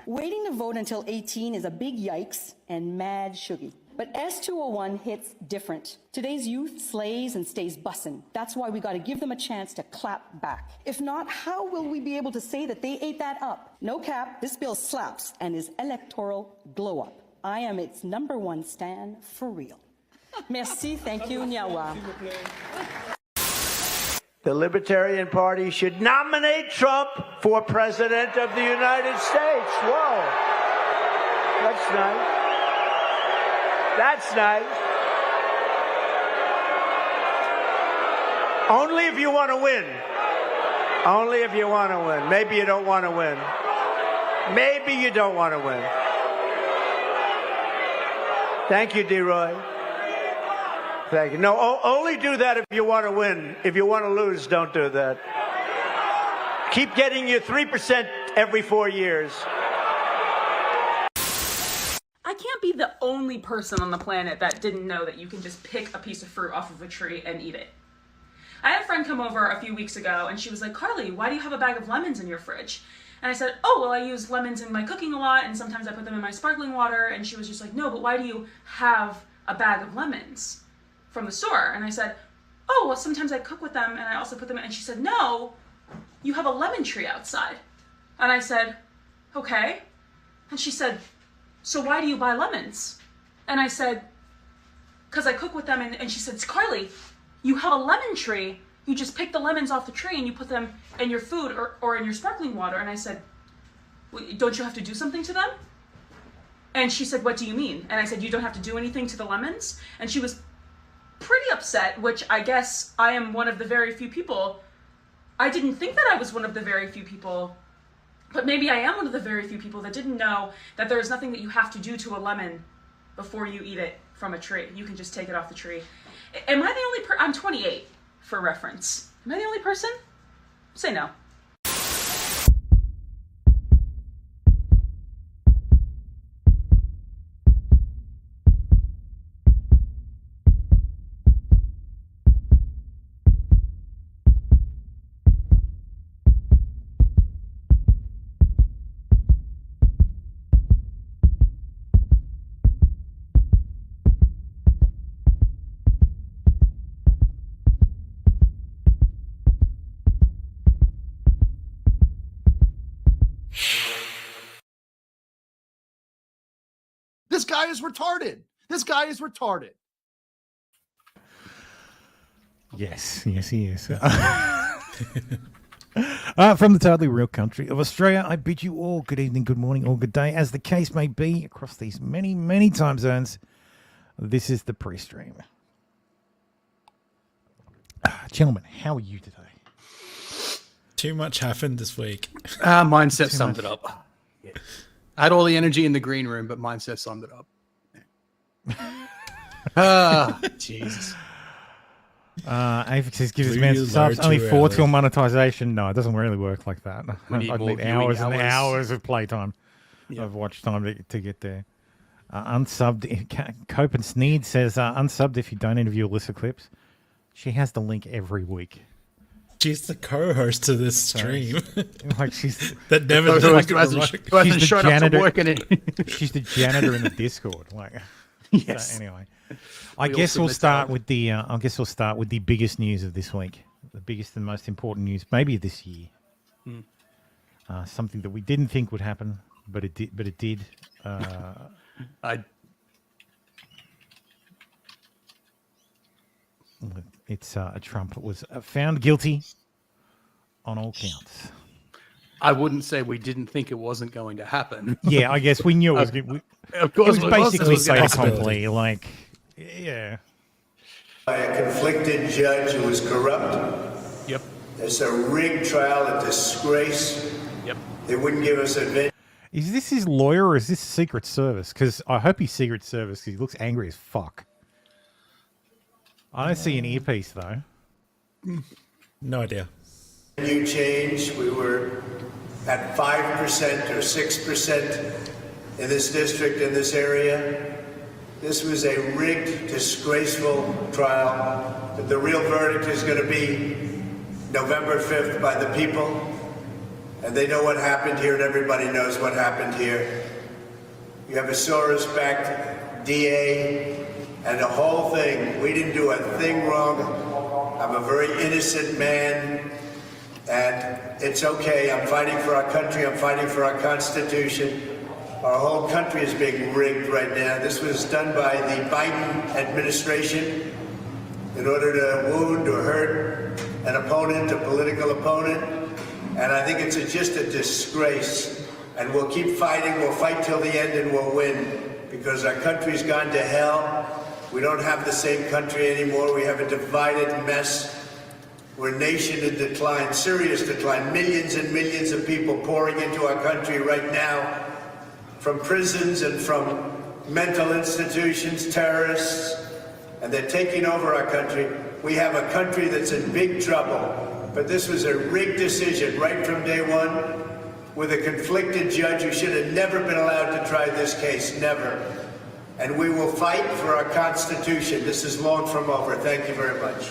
Waiting to vote until 18 is a big yikes and mad shuggy. But S201 hits different. Today's youth slays and stays bussin'. That's why we gotta give them a chance to clap back. If not, how will we be able to say that they ate that up? No cap, this bill slaps and is electoral glow up. I am its #1 stan for real. Merci, thank you, Nyawa. The Libertarian Party should nominate Trump for President of the United States. Whoa. That's nice. That's nice. Only if you want to win. Only if you want to win. Maybe you don't want to win. Maybe you don't want to win. Thank you, D-Roy. Thank you. No, only do that if you want to win. If you want to lose, don't do that. Keep getting your 3% every 4 years. I can't be the only person on the planet that didn't know that you can just pick a piece of fruit off of a tree and eat it. I had a friend come over a few weeks ago and she was like, Carly, why do you have a bag of lemons in your fridge? And I said, oh, well, I use lemons in my cooking a lot and sometimes I put them in my sparkling water. And she was just like, no, but why do you have a bag of lemons from the store? And I said, oh, well, sometimes I cook with them and I also put them in. And she said, no, you have a lemon tree outside. And I said, okay. And she said, so why do you buy lemons? And I said, because I cook with them. And she said, Carly, you have a lemon tree. You just pick the lemons off the tree and you put them in your food or in your sparkling water. And I said, don't you have to do something to them? And she said, what do you mean? And I said, you don't have to do anything to the lemons? And she was pretty upset, which I guess I am one of the very few people. I didn't think that I was one of the very few people, but maybe I am one of the very few people that didn't know that there is nothing that you have to do to a lemon before you eat it from a tree. You can just take it off the tree. Am I the only person? I'm 28 for reference. Am I the only person? Say no. This guy is retarded. This guy is retarded. Yes, he is. From the totally real country of Australia, I bid you all good evening, good morning, or good day, as the case may be, across these many, many time zones. This is the pre-stream. Gentlemen, how are you today? Too much happened this week. Mindset summed it up. Yeah. I had all the energy in the green room, but mindset summed it up. Jesus. Apex says gives his man some subs. Only 4 till monetization. No, it doesn't really work like that. I'd need hours and hours of playtime, of watch time to get there. Unsubbed. Cope and Sneed says unsubbed if you don't interview Alyssa Clips. She has the link every week. She's the co-host to this stream. Like she's that never she's the janitor. She's the janitor in the Discord. Like, yes. So anyway, I guess we'll start with the. I guess we'll start with the biggest news of this week, the biggest and most important news, maybe of this year. Something that we didn't think would happen, but it did. But it did. It's Trump was found guilty on all counts. I wouldn't say we didn't think it wasn't going to happen. Yeah, I guess we knew it was. Of course, it was basically fait accompli. Like, yeah. By a conflicted judge who was corrupt. Yep. It's a rigged trial, a disgrace. Yep. They wouldn't give us a. Is this his lawyer or is this Secret Service? Because I hope he's Secret Service because he looks angry as fuck. I don't see an earpiece, though. No idea. New change. We were at 5% or 6% in this district, in this area. This was a rigged, disgraceful trial. But the real verdict is going to be November 5th by the people. And they know what happened here, and everybody knows what happened here. You have a Soros-backed DA and the whole thing. We didn't do a thing wrong. I'm a very innocent man, and it's okay. I'm fighting for our country. I'm fighting for our Constitution. Our whole country is being rigged right now. This was done by the Biden administration in order to wound or hurt an opponent, a political opponent. And I think it's just a disgrace. And we'll keep fighting. We'll fight till the end and we'll win, because our country's gone to hell. We don't have the same country anymore. We have a divided mess. We're a nation in decline, serious decline. Millions and millions of people pouring into our country right now from prisons and from mental institutions, terrorists, and they're taking over our country. We have a country that's in big trouble, but this was a rigged decision right from day one with a conflicted judge who should have never been allowed to try this case, never. And we will fight for our Constitution. This is long from over. Thank you very much.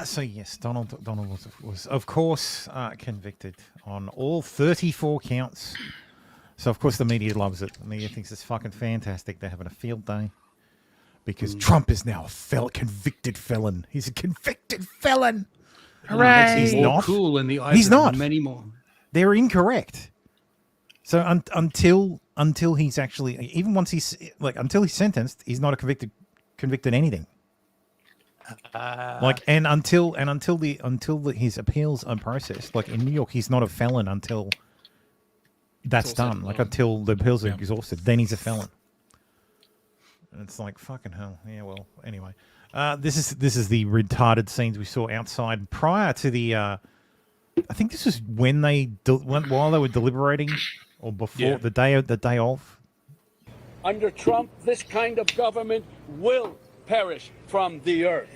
So yes, Donald was of course convicted on all 34 counts. So of course the media loves it. The media thinks it's fucking fantastic. They're having a field day because Trump is now a convicted felon. He's a convicted felon. Hooray! He's not cool in the eyes He's of not. many more. They're incorrect. So until he's actually, even once he's until he's sentenced, he's not a convicted anything. Until his appeals are processed, like in New York, he's not a felon until that's done. Like until the appeals are exhausted, then he's a felon. And it's like fucking hell. Yeah. Well, anyway, this is the retarded scenes we saw outside prior to the. I think this was when while they were deliberating, or before the day of. Under Trump, this kind of government will perish from the earth.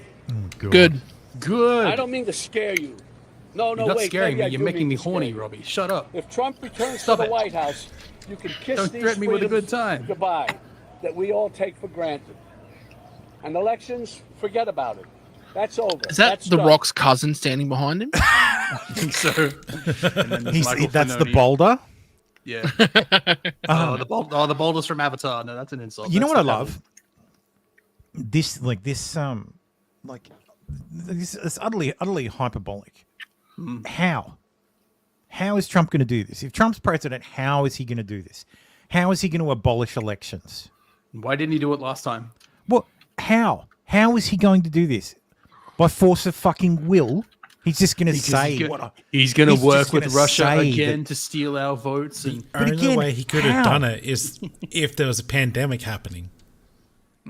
Good. I don't mean to scare you. No, You're not wait. scaring me. I You're do making mean me to scare horny, you. Robbie. Shut up. If Trump returns Stop to the it. White House, you can kiss Don't these threaten me with a good freedoms time. goodbye that we all take for granted. And elections, forget about it. That's over. Is that That's The done. Rock's cousin standing behind him? I think so. That's the boulder. Yeah. The boulders from Avatar. No, that's an insult. You know That's what I the love? This is utterly hyperbolic. How is Trump going to do this? If Trump's president, how is he going to do this? How is he going to abolish elections? Why didn't he do it last time? Well, how is he going to do this? By force of fucking will? He's just going to say he's going to he's work just with gonna Russia say again that- to steal our votes. And The only again, way he could have how? done it is if there was a pandemic happening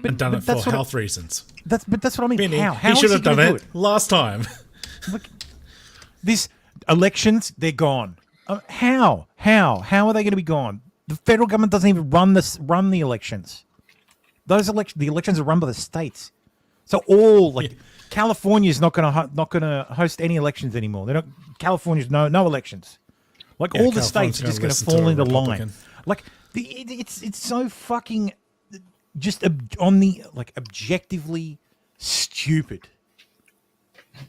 and done it for that's what health reasons. That's what I mean. Meaning, How he is should have done gonna it last time. This elections, they're gone. How are they going to be gone? The federal government doesn't even run the elections. The elections are run by the states. So California's not going to host any elections anymore. They're not. California's no elections. Like all the states are just going to fall into line. Like it's so fucking just objectively stupid.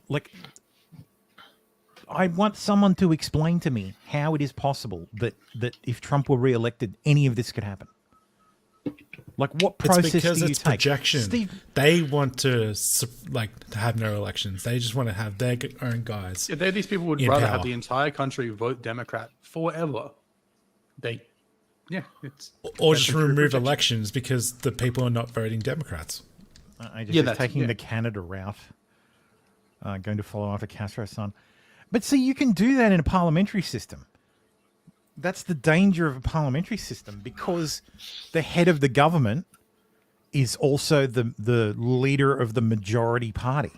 Like I want someone to explain to me how it is possible that if Trump were re-elected, any of this could happen. Like, what process It's because do you it's take? projection. Steve, they want to to have no elections. They just want to have their own guys. Yeah, these people would in rather power. have the entire country vote Democrat forever. It's Or just remove elections because the people are not voting Democrats. just taking the Canada route, going to follow after Castro's son. But see, you can do that in a parliamentary system. That's the danger of a parliamentary system, because the head of the government is also the leader of the majority party.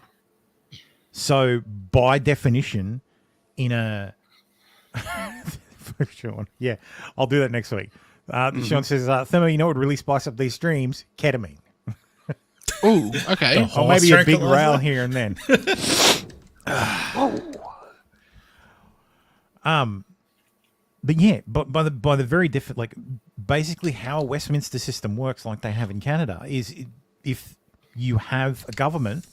So by definition, in a Sean, yeah, I'll do that next week. Sean says, Thermo, you know what would really spice up these streams? Ketamine. Ooh, okay. Or maybe a big rail here and then. But yeah, but by the very different, like basically how a Westminster system works, like they have in Canada, is if you have a government,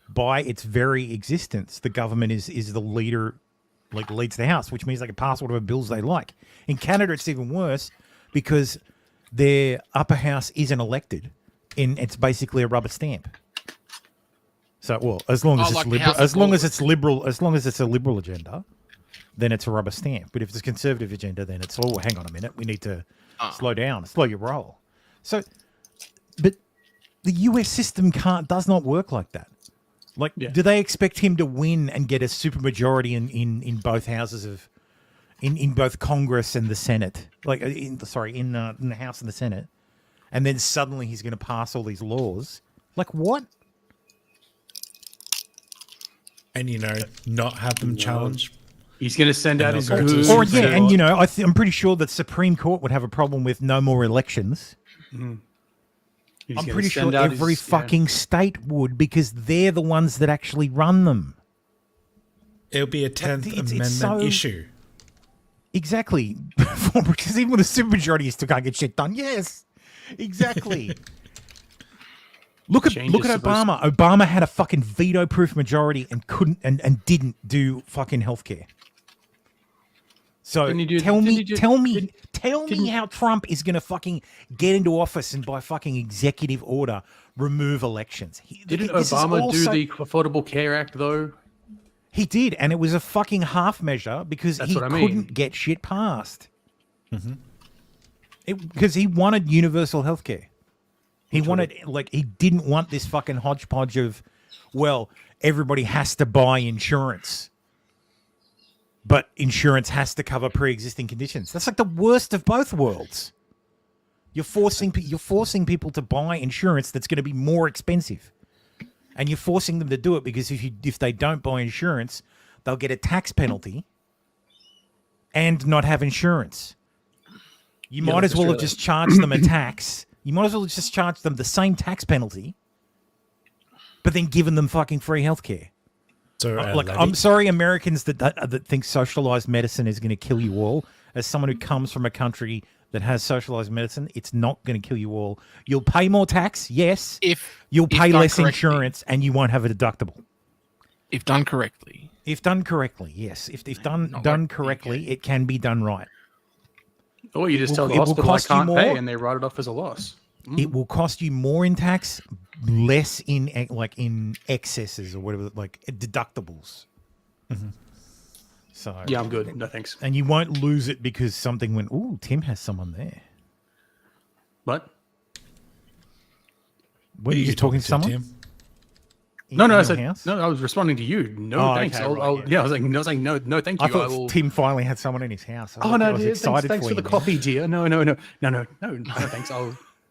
by its very existence, the government is the leader leads the House, which means they can pass whatever bills they like. In Canada, it's even worse because their upper house isn't elected, and it's basically a rubber stamp. So, well, as long as it's liberal, as long as it's a liberal agenda, then it's a rubber stamp. But if it's a conservative agenda, then it's hang on a minute, we need to slow down, slow your roll. So, but the US system does not work like that. Like, do they expect him to win and get a supermajority in both houses of, in both Congress and the Senate? Like, in the House and the Senate, and then suddenly he's going to pass all these laws? Like, what? And not have them challenge. He's going to send out his goons. And I'm pretty sure that Supreme Court would have a problem with no more elections. Mm-hmm. I'm pretty sure every fucking state would, because they're the ones that actually run them. It'll be a 10th Amendment issue. Exactly. Because even with a supermajority, you still can't get shit done. Yes, exactly. Look at Obama. Obama had a fucking veto-proof majority and couldn't and didn't do fucking healthcare. So tell me how Trump is going to fucking get into office and by fucking executive order remove elections. Didn't Obama do the Affordable Care Act though? He did, and it was a fucking half measure because he couldn't get shit passed. Because he wanted universal healthcare. He didn't want this fucking hodgepodge of, well, everybody has to buy insurance. But insurance has to cover pre-existing conditions. That's like the worst of both worlds. You're forcing people to buy insurance that's going to be more expensive, and you're forcing them to do it because if they don't buy insurance, they'll get a tax penalty and not have insurance. You might as well have just charged them a tax. You might as well just charge them the same tax penalty, but then given them fucking free healthcare. So, I'm sorry, Americans that think socialized medicine is going to kill you all. As someone who comes from a country that has socialized medicine, it's not going to kill you all. You'll pay more tax, yes. You'll pay less insurance, and you won't have a deductible. If done correctly. If done correctly, yes. If done correctly, it can be done right. Or you just tell the hospital I can't pay, and they write it off as a loss. It will cost you more in tax, less in excesses or whatever, like deductibles. So yeah, I'm good. No thanks. And you won't lose it because something went. Ooh, Tim has someone there. What? What are you talking to someone? Tim? No, I said no. I was responding to you. No, thanks. Okay, I was like, no, thank you. I thought Tim finally had someone in his house. I was excited thanks for the coffee, dear. No, thanks.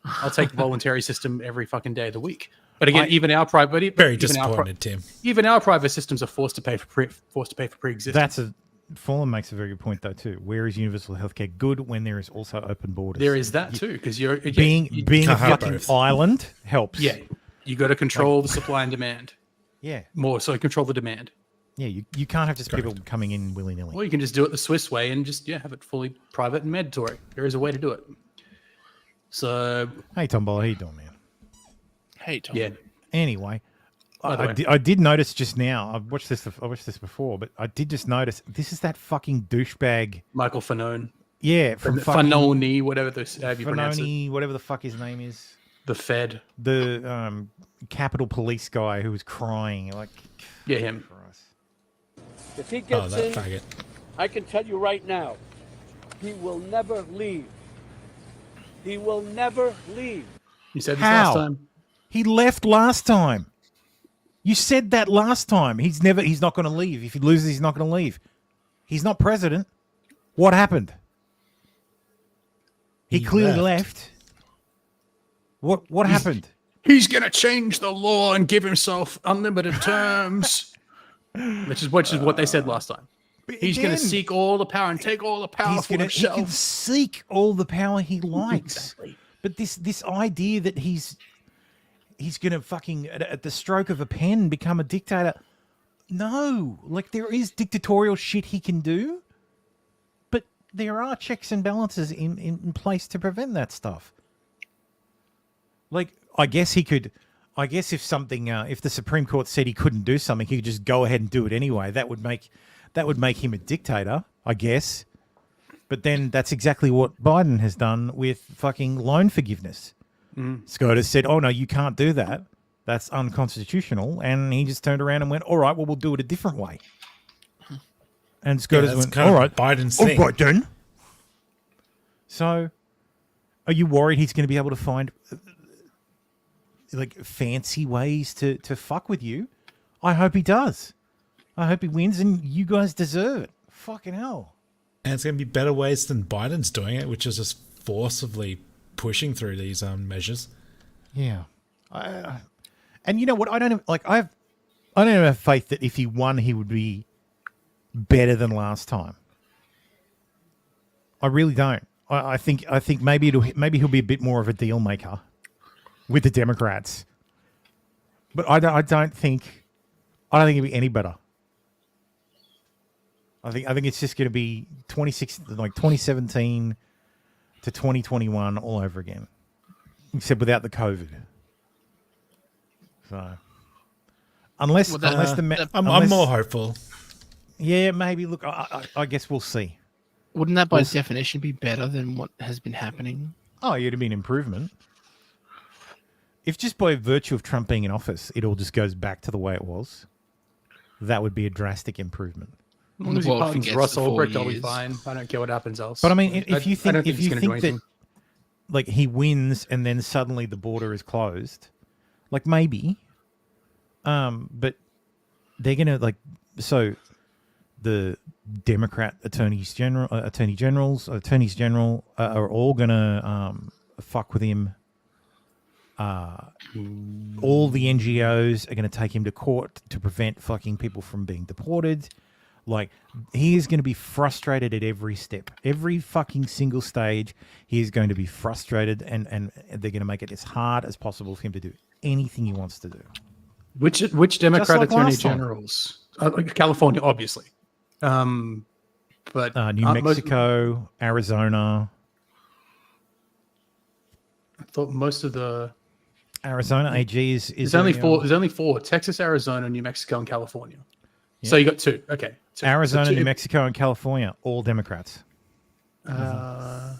I'll take the voluntary system every fucking day of the week. But again, even our private, very disappointed, Tim. Even our private systems are forced to pay for pre-existing. Fallen makes a very good point though too. Where is universal healthcare good when there is also open borders? There is that too, because you're being a fucking island helps. Yeah, you got to control the supply and demand. Yeah, more so control the demand. Yeah, you can't have just people coming in willy nilly. Well, you can just do it the Swiss way and just have it fully private and mandatory. There is a way to do it. So, hey Tombola, how you doing, man? Hey Tom. Yeah. Anyway, I did notice just now. I watched this before, but I did just notice this is that fucking douchebag Michael Fanone. Yeah, from Fanone, whatever you pronounce it. Whatever the fuck his name is. The Fed. The Capitol Police guy who was crying. Like, yeah, him. If he gets in, faggot. I can tell you right now, he will never leave. He will never leave. You said this last time. He left last time. You said that last time. He's not going to leave. If he loses, he's not going to leave. He's not president. What happened? He clearly left. What happened? He's going to change the law and give himself unlimited terms. which is what they said last time. He's going to seek all the power and take all the power for himself. He can seek all the power he likes. Exactly. But this idea that he's going to fucking, at the stroke of a pen, become a dictator. No. Like, there is dictatorial shit he can do. But there are checks and balances in place to prevent that stuff. Like, I guess if if the Supreme Court said he couldn't do something, he could just go ahead and do it anyway. That would make that would make him a dictator, I guess. But then that's exactly what Biden has done with fucking loan forgiveness. SCOTUS said, oh, no, you can't do that. That's unconstitutional. And he just turned around and went, all right, well, we'll do it a different way. And SCOTUS went, all right, Biden's all thing. right then. So are you worried he's going to be able to find like fancy ways to fuck with you? I hope he does. I hope he wins, and you guys deserve it. Fucking hell. And it's going to be better ways than Biden's doing it, which is just forcibly pushing through these measures. Yeah. And you know what? I don't have faith that if he won, he would be better than last time. I really don't. I think maybe he'll be a bit more of a deal maker with the Democrats. But I don't think it'll be any better. I think it's just going to be 2017 to 2021 all over again, except without the COVID. So, unless I'm more hopeful. Yeah, maybe. Look, I guess we'll see. Wouldn't that by definition be better than what has been happening? Oh, it'd be an improvement. If just by virtue of Trump being in office, it all just goes back to the way it was, that would be a drastic improvement. As long as he pardons Russ Ulbricht, I'll be fine. I don't care what happens else. But I mean, if you think that like he wins and then suddenly the border is closed, like maybe, but they're gonna the Democrat attorneys general are all gonna fuck with him. All the NGOs are going to take him to court to prevent fucking people from being deported. Like, he is going to be frustrated at every step. Every fucking single stage, he is going to be frustrated, and they're going to make it as hard as possible for him to do anything he wants to do. Which Democrat attorney generals? California, obviously. But New Mexico, Arizona. I thought most of the Arizona AG is there's only four. There's only four: Texas, Arizona, New Mexico, and California. Yeah. So you got two. Okay. Arizona, New Mexico, and California, all Democrats. Oh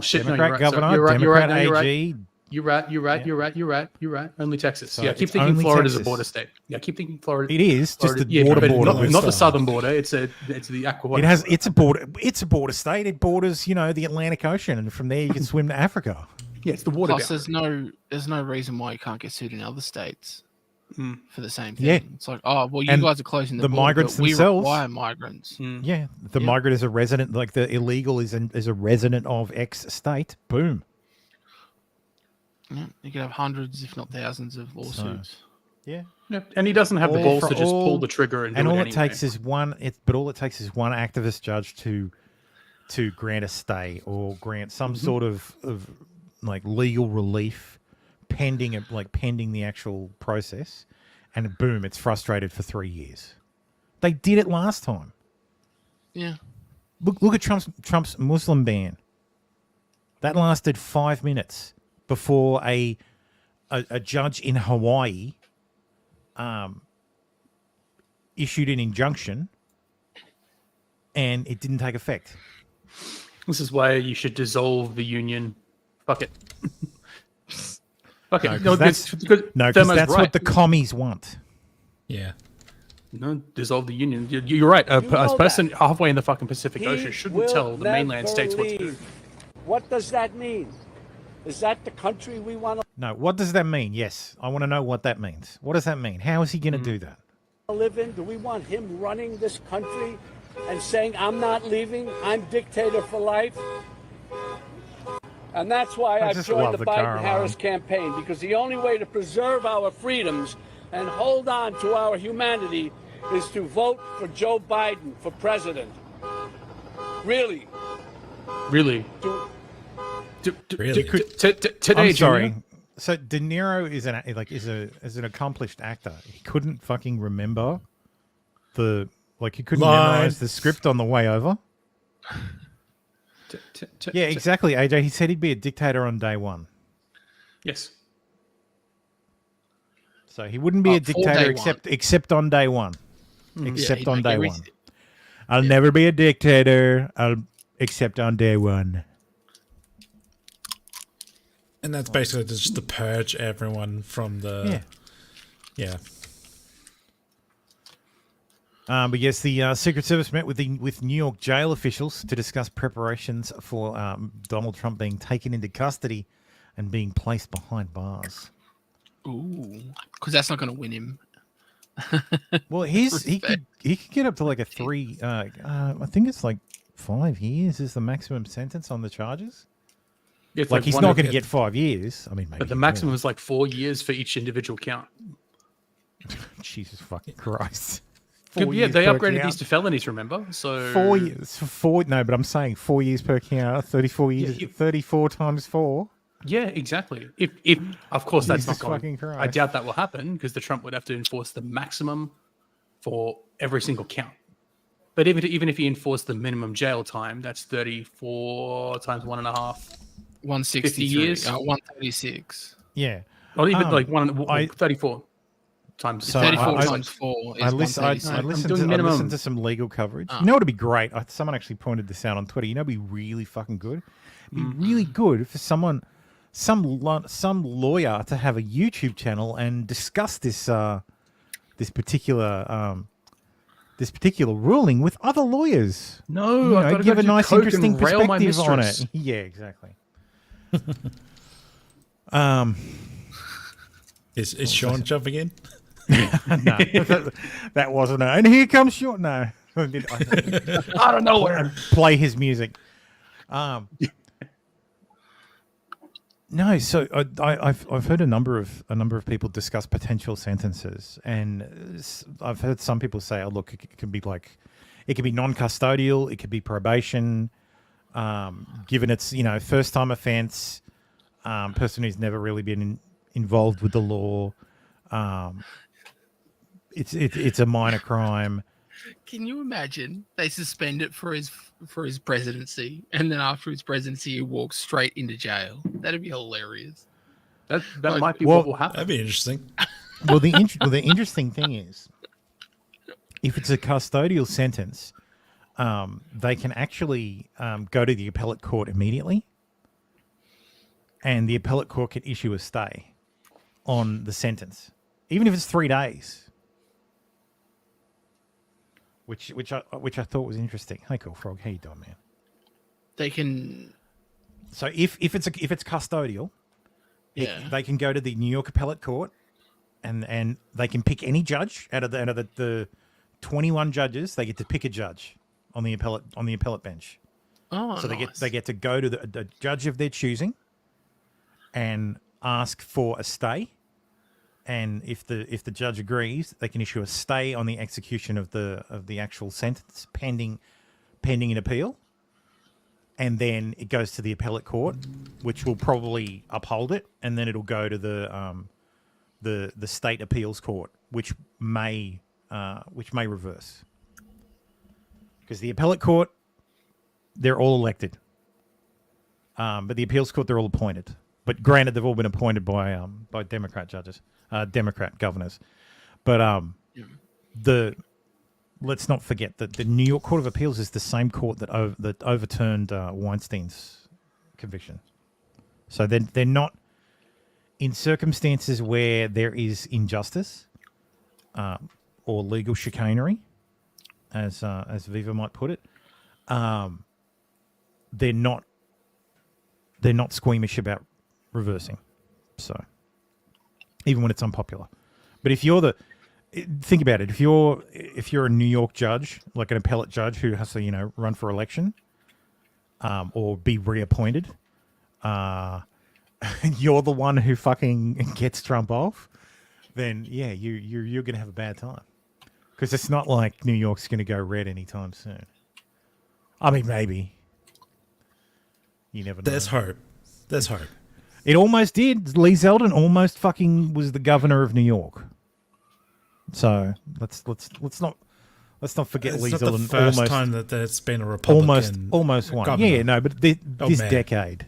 shit! Democrat no, governor, you're right. Democrat AG. You're right. You're right. Only Texas. So yeah, I keep thinking Florida's a Texas. border state. Yeah, I keep thinking Florida. It is just the yeah, border. Not the southern border. It's the aqua. It's a border. It's a border state. It borders, the Atlantic Ocean, and from there you can swim to Africa. Yeah, it's the water. Plus, there's no reason why you can't get sued in other states for the same thing. Yeah. It's like, oh, well, you And guys are closing the border, migrants but we themselves require migrants. Yeah, the migrant is a resident, like the illegal is a resident of X state. Boom. Yeah, you could have hundreds, if not thousands, of lawsuits. Yeah. And he doesn't have the balls to just pull the trigger and do all it it anyway. takes is one. But all it takes is one activist judge to grant a stay or grant some sort of like legal relief pending the actual process, and boom, it's frustrated for 3 years. They did it last time. Yeah. Look at Trump's Muslim ban. That lasted 5 minutes before a judge in Hawaii issued an injunction, and it didn't take effect. This is why you should dissolve the union. Fuck it. Fuck it. No, because that's what the commies want. Yeah. No, dissolve the union. You're right. A person halfway in the fucking Pacific Ocean shouldn't tell the mainland states what to do. What does that mean? Is that the country we want to No, what does that mean? Yes, I want to know what that means. What does that mean? How is he going to do that? live in? Do we want him running this country and saying, I'm not leaving, I'm dictator for life? And that's why I've joined the Biden-Harris campaign, because the only way to preserve our freedoms and hold on to our humanity is to vote for Joe Biden for president. Really. Really? Really? Today, I'm sorry. So De Niro is an accomplished actor. He couldn't fucking remember he couldn't memorize the script on the way over. Yeah, exactly, AJ. He said he'd be a dictator on day one. Yes. So he wouldn't be a dictator except on day one. except he'd on make day every- one. I'll never be a dictator. Except on day one. And that's basically just to purge everyone from the... Yeah. But yes, the Secret Service met with New York jail officials to discuss preparations for Donald Trump being taken into custody and being placed behind bars. Ooh, because that's not going to win him. Well, he could get up to like a 3. I think it's like 5 years is the maximum sentence on the charges. It's Like he's not going to get 5 years. I mean, maybe. But the maximum is like 4 years for each individual count. Jesus fucking Christ. Yeah, they upgraded these to felonies, remember? So 4 years. No, but I'm saying 4 years per count. 34 years. 34 times 4. Yeah, exactly. If of course that's Jesus not going. fucking Christ. I doubt that will happen because the Trump would have to enforce the maximum for every single count. But even if he enforced the minimum jail time, that's 34 times 1.5. 160 50 years. 136. Yeah. Or even 34 times. So 34 I- times 4 is I listened I'm doing to minimum. some legal coverage. You know what would be great? Someone actually pointed this out on Twitter. You know, it'd be really fucking good. It'd be really good for some lawyer to have a YouTube channel and discuss this particular ruling with other lawyers. No, You I've know, got to give go a to nice, coke and interesting rail my perspective on mistress. it. Yeah, exactly. Is Sean jumping in? No, that wasn't it. And here comes Sean. No, Out of nowhere. play his music. No, so I've heard a number of people discuss potential sentences, and I've heard some people say, "Oh, look, it can be non-custodial, it could be probation, given it's first time offence, person who's never really been involved with the law, it's a minor crime." Can you imagine they suspend it for his presidency, and then after his presidency, he walks straight into jail? That'd be hilarious. That might be what will happen. That'd be interesting. Well, the interesting thing is, if it's a custodial sentence, they can actually go to the appellate court immediately, and the appellate court can issue a stay on the sentence, even if it's 3 days. Which I thought was interesting. Hey, Cool Frog, how you doing, man? They can. So if it's custodial, they can go to the New York appellate court, and they can pick any judge out of the 21 judges. They get to pick a judge on the appellate bench. Oh, so nice. they get to go to the judge of their choosing, and ask for a stay. And if the judge agrees, they can issue a stay on the execution of the actual sentence pending an appeal. And then it goes to the appellate court, which will probably uphold it, and then it'll go to the state appeals court, which may reverse. Because the appellate court, they're all elected, but the appeals court, they're all appointed. But granted, they've all been appointed by Democrat judges, Democrat governors. But let's not forget that the New York Court of Appeals is the same court that overturned Weinstein's conviction. So they're not in circumstances where there is injustice or legal chicanery, as Viva might put it. They're not squeamish about reversing. So even when it's unpopular. But if you're think about it, if you're a New York judge, like an appellate judge who has to run for election or be reappointed, you're the one who fucking gets Trump off, then yeah, you're gonna have a bad time, because it's not like New York's gonna go red anytime soon. I mean, maybe. You never know. There's hope. It almost did. Lee Zeldin almost fucking was the governor of New York. So let's not forget It's Lee not Zeldin. the first time that there's been a Republican almost won. governor. Yeah, no, but this man. decade.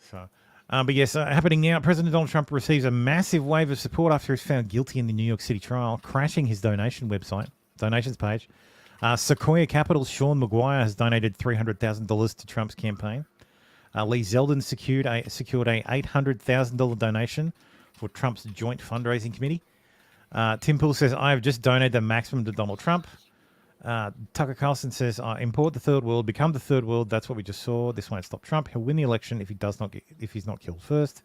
So, But yes, happening now. President Donald Trump receives a massive wave of support after he's found guilty in the New York City trial, crashing his donations page. Sequoia Capital's Sean Maguire has donated $300,000 to Trump's campaign. Lee Zeldin secured a $800,000 donation for Trump's joint fundraising committee. Tim Pool says, I have just donated the maximum to Donald Trump. Tucker Carlson says, import the third world, become the third world. That's what we just saw. This won't stop Trump. He'll win the election if he's not killed first.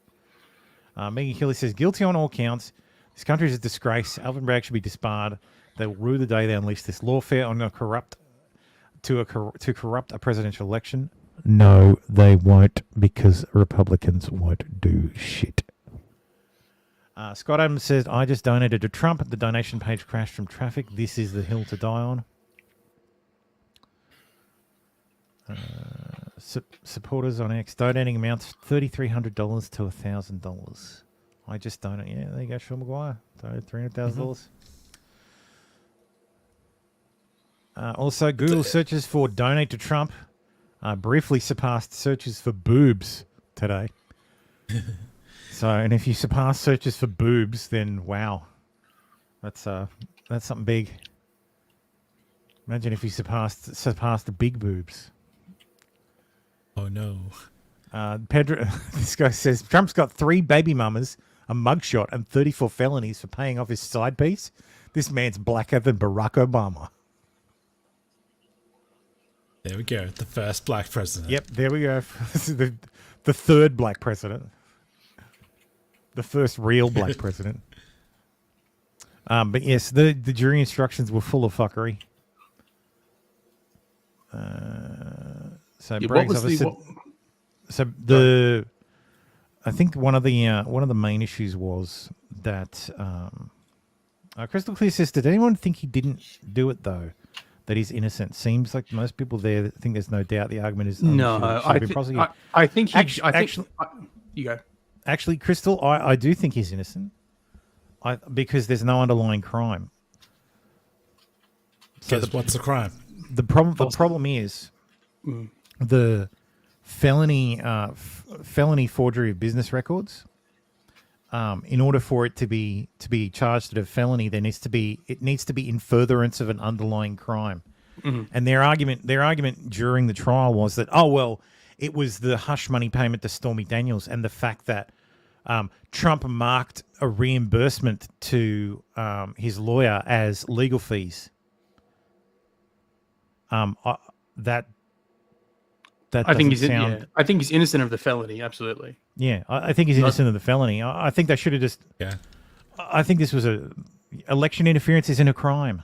Megan Kelly says, guilty on all counts. This country is a disgrace. Alvin Bragg should be disbarred. They will rue the day they unleash this lawfare on to corrupt a presidential election. No, they won't, because Republicans won't do shit. Scott Adams says, I just donated to Trump. The donation page crashed from traffic. This is the hill to die on. Supporters on X donating amounts $3,300 to $1,000. I just donated. Yeah, there you go, Sean Maguire. Donated $300,000. Also, Google searches for donate to Trump briefly surpassed searches for boobs today. So, and if you surpass searches for boobs, then wow, that's something big. Imagine if you surpassed the big boobs. Oh no. Pedro, this guy says Trump's got 3 baby mamas, a mugshot, and 34 felonies for paying off his side piece. This man's blacker than Barack Obama. There we go. The first black president. Yep, there we go. This is the third black president. The first real black president. But yes, the jury instructions were full of fuckery. So Yeah, Bragg's I think one of the main issues was that Crystal Clear says, did anyone think he didn't do it though? That he's innocent. Seems like most people there think there's no doubt. The argument is no. I think you go. Actually, Crystal, I do think he's innocent. Because there's no underlying crime. So what's the crime? The problem is the felony forgery of business records. In order for it to be charged as a felony, it needs to be in furtherance of an underlying crime. Mm-hmm. And their argument during the trial was that it was the hush money payment to Stormy Daniels and the fact that Trump marked a reimbursement to his lawyer as legal fees. I think he's innocent of the felony. Absolutely. Yeah, I think he's innocent of the felony. I think they should have just. Yeah. I think this was election interference isn't a crime.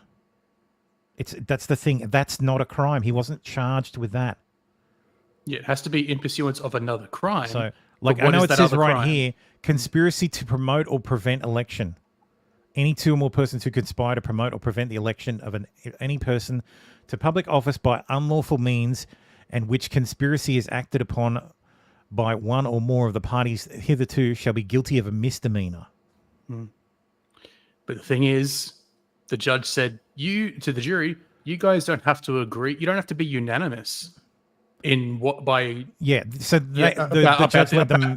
That's the thing. That's not a crime. He wasn't charged with that. Yeah, it has to be in pursuance of another crime. So, I know it says right here, conspiracy to promote or prevent election. Any 2 or more persons who conspire to promote or prevent the election of any person to public office by unlawful means, and which conspiracy is acted upon by one or more of the parties hitherto shall be guilty of a misdemeanor. Mm. But the thing is, the judge said to the jury, you guys don't have to agree. You don't have to be unanimous in what by. Yeah. So the judge let them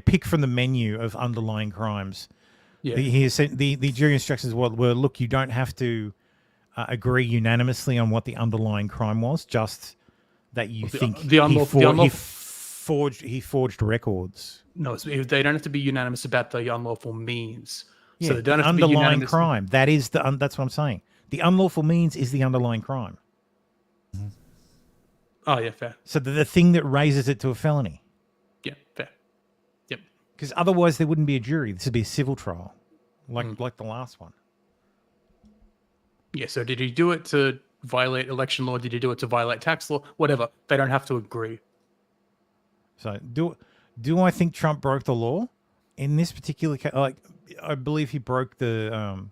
pick from the menu of underlying crimes. Yeah. He said the jury instructions were, look, you don't have to agree unanimously on what the underlying crime was, just that you think he forged records. No, they don't have to be unanimous about the unlawful means. Yeah, so they don't have underlying to be unanimous. Crime. That's what I'm saying. The unlawful means is the underlying crime. Mm-hmm. Oh yeah, fair. So the thing that raises it to a felony. Yeah, fair. Yep. Because otherwise there wouldn't be a jury. This would be a civil trial, like the last one. Yeah. So did he do it to violate election law? Did he do it to violate tax law? Whatever. They don't have to agree. So do I think Trump broke the law in this particular case? Like, I believe he broke the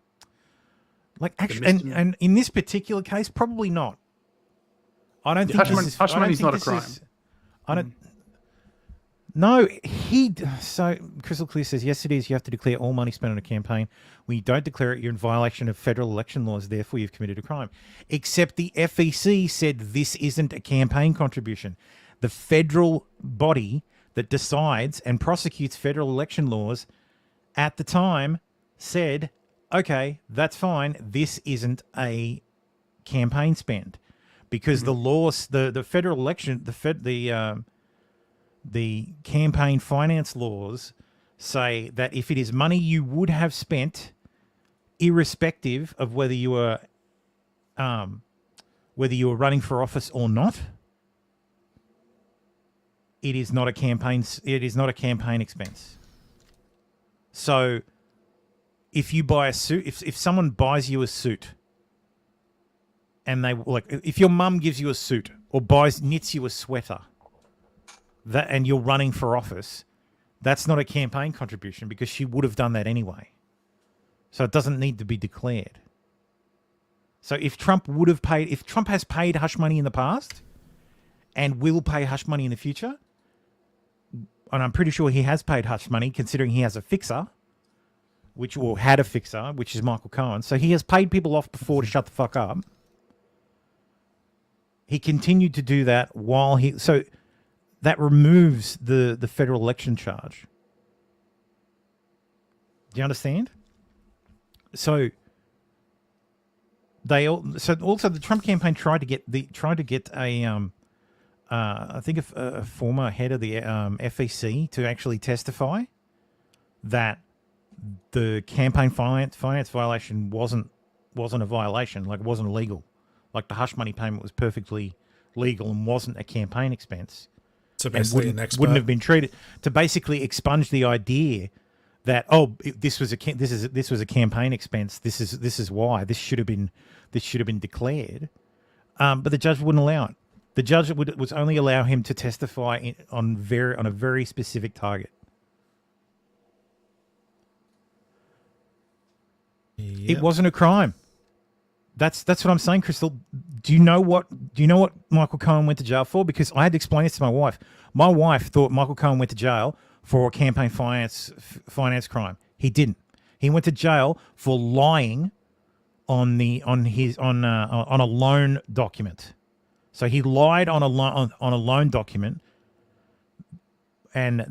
and in this particular case, probably not. I don't think hush money is not a crime. I don't. No, so Crystal Clear says, yes, it is. You have to declare all money spent on a campaign. When you don't declare it, you're in violation of federal election laws. Therefore, you've committed a crime. Except the FEC said this isn't a campaign contribution. The federal body that decides and prosecutes federal election laws at the time said, okay, that's fine. This isn't a campaign spend, because the laws, the federal election, the campaign finance laws say that if it is money you would have spent, irrespective of whether you were running for office or not, it is not a campaign. It is not a campaign expense. So, if you buy a suit, if someone buys you a suit, and they like, if your mum gives you a suit or knits you a sweater, and you're running for office, that's not a campaign contribution because she would have done that anyway. So it doesn't need to be declared. So if Trump has paid hush money in the past and will pay hush money in the future, and I'm pretty sure he has paid hush money considering he has a fixer, which is Michael Cohen. So he has paid people off before to shut the fuck up. He continued to do that so that removes the federal election charge. Do you understand? So also the Trump campaign tried to get a former head of the FEC to actually testify that the campaign finance violation wasn't a violation, like it wasn't illegal, like the hush money payment was perfectly legal and wasn't a campaign expense. So basically, wouldn't have been treated, to basically expunge the idea that this was a campaign expense. This is why this should have been declared. But the judge wouldn't allow it. The judge was only allow him to testify on a very specific target. Yep. It wasn't a crime. That's what I'm saying, Crystal. Do you know what Michael Cohen went to jail for? Because I had to explain this to my wife. My wife thought Michael Cohen went to jail for a campaign finance crime. He didn't. He went to jail for lying on a loan document. So he lied on a loan document, and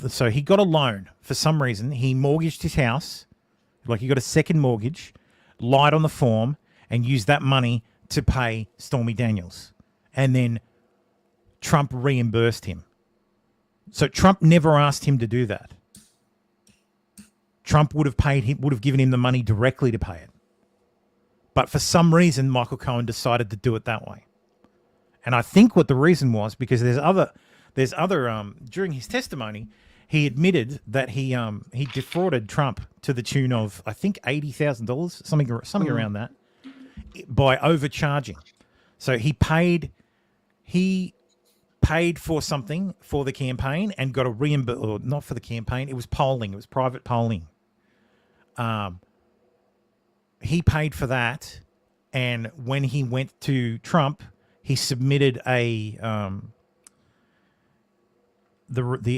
so he got a loan for some reason. He mortgaged his house, like he got a second mortgage, lied on the form, and used that money to pay Stormy Daniels. And then Trump reimbursed him. So Trump never asked him to do that. Trump would have given him the money directly to pay it. But for some reason, Michael Cohen decided to do it that way. And I think what the reason was, because there's other during his testimony, he admitted that he defrauded Trump to the tune of, I think, $80,000, something around that, by overcharging. So he paid for something for the campaign and got a reimbursement, or not for the campaign, it was polling, it was private polling. He paid for that, and when he went to Trump, he submitted the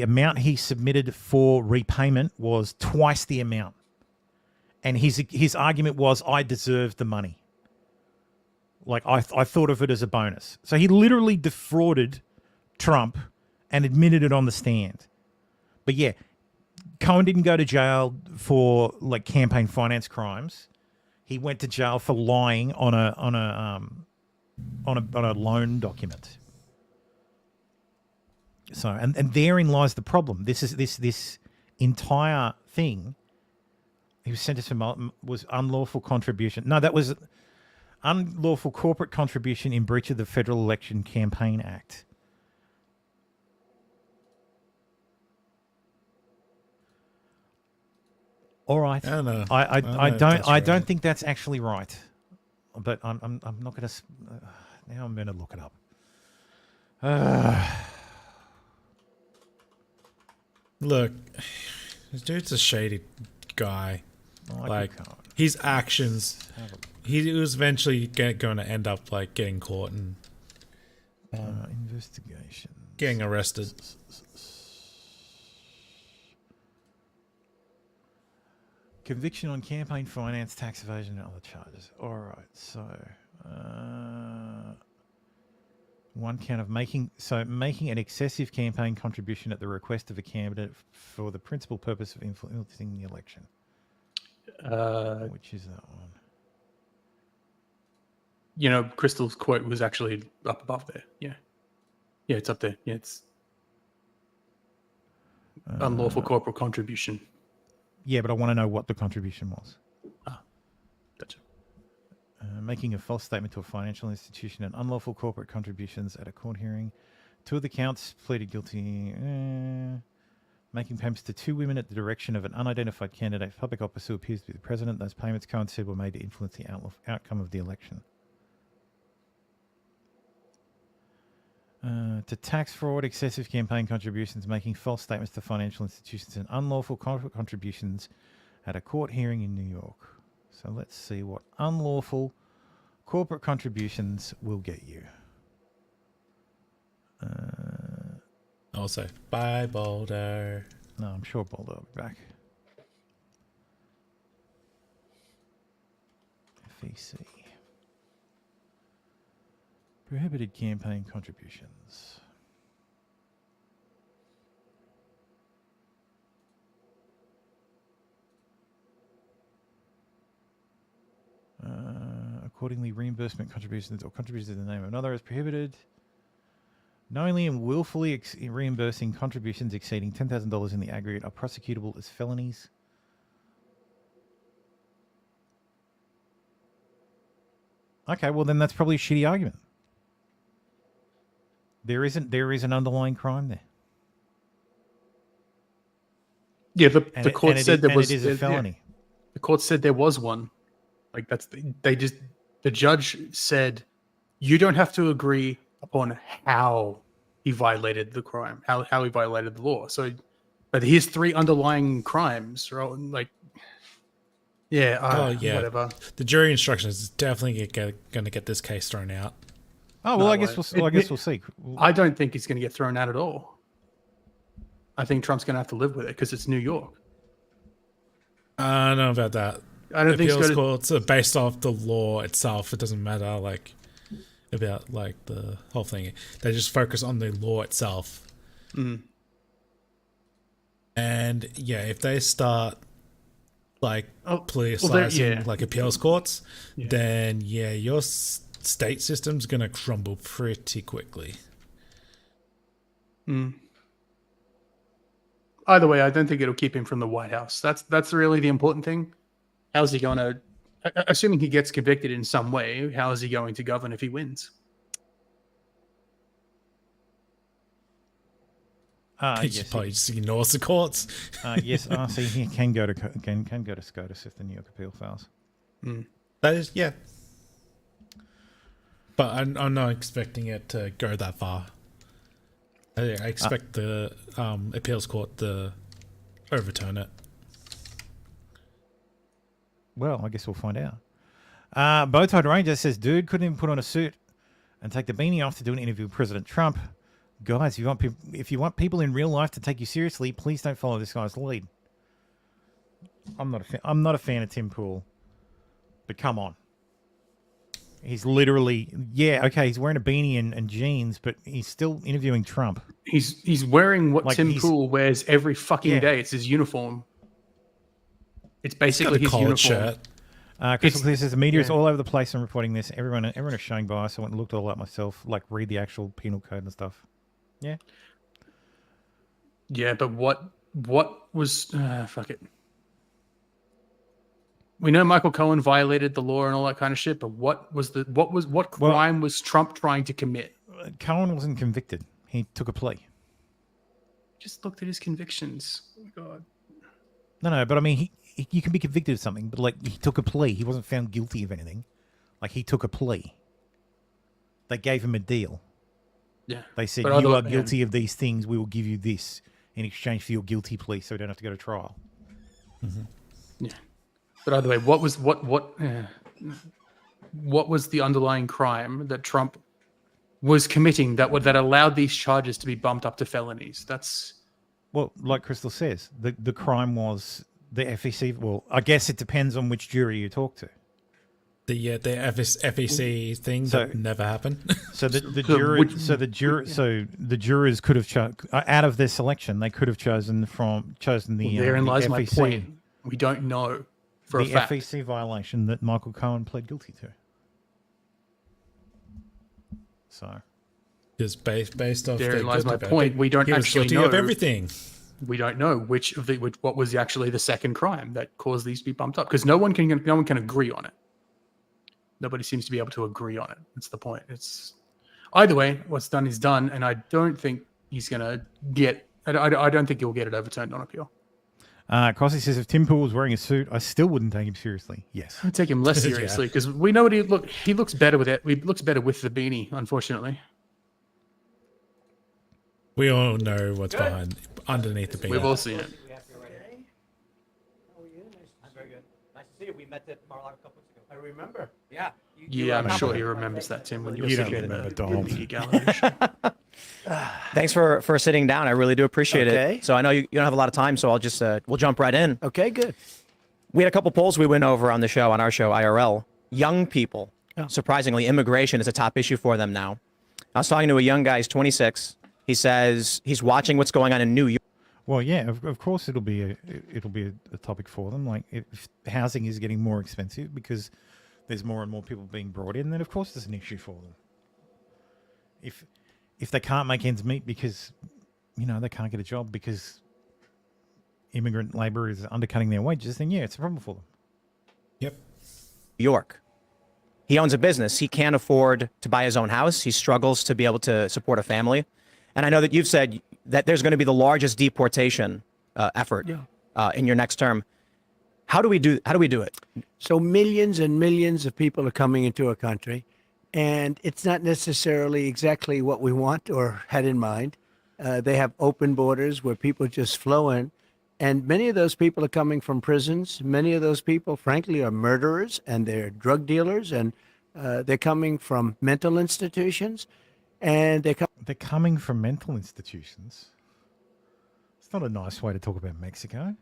amount he submitted for repayment was twice the amount. And his argument was, I deserved the money. Like, I thought of it as a bonus. So he literally defrauded Trump and admitted it on the stand. But yeah, Cohen didn't go to jail for like campaign finance crimes. He went to jail for lying on a loan document. So and therein lies the problem. This entire thing. He was sentenced for was unlawful contribution. No, that was unlawful corporate contribution in breach of the Federal Election Campaign Act. All right. I don't think that's actually right. But I'm not going to. Now I'm going to look it up. Look, this dude's a shady guy. Like his actions, he was eventually going to end up like getting caught and investigation, getting arrested. Conviction on campaign finance, tax evasion, and other charges. All right, so One count of making an excessive campaign contribution at the request of a candidate for the principal purpose of influencing the election. Which is that one? You know, Crystal's quote was actually up above there. Yeah. Yeah, it's up there. Yeah, it's unlawful corporate contribution. Yeah, but I want to know what the contribution was. Gotcha. Making a false statement to a financial institution and unlawful corporate contributions at a court hearing. 2 of the counts pleaded guilty. Making payments to 2 women at the direction of an unidentified candidate for public office who appears to be the president. Those payments coincided were made to influence the outcome of the election. To tax fraud, excessive campaign contributions, making false statements to financial institutions, and unlawful corporate contributions at a court hearing in New York. So let's see what unlawful corporate contributions will get you. Also, bye, Boulder. No, I'm sure Boulder will be back. FEC. Prohibited campaign contributions. Accordingly, reimbursement contributions or contributions in the name of another is prohibited. Knowingly and willfully reimbursing contributions exceeding $10,000 in the aggregate are prosecutable as felonies. Okay, well then that's probably a shitty argument. There is an underlying crime there. Yeah, the court said there was. It is a felony. Yeah, the court said there was one. Like the judge said, you don't have to agree upon how he violated the crime, how he violated the law. So, but here's 3 underlying crimes, right? Like, yeah, whatever. The jury instructions is definitely going to get this case thrown out. Oh well, I guess we'll see. I don't think it's going to get thrown out at all. I think Trump's going to have to live with it because it's New York. I don't know about that. I don't think appeals courts are based off the law itself. It doesn't matter about the whole thing. They just focus on the law itself. Mm. And yeah, if they start politicizing appeals courts, then your state system's gonna crumble pretty quickly. Mm. Either way, I don't think it'll keep him from the White House. That's really the important thing. How's he going to, assuming he gets convicted in some way, how is he going to govern if he wins? He probably just ignores the courts. Yes, RC he can go to SCOTUS if the New York appeal fails. Mm. That is, yeah. But I'm not expecting it to go that far. I expect the appeals court to overturn it. Well, I guess we'll find out. Bowtied Ranger says, dude couldn't even put on a suit and take the beanie off to do an interview with President Trump. Guys, if you want people in real life to take you seriously, please don't follow this guy's lead. I'm not a fan of Tim Pool, but come on. He's literally, he's wearing a beanie and jeans, but he's still interviewing Trump. He's wearing what Tim Pool wears every fucking day. It's his uniform. It's basically his uniform. Shirt. Crystal Clear says the media is all over the place and reporting this. Everyone is showing bias. I went and looked all up myself, read the actual penal code and stuff. Yeah. Yeah, but what was fuck it. We know Michael Cohen violated the law and all that kind of shit, but what crime was Trump trying to commit? Cohen wasn't convicted. He took a plea. Just looked at his convictions. Oh my God. No, but I mean, you can be convicted of something, but he took a plea. He wasn't found guilty of anything. He took a plea. They gave him a deal. Yeah. They said, you are guilty of these things. We will give you this in exchange for your guilty plea, so we don't have to go to trial. Mm-hmm. Yeah. But either way, what was the underlying crime that Trump was committing that allowed these charges to be bumped up to felonies? That's like Crystal says, the crime was the FEC. Well, I guess it depends on which jury you talk to. the FEC thing that never happened. So the jurors could have out of their selection. They could have chosen the Therein lies FEC, my point. We don't know for a fact. The FEC violation that Michael Cohen pled guilty to. So, just based off therein lies my point. We don't actually know of everything. We don't know what was actually the second crime that caused these to be bumped up, because no one can agree on it. Nobody seems to be able to agree on it. That's the point. It's either way, what's done is done, and I don't think he's gonna get. I don't think he'll get it overturned on appeal. Crossy says if Tim Pool was wearing a suit, I still wouldn't take him seriously. Yes, I'd take him less seriously because we know what he looks better with it. He looks better with the beanie, unfortunately. We all know what's underneath the beanie. We've all seen it. We met at Mar-a-Lago a couple weeks ago. I remember. Yeah. Yeah, I'm sure he remembers that, Tim, when you were sitting in the media gallery. Thanks for sitting down. I really do appreciate it. So I know you don't have a lot of time, so I'll just we'll jump right in. Okay, good. We had a couple polls we went over on our show, IRL. Young people, surprisingly, immigration is a top issue for them now. I was talking to a young guy, he's 26. He says he's watching what's going on in New York. Well, yeah, of course it'll be a topic for them. Like if housing is getting more expensive because there's more and more people being brought in, then of course there's an issue for them. If they can't make ends meet because they can't get a job because immigrant labor is undercutting their wages, then yeah, it's a problem for them. Yep. York. He owns a business. He can't afford to buy his own house. He struggles to be able to support a family. And I know that you've said that there's going to be the largest deportation effort in your next term. How do we do it? So millions and millions of people are coming into our country, and it's not necessarily exactly what we want or had in mind. They have open borders where people just flow in, and many of those people are coming from prisons. Many of those people, frankly, are murderers and they're drug dealers, and they're coming from mental institutions, and they're coming from mental institutions. It's not a nice way to talk about Mexico.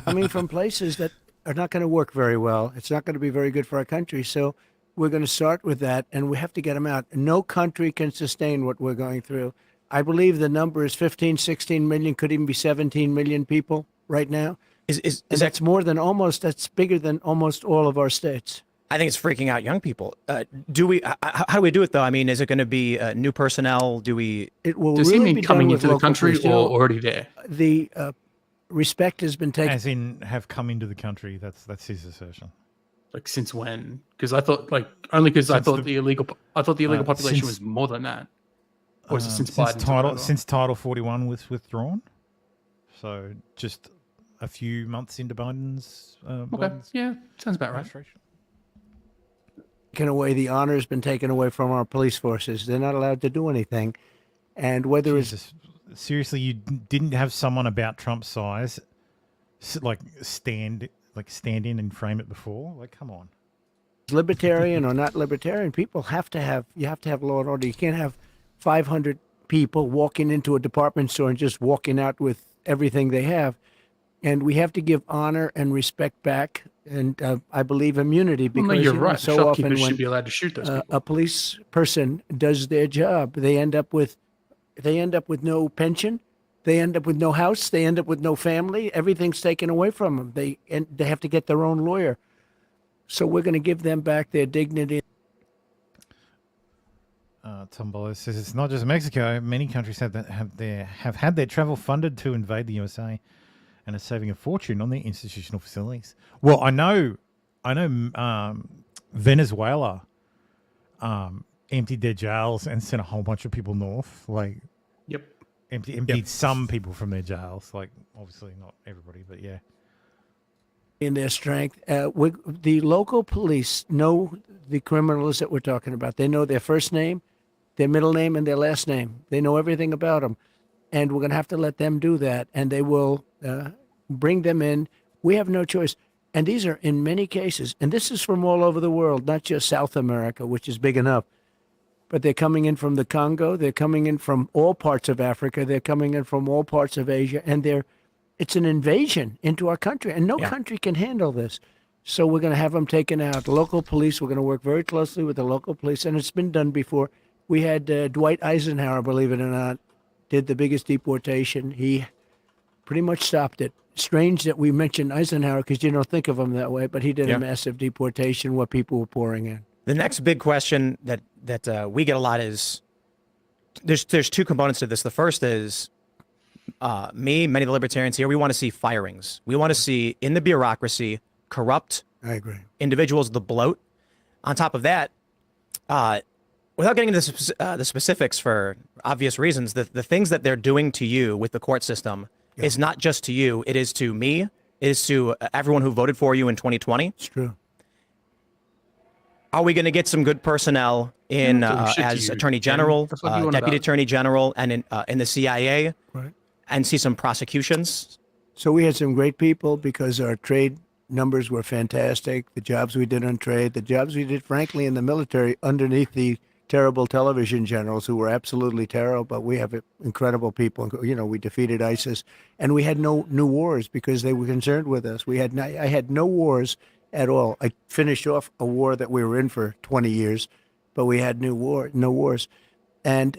coming from places that are not going to work very well. It's not going to be very good for our country. So we're going to start with that, and we have to get them out. No country can sustain what we're going through. I believe the number is 15, 16 million, could even be 17 million people right now. That's bigger than almost all of our states. I think it's freaking out young people. How do we do it though? I mean, is it going to be new personnel? Does he mean coming into the country or already there? The respect has been taken. As in, have come into the country. That's his assertion. Like since when? Because I thought the illegal population was more than that. Or is it since Title 41 was withdrawn? So just a few months into Biden's. Yeah, sounds about right. Taken away, the honor has been taken away from our police forces. They're not allowed to do anything, and whether it's seriously, you didn't have someone about Trump's size, stand in and frame it before. Like, come on. Libertarian or not libertarian, people have to have law and order. You can't have 500 people walking into a department store and just walking out with everything they have. And we have to give honor and respect back, and I believe immunity, because you're right. So often should be allowed to shoot those people. A police person does their job, they end up with no pension, they end up with no house, they end up with no family. Everything's taken away from them. They have to get their own lawyer. So we're going to give them back their dignity. Tombolo says it's not just Mexico. Many countries have had their travel funded to invade the USA, and are saving a fortune on their institutional facilities. Well, I know, Venezuela emptied their jails and sent a whole bunch of people north. Emptied some people from their jails. Like, obviously not everybody, but yeah. In their strength, the local police know the criminals that we're talking about. They know their first name, their middle name, and their last name. They know everything about them. And we're going to have to let them do that, and they will bring them in. We have no choice. And these are, in many cases, and this is from all over the world, not just South America, which is big enough, but they're coming in from the Congo. They're coming in from all parts of Africa. They're coming in from all parts of Asia, and it's an invasion into our country, and no country can handle this. So we're going to have them taken out. The local police, we're going to work very closely with the local police, and it's been done before. We had Dwight Eisenhower, believe it or not, did the biggest deportation. He pretty much stopped it. Strange that we mentioned Eisenhower because you don't think of him that way, but he did a massive deportation where people were pouring in. The next big question that we get a lot is there's two components to this. The first is many of the libertarians here, we want to see firings. We want to see in the bureaucracy corrupt I agree. individuals, the bloat. On top of that, without getting into the specifics for obvious reasons, the things that they're doing to you with the court system is not just to you. It is to me. It is to everyone who voted for you in 2020. It's true. Are we going to get some good personnel in as Attorney General, Deputy Attorney General, and in the CIA, right, and see some prosecutions? So we had some great people because our trade numbers were fantastic. The jobs we did on trade, the jobs we did, frankly, in the military underneath the terrible television generals who were absolutely terrible, but we have incredible people. You know, we defeated ISIS, and we had no new wars because they were concerned with us. I had no wars at all. I finished off a war that we were in for 20 years, but we had no wars. And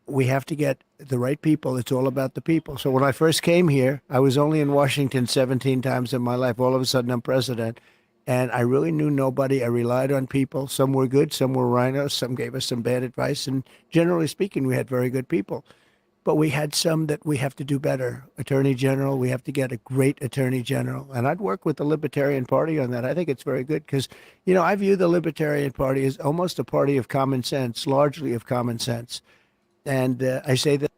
we have to get the right people. It's all about the people. So when I first came here, I was only in Washington 17 times in my life. All of a sudden, I'm president. And I really knew nobody. I relied on people. Some were good, some were rhinos, some gave us some bad advice. And generally speaking, we had very good people. But we had some that we have to do better. Attorney General, we have to get a great Attorney General. And I'd work with the Libertarian Party on that. I think it's very good because, you know, I view the Libertarian Party as almost a party of common sense, largely of common sense. And I say that...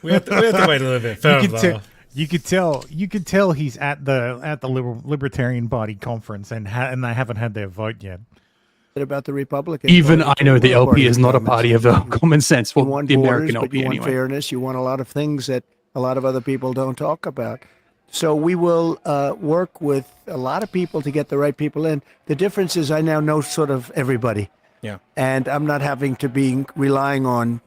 we have to wait a little bit further. You could tell he's at the Libertarian Party conference and they haven't had their vote yet. About the Republican. Even Party, I know the LP is not a party of common sense for the American LP you want anyway. Fairness. You want a lot of things that a lot of other people don't talk about. So we will work with a lot of people to get the right people in. The difference is I now know sort of everybody. Yeah. And I'm not having to be relying on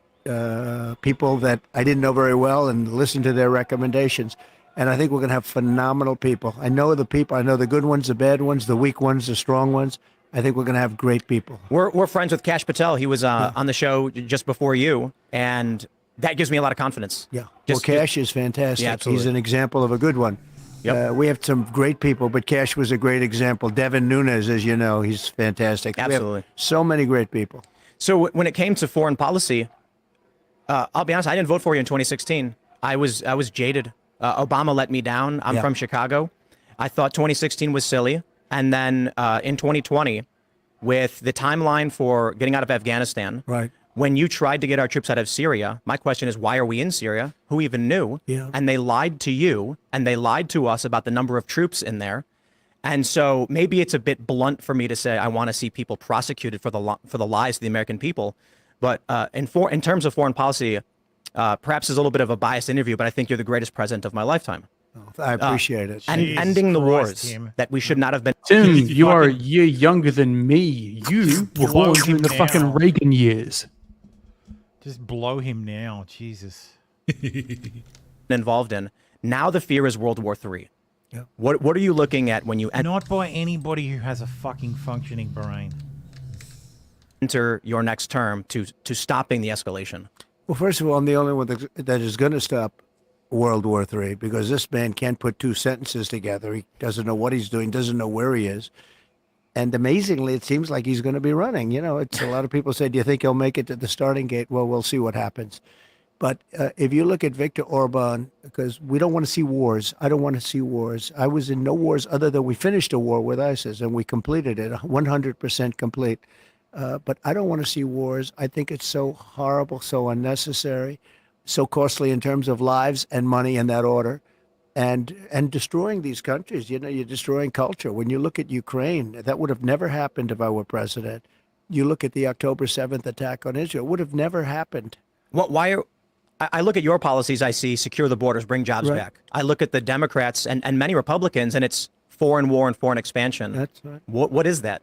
people that I didn't know very well and listen to their recommendations. And I think we're going to have phenomenal people. I know the people. I know the good ones, the bad ones, the weak ones, the strong ones. I think we're going to have great people. We're friends with Kash Patel. He was on the show just before you, and that gives me a lot of confidence. Yeah. Well, Kash is fantastic. Yeah, absolutely. He's an example of a good one. Yep. We have some great people, but Kash was a great example. Devin Nunes, as you know, he's fantastic. Absolutely. We have so many great people. So when it came to foreign policy, I'll be honest, I didn't vote for you in 2016. I was jaded. Obama let me down. I'm from Chicago. I thought 2016 was silly. And then in 2020, with the timeline for getting out of Afghanistan, right, when you tried to get our troops out of Syria, my question is, why are we in Syria? Who even knew? Yeah. And they lied to you, and they lied to us about the number of troops in there. And so maybe it's a bit blunt for me to say I want to see people prosecuted for the lies to the American people. But in terms of foreign policy, perhaps it's a little bit of a biased interview, but I think you're the greatest president of my lifetime. I appreciate it. And ending the wars that we should not have been. Tim, you are a year younger than me. You were born in the fucking Reagan years. Just blow him now, Jesus. Involved in. Now the fear is World War III. Yeah. What are you looking at when you Not by anybody who has a fucking functioning brain. enter your next term to stopping the escalation? Well, first of all, I'm the only one that is going to stop World War III because this man can't put two sentences together. He doesn't know what he's doing, doesn't know where he is. And amazingly, it seems like he's going to be running. You know, it's a lot of people say, do you think he'll make it to the starting gate? Well, we'll see what happens. But if you look at Viktor Orban, because we don't want to see wars. I don't want to see wars. I was in no wars other than we finished a war with ISIS and we completed it, 100% complete. But I don't want to see wars. I think it's so horrible, so unnecessary, so costly in terms of lives and money in that order. And destroying these countries, you know, you're destroying culture. When you look at Ukraine, that would have never happened if I were president. You look at the October 7th attack on Israel, it would have never happened. I look at your policies, I see secure the borders, bring jobs back. I look at the Democrats and many Republicans, and it's foreign war and foreign expansion. That's right. What is that?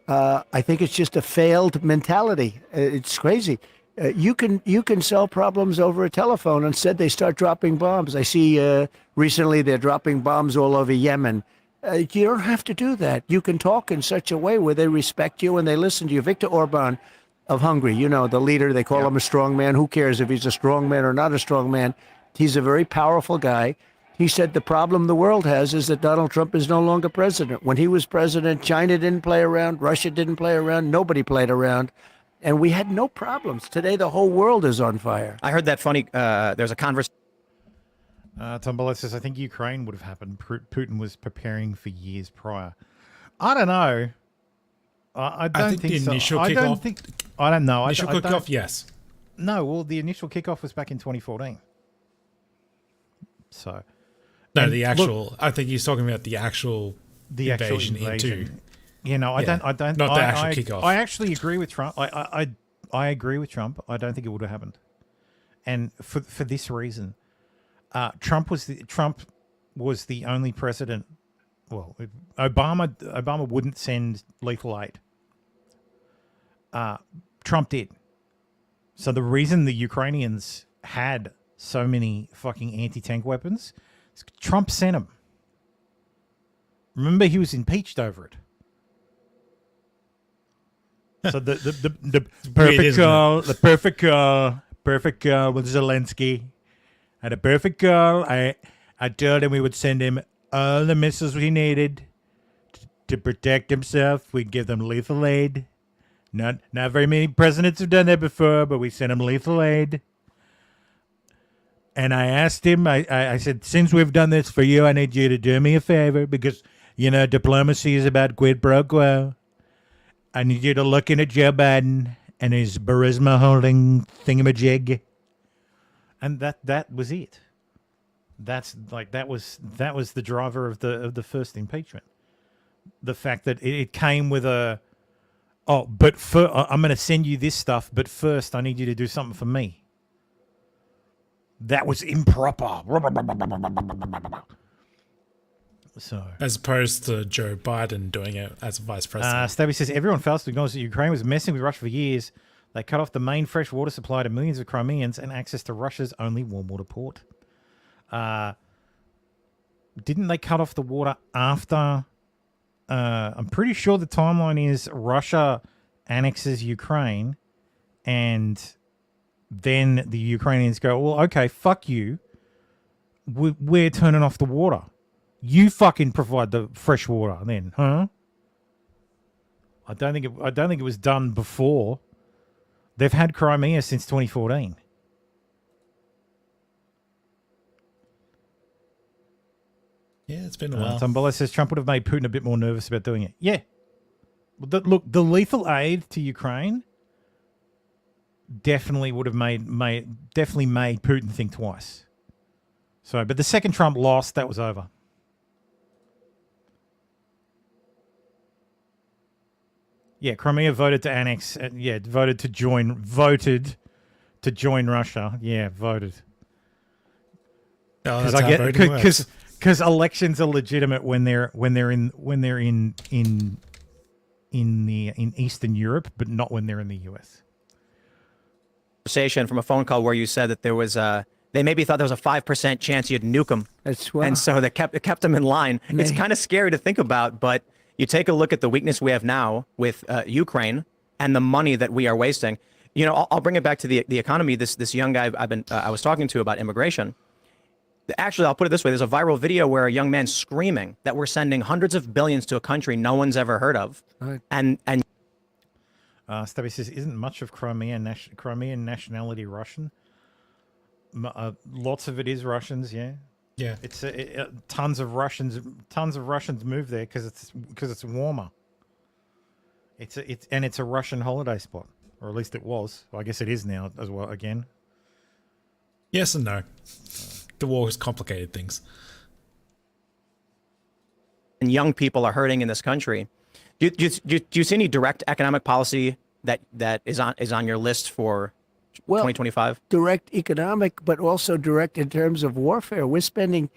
I think it's just a failed mentality. It's crazy. You can solve problems over a telephone. Instead, they start dropping bombs. I see recently they're dropping bombs all over Yemen. You don't have to do that. You can talk in such a way where they respect you and they listen to you. Viktor Orban of Hungary, you know, the leader, they call him a strong man. Who cares if he's a strong man or not a strong man? He's a very powerful guy. He said the problem the world has is that Donald Trump is no longer president. When he was president, China didn't play around, Russia didn't play around, nobody played around, and we had no problems. Today, the whole world is on fire. I heard that funny, there's a conversation. Tom Bullet says, I think Ukraine would have happened. Putin was preparing for years prior. I don't know. I don't think the so. initial I don't kickoff. think. I don't know. Initial kickoff, yes. No, well, the initial kickoff was back in 2014. So. No, the actual. I think he's talking about the actual invasion. Into. You know, I don't. Not the actual kickoff. I actually agree with Trump. I agree with Trump. I don't think it would have happened, and for this reason, Trump was the only president. Well, Obama wouldn't send lethal aid. Trump did. So the reason the Ukrainians had so many fucking anti-tank weapons, is Trump sent them. Remember, he was impeached over it. So the perfect girl with Zelensky had a perfect girl. I told him we would send him all the missiles he needed to protect himself. We'd give them lethal aid. Not very many presidents have done that before, but we sent him lethal aid. And I asked him, I said, since we've done this for you, I need you to do me a favor because, you know, diplomacy is about quid pro quo. I need you to look into Joe Biden and his Burisma holding thingamajig. And that was it. That was the driver of the first impeachment. The fact that it came with I'm going to send you this stuff, but first I need you to do something for me. That was improper. So, as opposed to Joe Biden doing it as vice president. Stabby says, everyone fails to acknowledge that Ukraine was messing with Russia for years. They cut off the main fresh water supply to millions of Crimeans and access to Russia's only warm water port. Didn't they cut off the water after... I'm pretty sure the timeline is Russia annexes Ukraine and then the Ukrainians go, well, okay, fuck you. We're turning off the water. You fucking provide the fresh water then, huh? I don't think it was done before. They've had Crimea since 2014. Yeah, it's been a while. Tombola says Trump would have made Putin a bit more nervous about doing it. Yeah. Look, the lethal aid to Ukraine definitely would have made Putin think twice. So, but the second Trump lost, that was over. Yeah, Crimea voted to annex. Voted to join Russia. Yeah, voted. Oh, that's how voting works. Because elections are legitimate when they're in Eastern Europe, but not when they're in the US. Conversation from a phone call where you said that there was they maybe thought there was a 5% chance you'd nuke them, and so it kept them in line. It's kind of scary to think about, but you take a look at the weakness we have now with Ukraine and the money that we are wasting. You know, I'll bring it back to the economy. This young guy I was talking to about immigration. Actually, I'll put it this way. There's a viral video where a young man's screaming that we're sending hundreds of billions to a country no one's ever heard of. Right. And Stabby says, isn't much of Crimean nationality Russian? Lots of it is Russians, yeah. Yeah. It's tons of Russians move there because it's warmer. It's a Russian holiday spot, or at least it was. Well, I guess it is now as well again. Yes and no. The war has complicated things. And young people are hurting in this country. Do you see any direct economic policy that is on your list for 2025? Direct economic, but also direct in terms of warfare. We're spending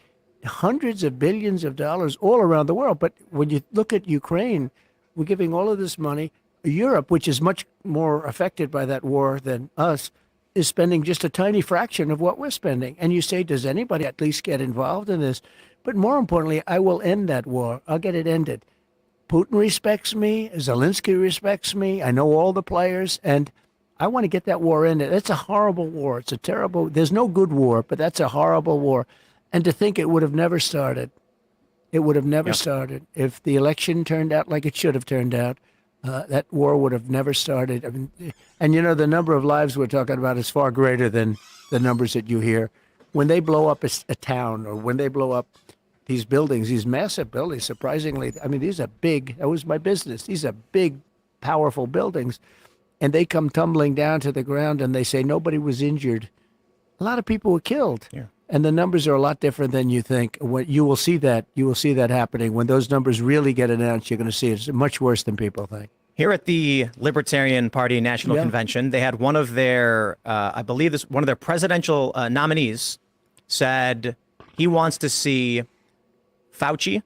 hundreds of billions of dollars all around the world. But when you look at Ukraine, we're giving all of this money. Europe, which is much more affected by that war than us, is spending just a tiny fraction of what we're spending. And you say, does anybody at least get involved in this? But more importantly, I will end that war. I'll get it ended. Putin respects me. Zelensky respects me. I know all the players, and I want to get that war ended. It's a horrible war. It's a terrible, there's no good war, but that's a horrible war. And to think it would have never started. It would have never started. If the election turned out like it should have turned out, that war would have never started. I mean, and you know, the number of lives we're talking about is far greater than the numbers that you hear. When they blow up a town, or when they blow up these buildings, these massive buildings, surprisingly, I mean, these are big, that was my business. These are big, powerful buildings. And they come tumbling down to the ground and they say nobody was injured. A lot of people were killed. Yeah. And the numbers are a lot different than you think. When you will see that happening. When those numbers really get announced, you're going to see it's much worse than people think. Here at the Libertarian Party National Convention, they had one of their, I believe this, one of their presidential nominees said he wants to see Fauci,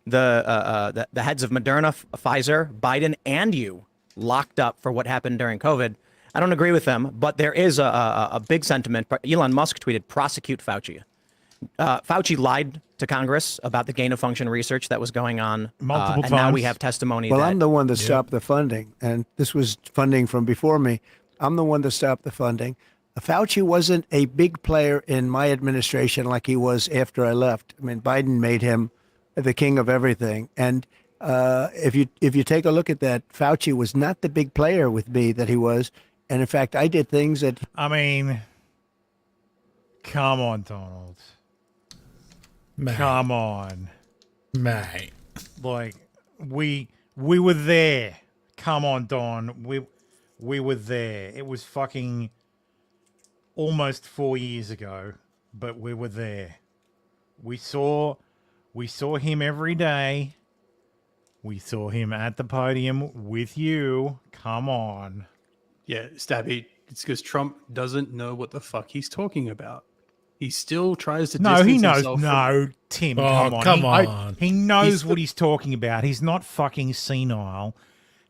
the heads of Moderna, Pfizer, Biden, and you locked up for what happened during COVID. I don't agree with them, but there is a big sentiment. Elon Musk tweeted, prosecute Fauci. Fauci lied to Congress about the gain-of-function research that was going on. Multiple times. And now we have testimony. Well, I'm the one that stopped the funding, and this was funding from before me. I'm the one that stopped the funding. Fauci wasn't a big player in my administration like he was after I left. I mean, Biden made him the king of everything. And if you take a look at that, Fauci was not the big player with me that he was. And in fact, I did things that... I mean, come on, Donald. Mate. Come on. Mate. Like, we were there. Come on, Don. We were there. It was fucking almost 4 years ago, but we were there. We saw him every day. We saw him at the podium with you. Come on. Yeah, Stabby, it's because Trump doesn't know what the fuck he's talking about. He still tries to distance he knows. himself No, Tim, Oh, come on. He knows He's what he's talking about. He's not fucking senile.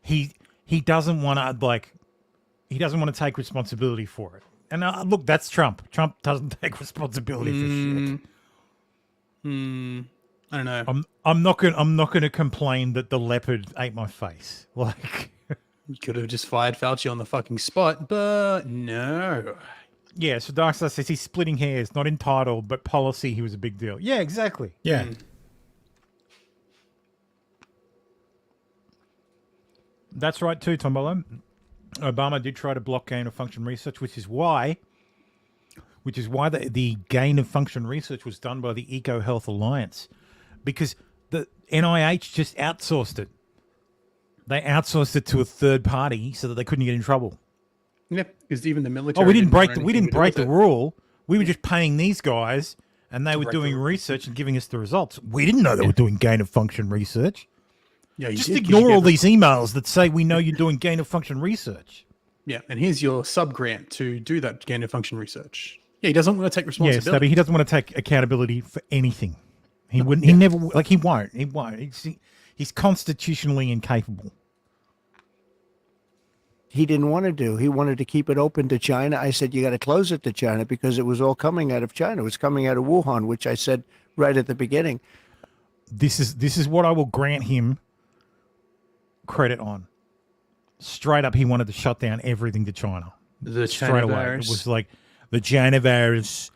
He doesn't want to he doesn't want to take responsibility for it. And look, that's Trump. Trump doesn't take responsibility for shit. I don't know. I'm not going to complain that the leopard ate my face. Like, You could have just fired Fauci on the fucking spot, but no. yeah, so Darkstar says he's splitting hairs, not in title, but policy, he was a big deal. Yeah, exactly. Yeah. That's right too, Tombolo. Obama did try to block gain-of-function research, which is why the gain-of-function research was done by the EcoHealth Alliance, because the NIH just outsourced it. They outsourced it to a third party so that they couldn't get in trouble. Yeah, because even the military. Oh, we didn't break do the rule. We were just paying these guys, and they were doing research and giving us the results. We didn't know they were doing gain-of-function research. Yeah, you Just did, 'cause ignore you all gave these emails that say we know you're doing gain-of-function research. Yeah, and here's your sub-grant to do that gain-of-function research. Yeah, he doesn't want to take Yes, responsibility. Stubby, he doesn't want to take accountability for anything. He wouldn't. He never. Like he won't. He won't. He's constitutionally incapable. He didn't want to do. He wanted to keep it open to China. I said, you got to close it to China because it was all coming out of China. It was coming out of Wuhan, which I said right at the beginning. This is what I will grant him credit on. Straight up, he wanted to shut down everything to China. The Straight China away. virus. It was like the China virus.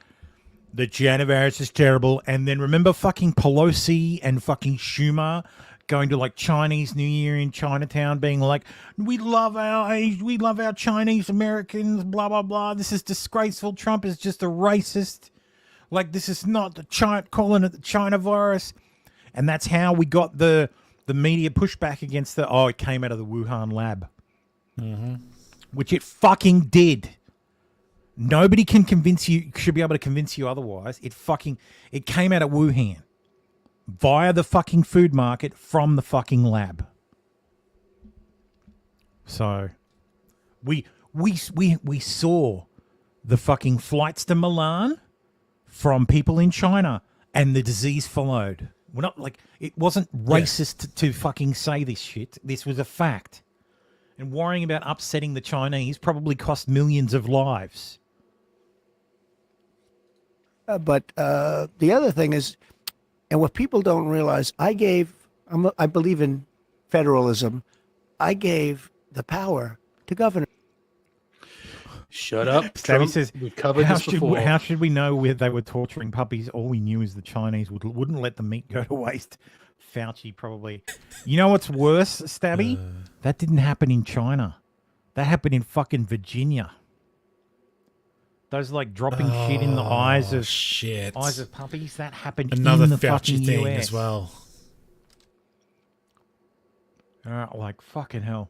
The China virus is terrible. And then remember fucking Pelosi and fucking Schumer going to like Chinese New Year in Chinatown being like, we love our Chinese Americans, blah, blah, blah. This is disgraceful. Trump is just a racist. Like, this is not the China, calling it the China virus. And that's how we got the media pushback against it came out of the Wuhan lab. Mm-hmm. Which it fucking did. Nobody can should be able to convince you otherwise. It came out of Wuhan. Via the fucking food market from the fucking lab. So we saw the fucking flights to Milan from people in China and the disease followed. We're not like, it wasn't racist to fucking say this shit. This was a fact. And worrying about upsetting the Chinese probably cost millions of lives. But the other thing is, and what people don't realize, I believe in federalism. I gave the power to governors. Shut up, Stabby Trump. says, We've covered this before. how should we know where they were torturing puppies? All we knew is the Chinese wouldn't let the meat go to waste. Fauci probably. You know what's worse, Stabby? That didn't happen in China. That happened in fucking Virginia. Those like dropping shit in the eyes of puppies. That happened Another in the Fauci fucking thing US as well. Like fucking hell.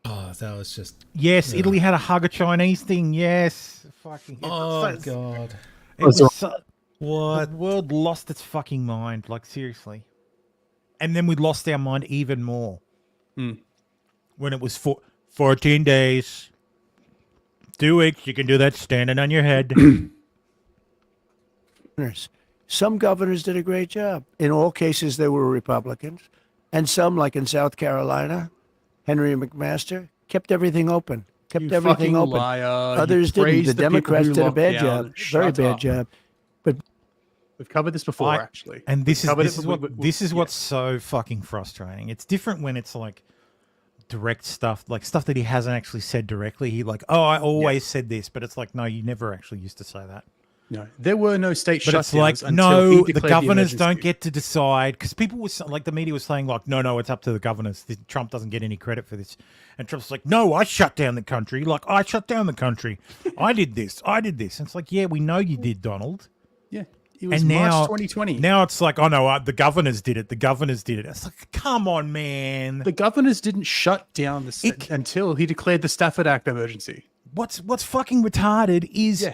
Oh, that was just. Yes, Italy had a hug a Chinese thing. Yes, fucking. Oh god. It was what? The world lost its fucking mind. Like seriously. And then we lost our mind even more when it was 14 days. 2 weeks, you can do that standing on your head. Some governors did a great job. In all cases, they were Republicans. And some, like in South Carolina, Henry McMaster, kept everything open. Kept everything open. Liar. Others didn't. The Democrats did a bad job. Very bad job. But we've covered this before, actually. And this is what's so fucking frustrating. It's different when it's like direct stuff, like stuff that he hasn't actually said directly. He like, oh, I always said this, but it's like, no, you never actually used to say that. No, there were no state but shutdowns. It's like, until no, he the declared governors don't emergency. get to decide, because people was like, the media was saying like, no, it's up to the governors. Trump doesn't get any credit for this. And Trump's like, no, I shut down the country. Like, I shut down the country. I did this. And it's like, yeah, we know you did, Donald. Yeah. It was And March now, 2020. Now it's like, oh no, the governors did it. The governors did it. It's like, come on, man. The governors didn't shut down the state until he declared the Stafford Act emergency. What's fucking retarded is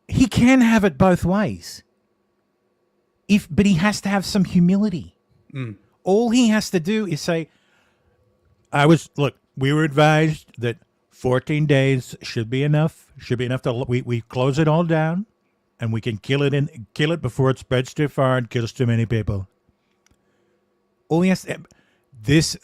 he can have it both ways. But he has to have some humility. All he has to do is say, we were advised that 14 days should be enough. Should be enough to we close it all down. And we can kill it before it spreads too far and kills too many people. All he has to, this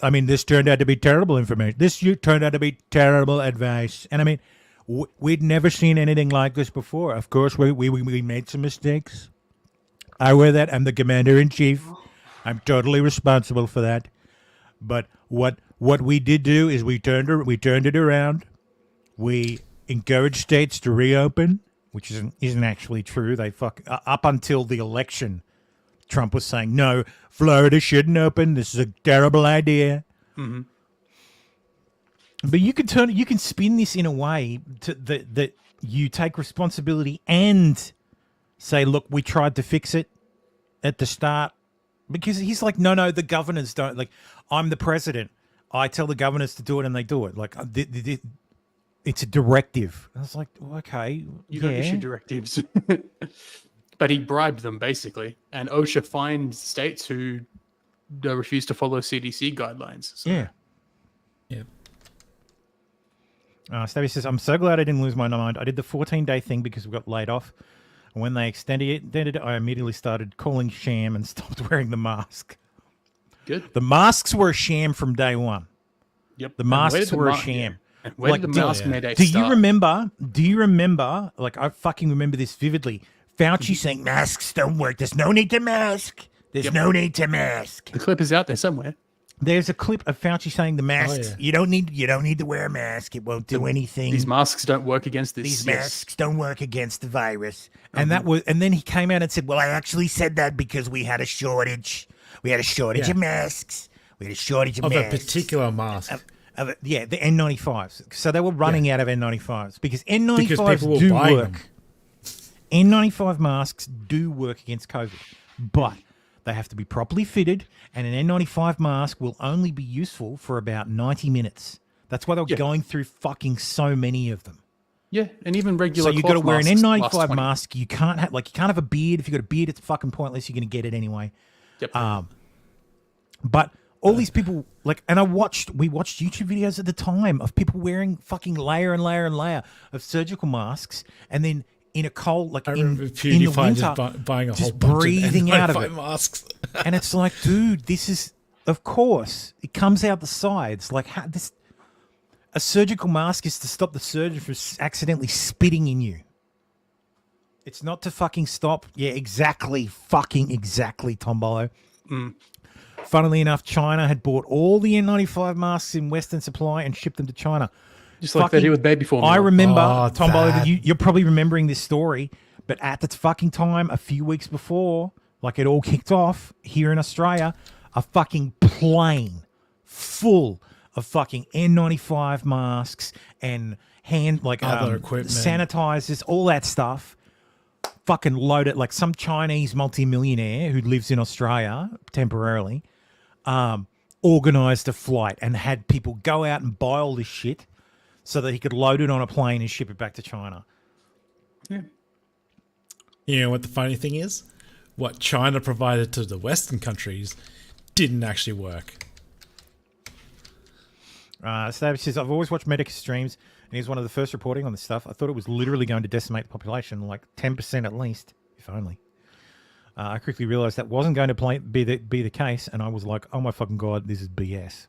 turned out to be terrible information. This turned out to be terrible advice. And I mean, we'd never seen anything like this before. Of course, we made some mistakes. I wear that. I'm the commander-in-chief. I'm totally responsible for that. But what we did do is we turned it around. We encouraged states to reopen, which isn't actually true. They up until the election, Trump was saying, no, Florida shouldn't open. This is a terrible idea. Mm-hmm. But you can spin this in a way that you take responsibility and say, look, we tried to fix it at the start. Because he's like, no, the governors don't. Like, I'm the president. I tell the governors to do it and they do it. Like, it's a directive. I was like, well, okay. You don't issue directives. But he bribed them, basically. And OSHA fined states who refuse to follow CDC guidelines. So. Yeah. Stabby says, I'm so glad I didn't lose my mind. I did the 14-day thing because we got laid off. And when they extended it, I immediately started calling sham and stopped wearing the mask. Good. The masks were a sham from day one. Yep. The masks were a sham. Yeah. Where did the mask mandate do start? you remember, like I fucking remember this vividly, Fauci saying masks don't work. There's no need to mask. There's no need to mask. The clip is out there somewhere. There's a clip of Fauci saying the masks. You don't need to wear a mask. It won't do anything. These masks don't work against this. These masks don't work against the virus. And then he came out and said, well, I actually said that because we had a shortage. We had a shortage of masks. We had a shortage of masks. A particular mask. The N95s. So they were running out of N95s because N95s do work. N95 masks do work against COVID, but they have to be properly fitted, and an N95 mask will only be useful for about 90 minutes. That's why they're going through fucking so many of them. Yeah, and even regular. So you got to wear an N95 mask. You can't have a beard. If you got a beard, it's fucking pointless. You're going to get it anyway. Yep. But all these people and we watched YouTube videos at the time of people wearing fucking layer and layer and layer of surgical masks, and then in a cold, I remember in PewDiePie the winter, just buying a whole just bunch breathing of out of it. masks. And it's like, dude, this is, of course, it comes out the sides. Like, A surgical mask is to stop the surgeon from accidentally spitting in you. It's not to fucking stop. Yeah, exactly. Fucking exactly, Tombolo. Funnily enough, China had bought all the N95 masks in Western supply and shipped them to China. Just like they did with baby formula. I remember, Tombolo, that you're probably remembering this story, but at the fucking time, a few weeks before, like it all kicked off here in Australia, a fucking plane full of fucking N95 masks and other equipment, sanitizers, all that stuff, fucking loaded. Like some Chinese multimillionaire who lives in Australia temporarily, organized a flight and had people go out and buy all this shit so that he could load it on a plane and ship it back to China. Yeah. You know what the funny thing is? What China provided to the Western countries didn't actually work. Stabby says, I've always watched Medic streams, and he's one of the first reporting on this stuff. I thought it was literally going to decimate the population, like 10% at least, if only. I quickly realized that wasn't going to be the case, and I was like, oh my fucking God, this is BS.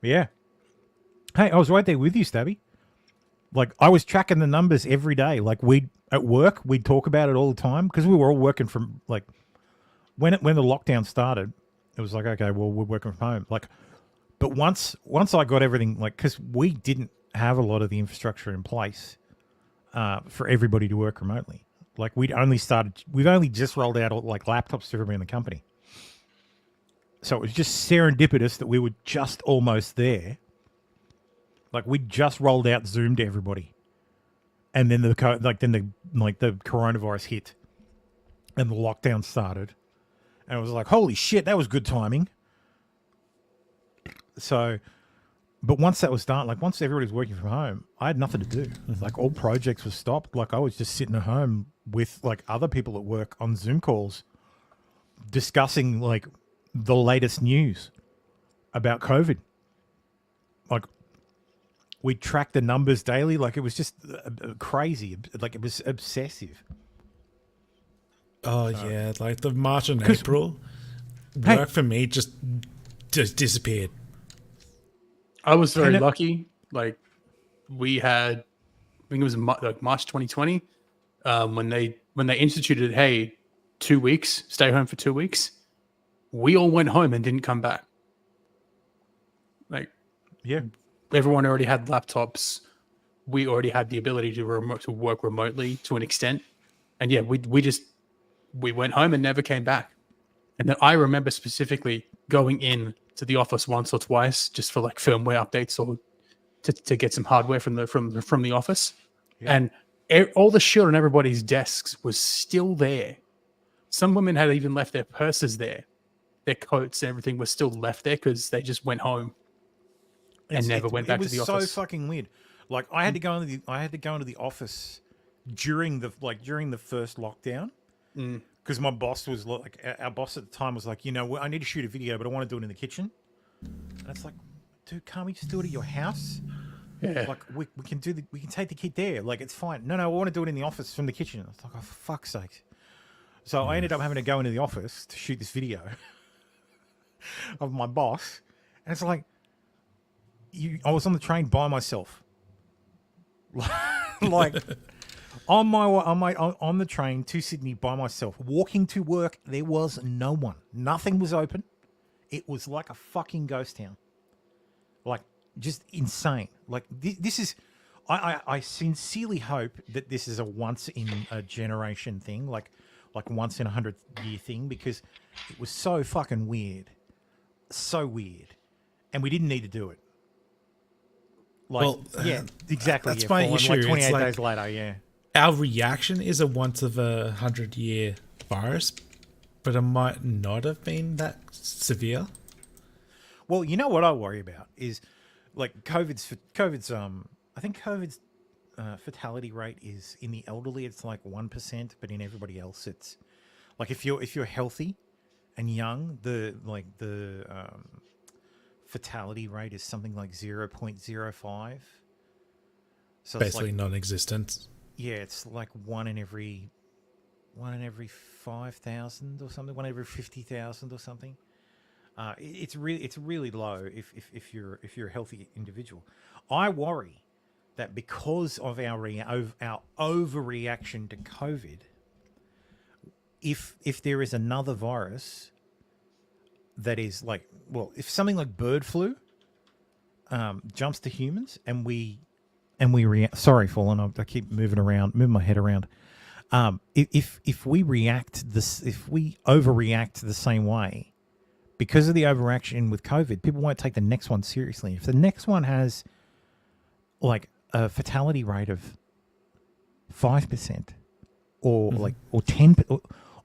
But yeah. Hey, I was right there with you, Stabby. Like, I was tracking the numbers every day. Like, at work, we'd talk about it all the time, because we were all working from, like, when the lockdown started, it was like, okay, well, we're working from home. Like, but once I got everything, like, because we didn't have a lot of the infrastructure in place for everybody to work remotely. Like, we've only just rolled out like laptops to everybody in the company. So it was just serendipitous that we were just almost there. Like, we just rolled out Zoom to everybody, and then the coronavirus hit, and the lockdown started, and it was like, holy shit, that was good timing. So, but once that was done, like once everybody was working from home, I had nothing to do. Like all projects were stopped. Like I was just sitting at home with like other people at work on Zoom calls, discussing like the latest news about COVID. Like we tracked the numbers daily. Like it was just crazy. Like it was obsessive. Oh yeah, like the March and April work for me just disappeared. I was very lucky. Like we had, I think it was like March 2020, when they instituted, hey, 2 weeks, stay home for 2 weeks. We all went home and didn't come back. Like, yeah, everyone already had laptops. We already had the ability to work remotely to an extent, and yeah, we went home and never came back. And then I remember specifically going in to the office once or twice just for like firmware updates or to get some hardware from the office. Yeah. And all the shit on everybody's desks was still there. Some women had even left their purses there. Their coats and everything was still left there because they just went home and never went back to the office. It was so fucking weird. Like I had to go into the office during the first lockdown. Because my boss was like, our boss at the time was like, you know, I need to shoot a video, but I want to do it in the kitchen. And it's like, dude, can't we just do it at your house? Yeah. Like we can take the kid there. Like it's fine. No, I want to do it in the office from the kitchen. It's like, oh, for fuck's sake. So I ended up having to go into the office to shoot this video of my boss. And it's like, I was on the train by myself. Like on the train to Sydney by myself, walking to work, there was no one. Nothing was open. It was like a fucking ghost town. Like just insane. Like this is, I sincerely hope that this is a once in a generation thing, like once in 100-year thing, because it was so fucking weird, and we didn't need to do it. Like, well, yeah, exactly. That's my issue. Like 28 days later, yeah. Our reaction is a once of 100-year virus, but it might not have been that severe. Well, you know what I worry about is like COVID's I think COVID's fatality rate is in the elderly it's like 1%, but in everybody else it's like if you're healthy and young, the fatality rate is something like 0.05. So basically like, non-existent. Yeah, it's like one in every 5,000 or something, one every 50,000 or something. It's really low if you're a healthy individual. I worry that because of our overreaction to COVID, if there is another virus that is like, well, if something like bird flu jumps to humans and we react. Sorry, Fallen, I keep moving my head around. If we overreact the same way, because of the overreaction with COVID, people won't take the next one seriously. If the next one has like a fatality rate of 5%, or like or 10,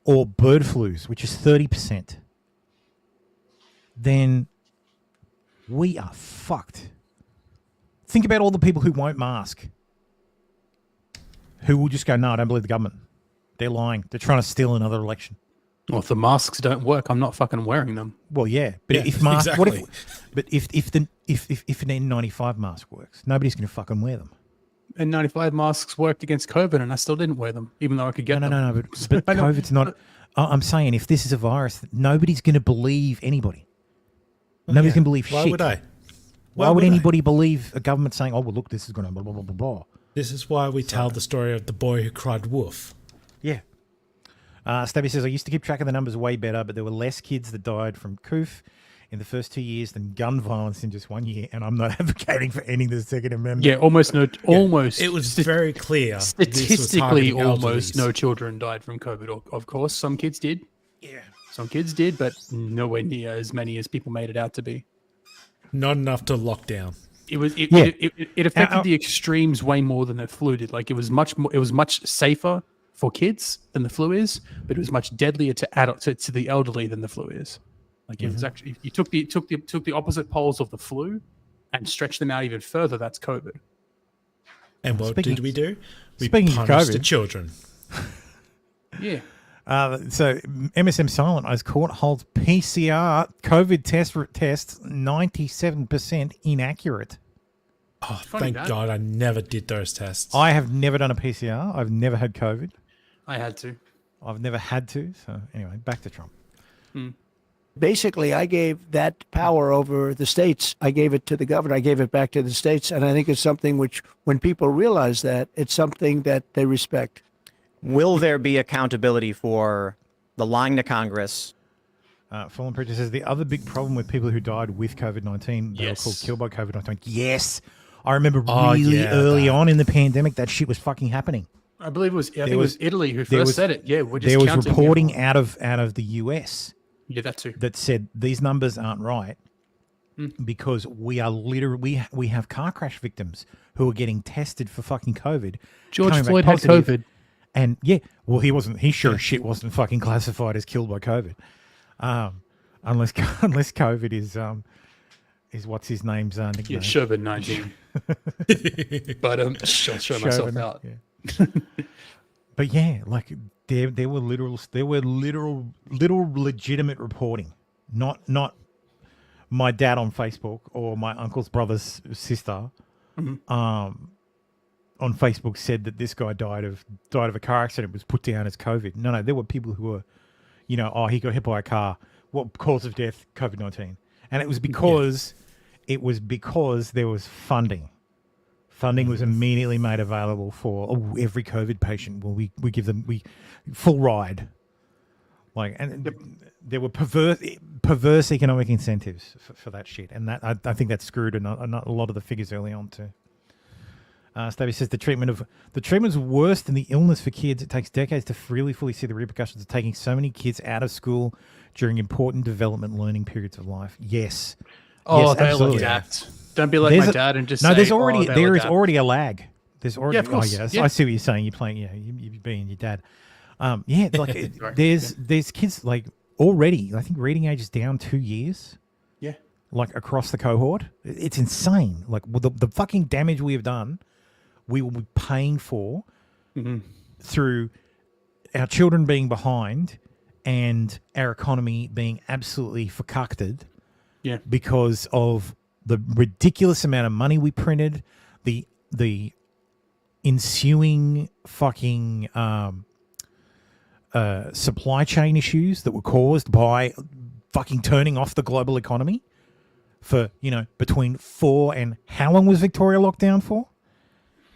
or bird flus, which is 30%, then we are fucked. Think about all the people who won't mask, who will just go, no, I don't believe the government. They're lying. They're trying to steal another election. Well, if the masks don't work, I'm not fucking wearing them. Well, yeah, but if masks, exactly. if an N95 mask works, nobody's going to fucking wear them. N95 masks worked against COVID, and I still didn't wear them, even though I could get them. No, but COVID's not. I'm saying if this is a virus, nobody's going to believe anybody. Nobody's going to believe shit. Why would I? Why would anybody believe a government saying, "Oh, well, look, this is going to blah blah blah blah blah"? This is why we tell the story of the boy who cried wolf. Yeah. Stabby says, I used to keep track of the numbers way better, but there were less kids that died from COOF in the first 2 years than gun violence in just 1 year, and I'm not advocating for ending the Second Amendment. Yeah, almost no. Almost. It was very clear. Statistically, almost no children died from COVID. Of course, some kids did. Yeah. Some kids did, but nowhere near as many as people made it out to be. Not enough to lock down. It affected the extremes way more than the flu did. Like it was much safer for kids than the flu is, but it was much deadlier to the elderly than the flu is. Like it was actually, you took the opposite poles of the flu and stretched them out even further. That's COVID. And what did we do? We punished the children. Yeah. So MSM Silent Eyes Court holds PCR COVID tests 97% inaccurate. Oh, thank God I never did those tests. I have never done a PCR. I've never had COVID. I had to. I've never had to. So anyway, back to Trump. Basically, I gave that power over the states. I gave it to the governor. I gave it back to the states. And I think it's something which, when people realize that, it's something that they respect. Will there be accountability for the lying to Congress? Fallen Preacher says the other big problem with people who died with COVID-19, they were called killed by COVID-19. Yes. I remember really early on in the pandemic, that shit was fucking happening. I believe it was, it was Italy who first said it. Yeah, we're just there was reporting out of the US. Yeah, that too. That said these numbers aren't right because we are literally we have car crash victims who are getting tested for fucking COVID. George Floyd had COVID. And yeah, well, he sure as shit wasn't fucking classified as killed by COVID, unless COVID is what's his name's nickname? Yeah, Chauvin-19. But I'll show myself out. Yeah. But yeah, like there were literal legitimate reporting, not my dad on Facebook or my uncle's brother's sister. On Facebook said that this guy died of a car accident, was put down as COVID. No, there were people who were, he got hit by a car. What cause of death? COVID-19. And it was because there was funding. Funding was immediately made available for every COVID patient. Well, we give them full ride. There were perverse economic incentives for that shit, and that I think that screwed a lot of the figures early on too. Stabby says the treatment's worse than the illness for kids. It takes decades to really fully see the repercussions of taking so many kids out of school during important development learning periods of life. Yes. Oh, yes, absolutely. Don't be like my dad and just no. Say, there is already a lag. There's already. Yeah, of course. Oh, yeah. I see what you're saying. You're playing. Yeah, you being your dad. There's kids like already. I think reading age is down 2 years. Yeah. Like across the cohort, it's insane. Like the fucking damage we have done, we will be paying for through our children being behind and our economy being absolutely fucked. Yeah. Because of the ridiculous amount of money we printed, the ensuing fucking supply chain issues that were caused by fucking turning off the global economy for, between 4 and how long was Victoria locked down for?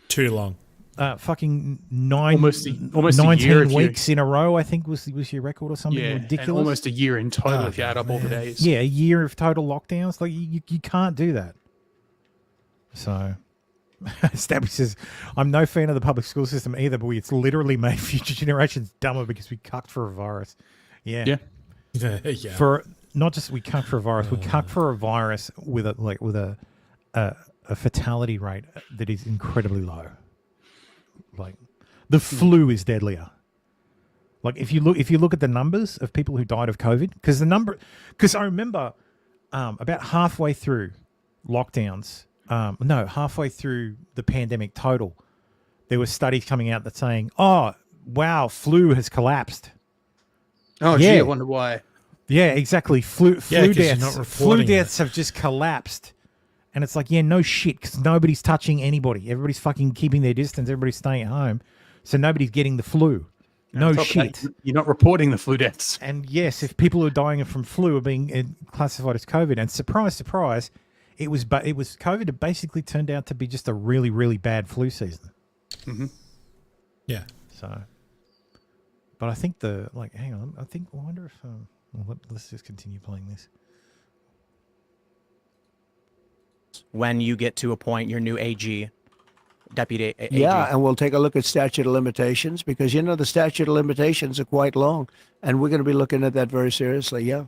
Too long. Fucking almost 19 a year weeks in a row, I think was your record or something ridiculous. And almost a year in total if you add up all the days. Yeah, a year of total lockdowns. Like you can't do that. So, Stabby says, I'm no fan of the public school system either, but it's literally made future generations dumber because we cucked for a virus. Yeah. Yeah. For not just we cucked for a virus, we cucked for a virus with a fatality rate that is incredibly low. Like the flu is deadlier. Like if you look at the numbers of people who died of COVID, because I remember about halfway through lockdowns, halfway through the pandemic total, there were studies coming out that saying, "Oh, wow, flu has collapsed." Oh, yeah. gee, I wonder why. Yeah, exactly. Flu reporting deaths have just collapsed. And it's like, yeah, no shit, because nobody's touching anybody. Everybody's fucking keeping their distance. Everybody's staying at home. So nobody's getting the flu. No shit. You're not reporting the flu deaths. And yes, if people who are dying from flu are being classified as COVID, and surprise, surprise, it was COVID that basically turned out to be just a really, really bad flu season. Mm-hmm. Yeah. So, but I think hang on, I wonder if, let's just continue playing this. When you get to appoint your new AG, deputy AG. Yeah, and we'll take a look at statute of limitations because, the statute of limitations are quite long, and we're going to be looking at that very seriously, yeah.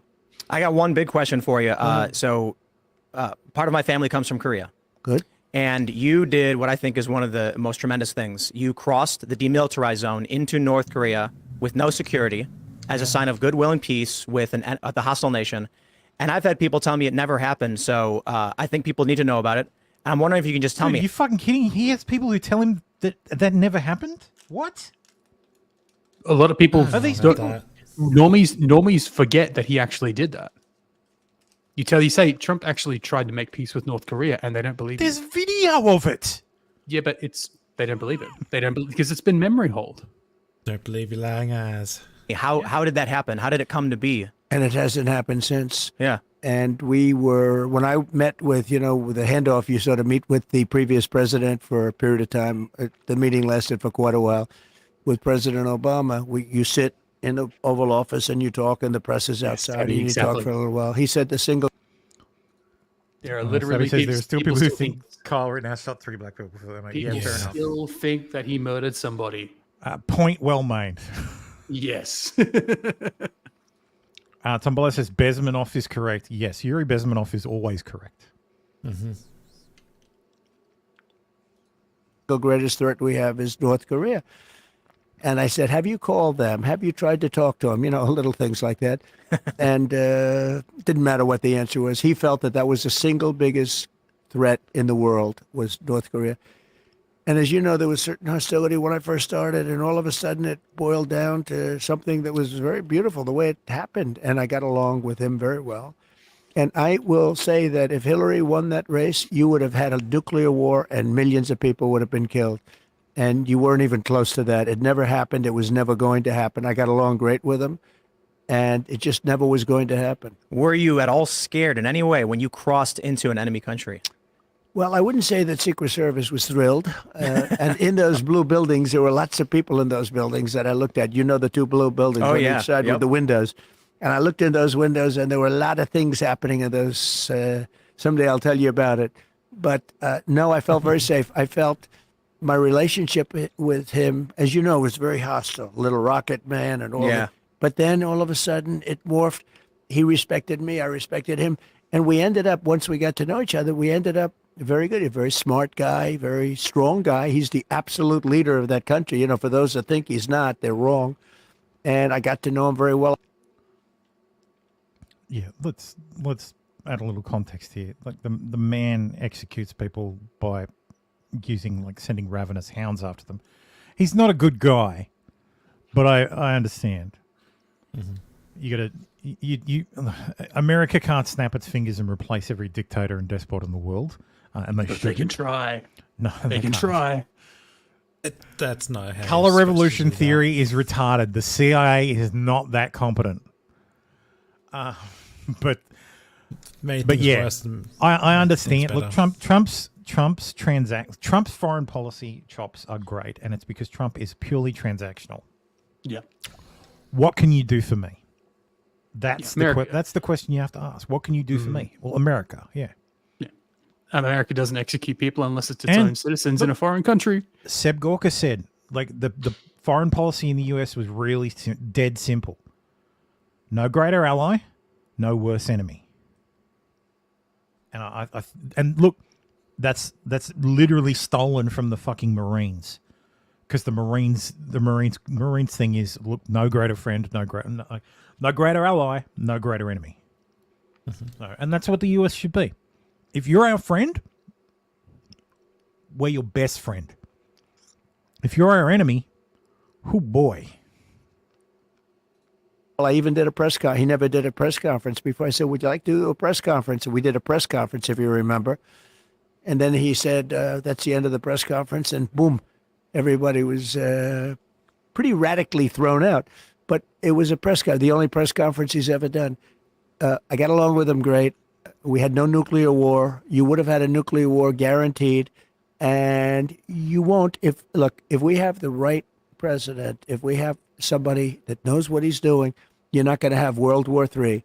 I got one big question for you. So part of my family comes from Korea. Good. And you did what I think is one of the most tremendous things. You crossed the demilitarized zone into North Korea with no security as a sign of goodwill and peace with the hostile nation. And I've had people tell me it never happened, so I think people need to know about it. And I'm wondering if you can just tell me. Are you fucking kidding? He has people who tell him that never happened? What? A lot of people, that. normies forget that he actually did that. You say Trump actually tried to make peace with North Korea, and they don't believe There's it. video of it. Yeah, but they don't believe it. They don't because it's been memory hold. Don't believe your lying eyes. How did that happen? How did it come to be? And it hasn't happened since. Yeah. And when I met with, with the handoff, you sort of meet with the previous president for a period of time. The meeting lasted for quite a while. With President Obama, you sit in the Oval Office and you talk, and the press is outside, and you talk for a little while. He said there are literally there are still people who think Kyle Rittenhouse shot 3 black people for them. People still think that he murdered somebody. Point well made. Yes. Tombola says Bezmenov is correct. Yes, Yuri Bezmenov is always correct. Mm-hmm. the greatest threat we have is North Korea. And I said, have you called them? Have you tried to talk to them? Little things like that. And didn't matter what the answer was. He felt that was the single biggest threat in the world was North Korea. And as you know, there was certain hostility when I first started, and all of a sudden it boiled down to something that was very beautiful, the way it happened. And I got along with him very well. And I will say that if Hillary won that race, you would have had a nuclear war and millions of people would have been killed. And you weren't even close to that. It never happened. It was never going to happen. I got along great with him, and it just never was going to happen. Were you at all scared in any way when you crossed into an enemy country? Well, I wouldn't say that Secret Service was thrilled. And in those blue buildings, there were lots of people in those buildings that I looked at. The two blue buildings on each side with the windows. And I looked in those windows, and there were a lot of things happening in those. Someday I'll tell you about it. But no, I felt very safe. I felt my relationship with him, as you know, was very hostile. Little Rocket Man and all that. But then all of a sudden it morphed. He respected me. I respected him. And we ended up, once we got to know each other, we ended up very good. A very smart guy, very strong guy. He's the absolute leader of that country. For those that think he's not, they're wrong. And I got to know him very well. Yeah, let's add a little context here. Like the man executes people by sending ravenous hounds after them. He's not a good guy, but I understand. Mm-hmm. America can't snap its fingers and replace every dictator and despot in the world, and they can try. No, they can try. That's not how color revolution theory is retarded. The CIA is not that competent. but Many but things yeah, worse than I understand. things Look, better. Trump's foreign policy chops are great, and it's because Trump is purely transactional. Yeah. What can you do for me? That's America. that's the question you have to ask. What can you do for me? Well, America, yeah. America doesn't execute people unless it's its And own citizens in a foreign country. Seb Gorka said, like, the foreign policy in the US was really dead simple. No greater ally, no worse enemy. And and look, that's literally stolen from the fucking Marines, because the Marines thing is, look, no greater friend, no greater ally, no greater enemy. So, and that's what the US should be. If you're our friend, we're your best friend. If you're our enemy, oh boy. Well, I even did a press conference. He never did a press conference before. I said, would you like to do a press conference? And we did a press conference, if you remember. And then he said, that's the end of the press conference. And boom, everybody was pretty radically thrown out. But it was a press conference, the only press conference he's ever done. I got along with him great. We had no nuclear war. You would have had a nuclear war guaranteed. And you won't if we have the right president, if we have somebody that knows what he's doing, you're not going to have World War III.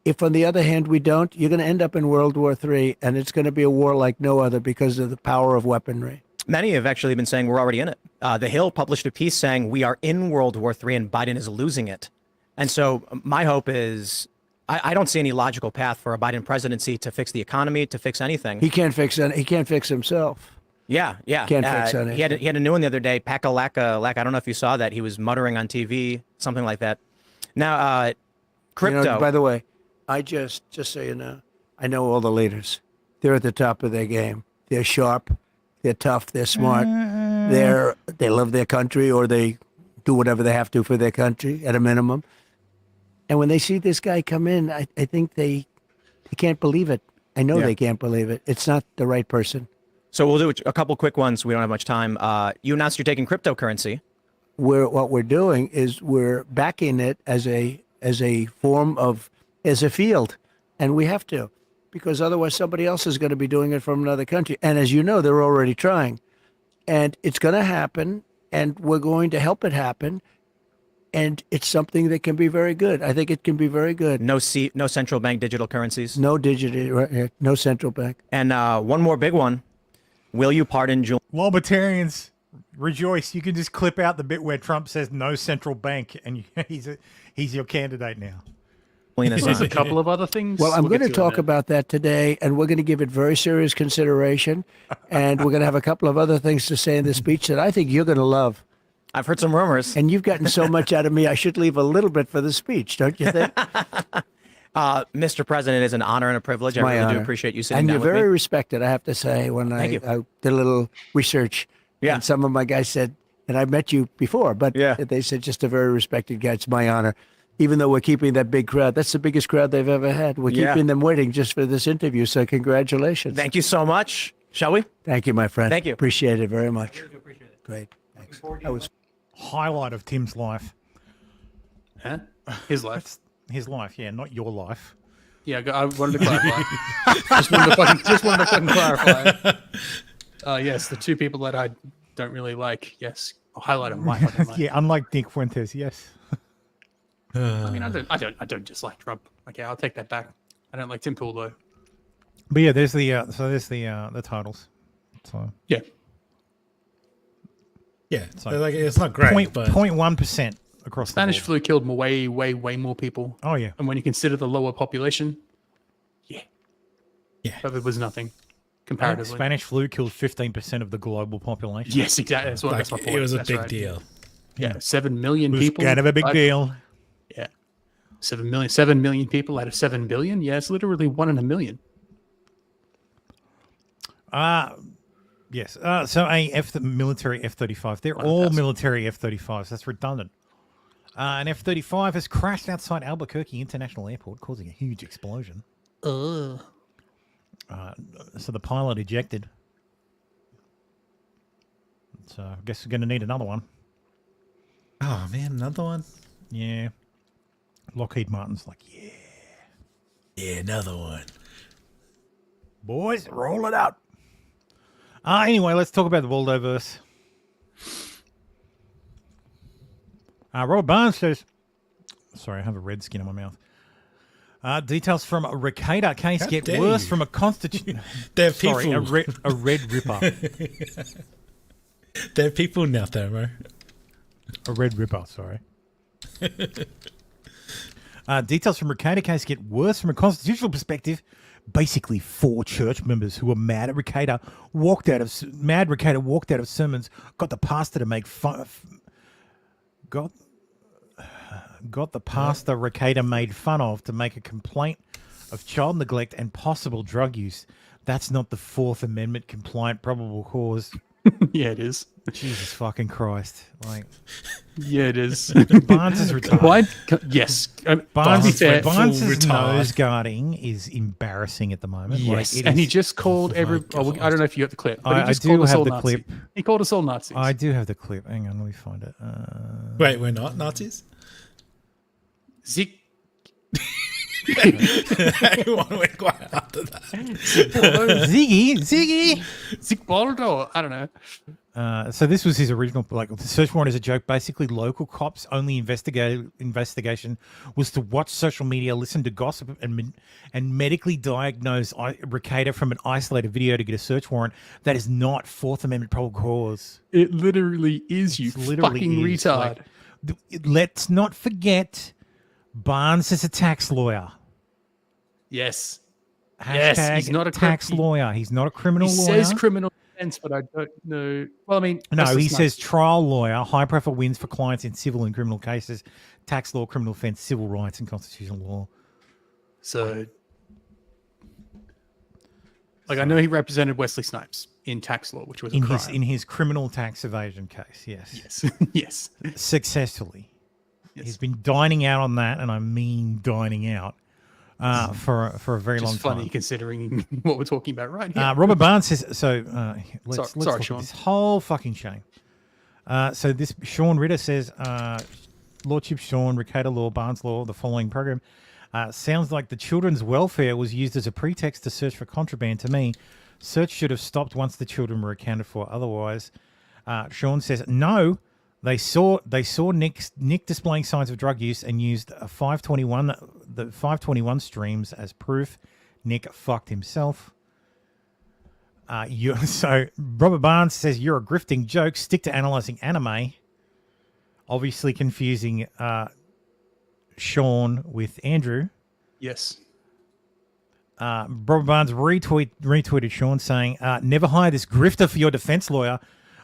If, on the other hand, we don't, you're going to end up in World War III, and it's going to be a war like no other because of the power of weaponry. Many have actually been saying we're already in it. The Hill published a piece saying we are in World War III and Biden is losing it. And so my hope is, I don't see any logical path for a Biden presidency to fix the economy, to fix anything. He can't fix it. He can't fix himself. Yeah. Can't fix anything. He had a new one the other day, Pack-a-lack-a. I don't know if you saw that. He was muttering on TV, something like that. Now, crypto. You know, by the way, I just so you know, I know all the leaders. They're at the top of their game. They're sharp. They're tough. They're smart. They love their country, or they do whatever they have to for their country at a minimum. And when they see this guy come in, I think they can't believe it. I know they can't believe it. It's not the right person. So we'll do a couple quick ones. We don't have much time. You announced you're taking cryptocurrency. What we're doing is we're backing it as a form of, as a field, and we have to, because otherwise somebody else is going to be doing it from another country. And as you know, they're already trying, and it's going to happen, and we're going to help it happen. And it's something that can be very good. I think it can be very good. No central bank digital currencies. No digital, no central bank. And one more big one. Will you pardon Julian? Libertarians, rejoice. You can just clip out the bit where Trump says no central bank, and he's your candidate now. There's a couple of other things. Well, I'm going to get talk about that today, and we're going to give it very serious consideration. And we're going to have a couple of other things to say in the speech that I think you're going to love. I've heard some rumors. And you've gotten so much out of me, I should leave a little bit for the speech, don't you think? Mr. President, it is an honor and a privilege. I really do appreciate you sitting down with me. And you're very respected, I have to say, when I did a little research. Yeah. And some of my guys said, and I met you before, but they said just a very respected guy. It's my honor. Even though we're keeping that big crowd, that's the biggest crowd they've ever had. We're keeping them waiting just for this interview, so congratulations. Thank you so much. Shall we? Thank you, my friend. Thank you. Appreciate it very much. Really appreciate it. Great. Thanks. That was highlight of Tim's life. Huh? His life. His life, yeah, not your life. Yeah, I wanted to clarify. just wanted to fucking clarify. Yes, the two people that I don't really like. Yes, I'll highlight them. Yeah, unlike Nick Fuentes. Yes. I mean, I don't dislike Trump. Okay, I'll take that back. I don't like Tim Pool though. But yeah, there's the titles. So yeah. Yeah, so like it's not great, but 0.1% across Spanish the board. flu killed way more people. Oh yeah, and when you consider the lower population, yeah, but it was nothing comparatively. Spanish flu killed 15% of the global population. Yes, exactly. That's my point. It was a That's big right. deal. Yeah, 7 million it was people. kind of a big deal. Yeah, 7 million people out of 7 billion. Yeah, it's literally 1 in a million. Yes. So military F-35. They're all military F-35s. That's redundant. An F-35 has crashed outside Albuquerque International Airport, causing a huge explosion. So the pilot ejected. So I guess we're going to need another one. Oh man, another one. Yeah. Lockheed Martin's like, yeah. Yeah, another one. Boys, roll it out. Anyway, let's talk about the Waldoverse. Robert Barnes says, sorry, I have a red skin on my mouth. Details from a Ricada case get worse from a constitution. They're people. Sorry, a red ripper. They're people now, Thermo. A red ripper, sorry. Details from Ricada case get worse from a constitutional perspective. Basically, 4 church members who were mad at Ricada walked out of sermons, got the pastor to make fun. Got the pastor Ricada made fun of to make a complaint of child neglect and possible drug use. That's not the Fourth Amendment compliant probable cause. Yeah, it is. Jesus fucking Christ! Like, yeah, it is. Barnes is retired. Yes, Barnes' nose guarding is embarrassing at the moment. Yes, like, and he just called every. Oh, I don't know if you got the clip. But I do have the clip. He called us all Nazis. I do have the clip. Hang on, let me find it. Wait, we're not Nazis? Zig. Everyone went quiet after that. Ziggy. Zigbaldo. I don't know. So this was his original, like, the search warrant is a joke. Basically, local cops' only investigation was to watch social media, listen to gossip, and medically diagnose Ricada from an isolated video to get a search warrant. That is not Fourth Amendment probable cause. It literally is, you fucking retard. Like, let's not forget, Barnes is a tax lawyer. Yes. Yes, he's not a tax lawyer. He's not a criminal lawyer. He says criminal defense, but I don't know. Well, I mean, no, he says trial lawyer, high profile wins for clients in civil and criminal cases, tax law, criminal offense, civil rights, and constitutional law. So, like, I know he represented Wesley Snipes in tax law, which was a crime. In his criminal tax evasion case. Yes. Yes. Successfully. Yes. He's been dining out on that, and I mean dining out. For a very long time. Funny considering what we're talking about right here. Robert Barnes says, so let's sorry, look Sean. at this whole fucking shame. So this Sean Ritter says, Lawtube Sean, Ricada Law, Barnes Law, the following program. Sounds like the children's welfare was used as a pretext to search for contraband to me. Search should have stopped once the children were accounted for. Otherwise, Sean says, no, they saw Nick displaying signs of drug use and used the 521 streams as proof. Nick fucked himself. So Robert Barnes says you're a grifting joke. Stick to analyzing anime. Obviously confusing Sean with Andrew. Yes. Robert Barnes retweeted Sean saying, never hire this grifter for your defense lawyer.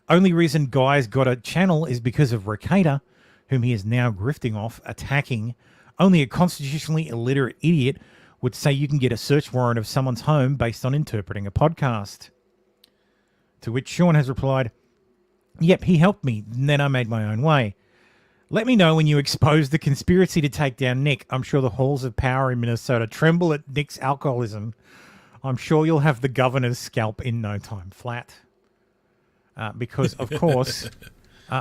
Only reason Guy's got a channel is because of Ricada, whom he is now grifting off, attacking. Only a constitutionally illiterate idiot would say you can get a search warrant of someone's home based on interpreting a podcast. To which Sean has replied, yep, he helped me, and then I made my own way. Let me know when you expose the conspiracy to take down Nick. I'm sure the halls of power in Minnesota tremble at Nick's alcoholism. I'm sure you'll have the governor's scalp in no time flat. Because, of course,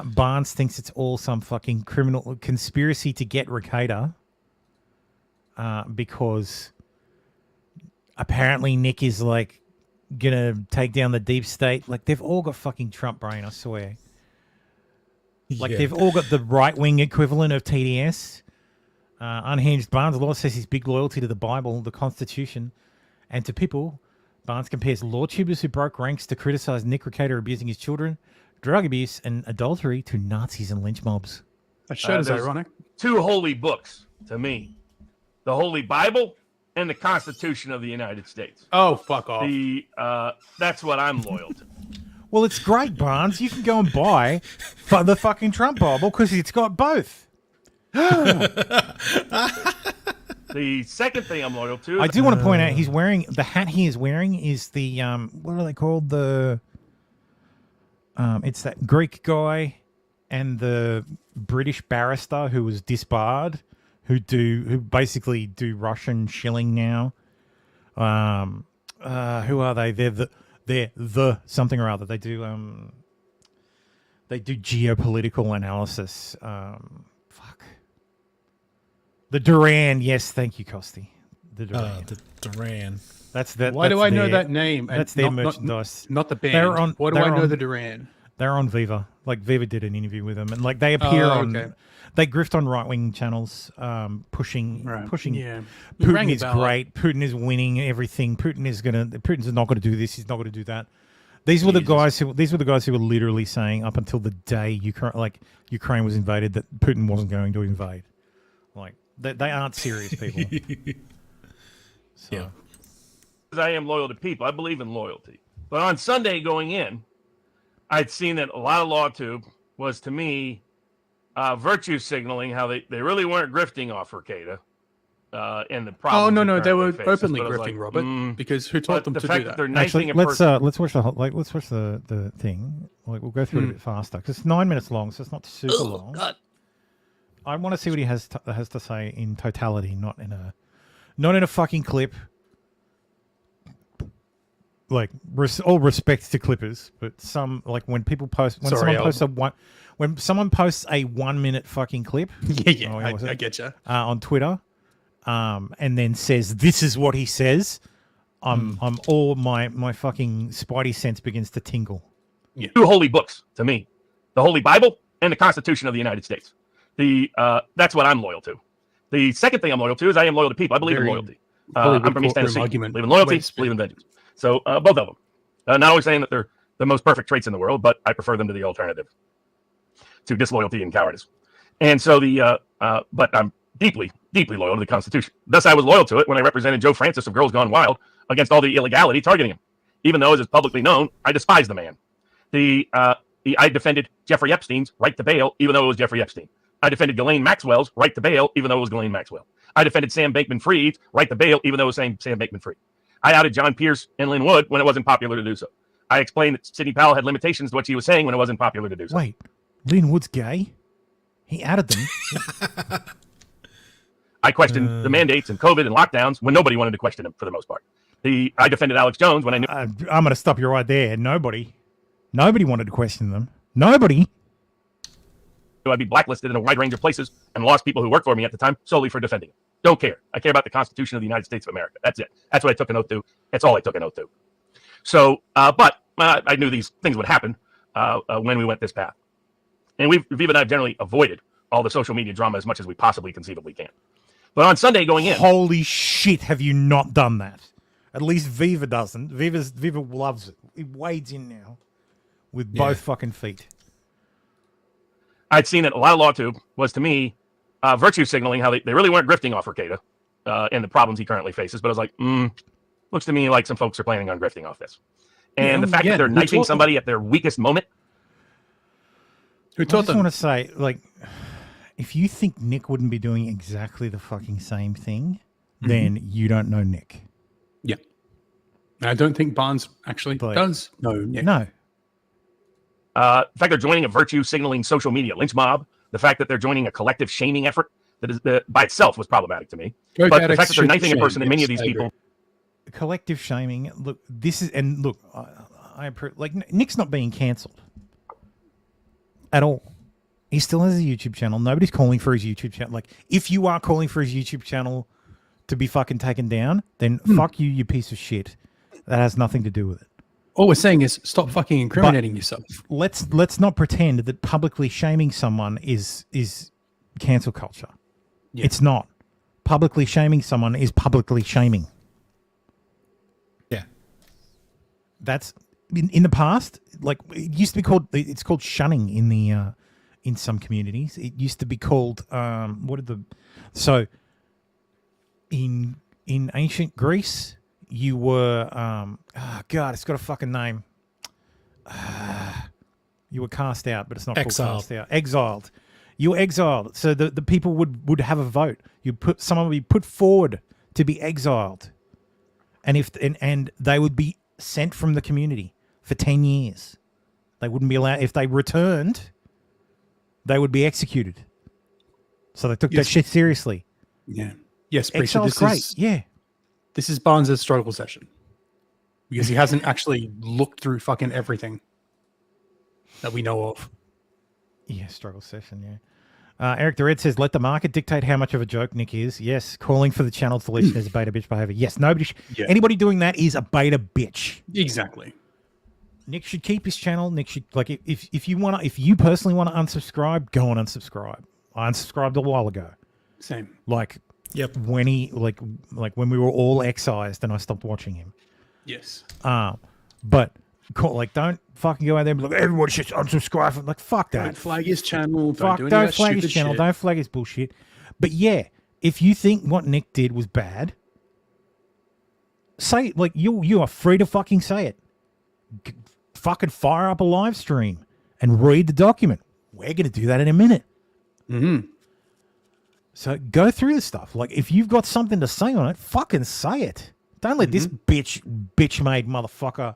Barnes thinks it's all some fucking criminal conspiracy to get Ricada. Because apparently Nick is, like, gonna take down the deep state. Like, they've all got fucking Trump brain, I swear. Like, they've all got the right-wing equivalent of TDS. Unhinged Barnes Law says his big loyalty to the Bible, the Constitution, and to people. Barnes compares Lawtubers who broke ranks to criticize Nick Ricada abusing his children, drug abuse, and adultery to Nazis and lynch mobs. That shit is ironic. 2 holy books to me: the Holy Bible and the Constitution of the United States. Oh, fuck off! That's what I'm loyal to. Well, it's great, Barnes. You can go and buy the fucking Trump Bible because it's got both. The second thing I'm loyal to. I do want to point out he's wearing the hat he is wearing is the what are they called? It's that Greek guy and the British barrister who was disbarred, who basically do Russian shilling now. Who are they? They're the something or other. They do geopolitical analysis. The Duran, yes, thank you, Costi. The Duran. The Duran. That's that. Why do I know their- that name? And That's their not- merchandise. Not the band. They're on- Why do I they're know on- the Duran? They're on Viva. Like Viva did an interview with them, and like they appear on. Okay. They grift on right wing channels, pushing. Yeah. It rang Putin a is bell. great. Putin is winning everything. Putin's not going to do this. He's not going to do that. These were the guys who were literally saying up until the day Ukraine was invaded that Putin wasn't going to invade. Like they aren't serious people. So. Yeah. I am loyal to people. I believe in loyalty. But on Sunday going in, I'd seen that a lot of Lawtube was, to me, virtue signaling how they really weren't grifting off Ricada. And the problem. Oh no, they were openly grifting, Robert. Because who told them the to fact do that that? they're knifing Actually, a person. let's watch the thing. Like we'll go through it a bit faster because it's 9 minutes long, so it's not super long. God. I want to see what he has to say in totality, not in a fucking clip. Like all respect to clippers, but some like when people post when someone posts a 1 minute fucking clip. Yeah, oh, I get you. On Twitter, and then says this is what he says. I'm all my fucking spidey sense begins to tingle. Yeah. Two holy books to me: the Holy Bible and the Constitution of the United States. That's what I'm loyal to. The second thing I'm loyal to is I am loyal to people. I believe in loyalty. I'm from East Tennessee. Believe in loyalty. Believe in vengeance. So both of them. Not always saying that they're the most perfect traits in the world, but I prefer them to the alternative, to disloyalty and cowardice. And so but I'm deeply, deeply loyal to the Constitution. Thus, I was loyal to it when I represented Joe Francis of Girls Gone Wild against all the illegality targeting him. Even though, as is publicly known, I despise the man. I defended Jeffrey Epstein's right to bail, even though it was Jeffrey Epstein. I defended Ghislaine Maxwell's right to bail, even though it was Ghislaine Maxwell. I defended Sam Bankman-Fried's right to bail, even though it was Sam Bankman-Fried. I outed John Pierce and Lynn Wood when it wasn't popular to do so. I explained that Sidney Powell had limitations to what she was saying when it wasn't popular to do so. Wait, Lynn Wood's gay? He outed them. I questioned the mandates and COVID and lockdowns when nobody wanted to question them for the most part. I defended Alex Jones when I knew. I'm going to stop you right there. Nobody wanted to question them. Nobody. I'd be blacklisted in a wide range of places and lost people who worked for me at the time solely for defending it. Don't care. I care about the Constitution of the United States of America. That's it. That's what I took an oath to. That's all I took an oath to. So, but I knew these things would happen when we went this path. And Viva and I have generally avoided all the social media drama as much as we possibly conceivably can. But on Sunday going in... Holy shit, have you not done that? At least Viva doesn't. Viva loves it. He wades in now with both fucking feet. I'd seen that a lot of Lawtube was, to me, virtue signaling how they really weren't grifting off Ricada and the problems he currently faces. But I was like, looks to me like some folks are planning on grifting off this. And the fact that they're knifing somebody at their weakest moment. Who taught them? I just want to say, like, if you think Nick wouldn't be doing exactly the fucking same thing, then you don't know Nick. Yeah. I don't think Barnes actually does know Nick. No. The fact they're joining a virtue signaling social media lynch mob, the fact that they're joining a collective shaming effort that by itself was problematic to me. But the fact that they're knifing a person and many of these people. Collective shaming. Look, Nick's not being cancelled at all. He still has a YouTube channel. Nobody's calling for his YouTube channel. Like, if you are calling for his YouTube channel to be fucking taken down, then fuck you, you piece of shit. That has nothing to do with it. All we're saying is stop fucking incriminating yourself. Let's not pretend that publicly shaming someone is cancel culture. Yeah. It's not. Publicly shaming someone is publicly shaming. Yeah. That's in the past, like it used to be called. It's called shunning in the in some communities. It used to be called so in ancient Greece. You were, God, it's got a fucking name. You were cast out, but it's not called cast out. Exiled. You were exiled. So the people would have a vote. Someone would be put forward to be exiled, and they would be sent from the community for 10 years. They wouldn't be allowed. If they returned, they would be executed. So they took that shit seriously. Yeah. Yes, exile's great. Yeah. This is Barnes' struggle session because he hasn't actually looked through fucking everything that we know of. Yeah, struggle session, yeah. Eric the Red says, let the market dictate how much of a joke Nick is. Yes, calling for the channel's deletion is a beta bitch behavior. Yes, anybody doing that is a beta bitch. Exactly. Nick should keep his channel. Nick should, like, if you personally want to unsubscribe, go and unsubscribe. I unsubscribed a while ago. Same. Like, when he like when we were all excised and I stopped watching him. Yes. But like, don't fucking go out there and be like, everyone should unsubscribe. Like, fuck that. Don't flag his channel. Don't flag his channel. Don't flag his bullshit. But yeah, if you think what Nick did was bad, say it. Like, you are free to fucking say it. Fucking fire up a live stream and read the document. We're going to do that in a minute. Mm-hmm. So go through the stuff. Like, if you've got something to say on it, fucking say it. Don't let this bitch-made motherfucker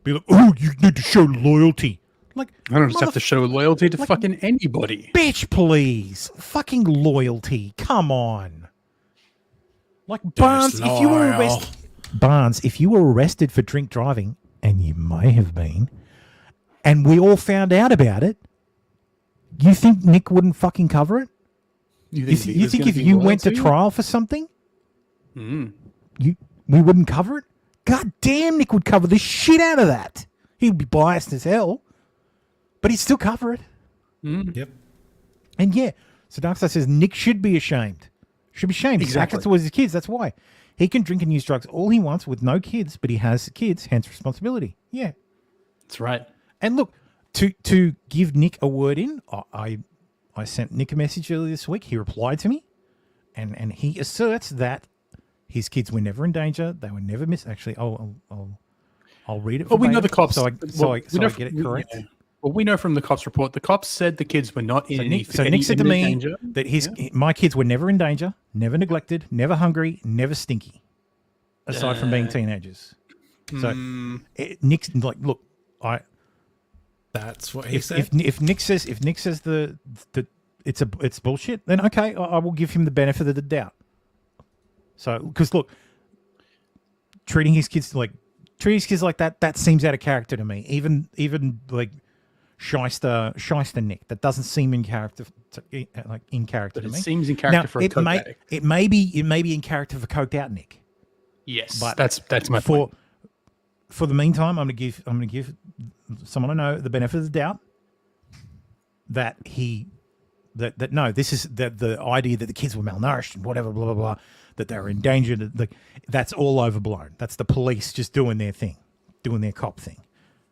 be like, oh, you need to show loyalty. Like, I don't just have to show loyalty to fucking anybody. Bitch, please. Fucking loyalty. Come on. Like, Barnes, if you were arrested for drink driving, and you may have been, and we all found out about it, you think Nick wouldn't fucking cover it? You think if you went to trial for something, we wouldn't cover it? God damn, Nick would cover the shit out of that. He'd be biased as hell, but he'd still cover it. Yep. And yeah, so Darkside says Nick should be ashamed. Should be ashamed. Exactly. He's acted towards his kids. That's why. He can drink and use drugs all he wants with no kids, but he has kids, hence responsibility. Yeah. That's right. And look, to give Nick a word in, I sent Nick a message earlier this week. He replied to me, and he asserts that his kids were never in danger. They were never Actually, I'll read it. Well, we know the cops. So I get it correct. Yeah. Well, we know from the cops report, the cops said the kids were not in any So Nick said to me danger. that my kids were never in danger, never neglected, never hungry, never stinky, aside from being teenagers. So Nick's like, look, that's what he said. If Nick says the it's bullshit, then okay, I will give him the benefit of the doubt. So, because look, treating his kids like that seems out of character to me. Even like shyster Nick, that doesn't seem in character in character to me. It seems in character for a coke addict. It may be in character for coked out Nick. Yes, but that's my point. For the meantime, I'm gonna give someone I know the benefit of the doubt that no, this is the idea that the kids were malnourished and whatever, blah blah blah, that they were endangered. That's all overblown. That's the police just doing their thing, doing their cop thing.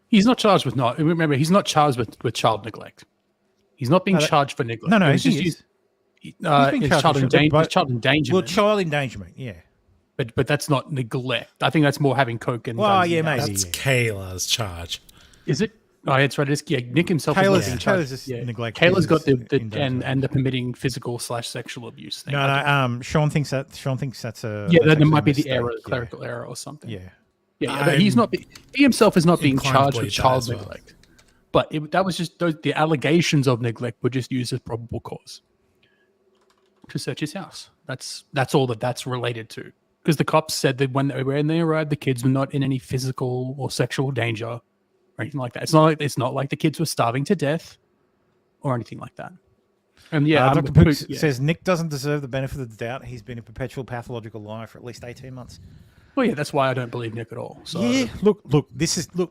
He's not charged with remember, he's not charged with child neglect. He's not being charged for neglect. No, he's is. child endangerment. Well, child endangerment, yeah. But that's not neglect. I think that's more having coke and. Well, yeah, maybe. That's Kayla's charge. Is it? Oh, that's right. It's, Nick himself Kayla's is not being charged. neglect. Kayla's got the permitting physical/sexual abuse thing. No. Sean thinks that's a that might be the error, clerical error or something. Yeah. But he's not. He himself is not being charged with child neglect. But that was just the allegations of neglect were just used as probable cause to search his house. That's all that's related to. Because the cops said that when they arrived, the kids were not in any physical or sexual danger or anything like that. It's not like the kids were starving to death or anything like that. And Dr. Pook says Nick doesn't deserve the benefit of the doubt. He's been in perpetual pathological lie for at least 18 months. Well, yeah, that's why I don't believe Nick at all. So. Yeah, look.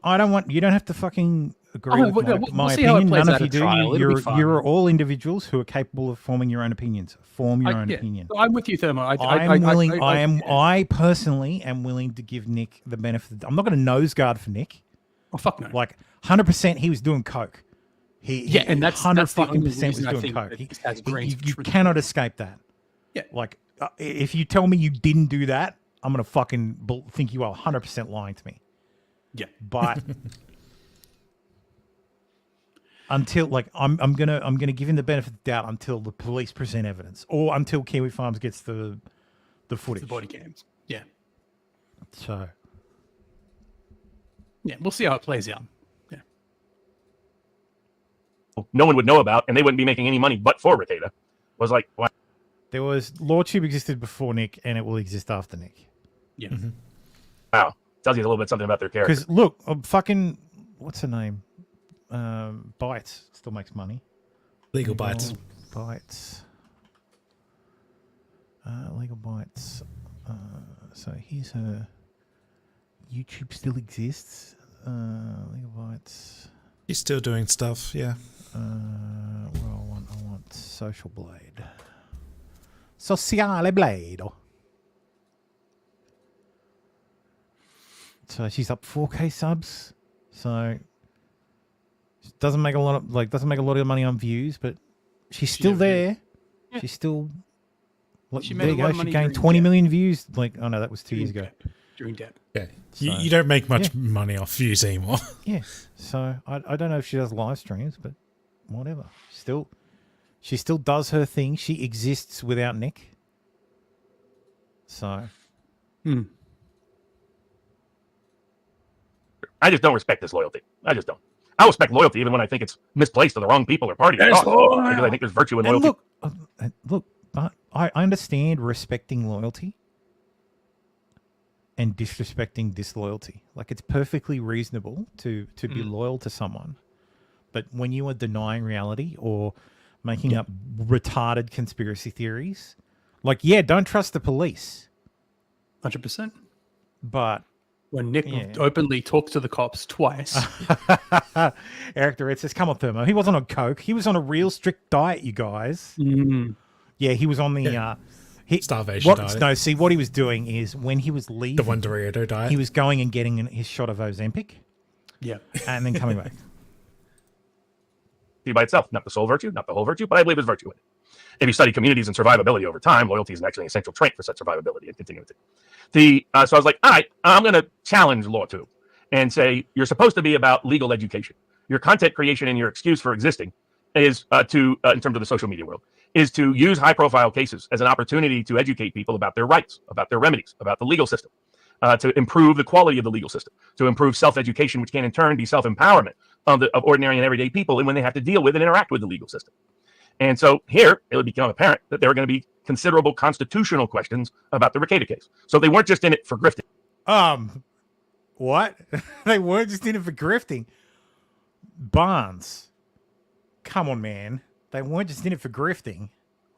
I don't want you. Don't have to fucking agree with my see how it opinion. plays None out of you at do. trial. You're all individuals who are capable of forming your own opinions. Form your own opinion. I'm with you, Thermo. I personally am willing to give Nick the benefit. I'm not going to nose guard for Nick. Oh fuck no! Like 100%, he was doing coke. And that's 100% was doing coke. You cannot escape that. Yeah. Like if you tell me you didn't do that, I'm gonna fucking think you are 100% lying to me. Yeah. But until I'm gonna give him the benefit of the doubt until the police present evidence or until Kiwi Farms gets the footage, the body cams. Yeah. So. Yeah, we'll see how it plays out. Yeah. No one would know about, and they wouldn't be making any money but for Ricada. Was like, wow. There was Lawtube existed before Nick, and it will exist after Nick. Yeah. Mm-hmm. Wow. Tells you a little bit something about their character. Because look, fucking what's her name? Bytes still makes money. Legal Bytes. Bytes. Legal Bytes. So here's her. YouTube still exists. Legal Bytes. He's still doing stuff, yeah. What do I want Social Blade. Sociale Blade. So she's up 4K subs. So doesn't make a lot of money on views, but she's still there. Yeah. She's still. There you go. She gained 20 million views. Like, oh no, that was 2 years ago. During debt. Yeah. So, you don't make much money off views anymore. Yeah. So I don't know if she does live streams, but whatever. She still does her thing. She exists without Nick. So. I just don't respect this loyalty. I just don't. I respect loyalty even when I think it's misplaced to the wrong people or party. Because I think there's virtue in loyalty. Look, I understand respecting loyalty and disrespecting disloyalty. Like, it's perfectly reasonable to be loyal to someone. But when you are denying reality or making up retarded conspiracy theories, like, don't trust the police. 100%. But when Nick openly talked to the cops twice. Eric Durrett says, come on, Thermo. He wasn't on coke. He was on a real strict diet, you guys. Yeah, he was on the... starvation diet. No, see, what he was doing is when he was leaving... The one Dorito diet. He was going and getting his shot of Ozempic. Yeah. And then coming back. By itself, not the sole virtue, not the whole virtue, but I believe there's virtue in it. If you study communities and survivability over time, loyalty is actually an essential trait for such survivability and continuity. So I was like, all right, I'm going to challenge Lawtube and say, you're supposed to be about legal education. Your content creation and your excuse for existing is in terms of the social media world, is to use high profile cases as an opportunity to educate people about their rights, about their remedies, about the legal system, to improve the quality of the legal system, to improve self-education, which can in turn be self-empowerment of ordinary and everyday people and when they have to deal with and interact with the legal system. And so here it would become apparent that there were going to be considerable constitutional questions about the Ricada case. So they weren't just in it for grifting. What? They weren't just in it for grifting. Barnes. Come on, man. They weren't just in it for grifting.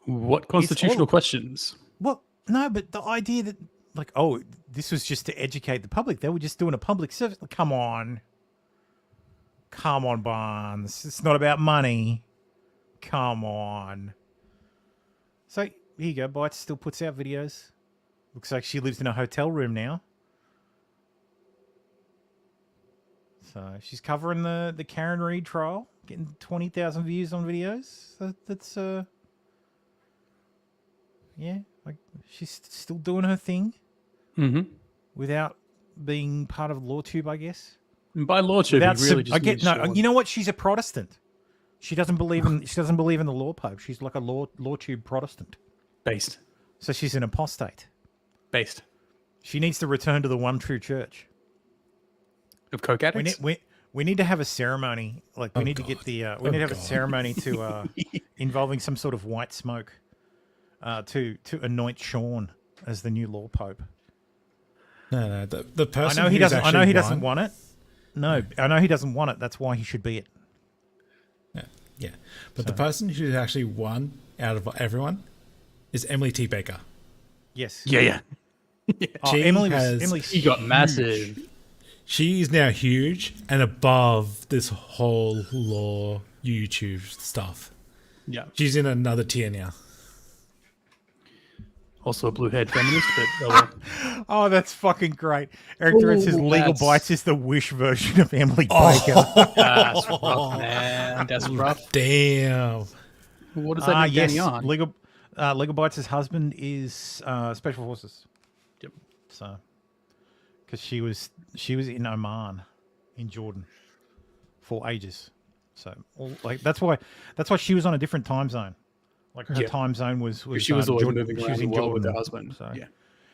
What constitutional questions? Well, no, but the idea that, like, oh, this was just to educate the public. They were just doing a public service. Come on. Come on, Barnes. It's not about money. Come on. So, here you go. Bytes still puts out videos. Looks like she lives in a hotel room now. So, she's covering the Karen Reid trial. Getting 20,000 views on videos. So that's, like, she's still doing her thing. Without being part of Lawtube, I guess. And by Lawtube, really just you know what? She's a Protestant. She doesn't believe in the law pope. She's like a Lawtube Protestant. Based. So she's an apostate. Based. She needs to return to the one true church. Of coke addicts? We need to have a ceremony. Like, we need to get the we need to have a ceremony to involving some sort of white smoke to anoint Sean as the new law pope. No, the person. I know he doesn't want it. No, I know he doesn't want it. That's why he should be it. Yeah. But the person who actually won out of everyone is Emily T. Baker. Yes. Yeah. She got massive. She's now huge and above this whole law YouTube stuff. Yeah. She's in another tier now. Also a blue-haired feminist, but... Oh, that's fucking great. Eric Durrett says Legal Bites is the Wish version of Emily Baker. That's rough, man. That's rough. Damn. What does that mean, Danny on? Legal Bites' husband is Special Forces. Yep. So, because she was in Oman, in Jordan, for ages. So, that's why she was on a different time zone. Like, her time zone was she was always Jordan. moving around the world with her husband. So,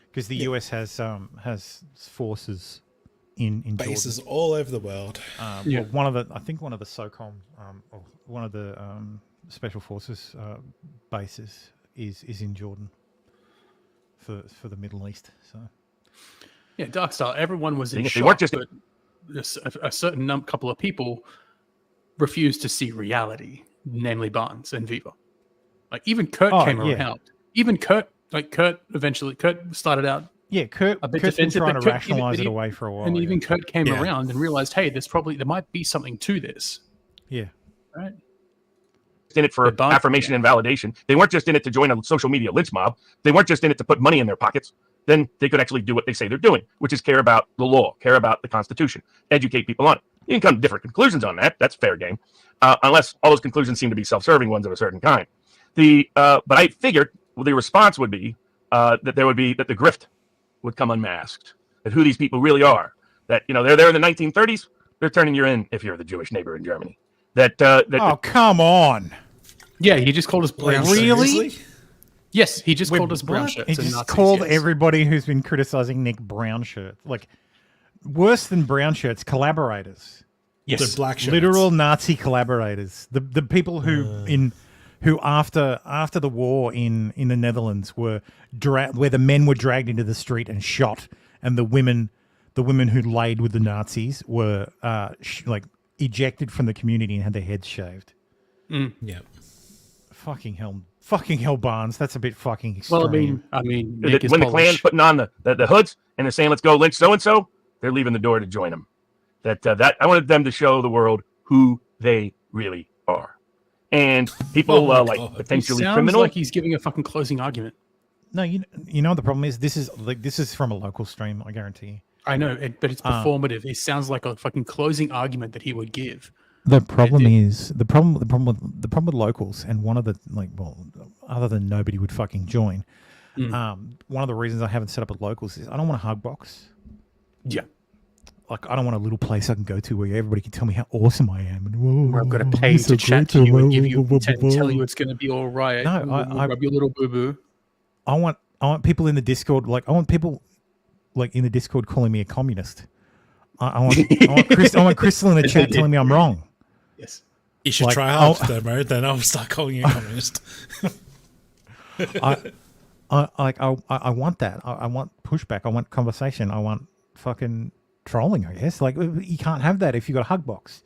because the US has forces in bases Jordan. all over the world. Well, one of the SOCOM, or one of the special forces bases is in Jordan for the Middle East. So yeah, Dark Star. Everyone was in They shock, weren't just but a certain couple of people refused to see reality, namely Barnes and Viva. Like even Kurt came around. Even Kurt eventually started out. Yeah, Kurt's been trying to rationalize it away for a while. And even Kurt came around and realized, hey, there might be something to this. Yeah. Right. In it for affirmation and validation. They weren't just in it to join a social media lynch mob. They weren't just in it to put money in their pockets. Then they could actually do what they say they're doing, which is care about the law, care about the Constitution, educate people on it. You can come to different conclusions on that. That's fair game, unless all those conclusions seem to be self-serving ones of a certain kind. But I figured the response would be that the grift would come unmasked, that who these people really are. That they're there in the 1930s. They're turning you in if you're the Jewish neighbor in Germany. Oh, come on. Yeah, he just called us brown shirts. Really? Yes, he just called us brown shirts. He just called everybody who's been criticizing Nick brown shirts. Like, worse than brown shirts, collaborators. Yes, they're black shirts. Literal Nazi collaborators. The people who after the war in the Netherlands were where the men were dragged into the street and shot, and the women who laid with the Nazis were ejected from the community and had their heads shaved. Yeah. Fucking hell, Barnes. That's a bit fucking extreme. Well, I mean, Nick when the Klan's putting on the hoods and they're saying, "Let's go lynch so and so," they're leaving the door to join them. That I wanted them to show the world who they really are, and people potentially criminal. Like he's giving a fucking closing argument. No, you know what the problem is. This is from a local stream. I guarantee you. I know, but it's performative. It sounds like a fucking closing argument that he would give. The problem is the problem with locals, and one of the other than nobody would fucking join. One of the reasons I haven't set up with locals is I don't want a hug box. Yeah. Like, I don't want a little place I can go to where everybody can tell me how awesome I am, and where I'm going to pay to chat to you and give you tell you it's going to be all right. No, I rub your little boo boo. I want people in the Discord. I want people in the Discord calling me a communist. I want Crystal in the chat telling me I'm wrong. Yes. You should try hard though, then I'll start calling you a communist. I want that. I want pushback. I want conversation. I want fucking trolling, I guess. Like, you can't have that if you got a hug box.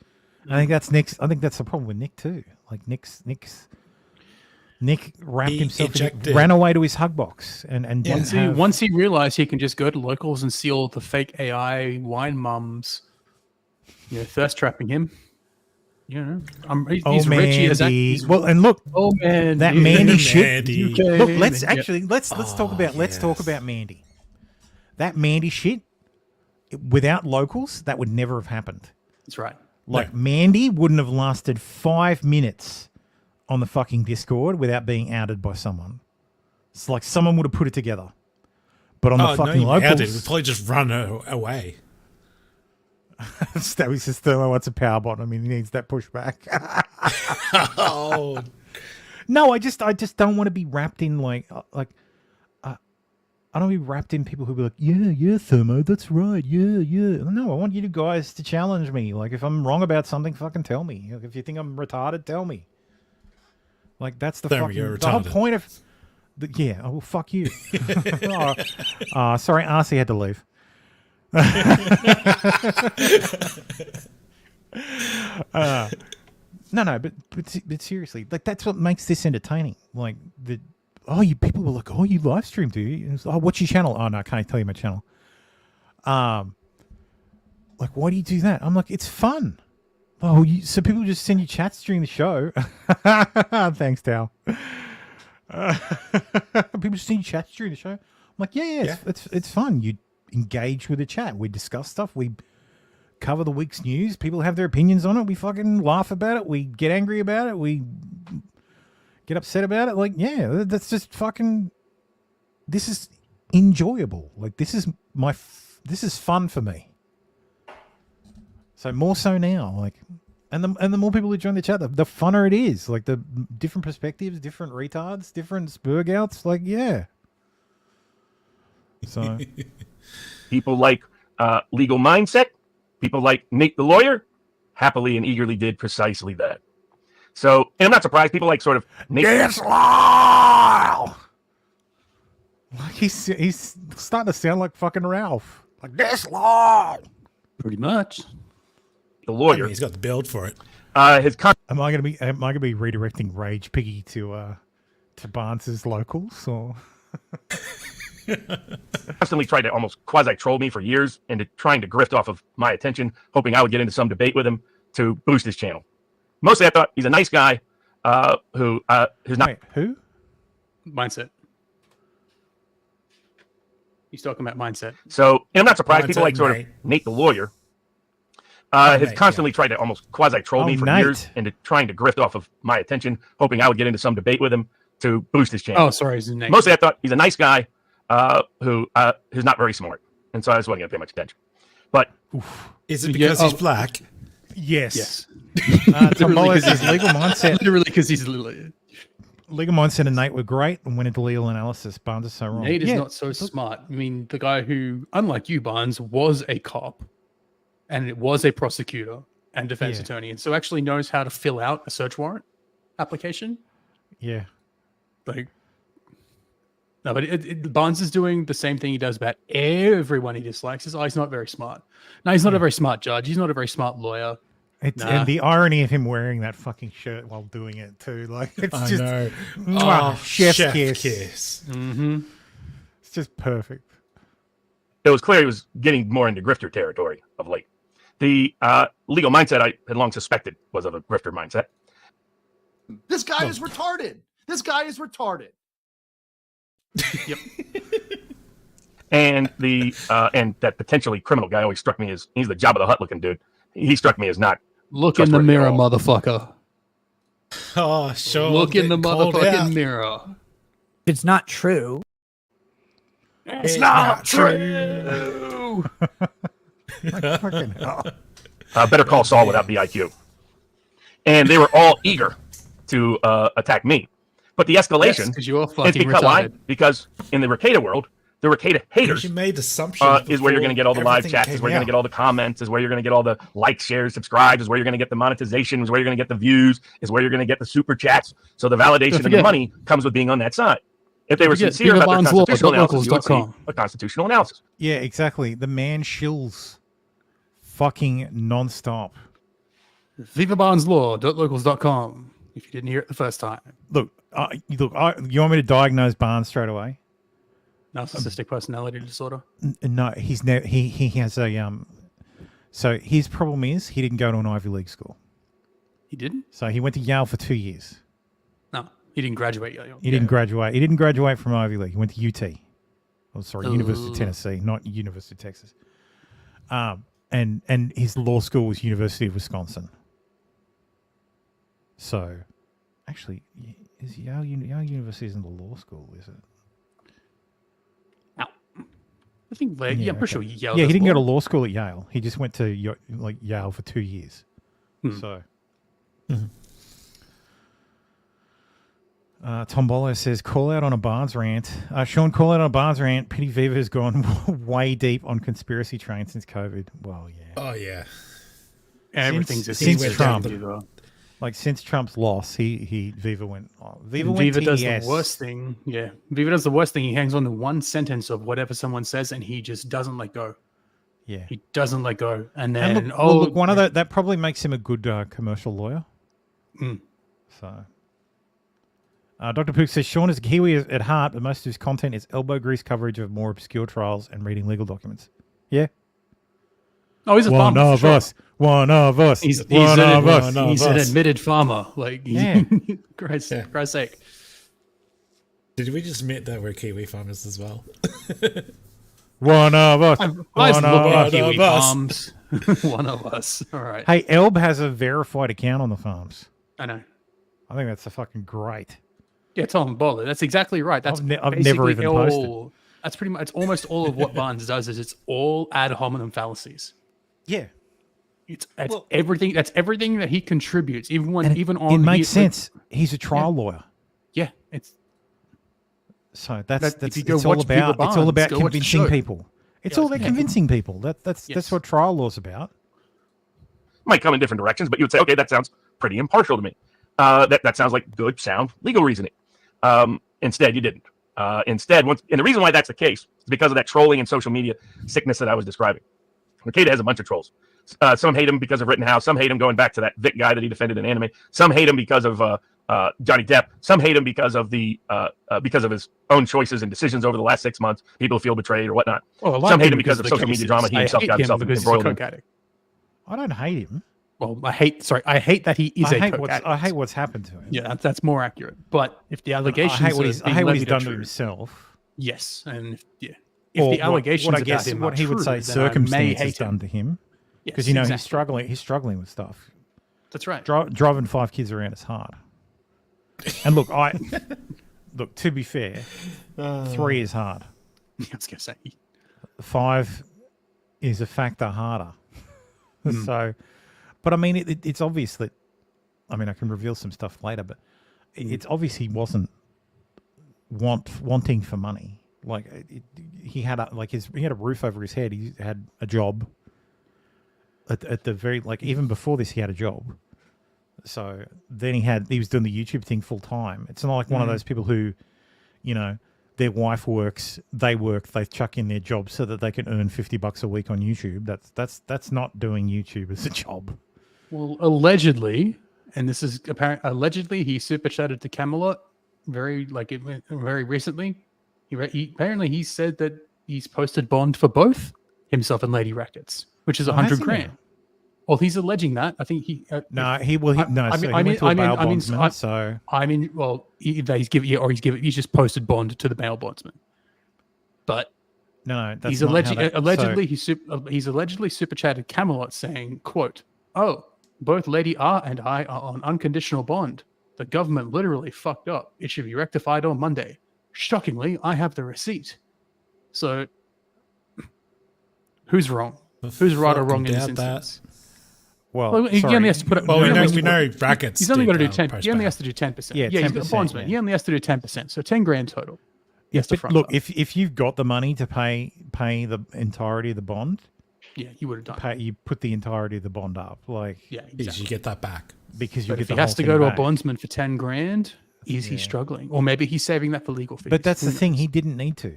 I think that's Nick's. I think that's the problem with Nick too. Like Nick wrapped himself, ran away to his hug box, and once he realized he can just go to locals and see all the fake AI wine mums, thirst trapping him. He's rich. He has well, and look, man, that Mandy shit. Look, let's talk about Mandy. That Mandy shit, without locals, that would never have happened. That's right. Mandy wouldn't have lasted 5 minutes on the fucking Discord without being outed by someone. It's like someone would have put it together. But on the fucking locals, we'd probably just run away. That was just Thermo wants a power bottom. I mean, he needs that pushback. No, I just don't want to be wrapped in I don't want to be wrapped in people who be like, yeah, Thermo, that's right, yeah. No, I want you guys to challenge me. Like, if I'm wrong about something, fucking tell me. Like, if you think I'm retarded, tell me. Like, that's the whole point of well, fuck you. Sorry, Arcee had to leave. No, but seriously, like, that's what makes this entertaining. Like, you people were like, oh, you live stream, do you? And what's your channel? Oh no, I can't tell you my channel. Like, why do you do that? I'm like, it's fun. Oh, so people just send you chats during the show. Thanks, Tao. People just send you chats during the show. I'm like, yeah. It's fun. You engage with the chat. We discuss stuff. We cover the week's news. People have their opinions on it. We fucking laugh about it. We get angry about it. We get upset about it. Like, yeah, that's just fucking. This is enjoyable. Like, this is fun for me. So more so now, like, and the more people who join the chat, the funner it is. Like, the different perspectives, different retards, different spurgouts. Like, yeah. So people like Legal Mindset, people like Nate the Lawyer, happily and eagerly did precisely that. So, and I'm not surprised people like sort of Nate. Yes, Lyle! Like, he's starting to sound like fucking Ralph. Like, this Lyle! Pretty much. The Lawyer. He's got the build for it. Am I gonna be redirecting Rage Piggy to to Barnes's locals, or constantly tried to almost quasi-troll me for years into trying to grift off of my attention, hoping I would get into some debate with him to boost his channel. Mostly I thought he's a nice guy who's not... Wait, who? Mindset. He's talking about mindset. So, and I'm not surprised. Mindset, People like sort of Nate the lawyer has constantly tried to almost quasi-troll me for years into trying to grift off of my attention, hoping I would get into some debate with him to boost his channel. Oh, sorry, his name. Mostly I thought he's a nice guy who's not very smart. And so I just wasn't going to pay much attention. But is it because he's black? Yes. Yes. Tom Mullis says legal mindset. Literally because he's literally... Legal mindset and Nate were great and went into legal analysis. Barnes is so wrong. Nate is not so smart. I mean, the guy who, unlike you, Barnes, was a cop and it was a prosecutor and defense attorney, and so actually knows how to fill out a search warrant application. Yeah. Like, no, but Barnes is doing the same thing he does about everyone he dislikes. He's not very smart. No, he's not a very smart judge. He's not a very smart lawyer. And the irony of him wearing that fucking shirt while doing it too, like it's I just know. chef's Chef kiss. Mm-hmm. It's just perfect. it was clear he was getting more into grifter territory of late. The legal mindset I had long suspected was of a grifter mindset. This guy is retarded. This guy is retarded. Yep. And the and that potentially criminal guy always struck me as he's the Jabba the Hutt looking dude. He struck me as not. Look in the mirror, motherfucker. Oh, sure. Look in the motherfucking mirror. It's not true. It's not true. Fucking hell. Better call Saul without the IQ. And they were all eager to attack me. But the escalation because you're is fucking because retarded. because in the Ricada world, the Ricada haters You made assumptions is where you're going to get all the live everything chats, is came where you're going out. to get all the comments, is where you're going to get all the likes, shares, subscribes, is where you're going to get the monetization, is where you're going to get the views, is where you're going to get the super chats. So the validation and the money comes with being on that side. If they were sincere about their constitutional analysis, you would see a constitutional analysis. Yeah, exactly. The man shills fucking nonstop. VivaBarnesLaw.locals.com if you didn't hear it the first time. Look, you want me to diagnose Barnes straight away? Narcissistic personality disorder. No, he's never. He has a So his problem is he didn't go to an Ivy League school. He didn't? So he went to Yale for 2 years. No, he didn't graduate Yale. He didn't graduate. He didn't graduate from Ivy League. He went to UT. Oh, sorry, University of Tennessee, not University of Texas. And his law school was University of Wisconsin. So, actually, is Yale University isn't the law school, is it? I think, I'm pretty sure Yale. Yeah, he does didn't go to law. law school at Yale. He just went to Yale for 2 years. So, Tom Bolo says, call out on a Barnes rant. Sean, call out on a Barnes rant. Pity Viva has gone way deep on conspiracy train since COVID. Well, yeah. Oh, yeah. Everything's since Trump. Like, since Trump's loss, Viva went. Viva does the worst thing. Yeah, Viva does the worst thing. He hangs on to one sentence of whatever someone says, and he just doesn't let go. Yeah, he doesn't let go. And then, look, one of that probably makes him a good commercial lawyer. So, Dr. Pook says Sean is a Kiwi at heart, but most of his content is elbow grease coverage of more obscure trials and reading legal documents. Yeah. Oh, he's a one farmer. of us. One of us. He's one of us. He's an admitted farmer. Like, yeah. Christ's sake. Did we just admit that we're Kiwi farmers as well? One of us. One of Kiwi farms. One of us. All right. Hey, Elb has a verified account on the farms. I know. I think that's fucking great. Yeah, Tom Bowler. That's exactly right. That's I've never even posted. That's pretty much. It's almost all of what Barnes does. Is it's all ad hominem fallacies. Yeah. It's everything. That's everything that he contributes. Even on. It makes sense. He's a trial lawyer. Yeah, it's. So that's if you it's go all watch about. Viva It's all Barnes, about go watch the convincing show. people. It's all about convincing people. That's what trial law's about. Might come in different directions, but you would say, okay, that sounds pretty impartial to me. That sounds like good, sound legal reasoning. Instead, you didn't. And the reason why that's the case is because of that trolling and social media sickness that I was describing. Ricada has a bunch of trolls. Some hate him because of Rittenhouse. Some hate him going back to that Vic guy that he defended in anime. Some hate him because of Johnny Depp. Some hate him because of his own choices and decisions over the last 6 months. People feel betrayed or whatnot. Well, Some hate him because of social media drama he himself got himself embroiled in. I don't hate him. Well, I hate that he is a coke addict. I hate what's happened to him. Yeah, that's more accurate. But if the allegations, I hate what he's done to himself. Yes, and if the allegations what I guess about him what are he would true, say then circumstances done to him, because Yes, exactly. he's struggling with stuff. That's right. Driving 5 kids around is hard. And look, to be fair, 3 is hard. I was gonna say 5 is a factor harder. So, but I mean, it's obvious that, I mean, I can reveal some stuff later, but it's obvious he wasn't wanting for money. Like he had a roof over his head. He had a job. At the very, like, even before this, he had a job. So then he was doing the YouTube thing full time. It's not like one of those people who, their wife works, they chuck in their job so that they can earn $50 a week on YouTube. That's not doing YouTube as a job. Well, allegedly, and this is apparent. Allegedly, he super chatted to Camelot very recently. Apparently he said that he's posted bond for both himself and Lady Rackets, which is $100,000. Well, he's alleging that. I think he. He went to a bail bondsman. He's just posted bond to the bail bondsman. But no, that's he's he's allegedly super chatted Camelot saying, "quote Oh, both Lady R and I are on unconditional bond. The government literally fucked up. It should be rectified on Monday. Shockingly, I have the receipt." So, who's wrong? Who's right or wrong in this instance? Well, he only has to put it. Well, we know Rackets. He's only got to do 10. He only has to do 10%. Yeah, he's got a bondsman. He only has to do 10%. So $10,000 total. Yes, look, if you've got the money to pay the entirety of the bond, you would have done. You put the entirety of the bond up, because you get that back. Because if he has to go to a bondsman for $10,000, is he struggling, or maybe he's saving that for legal fees? But that's the thing; he didn't need to.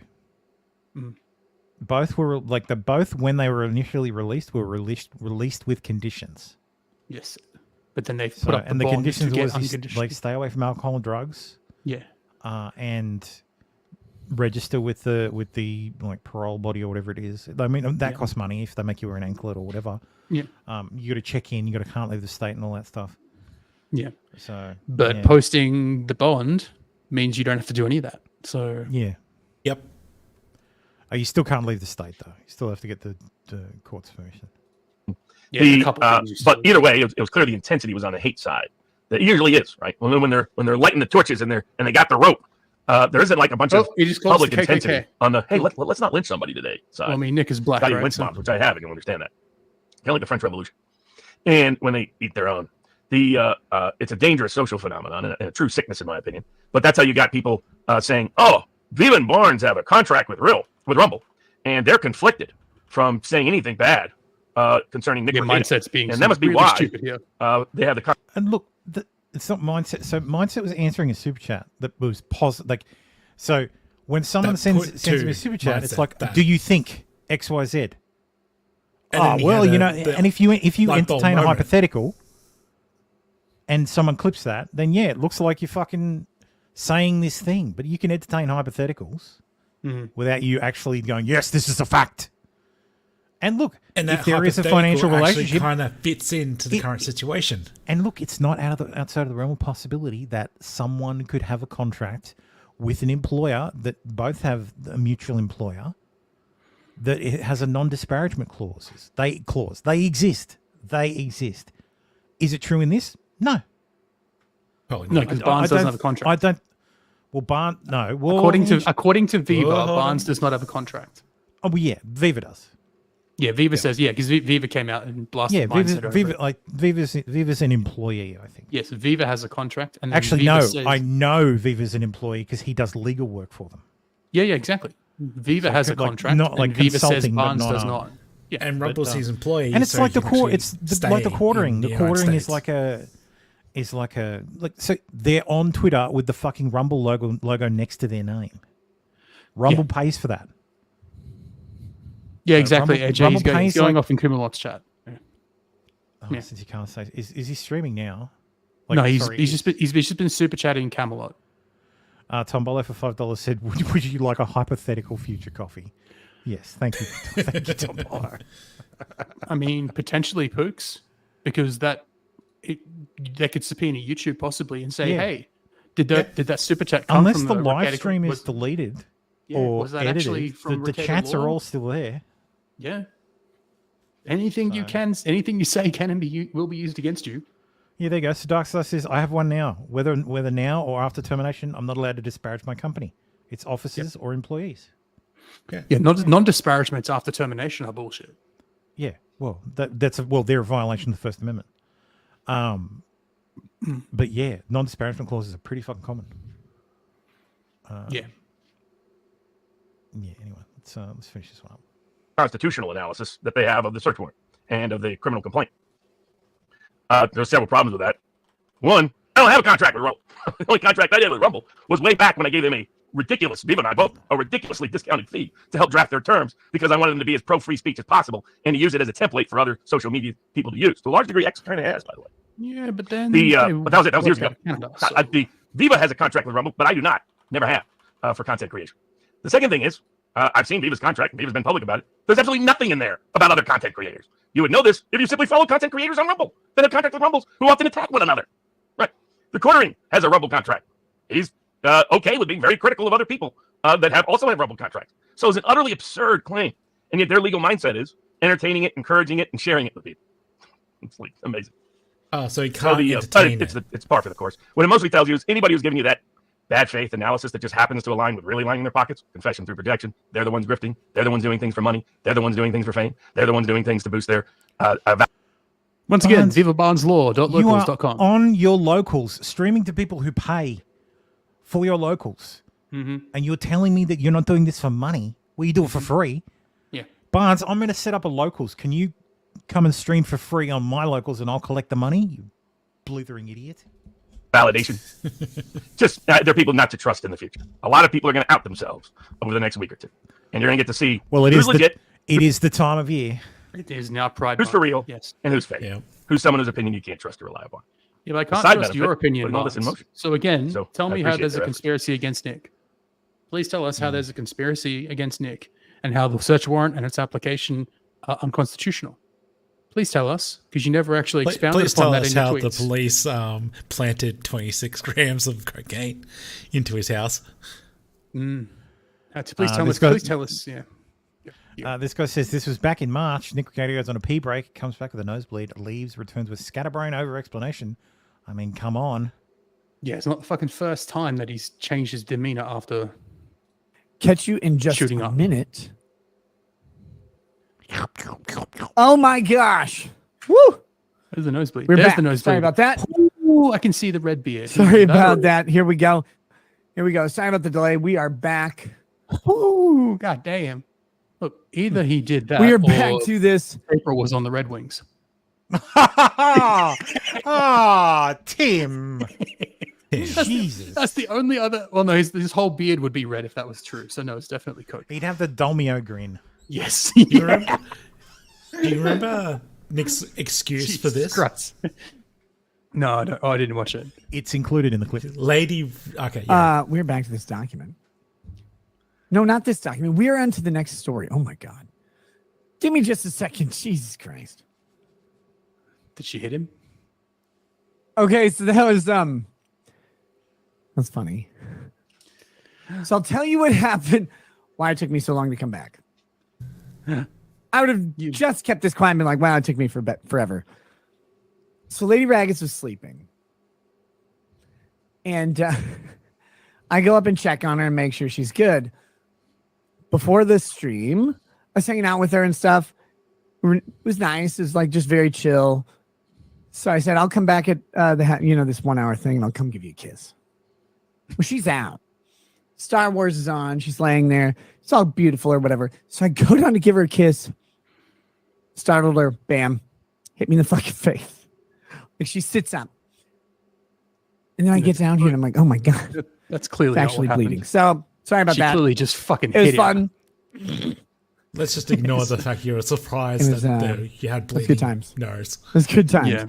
Both were both when they were initially released were released with conditions. Yes, but then they put up the conditions was stay away from alcohol and drugs. Yeah, and register with the parole body or whatever it is. I mean that costs money if they make you wear an anklet or whatever. Yeah, you got to check in. You got to can't leave the state and all that stuff. Yeah. So, but posting the bond means you don't have to do any of that. So yeah. Yep. You still can't leave the state, though. You still have to get the court's permission. Yeah, but either way, it was clear the intensity was on the hate side. That usually is, right? When they're lighting the torches and they got the rope, there isn't like a bunch of public intensity on the hey, let's not lynch somebody today. So I mean, Nick is black, got you lynch mobs, which I have. I can understand that. Kind of like the French Revolution, and when they eat their own, it's a dangerous social phenomenon and a true sickness, in my opinion. But that's how you got people saying, "Oh, Viva and Barnes have a contract with Rumble, and they're conflicted from saying anything bad concerning Nick." Mindset's being and that must be really why stupid here. they have the. And look, it's not mindset. So mindset was answering a super chat that was positive. So when someone sends me a super chat, it's like, "Do you think X, Y, Z?" And and if you entertain a hypothetical, and someone clips that, then it looks like you're fucking saying this thing. But you can entertain hypotheticals without you actually going, "Yes, this is a fact." And look, and if there is a financial relationship, kind of fits into the current situation. And look, it's not outside of the realm of possibility that someone could have a contract with an employer that both have a mutual employer that it has a non-disparagement clause. They exist. Is it true in this? No. Probably no, because Barnes doesn't have a contract. I don't. Well, Barnes, no. Well, according to Viva, Barnes does not have a contract. Oh, well, yeah, Viva does. Yeah, Viva says because Viva came out and blasted Viva's an employee, I think. Yes, Viva has a contract. And actually, Viva no, says, I know Viva's an employee because he does legal work for them. Yeah, exactly. Viva has a contract, not like and Viva says consulting, Barnes but does not. Yeah, and Rumble's his employee, and it's so like the quartering. The quartering is like so they're on Twitter with the fucking Rumble logo next to their name. Rumble pays for that. Yeah, exactly. AJ, he's going off in Criminalot's chat. Since you can't say, is he streaming now? No, he's just been super chatting Camelot. Tombolo for $5 said, would you like a hypothetical future coffee? Yes, thank you. Thank you, Tombolo. I mean, potentially Pooks, because they could subpoena YouTube possibly and say, hey, did that super chat come Unless from the live stream is deleted or was that edited, actually from the Ricado chats Law? are all still there. Yeah. Anything you say can and will be used against you. Yeah, there you go. So Darkstar says, I have one now. Whether now or after termination, I'm not allowed to disparage my company, its officers or employees. Okay. Yeah, non-disparagements after termination are bullshit. Yeah, well, they're a violation of the First Amendment. But yeah, non-disparagement clauses are pretty fucking common. Yeah. Anyway, let's finish this one up. Constitutional analysis that they have of the search warrant and of the criminal complaint. There's several problems with that. One, I don't have a contract with Rumble. The only contract I did with Rumble was way back when I gave them a ridiculous, Viva and I both, a ridiculously discounted fee to help draft their terms because I wanted them to be as pro-free speech as possible and to use it as a template for other social media people to use. To a large degree, X kind of has, by the way. Yeah, but then... but that was it. That was years ago. Canada, The Viva has a contract with Rumble, but I do not. Never have for content creation. The second thing is, I've seen Viva's contract, and Viva's been public about it. There's absolutely nothing in there about other content creators. You would know this if you simply follow content creators on Rumble that have contracts with Rumbles who often attack one another. Right. The Quartering has a Rumble contract. He's okay with being very critical of other people that also have Rumble contracts. So it's an utterly absurd claim. And yet their legal mindset is entertaining it, encouraging it, and sharing it with people. It's like amazing. Oh, so he can't entertain it. It's par for the course. What it mostly tells you is anybody who's giving you that bad faith analysis that just happens to align with really lining their pockets, confession through protection. They're the ones grifting. They're the ones doing things for money. They're the ones doing things for fame. They're the ones doing things to boost their Once again, vivabarneslaw.locals.com. You are on your locals, streaming to people who pay for your locals. Mm-hmm. And you're telling me that you're not doing this for money. Well, you do it for free. Yeah. Barnes, I'm going to set up a locals. Can you come and stream for free on my locals and I'll collect the money? You blithering idiot. validation. Just they're people not to trust in the future. A lot of people are going to out themselves over the next week or two, and you're going to get to see who's legit. It is the time of year. It is now Pride Who's Month. for real? Yes. And who's fake? Yeah. Who's someone whose opinion you can't trust or rely upon? Yeah, but I can't Side trust benefit, your opinion, putting all this in Barnes. motion. So again, tell I me how appreciate there's a their conspiracy against Nick. Please tell us how there's a conspiracy against Nick and how the search warrant and its application are unconstitutional. Please tell us, because you never actually expounded Please upon tell that us in your how tweets. the police planted 26 grams of cocaine into his house. Please tell us. Yeah. This guy says this was back in March. Nick Ricciardo goes on a pee break, comes back with a nosebleed, leaves, returns with scatterbrain over explanation. I mean, come on. Yeah, it's not the fucking first time that he's changed his demeanor after catch you in just shooting a up. minute. Oh my gosh. Woo! There's the nosebleed. We're There's back. the nosebleed. Sorry about that. Ooh, I can see the red beard. Sorry about that. Here we go. Sorry about the delay. We are back. Ooh, god damn. Look, either he did that We are or back to this. April was on the Red Wings. Tim. Jesus. That's the only other. Well, no, his whole beard would be red if that was true. So no, it's definitely coke. He'd have the Dolmio grin. Yes. Do you remember Nick's excuse for this? Christ. No, I don't. Oh, I didn't watch it. It's included in the clip. Lady. Okay. Yeah. We're back to this document. No, not this document. We're on to the next story. Oh my God. Give me just a second. Jesus Christ. Did she hit him? Okay, so that was that's funny. So I'll tell you what happened. Why it took me so long to come back. I would have just kept this quiet and been like, wow, it took me forever. So Lady Raggeds was sleeping. And I go up and check on her and make sure she's good. Before the stream, I was hanging out with her and stuff. It was nice. It was like just very chill. So I said, I'll come back at this 1 hour thing and I'll come give you a kiss. Well, she's out. Star Wars is on. She's laying there. It's all beautiful or whatever. So I go down to give her a kiss. Startled her. Bam. Hit me in the fucking face. Like she sits up. And then I get down here and I'm like, oh my God. That's clearly It's actually not what bleeding. happened. So sorry about She that. clearly just fucking It was hit him. fun. Let's just ignore the fact you're surprised It was, that you had it was bleeding good times. nose. It was good times. Yeah.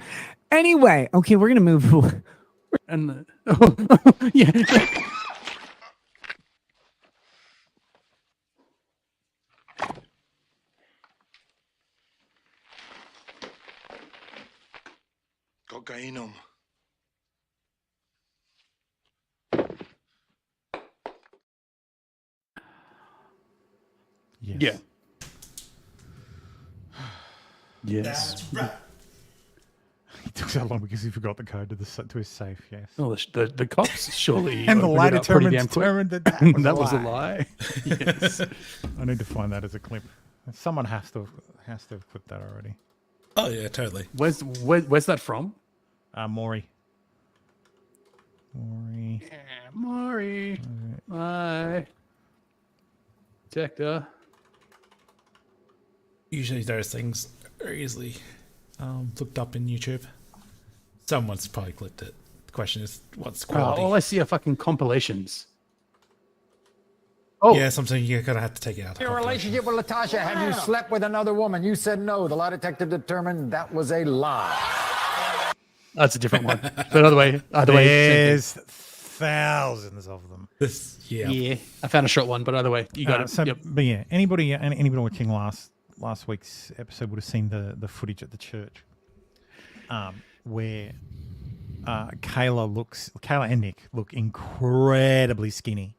Anyway, okay, we're gonna move. And yeah. Cocainum. Yes. Yeah. Yes. He took so long because he forgot the code to his safe. Yes. Oh, the cops surely And the lie opened it up pretty damn determined quick. that Was a lie. Yes. I need to find that as a clip. Someone has to have clipped that already. Oh yeah, totally. Where's that from? Maury. Maury. Bye. Detector. Usually those things are easily looked up in YouTube. Someone's probably clipped it. The question is, what's quality? All I see are fucking compilations. Oh, yeah, something you're gonna have to take it out. Your relationship with Latasha, have you slept with another woman? You said no. The lie detective determined that was a lie. That's a different one. But either way, There's thousands of them. Yeah. I found a short one, but either way, you got it. So, Yep. But yeah, anybody watching last week's episode would have seen the footage at the church, where Kayla and Nick look incredibly skinny.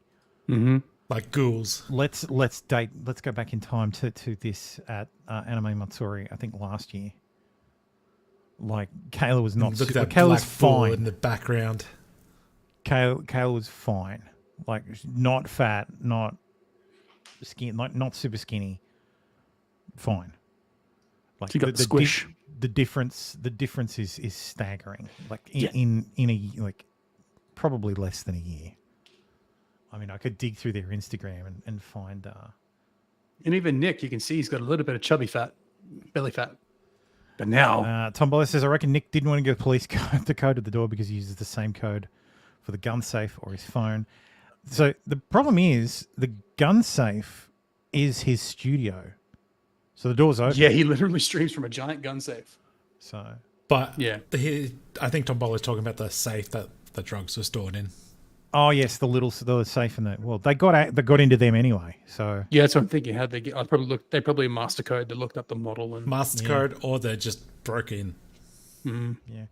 Mm-hmm. Like ghouls. Let's go back in time to this at Anime Matsuri, I think last year. Like Kayla was not. Look at that Kayla was black ball fine in the background. Kayla was fine, like not fat, not skinny, like not super skinny. Fine. Like So you got the squish. The difference is staggering. Like in a like probably less than a year. I mean, I could dig through their Instagram and find. And even Nick, you can see he's got a little bit of chubby fat, belly fat. But now, Tom Bola says, I reckon Nick didn't want to give police the code at the door because he uses the same code for the gun safe or his phone. So the problem is the gun safe is his studio. So the door's open. yeah, he literally streams from a giant gun safe. So, But yeah, I think Tom Bowler's talking about the safe that the drugs were stored in. oh yes, the safe in the they got into them anyway. So yeah, that's what I'm thinking. How they get? They probably Mastercode. They looked up the model and Mastercode, or they just broke in. Mm-hmm. Yeah.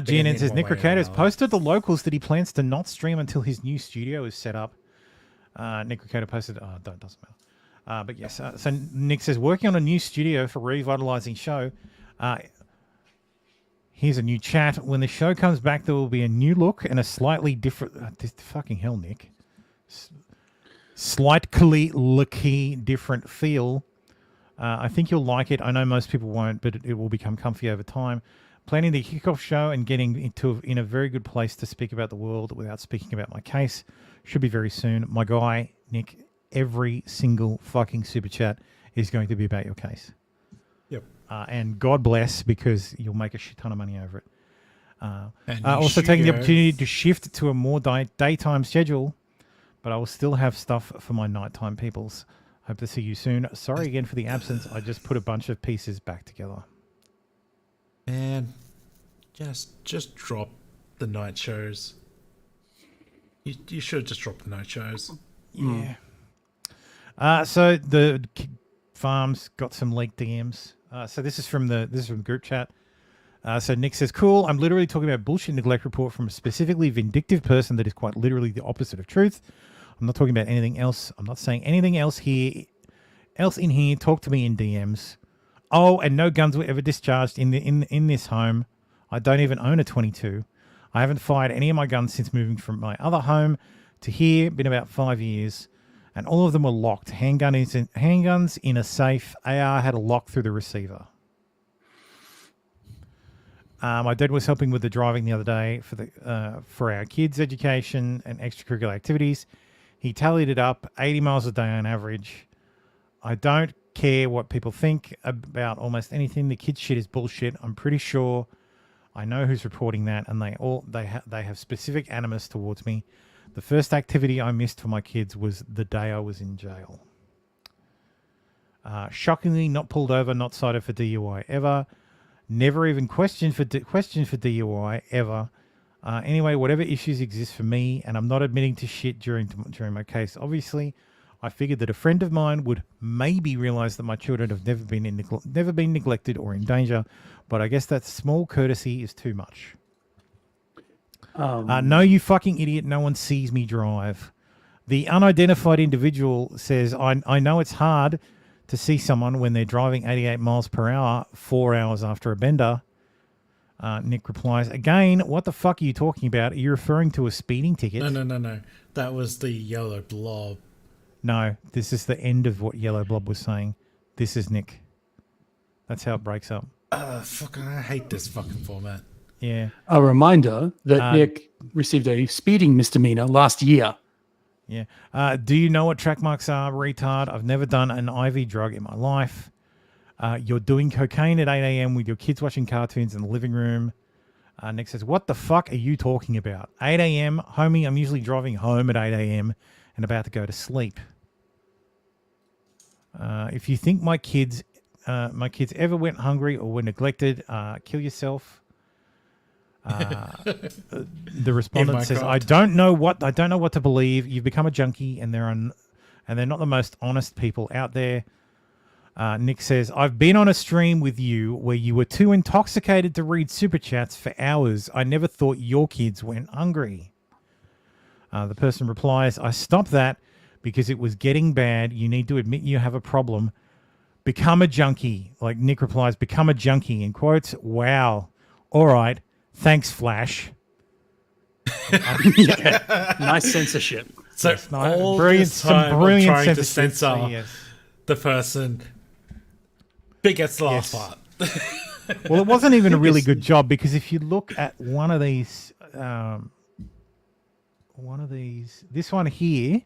GNN says Nick Ricardo's posted the locals that he plans to not stream until his new studio is set up. Nick Ricardo posted. Oh, that doesn't matter. But yes. So Nick says working on a new studio for revitalizing show. Here's a new chat. When the show comes back, there will be a new look and a slightly different. Fucking hell, Nick. Slightly different feel. I think you'll like it. I know most people won't, but it will become comfy over time. Planning the kickoff show and getting in a very good place to speak about the world without speaking about my case should be very soon. My guy, Nick, every single fucking super chat is going to be about your case. Yep. And God bless, because you'll make a shit ton of money over it. And also taking the opportunity to shift to a more daytime schedule, but I will still have stuff for my nighttime peoples. Hope to see you soon. Sorry again for the absence. I just put a bunch of pieces back together. Man, just drop the night shows. You should just drop the night shows. Yeah. So the farms got some leaked DMs. So this is from group chat. So Nick says, cool. I'm literally talking about bullshit neglect report from a specifically vindictive person that is quite literally the opposite of truth. I'm not talking about anything else. I'm not saying anything else in here. Talk to me in DMs. Oh, and no guns were ever discharged in this home. I don't even own a 22. I haven't fired any of my guns since moving from my other home to here. Been about 5 years. And all of them were locked. Handguns in a safe. AR had a lock through the receiver. My dad was helping with the driving the other day for our kids' education and extracurricular activities. He tallied it up, 80 miles a day on average. I don't care what people think about almost anything. The kids' shit is bullshit. I'm pretty sure I know who's reporting that, and they have specific animus towards me. The first activity I missed for my kids was the day I was in jail. Shockingly, not pulled over, not cited for DUI ever. Never even questioned for DUI ever. Anyway, whatever issues exist for me, and I'm not admitting to shit during my case. Obviously, I figured that a friend of mine would maybe realize that my children have never been neglected or in danger, but I guess that small courtesy is too much. No, you fucking idiot. No one sees me drive. The unidentified individual says, I know it's hard to see someone when they're driving 88 miles per hour 4 hours after a bender. Nick replies, again, what the fuck are you talking about? Are you referring to a speeding ticket? No. That was the yellow blob. No, this is the end of what Yellow Blob was saying. This is Nick. That's how it breaks up. Fuck, I hate this fucking format. Yeah. A reminder that Nick received a speeding misdemeanor last year. Yeah. Do you know what track marks are, retard? I've never done an IV drug in my life. You're doing cocaine at 8 a.m. with your kids watching cartoons in the living room. Nick says, what the fuck are you talking about? 8 a.m. Homie, I'm usually driving home at 8 a.m. and about to go to sleep. If you think my kids ever went hungry or were neglected, kill yourself. The respondent says, I don't know what to believe. You've become a junkie, and they're not the most honest people out there. Nick says, I've been on a stream with you where you were too intoxicated to read super chats for hours. I never thought your kids went hungry. The person replies, I stopped that because it was getting bad. You need to admit you have a problem. Become a junkie. Like Nick replies, become a junkie. In quotes, wow. All right. Thanks, Flash. Yeah. Nice censorship. So yes, all brilliant, this time some brilliant I'm trying to censorship. censor the person. Big gets the last part. Well, it wasn't even a really good job, because if you look at one of these, this one here,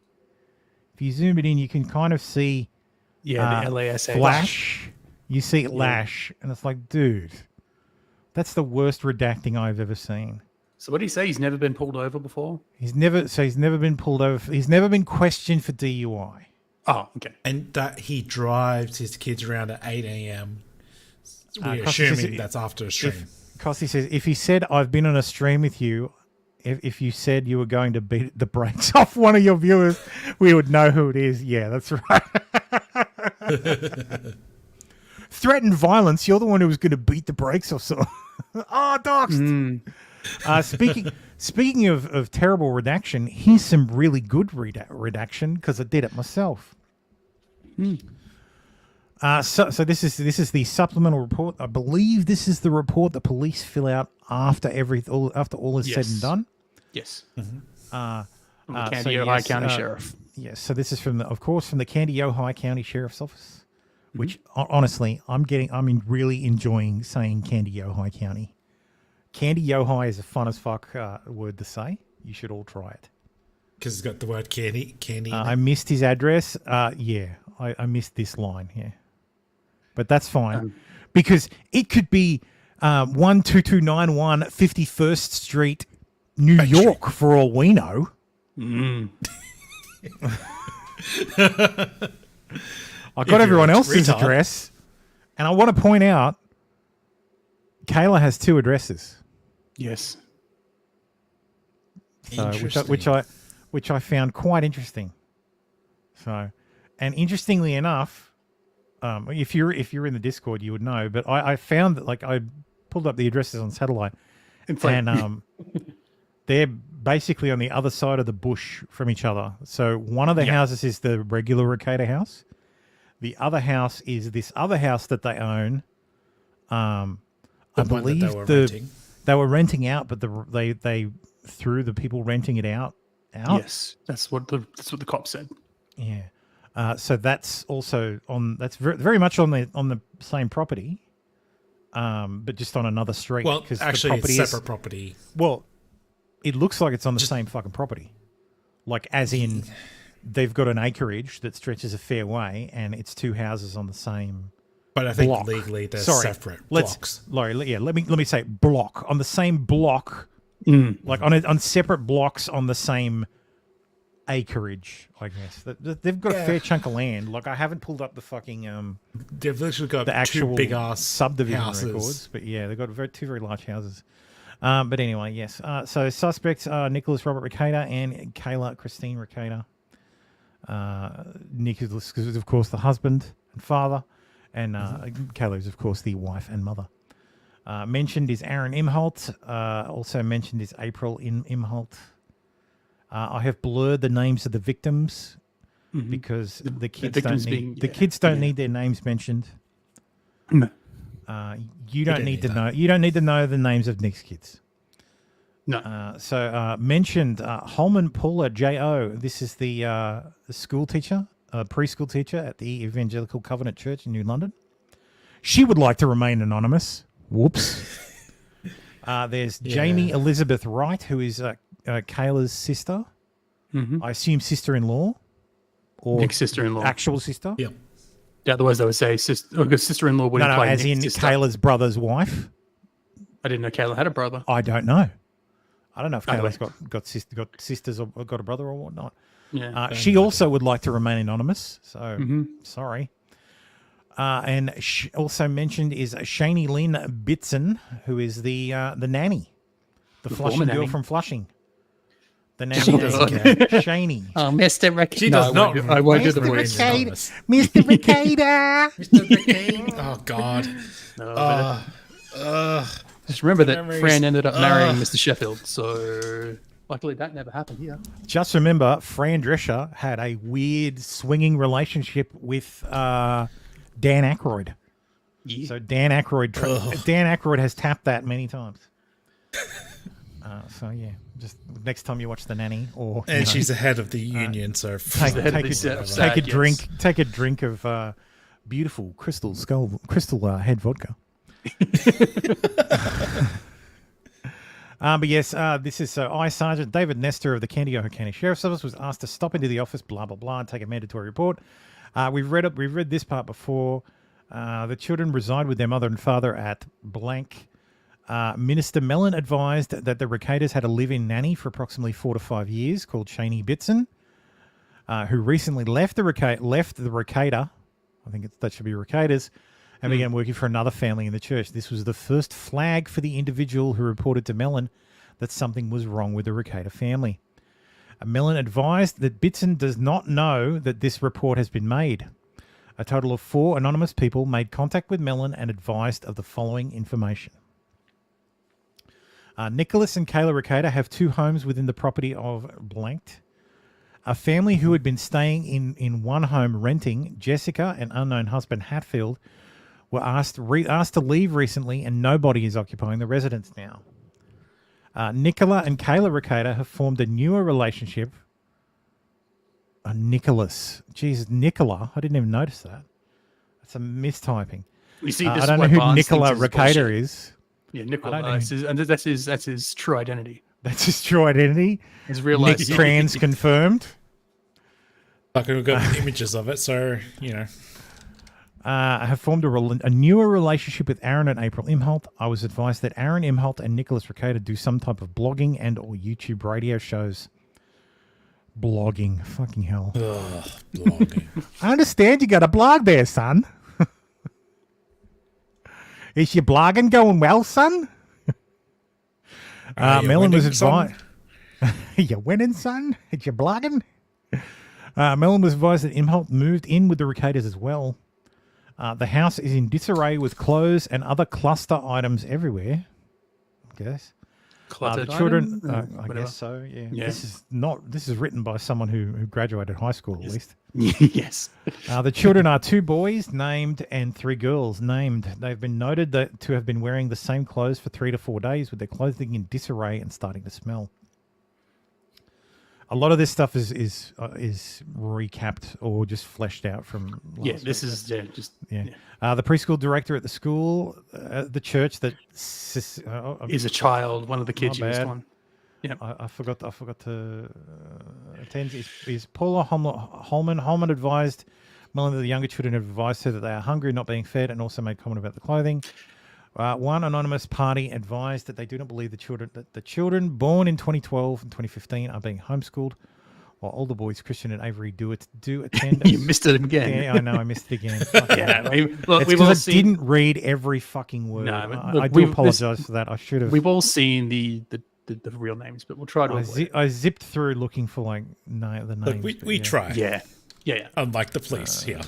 if you zoom it in, you can kind of see the LASH. Flash. You see Lash, and it's like, dude, that's the worst redacting I've ever seen. So what do you say? He's never been pulled over before? He's never been pulled over. He's never been questioned for DUI. Oh, okay. And that he drives his kids around at 8 a.m. We're assuming that's after a stream. Costy says, if he said, I've been on a stream with you, if you said you were going to beat the brakes off one of your viewers, we would know who it is. Yeah, that's right. Threatened violence. You're the one who was going to beat the brakes off someone. Oh, doxed. Speaking of terrible redaction, here's some really good redaction, because I did it myself. So this is the supplemental report. I believe this is the report the police fill out after all is said and done. Yes. From the Candy Ojai County Sheriff. Yes. So this is from the Candy Ojai County Sheriff's Office, which honestly I'm really enjoying saying Candy Ojai County. Candy Ojai is a fun as fuck word to say. You should all try it. Because it's got the word candy. I missed his address. I missed this line here. But that's fine. Because it could be 12291 51st Street, New York, for all we know. I got everyone else's address. And I want to point out, Kayla has 2 addresses. Yes. So, which I found quite interesting. So, and interestingly enough, if you're in the Discord, you would know. But I found that, like, I pulled up the addresses on satellite, and they're basically on the other side of the bush from each other. So one of the houses is the regular Ricada house. The other house is this other house that they own. I believe they were renting out, but they threw the people renting it out. Yes, that's what the cop said. Yeah. So that's also that's very much on the same property, but just on another street. Well, actually, it's separate property. Well, it looks like it's on the same fucking property, like as in they've got an acreage that stretches a fair way, and it's 2 houses on the same. But I think block. legally they're separate blocks. Let me say block on the same block, like on separate blocks on the same acreage, I guess. They've got a fair chunk of land. Like, I haven't pulled up the fucking they've literally got the actual two big ass subdivision houses. records, but yeah, they've got two very large houses. But anyway, yes. So suspects are Nicholas Robert Recader and Kayla Christine Recader. Nicholas is, of course, the husband and father, and Kayla is, of course, the wife and mother. Mentioned is Aaron Imholt. Also mentioned is April Imholt. I have blurred the names of the victims because the kids don't need their names mentioned. No. You don't need to know. You don't need to know the names of Nick's kids. No. So mentioned Holman Paula J.O. This is the school teacher, preschool teacher at the Evangelical Covenant Church in New London. She would like to remain anonymous. Whoops. There's Jamie Elizabeth Wright, who is Kayla's sister. I assume sister-in-law, or Nick's sister-in-law, actual sister. Yeah. Otherwise, they would say sister-in-law would imply as in sister. Kayla's brother's wife. I didn't know Kayla had a brother. I don't know. I don't know if Kayla's got sisters or got a brother or whatnot. Yeah. She also would like to remain anonymous. So sorry. And also mentioned is Shani Lynn Bitson, who is the nanny, the Flushing girl from Flushing. The nanny, Shani. Oh, Mr. Recader. She does not. I won't do the voice. Mr. Recader. Mr. Recader. Oh God. Just remember that Fran ended up marrying Mr. Sheffield, so luckily that never happened here. Just remember, Fran Drescher had a weird swinging relationship with Dan Aykroyd. Yeah. So Dan Aykroyd has tapped that many times. So yeah, just next time you watch The Nanny, and she's the head of the union, so take a drink of beautiful crystal head vodka. But yes, this is I Sergeant David Nestor of the Candiaho County Sheriff's Office was asked to stop into the office, blah blah blah, and take a mandatory report. We've read this part before. The children reside with their mother and father at blank. Minister Mellon advised that the Recaders had a live-in nanny for approximately 4 to 5 years called Shani Bitson, who recently left the Recader. I think that should be Recaders, and began working for another family in the church. This was the first flag for the individual who reported to Mellon that something was wrong with the Recader family. Mellon advised that Bitson does not know that this report has been made. A total of 4 anonymous people made contact with Mellon and advised of the following information. Nicholas and Kayla Recader have 2 homes within the property of blanked. A family who had been staying in one home renting, Jessica and unknown husband Hatfield, were asked to leave recently, and nobody is occupying the residence now. Nicola and Kayla Recader have formed a newer relationship. Nicholas. Jesus, Nicola. I didn't even notice that. That's a mistyping. You see, I don't know who Nicola Recader is. Yeah, Nicola. That's his true identity. That's his true identity? His real life. Trans confirmed. Like, we've got images of it, so, you know. I have formed a newer relationship with Aaron and April Imholt. I was advised that Aaron Imholt and Nicholas Recader do some type of blogging and or YouTube radio shows. Blogging. Fucking hell. Ugh, blogging. I understand you got a blog there, son. Is your blogging going well, son? Mellon was advised. You winning, son? Is you blogging? Mellon was advised that Imholt moved in with the Recaders as well. The house is in disarray with clothes and other cluster items everywhere. I guess. Cluttered the children, item? I guess so. Yeah. This is written by someone who graduated high school at least. Yes. The children are 2 boys named and 3 girls named. They've been noted to have been wearing the same clothes for 3 to 4 days, with their clothing in disarray and starting to smell. A lot of this stuff is recapped or just fleshed out from last week. The preschool director at the school, the church that is a child, one of the kids used one. Yeah, I forgot to attend. Is Paula Holman? Holman advised Melanie that the younger children have advised her that they are hungry, not being fed, and also made comment about the clothing. One anonymous party advised that they do not believe the children born in 2012 and 2015 are being homeschooled. While older boys, Christian and Avery, do attend. You missed it again. Yeah, I know, I missed it again. Yeah, It's because I didn't read every fucking word. I do apologize for that. I should have. We've all seen the real names, but we'll try to. I zipped through looking for like the names. Look, we try. Yeah. Unlike the police here.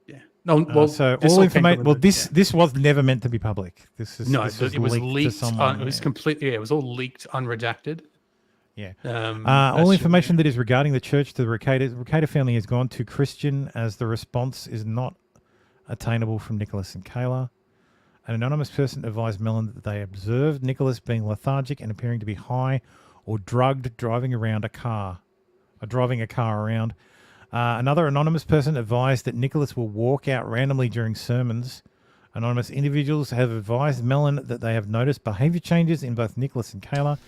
Yeah. No. Well, so all information. Well, this was never meant to be public. This is it was leaked. To someone, it was completely. Yeah, it was all leaked, unredacted. Yeah. All information that is regarding the church to the Recator family has gone to Christian, as the response is not attainable from Nicholas and Kayla. An anonymous person advised Mellon that they observed Nicholas being lethargic and appearing to be high or drugged, driving a car around. Another anonymous person advised that Nicholas will walk out randomly during sermons. Anonymous individuals have advised Mellon that they have noticed behavior changes in both Nicholas and Kayla,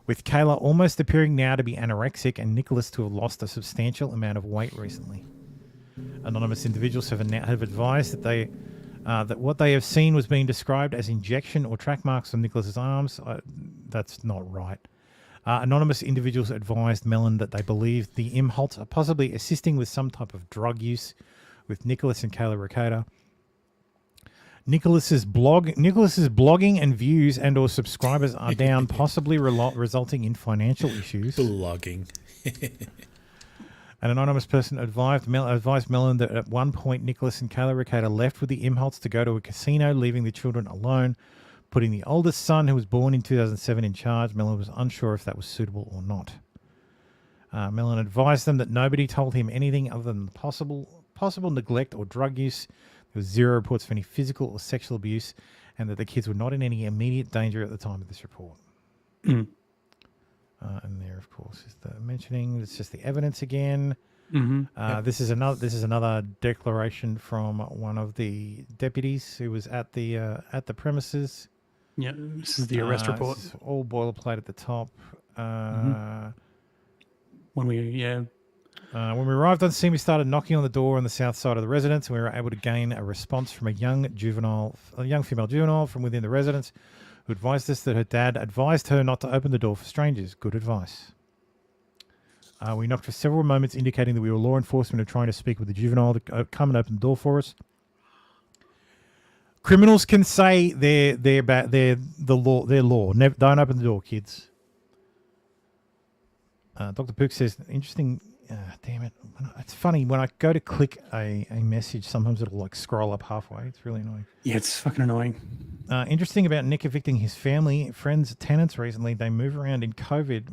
with Kayla almost appearing now to be anorexic and Nicholas to have lost a substantial amount of weight recently. Anonymous individuals have advised that that what they have seen was being described as injection or track marks on Nicholas's arms. That's not right. Anonymous individuals advised Mellon that they believe the Imholts are possibly assisting with some type of drug use with Nicholas and Kayla Recator. Nicholas's blogging and views and or subscribers are down, possibly resulting in financial issues. Blogging. An anonymous person advised Mellon that at one point Nicholas and Kayla Recator left with the Imholts to go to a casino, leaving the children alone, putting the oldest son, who was born in 2007, in charge. Mellon was unsure if that was suitable or not. Mellon advised them that nobody told him anything other than possible neglect or drug use. There was 0 reports of any physical or sexual abuse, and that the kids were not in any immediate danger at the time of this report. And there, of course, is the mentioning. It's just the evidence again. This is another declaration from one of the deputies who was at the premises. Yeah, this is the arrest report. This is all boilerplate at the top. When we arrived on scene, we started knocking on the door on the south side of the residence, and we were able to gain a response from a young female juvenile from within the residence, who advised us that her dad advised her not to open the door for strangers. Good advice. We knocked for several moments, indicating that we were law enforcement and trying to speak with the juvenile to come and open the door for us. Criminals can say they're the law. They're law. Don't open the door, kids. Dr. Pook says, interesting. Damn it. It's funny. When I go to click a message, sometimes it'll like scroll up halfway. It's really annoying. Yeah, it's fucking annoying. Interesting about Nick evicting his family, friends, tenants recently. They moved around in COVID,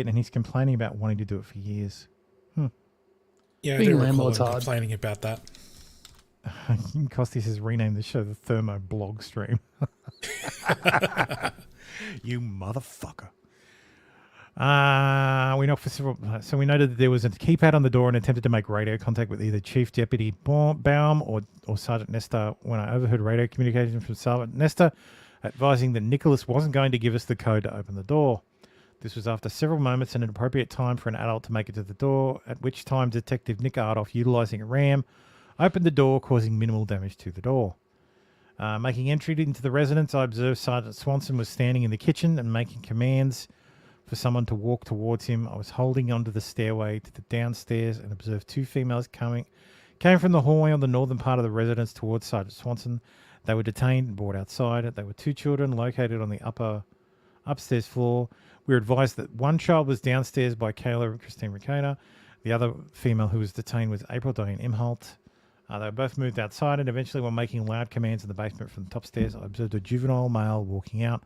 and he's complaining about wanting to do it for years. Yeah, I do recall him complaining about that. Costis has renamed the show the Thermo Blog Stream. You motherfucker. We knocked for several. So we noted that there was a keypad on the door and attempted to make radio contact with either Chief Deputy Baum or Sergeant Nestor. When I overheard radio communication from Sergeant Nestor advising that Nicholas wasn't going to give us the code to open the door. This was after several moments and an appropriate time for an adult to make it to the door, at which time Detective Nick Ardoff, utilizing a ram, opened the door, causing minimal damage to the door. Making entry into the residence, I observed Sergeant Swanson was standing in the kitchen and making commands for someone to walk towards him. I was holding onto the stairway to the downstairs and observed 2 females came from the hallway on the northern part of the residence towards Sergeant Swanson. They were detained and brought outside. They were 2 children located on the upstairs floor. We were advised that one child was downstairs by Kayla and Christine Recator. The other female who was detained was April Diane Imholt. They were both moved outside, and eventually, while making loud commands in the basement from the top stairs, I observed a juvenile male walking out.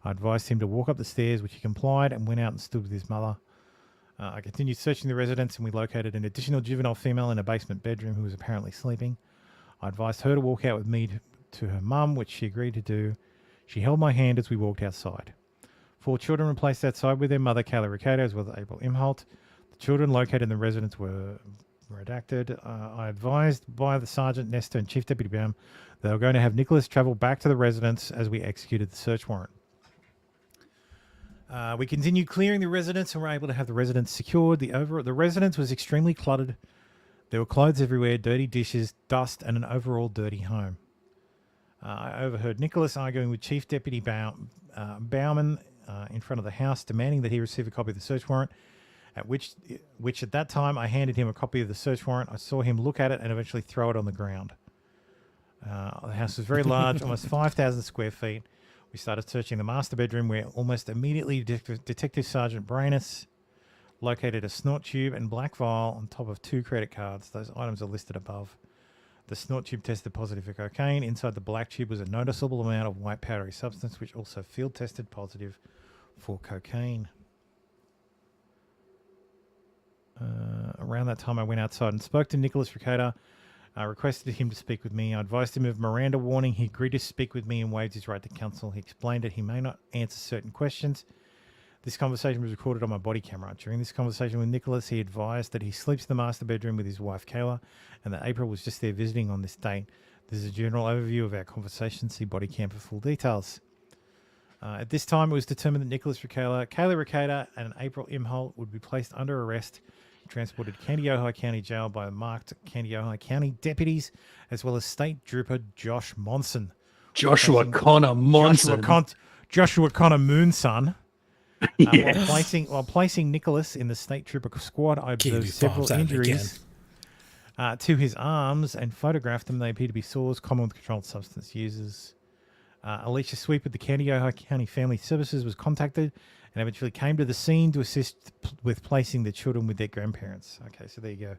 I advised him to walk up the stairs, which he complied, and went out and stood with his mother. I continued searching the residence, and we located an additional juvenile female in a basement bedroom who was apparently sleeping. I advised her to walk out with me to her mum, which she agreed to do. She held my hand as we walked outside. 4 children were placed outside with their mother, Kayla Recator, as well as April Imholt. The children located in the residence were redacted. I advised by the Sergeant Nestor and Chief Deputy Baum they were going to have Nicholas travel back to the residence as we executed the search warrant. We continued clearing the residence and were able to have the residence secured. The residence was extremely cluttered. There were clothes everywhere, dirty dishes, dust, and an overall dirty home. I overheard Nicholas arguing with Chief Deputy Bauman in front of the house, demanding that he receive a copy of the search warrant, which at that time I handed him a copy of the search warrant. I saw him look at it and eventually throw it on the ground. The house was very large, almost 5,000 square feet. We started searching the master bedroom where almost immediately Detective Sergeant Brainus located a snort tube and black vial on top of 2 credit cards. Those items are listed above. The snort tube tested positive for cocaine. Inside the black tube was a noticeable amount of white powdery substance, which also field tested positive for cocaine. Around that time, I went outside and spoke to Nicholas Recader. I requested him to speak with me. I advised him of Miranda warning. He agreed to speak with me and waived his right to counsel. He explained that he may not answer certain questions. This conversation was recorded on my body camera. During this conversation with Nicholas, he advised that he sleeps in the master bedroom with his wife, Kayla, and that April was just there visiting on this date. This is a general overview of our conversation. See body cam for full details. At this time, it was determined that Nicholas Recader, Kayla Recader, and April Imholt would be placed under arrest and transported to Candy-Ojai County Jail by marked Candy-Ojai County deputies, as well as State Trooper Josh Monson. Joshua Connor Monson. Joshua Connor Moonson. Yes. While placing Nicholas in the State Trooper squad, I observed several injuries to his arms and photographed them. They appear to be sores common with controlled substance users. Alicia Sweep of the Candy-Ojai County Family Services was contacted and eventually came to the scene to assist with placing the children with their grandparents. Okay, so there you go.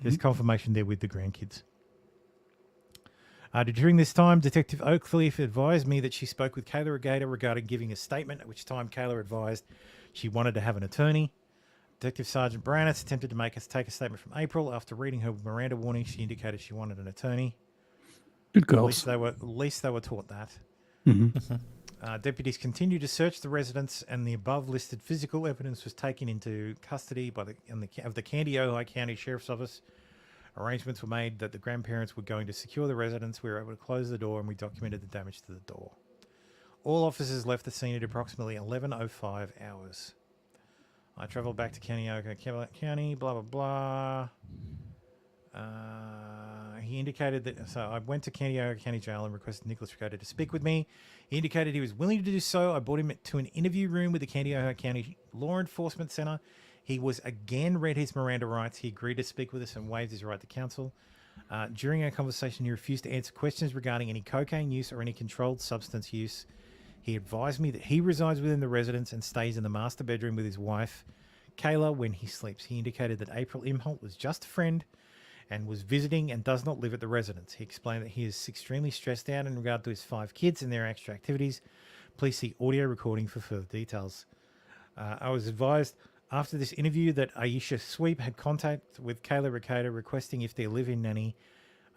There's confirmation there with the grandkids. During this time, Detective Oakleaf advised me that she spoke with Kayla Regatta regarding giving a statement, at which time Kayla advised she wanted to have an attorney. Detective Sergeant Branitz attempted to take a statement from April. After reading her Miranda warning, she indicated she wanted an attorney. Good girls. At least they were taught that. Deputies continued to search the residence, and the above-listed physical evidence was taken into custody by the Candy-Ojai County Sheriff's Office. Arrangements were made that the grandparents were going to secure the residence. We were able to close the door, and we documented the damage to the door. All officers left the scene at approximately 11:05 hours. I travelled back to Candy-Ojai County, blah, blah, blah. He indicated that, so I went to Candy-Ojai County Jail and requested Nicholas Recader to speak with me. He indicated he was willing to do so. I brought him to an interview room with the Candy-Ojai County Law Enforcement Center. He was again read his Miranda rights. He agreed to speak with us and waived his right to counsel. During our conversation, he refused to answer questions regarding any cocaine use or any controlled substance use. He advised me that he resides within the residence and stays in the master bedroom with his wife, Kayla, when he sleeps. He indicated that April Imholt was just a friend and was visiting and does not live at the residence. He explained that he is extremely stressed out in regard to his 5 kids and their extra activities. Please see audio recording for further details. I was advised after this interview that Aisha Sweep had contact with Kayla Recader requesting if their live-in nanny,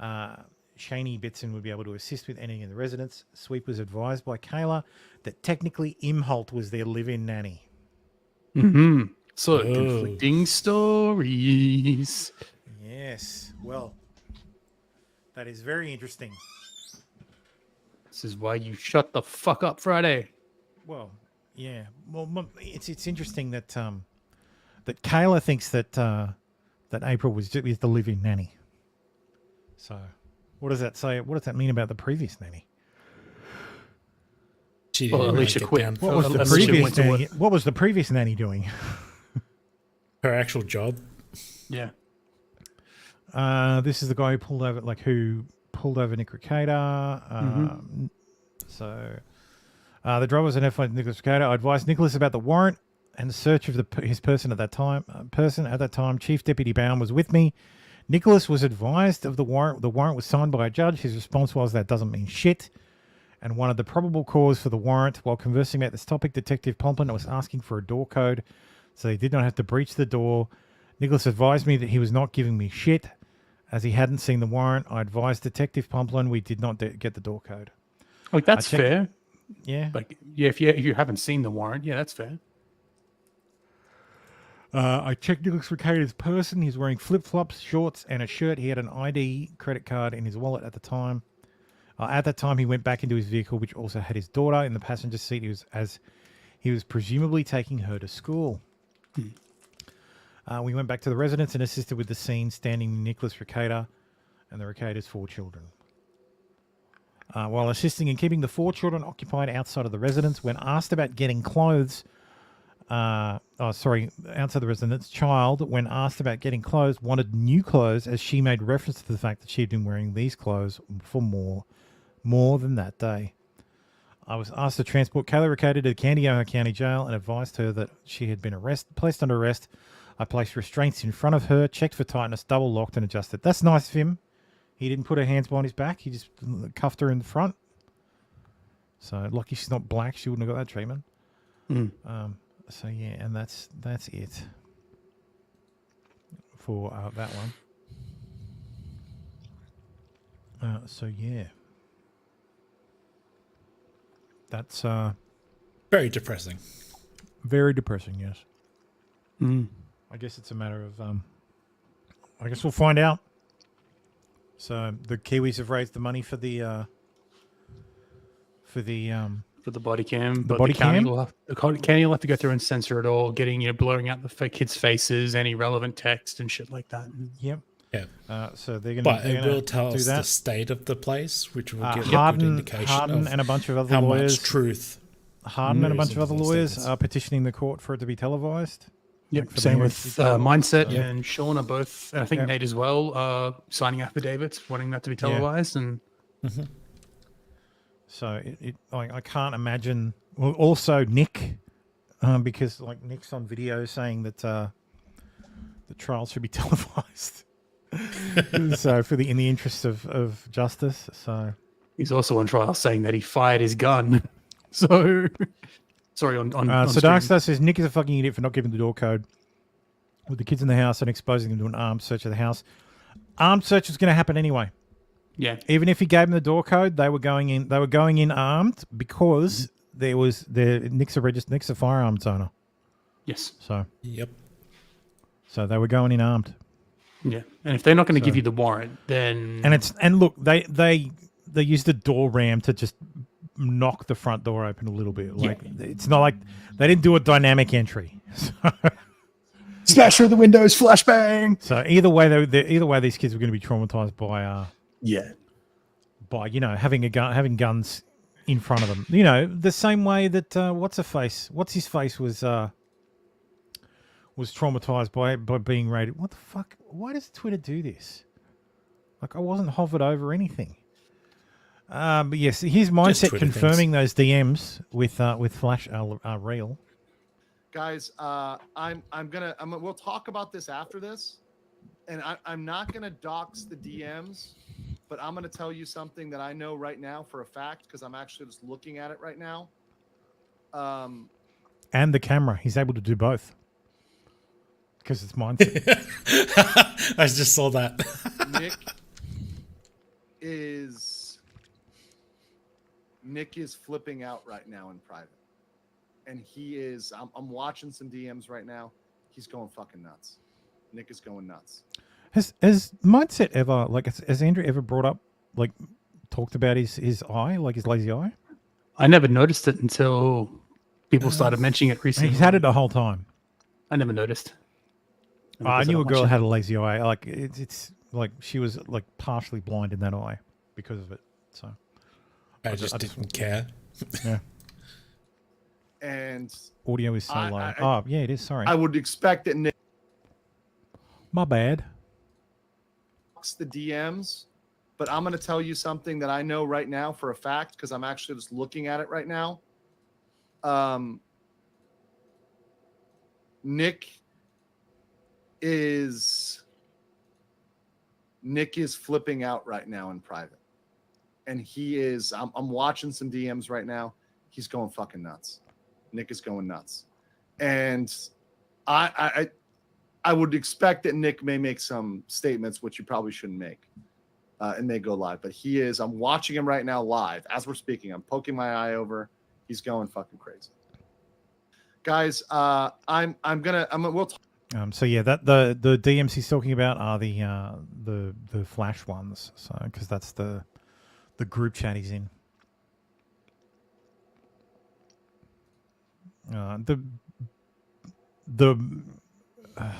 Shani Bitson, would be able to assist with anything in the residence. Sweep was advised by Kayla that technically Imholt was their live-in nanny. So conflicting stories. Yes, well, that is very interesting. This is why you shut the fuck up Friday. Well, yeah. Well, it's interesting that that Kayla thinks that that April was the live-in nanny. So, what does that say? What does that mean about the previous nanny? Well, Alicia quit. What was the previous nanny? What was the previous nanny doing? Her actual job. Yeah. This is the guy who pulled over Nick Recader. So, the driver was an F1 Nicholas Recader. I advised Nicholas about the warrant and the search of his person at that time. Chief Deputy Bound was with me. Nicholas was advised of the warrant. The warrant was signed by a judge. His response was, "That doesn't mean shit." And one of the probable cause for the warrant, while conversing about this topic, Detective Pomplin was asking for a door code, so he did not have to breach the door. Nicholas advised me that he was not giving me shit, as he hadn't seen the warrant. I advised Detective Pomplin we did not get the door code. Like, that's fair. Yeah. Like, yeah, if you haven't seen the warrant, yeah, that's fair. I checked Nicholas Recader's person. He's wearing flip-flops, shorts, and a shirt. He had an ID credit card in his wallet at the time. At that time, he went back into his vehicle, which also had his daughter in the passenger seat. He was presumably taking her to school. We went back to the residence and assisted with the scene, standing Nicholas Recader and the Recader's 4 children. While assisting in keeping the 4 children occupied outside of the residence, when asked about getting clothes, outside the residence, child, when asked about getting clothes, wanted new clothes as she made reference to the fact that she had been wearing these clothes for more than that day. I was asked to transport Kayla Ricciardo to Candiaco County Jail and advised her that she had been placed under arrest. I placed restraints in front of her, checked for tightness, double locked and adjusted. That's nice of him. He didn't put her hands behind his back. He just cuffed her in the front. So lucky she's not black. She wouldn't have got that treatment. So yeah, and that's it for that one. So yeah, that's very depressing. Very depressing, yes. Mm. I guess it's a matter of I guess we'll find out. So the Kiwis have raised the money for the body cam. The body cam. The county will have to go through and censor it all, blurring out the kids' faces, any relevant text and shit like that. Yep. Yeah. So they're going to. But it will tell us the state of the place, which will give a good indication Harden of and a bunch of other how lawyers. much truth. Harden and a bunch of other lawyers are petitioning the court for it to be televised. Yep. Like Same with Mindset and Sean are both, and I think Nate as well, signing affidavits, wanting that to be televised. And so I can't imagine. Well, also Nick, because like Nick's on video saying that the trial should be televised. So in the interest of justice. So he's also on trial saying that he fired his gun. So sorry on so Darkstar says Nick is a fucking idiot for not giving the door code with the kids in the house and exposing them to an armed search of the house. Armed search was going to happen anyway. Yeah. Even if he gave them the door code, they were going in. They were going in armed because Nick's a firearms owner. Yes. So. Yep. So they were going in armed. Yeah, and if they're not going to give you the warrant, then and look, they used the door ram to just knock the front door open a little bit. Like it's not like they didn't do a dynamic entry. Smash through the windows, flashbang. So either way, these kids were going to be traumatized by having guns in front of them. The same way that what's his face was traumatized by being raided. What the fuck? Why does Twitter do this? Like I wasn't hovered over anything. But yes, his mindset confirming those DMs with Flash are real. Guys, we'll talk about this after this, and I'm not gonna dox the DMs, but I'm gonna tell you something that I know right now for a fact because I'm actually just looking at it right now. And the camera, he's able to do both because it's mindset. I just saw that. Nick is flipping out right now in private. And he is, I'm watching some DMs right now. He's going fucking nuts. Nick is going nuts. Has Mindset ever, has Andrew ever talked about his eye, like his lazy eye? I never noticed it until people started mentioning it recently. He's had it the whole time. I never noticed. I knew a girl had a lazy eye. Like it's like she was like partially blind in that eye because of it. So I just didn't care. Yeah. And audio is so low. Yeah, it is. Sorry. I would expect that Nick. My bad. The DMs, but I'm going to tell you something that I know right now for a fact because I'm actually just looking at it right now. Nick is flipping out right now in private, and he is. I'm watching some DMs right now. He's going fucking nuts. Nick is going nuts, and I would expect that Nick may make some statements which you probably shouldn't make, and may go live. But he is. I'm watching him right now live as we're speaking. I'm poking my eye over. He's going fucking crazy, guys. We'll talk. So yeah, that the DMs he's talking about are the Flash ones. So because that's the group chat he's in. The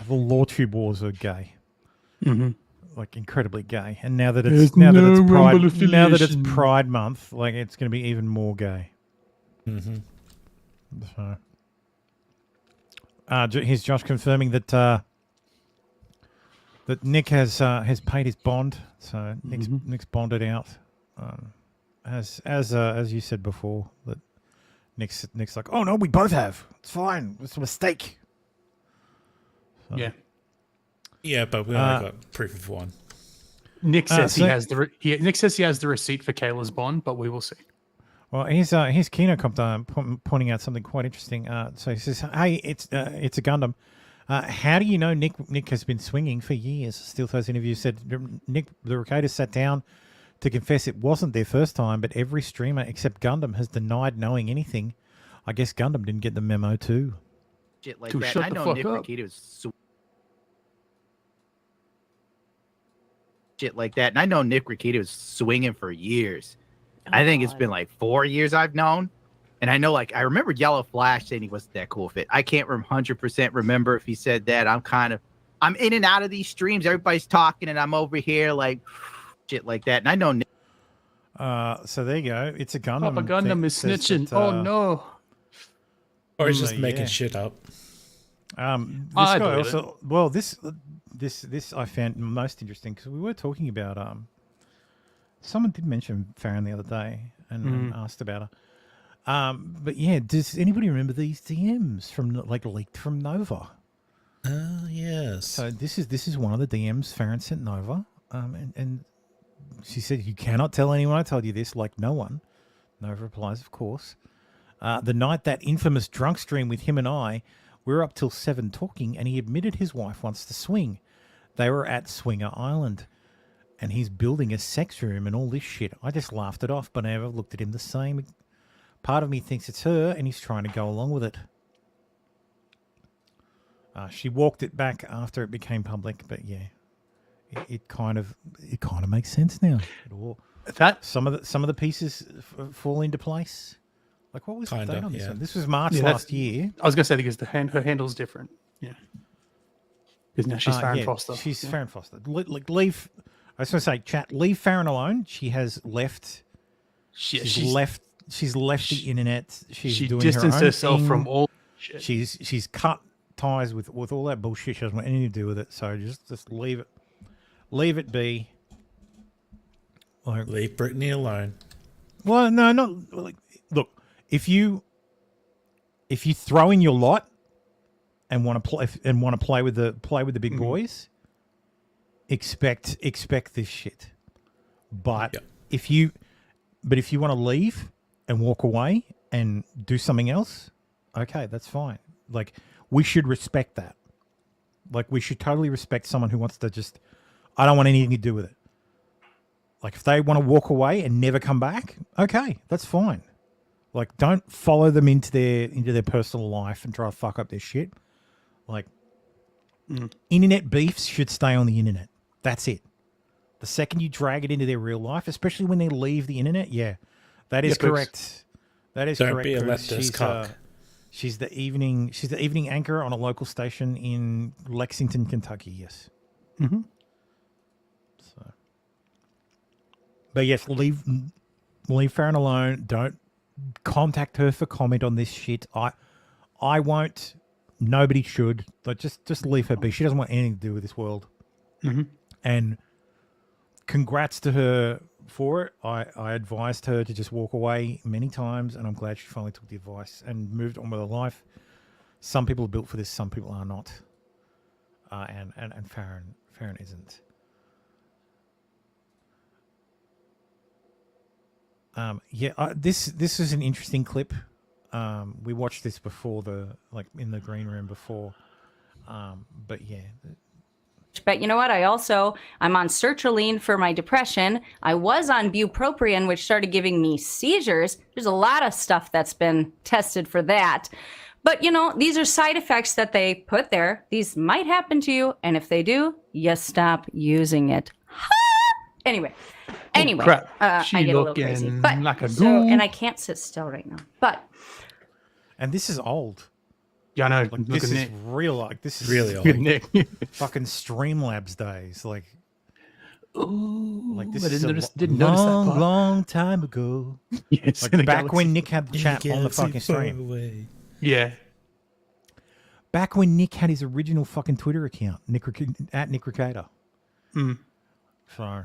Lawtube wars are gay, like incredibly gay. And now that it's Pride Month, like it's going to be even more gay. Mm-hmm. So Here's Josh confirming that that Nick has paid his bond, so Nick's bonded out. As you said before, that Nick's like, oh no, we both have. It's fine. It's a mistake. So, yeah, but we only got proof of one. Nick says Nick says he has the receipt for Kayla's bond, but we will see. Well, here's Kino pointing out something quite interesting. So he says, "Hey, it's a Gundam. How do you know Nick has been swinging for years?" Steeltoe's interview said Nick the Ricators sat down to confess it wasn't their first time, but every streamer except Gundam has denied knowing anything. I guess Gundam didn't get the memo too. Shit like that. I know Nick Ricators. Shit like that, and I know Nick Ricators was swinging for years. I think it's been like 4 years I've known. And I know, like, I remember Yellow Flash saying he wasn't that cool fit. I can't 100% remember if he said that. I'm in and out of these streams. Everybody's talking, and I'm over here, like, shit like that. And I know Nick. So there you go. It's a Gundam. Papa Gundam is snitching. Oh, no. Or he's just making shit up. This guy also, well, this I found most interesting because we were talking about someone did mention Farron the other day and asked about her. But yeah, does anybody remember these DMs from leaked from Nova? Oh yes. So this is one of the DMs Farron sent Nova, and she said, "You cannot tell anyone I told you this." Like no one. Nova replies, "Of course." The night that infamous drunk stream with him and I, we were up till 7 talking, and he admitted his wife wants to swing. They were at Swinger Island. And he's building a sex room and all this shit. I just laughed it off, but I never looked at him the same. Part of me thinks it's her, and he's trying to go along with it. She walked it back after it became public, but yeah, it kind of makes sense now. Some of the pieces fall into place. Like what was the date on this one? This was March last year. I was gonna say because her handle's different. Yeah, because now she's Farron Foster. She's Farron Foster. Leave. I was going to say, chat, leave Farron alone. She has left. She's left the internet. She distanced herself from all shit. She's cut ties with all that bullshit. She doesn't want anything to do with it. So just leave it be. Leave Brittany alone. Well, no, not like. Look, if you throw in your lot and want to play with the big boys. Expect this shit, but if you want to leave and walk away and do something else, okay, that's fine. Like we should respect that. Like we should totally respect someone who wants to just, I don't want anything to do with it. Like if they want to walk away and never come back, okay, that's fine. Like don't follow them into their personal life and try to fuck up their shit. Like internet beefs should stay on the internet. That's it. The second you drag it into their real life, especially when they leave the internet, that is correct. That is correct. Don't be a leftist cock. She's the evening anchor on a local station in Lexington, Kentucky. Yes. Mm-hmm. So, but yes, leave Farron alone. Don't contact her for comment on this shit. I won't. Nobody should. But just leave her be. She doesn't want anything to do with this world. Mm-hmm. And congrats to her for it. I advised her to just walk away many times, and I'm glad she finally took the advice and moved on with her life. Some people are built for this, some people are not. And Farron isn't. This is an interesting clip. We watched this before in the green room before. But yeah. But you know what? I'm on sertraline for my depression. I was on bupropion, which started giving me seizures. There's a lot of stuff that's been tested for that. But, these are side effects that they put there. These might happen to you. And if they do, you stop using it. Anyway, crap. I get a little crazy. But, like and I can't sit still right now. But. And this is old. Yeah, I know. Like, this is real. Like this is really old. Nick. Fucking Streamlabs days. Like, this I is didn't notice that part. long time ago. Yes, like back when Nick had the chat on the fucking stream. Yeah. Back when Nick had his original fucking Twitter account, at Nick Ricator. So.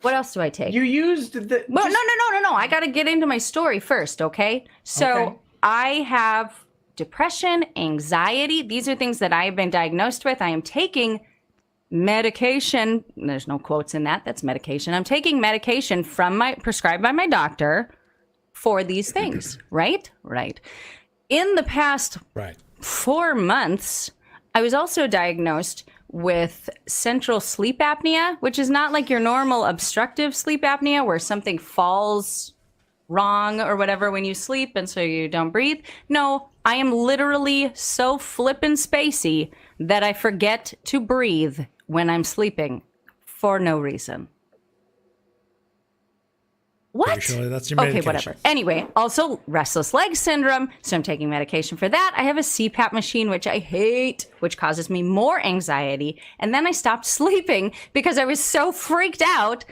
What else do I take? You used the. Well, no. I got to get into my story first, okay? So I have depression, anxiety. These are things that I have been diagnosed with. I am taking medication. There's no quotes in that. That's medication. I'm taking medication prescribed by my doctor for these things, right? Right. In the past 4 months, I was also diagnosed with central sleep apnea, which is not like your normal obstructive sleep apnea where something falls wrong or whatever when you sleep and so you don't breathe. No, I am literally so flippin' spacey that I forget to breathe when I'm sleeping for no reason. What? Sure that's your okay, medication. whatever. Anyway, also restless leg syndrome. So I'm taking medication for that. I have a CPAP machine, which I hate, which causes me more anxiety. And then I stopped sleeping because I was so freaked out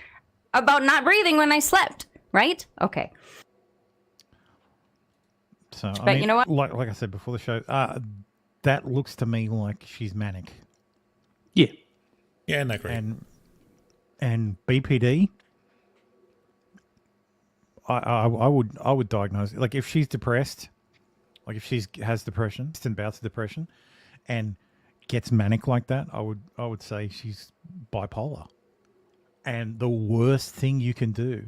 about not breathing when I slept. Right? Okay. So, but I mean, you know what? Like I said before the show, that looks to me like she's manic. Yeah. Yeah, not great. And BPD. I would diagnose it. Like if she's depressed, like if she has depression, distant bouts of depression, and gets manic like that, I would say she's bipolar. And the worst thing you can do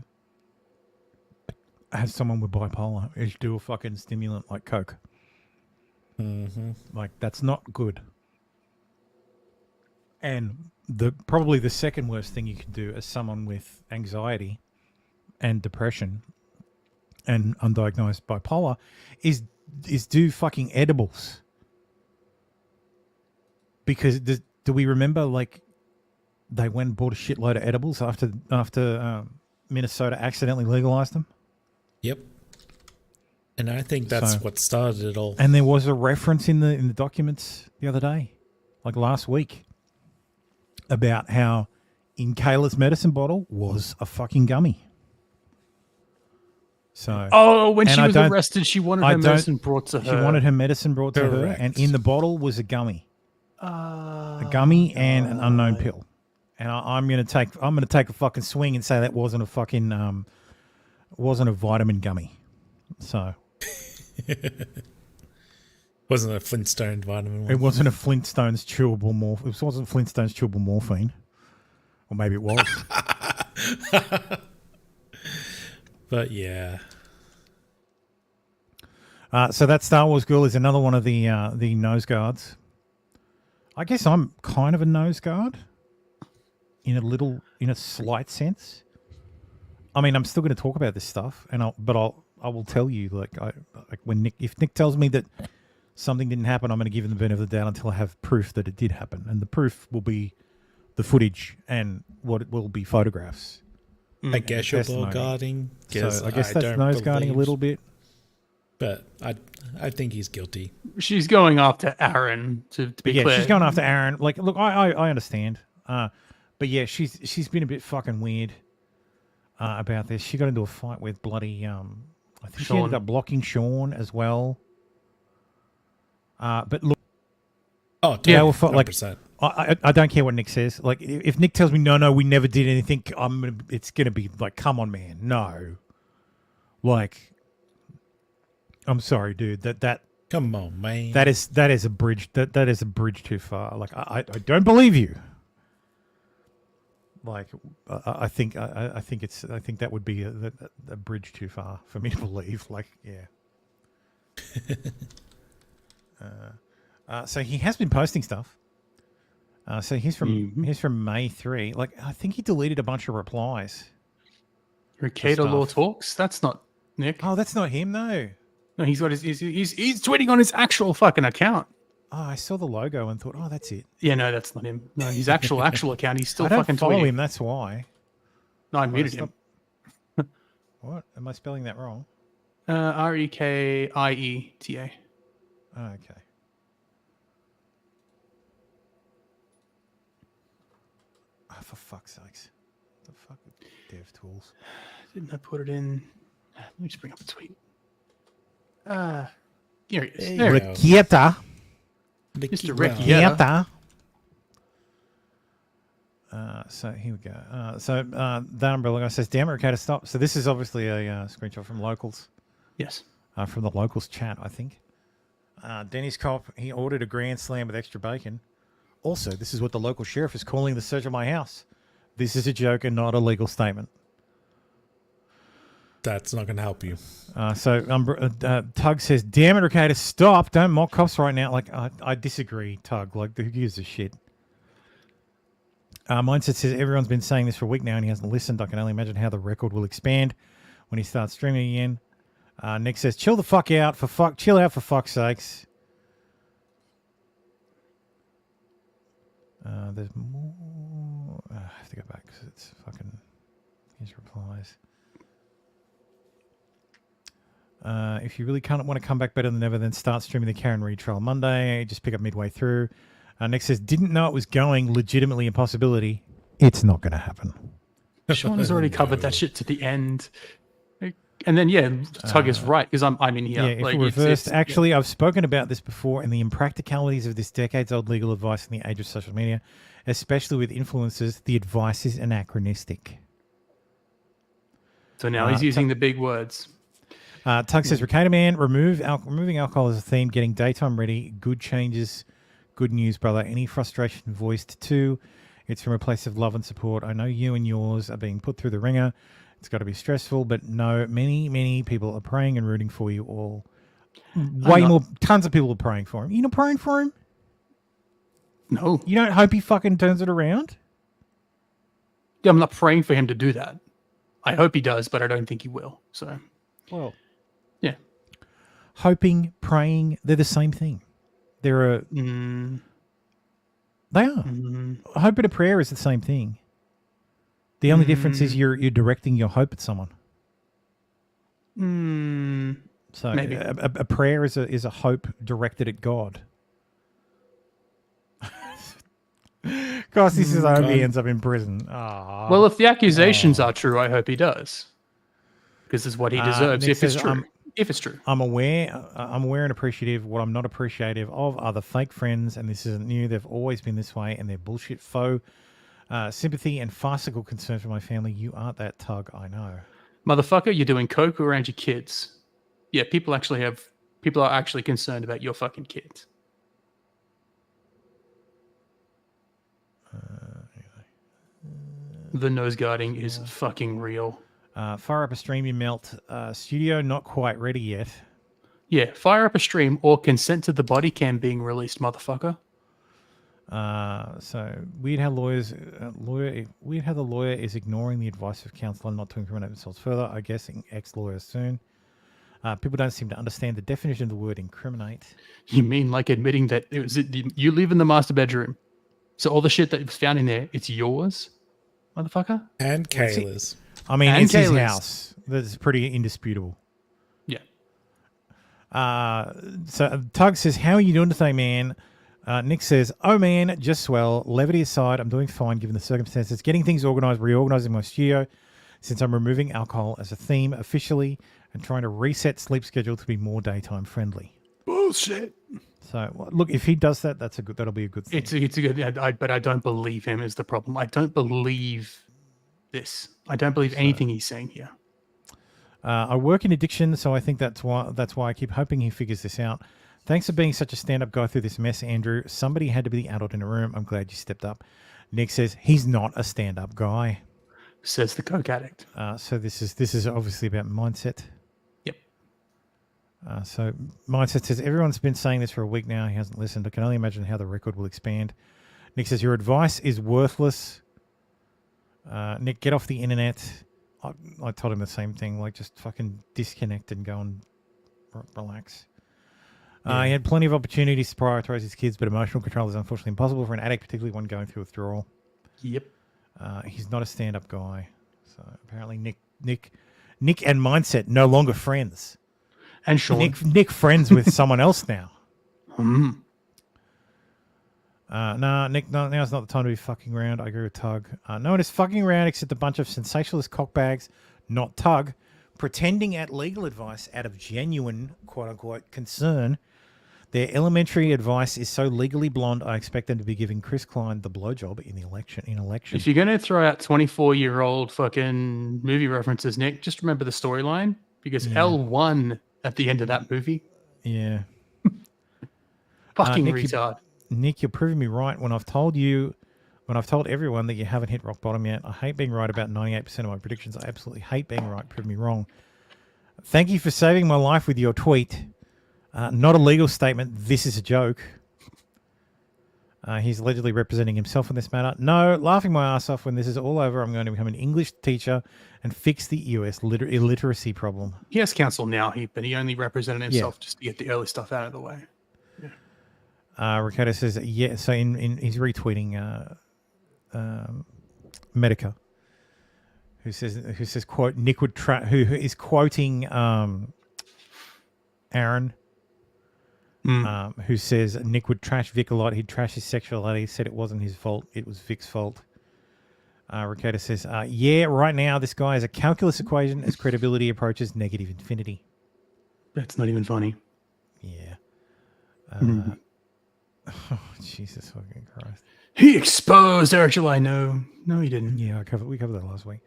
as someone with bipolar is do a fucking stimulant like Coke. Like that's not good. And probably the second worst thing you can do as someone with anxiety and depression and undiagnosed bipolar is do fucking edibles. Because do we remember like they went and bought a shitload of edibles after Minnesota accidentally legalized them? Yep. And I think that's what started it all. And there was a reference in the documents the other day, like last week, about how in Kayla's medicine bottle was a fucking gummy. So, when she was arrested, she wanted her medicine brought to her. She wanted her medicine brought to her, and in the bottle was a gummy, a gummy and an unknown pill. And I'm gonna take a fucking swing and say that wasn't a fucking wasn't a vitamin gummy. So wasn't a Flintstone vitamin one. It wasn't a Flintstones chewable morphine. It wasn't Flintstones chewable morphine, or maybe it was. But yeah. So that Star Wars girl is another one of the nose guards. I guess I'm kind of a nose guard in a slight sense. I mean, I'm still going to talk about this stuff, I will tell you, like when if Nick tells me that something didn't happen, I'm going to give him the benefit of the doubt until I have proof that it did happen, and the proof will be the footage and what it will be photographs. I guess you're ball guarding. So I guess that's nose guarding a little bit. But I think he's guilty. She's going after Aaron, to be clear. She's going after Aaron. Like, look, I understand. But yeah, she's been a bit fucking weird about this. She got into a fight with bloody I think she ended up blocking Sean as well. But look, yeah, like 100%. I don't care what Nick says. Like, if Nick tells me no, we never did anything, it's gonna be like, come on, man, no. Like, I'm sorry, dude. That come on, man. That is a bridge. That is a bridge too far. Like, I don't believe you. Like, I think that would be a bridge too far for me to believe. Like, yeah. So he has been posting stuff. So he's from May 3. Like, I think he deleted a bunch of replies. Ricator Law Talks? That's not Nick. Oh, that's not him, no. No, he's got he's tweeting on his actual fucking account. Oh, I saw the logo and thought, oh, that's it. Yeah, no, that's not him. No, his actual account. He's still I don't fucking follow tweeting. him. That's why. No, I muted him. What? Am I spelling that wrong? Rekieta. Oh, okay. Oh, for fuck's sakes. What the fuck with dev tools? Didn't I put it in? Let me just bring up the tweet. Here he is. There Ricator. Mr. Recchietta. So here we go. That umbrella guy says, "Damn it, okay to stop." So this is obviously a screenshot from Locals. Yes. From the Locals chat, I think. Denny's cop, he ordered a grand slam with extra bacon. Also, this is what the local sheriff is calling the search of my house. This is a joke and not a legal statement. That's not going to help you. Tug says, "Damn it, okay to stop. Don't mock cops right now." Like, I disagree, Tug. Like, who gives a shit? Mindset says, "Everyone's been saying this for a week now and he hasn't listened. I can only imagine how the record will expand when he starts streaming again." Nick says, "Chill the fuck out chill out for fuck's sakes." There's more. I have to go back because it's fucking his replies. If you really want to come back better than ever, then start streaming the Karen Reid trial Monday. Just pick up midway through. Nick says, "Didn't know it was going. Legitimately a possibility. It's not going to happen." Sean has already covered that shit to the end. And then, Tug is right, because I'm in here. Yeah, if like, we reversed, actually, I've spoken about this before and the impracticalities of this decades-old legal advice in the age of social media, especially with influencers. The advice is anachronistic. So now he's using the big words. Tug says, "Ricada man, removing alcohol as a theme, getting daytime ready. Good changes, good news, brother. Any frustration voiced too. It's from a place of love and support. I know you and yours are being put through the ringer. It's got to be stressful, but no, many people are praying and rooting for you all. Tons of people are praying for him. You're not praying for him? No. You don't hope he fucking turns it around? Yeah, I'm not praying for him to do that. I hope he does, but I don't think he will. So, well, yeah. Hoping, praying, they're the same thing. They are. Hope and a prayer is the same thing. The only difference is you're directing your hope at someone. So maybe a prayer is a hope directed at God. Gosh, this is I hope he ends up in prison. Aww. Well, if the accusations are true, I hope he does, because it's what he deserves. If it's true, I'm aware and appreciative. What I'm not appreciative of are the fake friends, and this isn't new. They've always been this way, and they're bullshit faux sympathy and farcical concern for my family. You aren't that, Tug. I know, motherfucker. You're doing coke around your kids. Yeah, people are actually concerned about your fucking kids. The nose guarding is fucking real. Fire up a stream, you melt. Studio not quite ready yet. Yeah, fire up a stream or consent to the body cam being released, motherfucker. So weird how the lawyer is ignoring the advice of counsel not to incriminate themselves further. I guess ex-lawyer soon. People don't seem to understand the definition of the word incriminate. You mean like admitting that you live in the master bedroom, so all the shit that was found in there, it's yours, motherfucker? And Kayla's. I mean, it's his house. That's pretty indisputable. Yeah. So Tug says, "How are you doing today, man?" Nick says, "Oh man, just swell. Levity aside, I'm doing fine given the circumstances. Getting things organized, reorganizing my studio since I'm removing alcohol as a theme officially and trying to reset sleep schedule to be more daytime friendly." Bullshit. So look, if he does that, that'll be a good thing. It's a good, but I don't believe him is the problem. I don't believe this. I don't believe anything he's saying here. I work in addiction, so I think that's why I keep hoping he figures this out. Thanks for being such a stand-up guy through this mess, Andrew. Somebody had to be the adult in the room. I'm glad you stepped up. Nick says he's not a stand-up guy. Says the coke addict. So this is obviously about mindset. Yep. So mindset says everyone's been saying this for a week now. He hasn't listened. I can only imagine how the record will expand. Nick says your advice is worthless. Nick, get off the internet. I told him the same thing. Like, just fucking disconnect and go and relax. He had plenty of opportunities to prioritize his kids, but emotional control is unfortunately impossible for an addict, particularly one going through withdrawal. Yep. He's not a stand-up guy. So apparently Nick and Mindset no longer friends. And Sean. Nick friends with someone else now. Mm. Nick, now's not the time to be fucking around. I agree with Tug. No one is fucking around except a bunch of sensationalist cockbags, not Tug, pretending at legal advice out of genuine, quote-unquote, concern Their elementary advice is so legally blonde, I expect them to be giving Chris Klein the blowjob in the election. If you're going to throw out 24-year-old fucking movie references, Nick, just remember the storyline, because L1 at the end of that movie. Yeah. Fucking Nick, retard. Nick, you're proving me right when I've told everyone that you haven't hit rock bottom yet. I hate being right about 98% of my predictions. I absolutely hate being right. Prove me wrong. Thank you for saving my life with your tweet. Not a legal statement. This is a joke. He's allegedly representing himself in this matter. No, laughing my ass off. When this is all over, I'm going to become an English teacher and fix the US illiteracy problem. He has counsel now, but he only represented himself just to get the early stuff out of the way. Ricardo says, yeah, so he's retweeting Medica, who says, quote, Nick would who is quoting Aaron, who says Nick would trash Vic a lot. He'd trash his sexuality, said it wasn't his fault, it was Vic's fault. Ricardo says, yeah, right now this guy is a calculus equation as credibility approaches negative infinity. That's not even funny. Yeah. Oh, Jesus fucking Christ. He exposed Eric July. No, he didn't. Yeah, we covered that last week.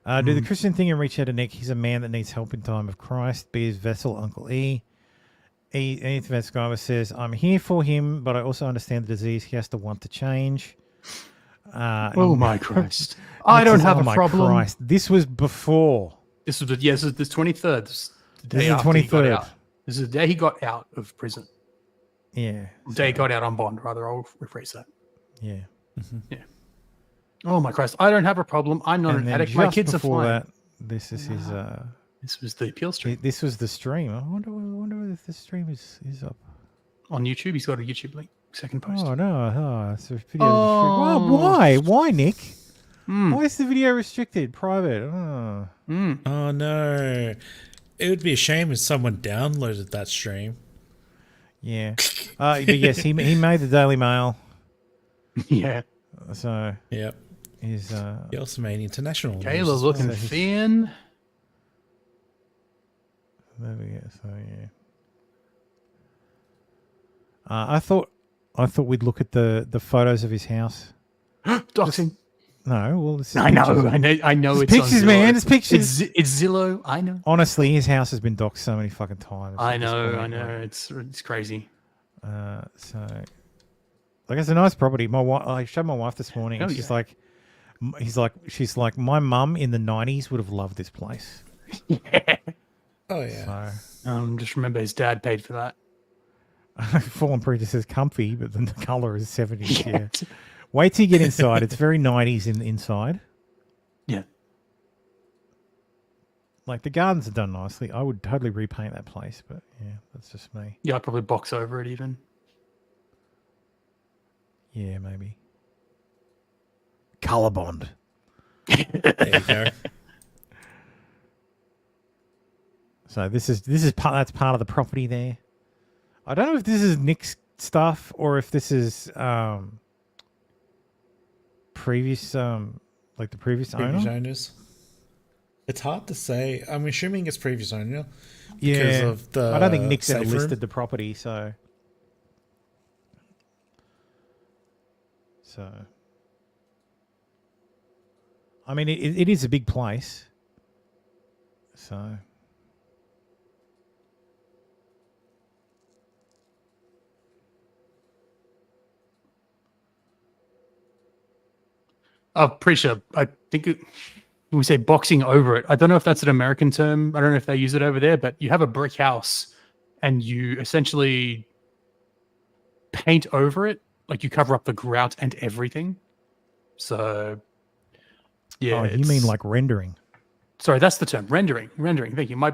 Do the Christian thing and reach out to Nick. He's a man that needs help in time of Christ. Be his vessel, Uncle E. Ethan Vescover says, I'm here for him, but I also understand the disease. He has to want to change. Oh, my Christ. I don't have a problem. Christ. This was before. This was the 23rd. This is the day This is the after he got 23rd. out. This is the day he got out of prison. Yeah. The day he got out on bond, rather. I'll rephrase that. Yeah. Yeah. Oh, my Christ. I don't have a problem. I'm not And an then addict. My just kids are before fine. that, this is his... This was the appeal stream. This was the stream. I wonder if the stream is up. On YouTube, he's got a YouTube link. Second post. Oh, no. It's a video well, why? Why, Nick? Why is the video restricted? Private? Oh. Oh, no. It would be a shame if someone downloaded that stream. Yeah. But yes, he made the Daily Mail. Yeah. So... Yep. He's... He also made international news Kayla as well. looking thin. There we go. So yeah. I thought we'd look at the photos of his house. Doxing. No, well, this is I know. It's It's pictures, on man. Zillow. It's pictures. It's Zillow. I know. Honestly, his house has been doxed so many fucking times. I at this know. point, It's crazy. So, like, it's a nice property. I showed my wife this morning. And Oh, she's yeah. like, my mum in the 90s would have loved this place. Yeah. Oh, yeah. So, just remember his dad paid for that. Fallen Preacher says comfy, but then the color is 70s. Yeah. Wait till you get inside. It's very 90s inside. Yeah. Like, the gardens are done nicely. I would totally repaint that place, but yeah, that's just me. Yeah, I'd probably box over it even. Yeah, maybe. Color bond. There you go. So that's part of the property there. I don't know if this is Nick's stuff or if this is previous like the previous Previous owner. owners. It's hard to say. I'm assuming it's previous owner. Because Yeah, of the I don't think Nick's ever safe room. listed the property, so I mean it is a big place. So I'm pretty sure. I think when we say boxing over it, I don't know if that's an American term. I don't know if they use it over there, but you have a brick house and you essentially paint over it, like you cover up the grout and everything. So, yeah. oh, you mean like rendering? Sorry, that's the term. Rendering. Thank you. My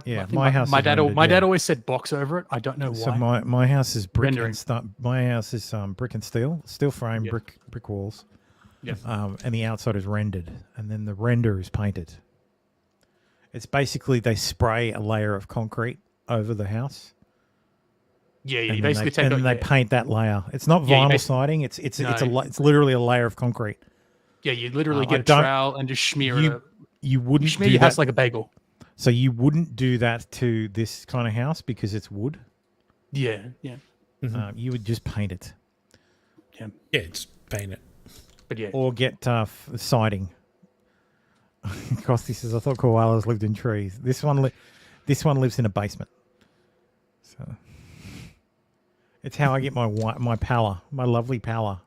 house. My is dad. rendered, My yeah. dad always said box over it. I don't know why. So my house is brick Rendering. and stuff. My house is brick and steel frame, Yeah. brick walls. Yeah. And the outside is rendered, and then the render is painted. It's basically they spray a layer of concrete over the house. Yeah, you and basically then they paint that layer. It's not Yeah, you vinyl basically- siding. It's No. it's literally a layer of concrete. Yeah, you literally I get a don't- trowel and just smear You it. you wouldn't You smear do your house that- like a bagel. So you wouldn't do that to this kind of house because it's wood. Yeah, yeah. you would just paint it. Yeah, just paint it. But yeah. Or get siding. Costi says, I thought koalas lived in trees. This one lives in a basement. So it's how I get my pallor, my lovely pallor.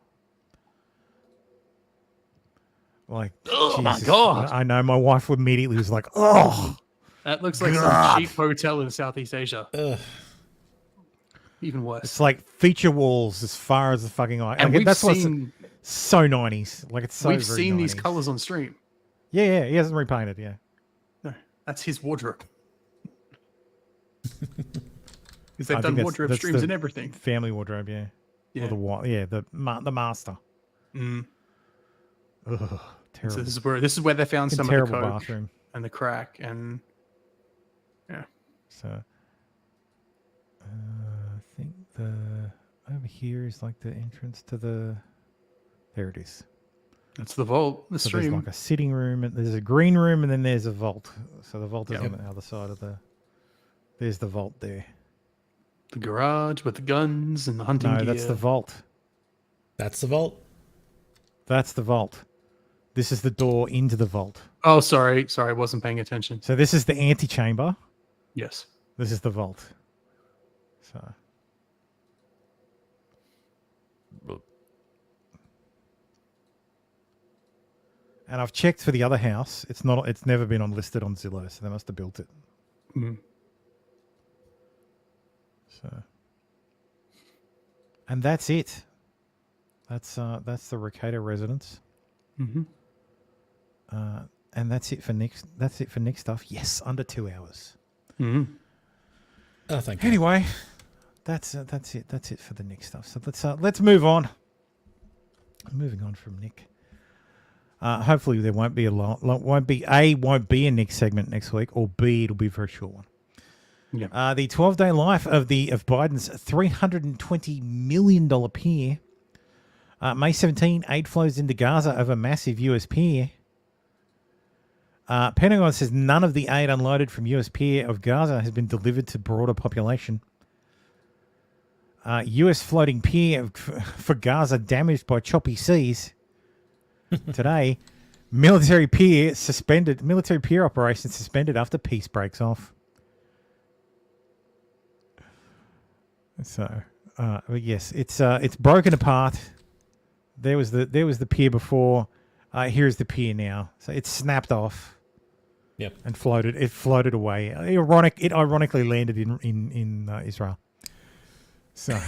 Like, oh my Jesus. God. I know, my wife immediately was like, oh. That looks like God. some cheap hotel in Southeast Asia. Even worse. It's like feature walls as far as the fucking eye. And Like, we've that's what's seen- so 90s. Like, it's so We've very seen 90s. these colors on stream. Yeah, he hasn't repainted, yeah. No, that's his wardrobe. Because I they've think done that's- wardrobe that's streams the and everything. Family wardrobe, yeah. Yeah. Or the master. Mm. Ugh, So terrible. this is where they found some of the terrible coke bathroom. and the crack and yeah. So I think over here is like the entrance to the. There it is. That's the vault. The So stream. there's like a sitting room, and there's a green room, and then there's a vault. So the vault is Yep. on the other side of the. There's the vault there. The garage with the guns and the hunting No, gear. that's the vault. That's the vault. That's the vault. This is the door into the vault. Oh, sorry, I wasn't paying attention. So this is the antechamber. Yes. This is the vault. So. And I've checked for the other house. It's not. It's never been listed on Zillow, so they must have built it. Mm. So. And that's it. That's the Recato residence. Mm-hmm. And that's it for Nick. That's it for Nick stuff. Yes, under 2 hours. Mm-hmm. Oh, thank you. Anyway, that's it. That's it for the Nick stuff. So let's move on. Moving on from Nick. Hopefully there won't be won't be a Nick segment next week, or B, it'll be a very short one. Yeah. The 12-day life of Biden's $320 million pier. May 17, aid flows into Gaza over massive US pier. Pentagon says none of the aid unloaded from US pier of Gaza has been delivered to broader population. US floating pier for Gaza damaged by choppy seas. Today, military pier operation suspended after peace breaks off. So, but yes, it's broken apart. There was the pier before. Here's the pier now. So it's snapped off. Yep. And floated. It floated away. It ironically landed in Israel. So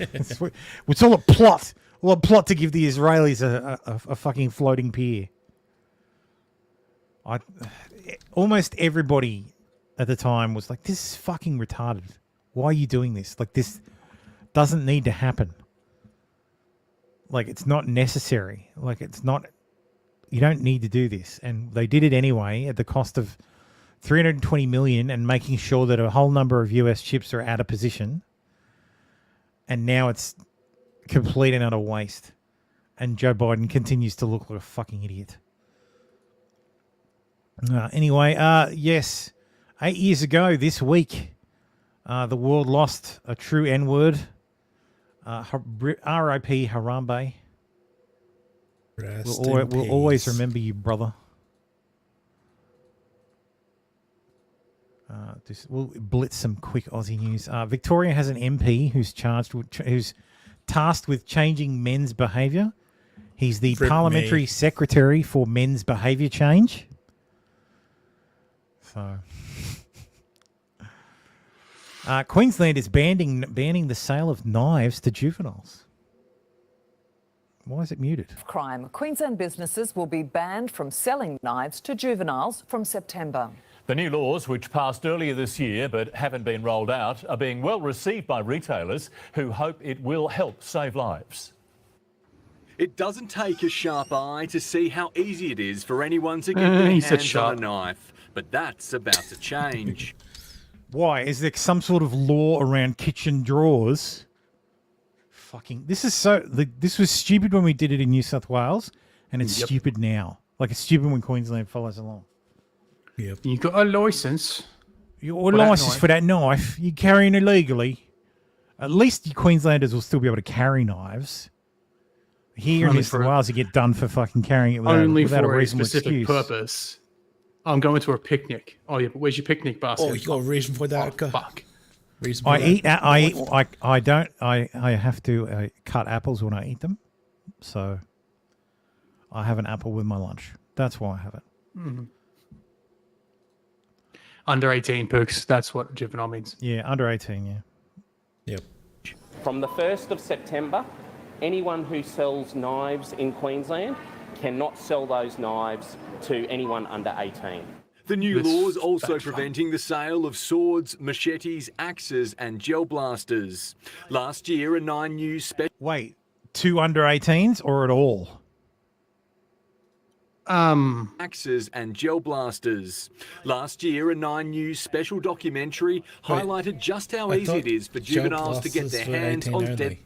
it's all a plot. All a plot to give the Israelis a fucking floating pier. Almost everybody at the time was like, "This is fucking retarded. Why are you doing this? Like, this doesn't need to happen. Like, it's not necessary. Like, it's not. You don't need to do this." And they did it anyway at the cost of $320 million and making sure that a whole number of US ships are out of position. And now it's complete and utter waste. And Joe Biden continues to look like a fucking idiot. Anyway, yes. 8 years ago this week, the world lost a true N-word. R.I.P. Harambe. We'll always remember you, brother. We'll blitz some quick Aussie news. Victoria has an MP who's tasked with changing men's behaviour. He's the parliamentary secretary for men's behaviour change. So, Queensland is banning the sale of knives to juveniles. Why is it muted? Crime. Queensland businesses will be banned from selling knives to juveniles from September. The new laws, which passed earlier this year but haven't been rolled out, are being well received by retailers who hope it will help save lives. It doesn't take a sharp eye to see how easy it is for anyone to get their hands on a knife, but that's about to change. Why? Is there some sort of law around kitchen drawers? This was stupid when we did it in New South Wales, and it's stupid now. Like, it's stupid when Queensland follows along. Yep. You got a license. Your license for that knife, you're carrying illegally. At least Queenslanders will still be able to carry knives. Here in Only New South for- Wales, you get done for fucking carrying it Only without a for a reasonable specific excuse. purpose. I'm going to a picnic. Oh yeah, but where's your picnic basket? Oh, you got a reason for that? Oh, fuck. Reason for I that. eat. I have to cut apples when I eat them, so I have an apple with my lunch. That's why I have it. Mhm. Under 18 perks. That's what juvenile means. Yeah, under 18. Yeah. Yep. From the 1st of September, anyone who sells knives in Queensland cannot sell those knives to anyone under 18. The new This laws also backfire. preventing the sale of swords, machetes, axes, and gel blasters. Last year, a 9 News special. Wait, 2 under 18s or at all? Axes and gel blasters. Last year, a 9 News special documentary highlighted just how I easy thought it is for gel juveniles to get blasters their were hands 18 on only. deadly.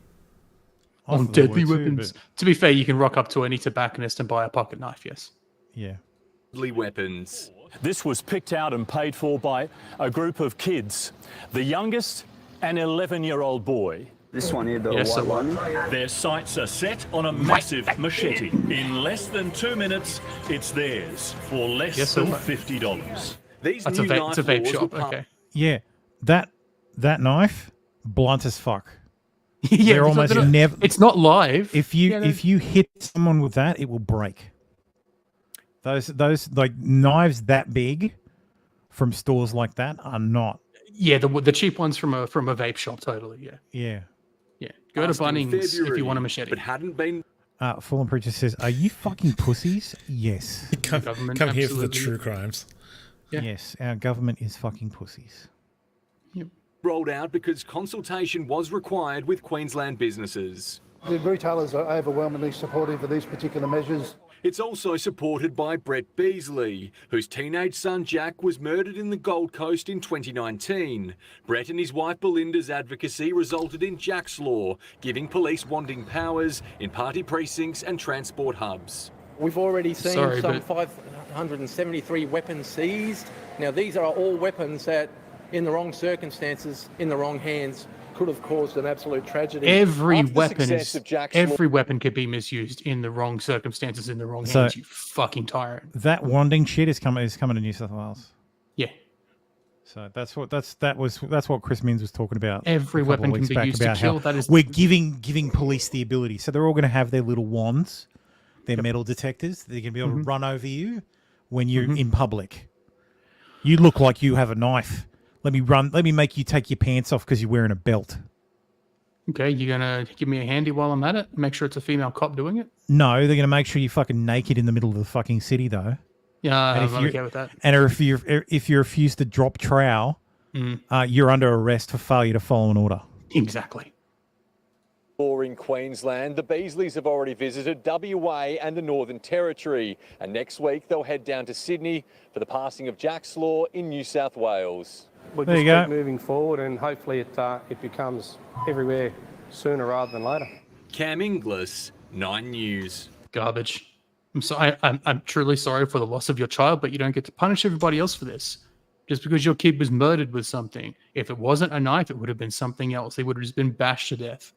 On deadly weapons. To be fair, you can rock up to any tobacconist and buy a pocket knife. Yes. Yeah. Weapons. This was picked out and paid for by a group of kids. The youngest, an 11-year-old boy. This one here, the Yes, white sir. one. Their sights are set on a massive machete. In less than 2 minutes, it's theirs for less Yes, sir. than $50. These That's a new vape, it's a knife vape laws shop. will Okay. Yeah, that knife, blunt as fuck. Yeah, They're because almost they're not- never. It's not live. If you Yeah, they're- if you hit someone with that, it will break. Those like knives that big from stores like that are not. Yeah, the cheap ones from a vape shop. Totally. Yeah. Yeah. Yeah. Go to passed in Bunnings if you want a February, machete. but hadn't been. Fallen Preacher says, "Are you fucking pussies?" Yes. Come Government, here for the absolutely. true crimes. Yeah. Yes, our government is fucking pussies. Rolled out because consultation was required with Queensland businesses. The retailers are overwhelmingly supportive of these particular measures. It's also supported by Brett Beasley, whose teenage son Jack was murdered in the Gold Coast in 2019. Brett and his wife Belinda's advocacy resulted in Jack's Law, giving police wanting powers in party precincts and transport hubs. We've already seen Sorry, some but- 573 weapons seized. Now, these are all weapons that, in the wrong circumstances, in the wrong hands, could have caused an absolute tragedy. Every After the weapon success is of Jack's Law- every weapon could be misused in the wrong circumstances, in the wrong So- hands. You fucking tyrant. That wanding shit is coming to New South Wales. Yeah. So that's what Chris Minns was talking about. Every a couple of weapon can weeks be back used to about kill, how that is- we're giving police the ability. So they're all going to have their little wands, their metal detectors. They're going to be able to run over you when you're in public. You look like you have a knife. Let me make you take your pants off because you're wearing a belt. Okay, you're gonna give me a handy while I'm at it. Make sure it's a female cop doing it. No, they're going to make sure you're fucking naked in the middle of the fucking city, though. Yeah, And I'm if you okay with that. And if you refuse to drop trowel, you're under arrest for failure to follow an order. Exactly. Law in Queensland, the Beasleys have already visited WA and the Northern Territory, and next week they'll head down to Sydney for the passing of Jack's Law in New South Wales. We'll There just you go. keep moving forward, and hopefully it becomes everywhere sooner rather than later. Cam Inglis, 9 News. Garbage. I'm truly sorry for the loss of your child, but you don't get to punish everybody else for this. Just because your kid was murdered with something. If it wasn't a knife, it would have been something else. They would have just been bashed to death.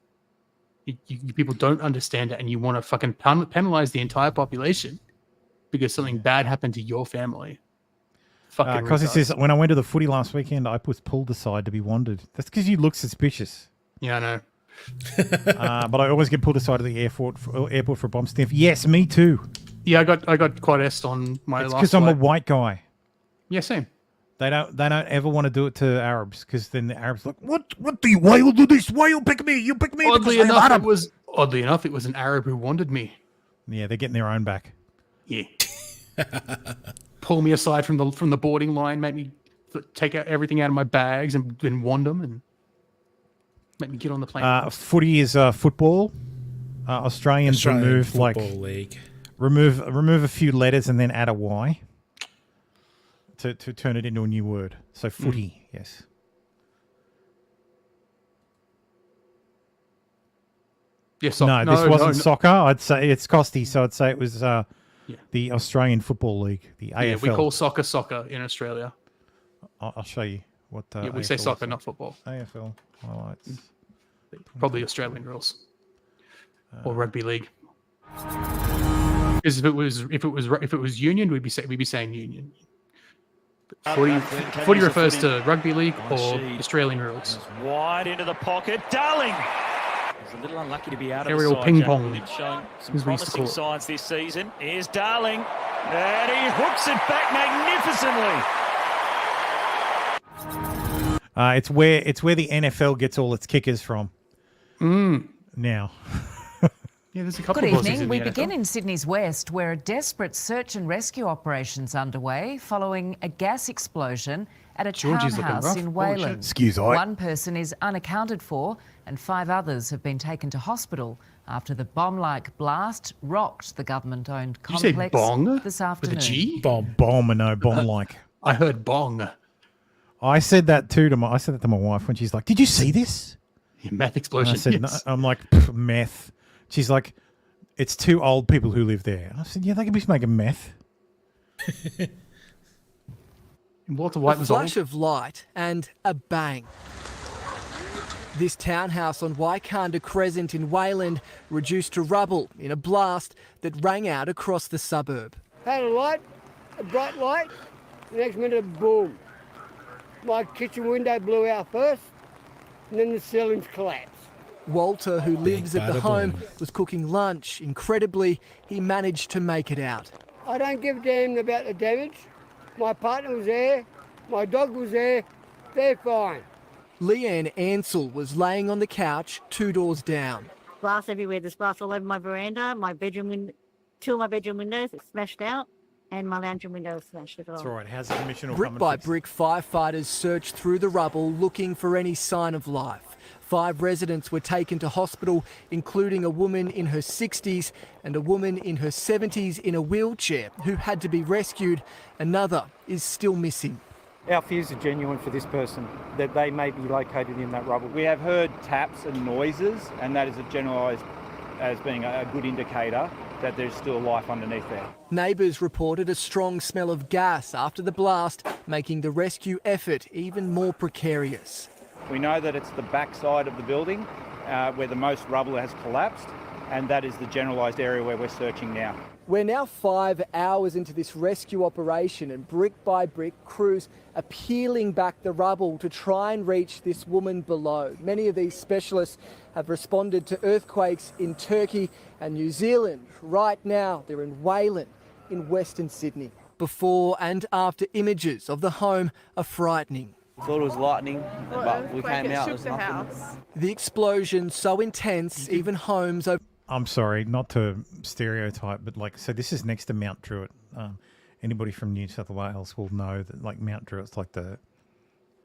You people don't understand it, and you want to fucking penalize the entire population because something bad happened to your family. Fucking Because it retards. says, when I went to the footy last weekend, I was pulled aside to be wanted. That's because you look suspicious. Yeah, I know. But I always get pulled aside to the airport for a bomb sniff. Yes, me too. Yeah, I got quite est on my It's last because I'm a flight. white guy. Yeah, same. They don't ever want to do it to Arabs because then the Arabs are like, what do you? Why you do this? Why you pick me? You pick me Oddly because I'm enough, Arab. oddly enough, it was an Arab who wanted me. Yeah, they're getting their own back. Yeah. Pull me aside from the boarding line, make me take out everything out of my bags and wand them and make me get on the plane. Footy is football. Australians Australian remove Football League. remove a few letters and then add a Y to turn it into a new word. So footy, yes. Yes, No, this wasn't soccer. I'd say it's Costy, so I'd say it was the Australian Football League, the AFL. Yeah, we call soccer in Australia. I'll show you what. Yeah, we say AFL soccer, is. not football. AFL highlights. Probably Australian rules or rugby league. Because if it was union, we'd be saying union. But footy refers to rugby league or Australian rules. Wide into the pocket, Darling. He's a little unlucky to be out Aerial of the side. ping pong. Jack showing some As we used to promising call it. signs this season. Here's Darling, and he hooks it back magnificently. It's where the NFL gets all its kickers from. Now. Yeah, there's a couple Good of evening. We in the begin NFL. in Sydney's west, where a desperate search and rescue operation's underway following a gas explosion at a Georgie's looking townhouse rough. in Holy shit. Wayland. Excuse me. One person is unaccounted for, and 5 others have been taken to hospital after the bomb-like blast rocked the government-owned Did you say complex bong? this afternoon. With a G? Bomb-like. I heard bong. I said that to my wife when she's like, "Did you see this?" Meth explosion. And I said, yes. "No." I'm like, meth. She's like, "It's 2 old people who live there." I said, "Yeah, they could be making meth." Walter White was flash old. of light and a bang. This townhouse on Waikanda Crescent in Wayland reduced to rubble in a blast that rang out across the suburb. Had a light, a bright light, the next minute, boom. My kitchen window blew out first, and then the ceilings collapsed. Walter, who lives at the bada home, boom. was cooking lunch. Incredibly, he managed to make it out. I don't give a damn about the damage. My partner was there, my dog was there, they're fine. Leanne Ansell was laying on the couch 2 doors down. Glass everywhere. There's glass all over my veranda, my bedroom, 2 of my bedroom windows are smashed out, and my lounge room window is smashed as well. That's all right. How's the commission will come Brick and by fix it? brick, firefighters searched through the rubble looking for any sign of life. 5 residents were taken to hospital, including a woman in her 60s and a woman in her 70s in a wheelchair who had to be rescued. Another is still missing. Our fears are genuine for this person, that they may be located in that rubble. We have heard taps and noises, and that is generalised as being a good indicator that there's still life underneath there. Neighbours reported a strong smell of gas after the blast, making the rescue effort even more precarious. We know that it's the back side of the building where the most rubble has collapsed, and that is the generalised area where we're searching now. We're now 5 hours into this rescue operation, and brick by brick, crews are peeling back the rubble to try and reach this woman below. Many of these specialists have responded to earthquakes in Turkey and New Zealand. Right now, they're in Wayland in Western Sydney. Before and after images of the home are frightening. We thought it was lightning, but we came out, it was nothing. The explosion so intense, even homes over. I'm sorry, not to stereotype, but so this is next to Mount Druitt. Anybody from New South Wales will know that Mount Druitt's like the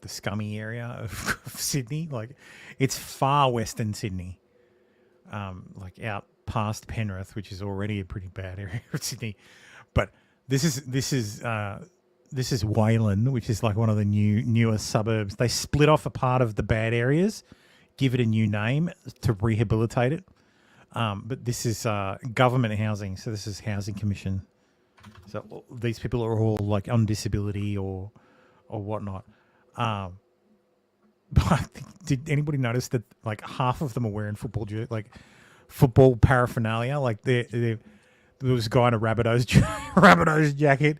scummy area of Sydney. It's far western Sydney, out past Penrith, which is already a pretty bad area of Sydney. But this is Wayland, which is one of the newer suburbs. They split off a part of the bad areas, give it a new name to rehabilitate it. But this is government housing, so this is Housing Commission. So these people are all on disability or whatnot. But did anybody notice that half of them are wearing football football paraphernalia? There was a guy in a Rabbitohs jacket.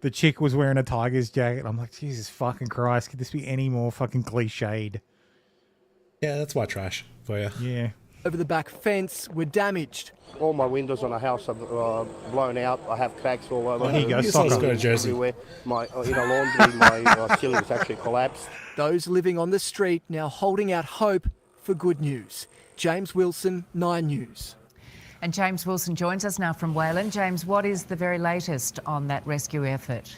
The chick was wearing a Tigers jacket. I'm like, Jesus fucking Christ, could this be any more fucking cliched? Yeah, that's white trash for you. Yeah. Over the back fence were damaged. All my windows on the house are blown out. I have cracks all over. Oh, here you go, Soccer. soccer. Jersey. Everywhere. My laundry, my ceilings actually collapsed. Those living on the street now holding out hope for good news. James Wilson, 9 News. And James Wilson joins us now from Wayland. James, what is the very latest on that rescue effort?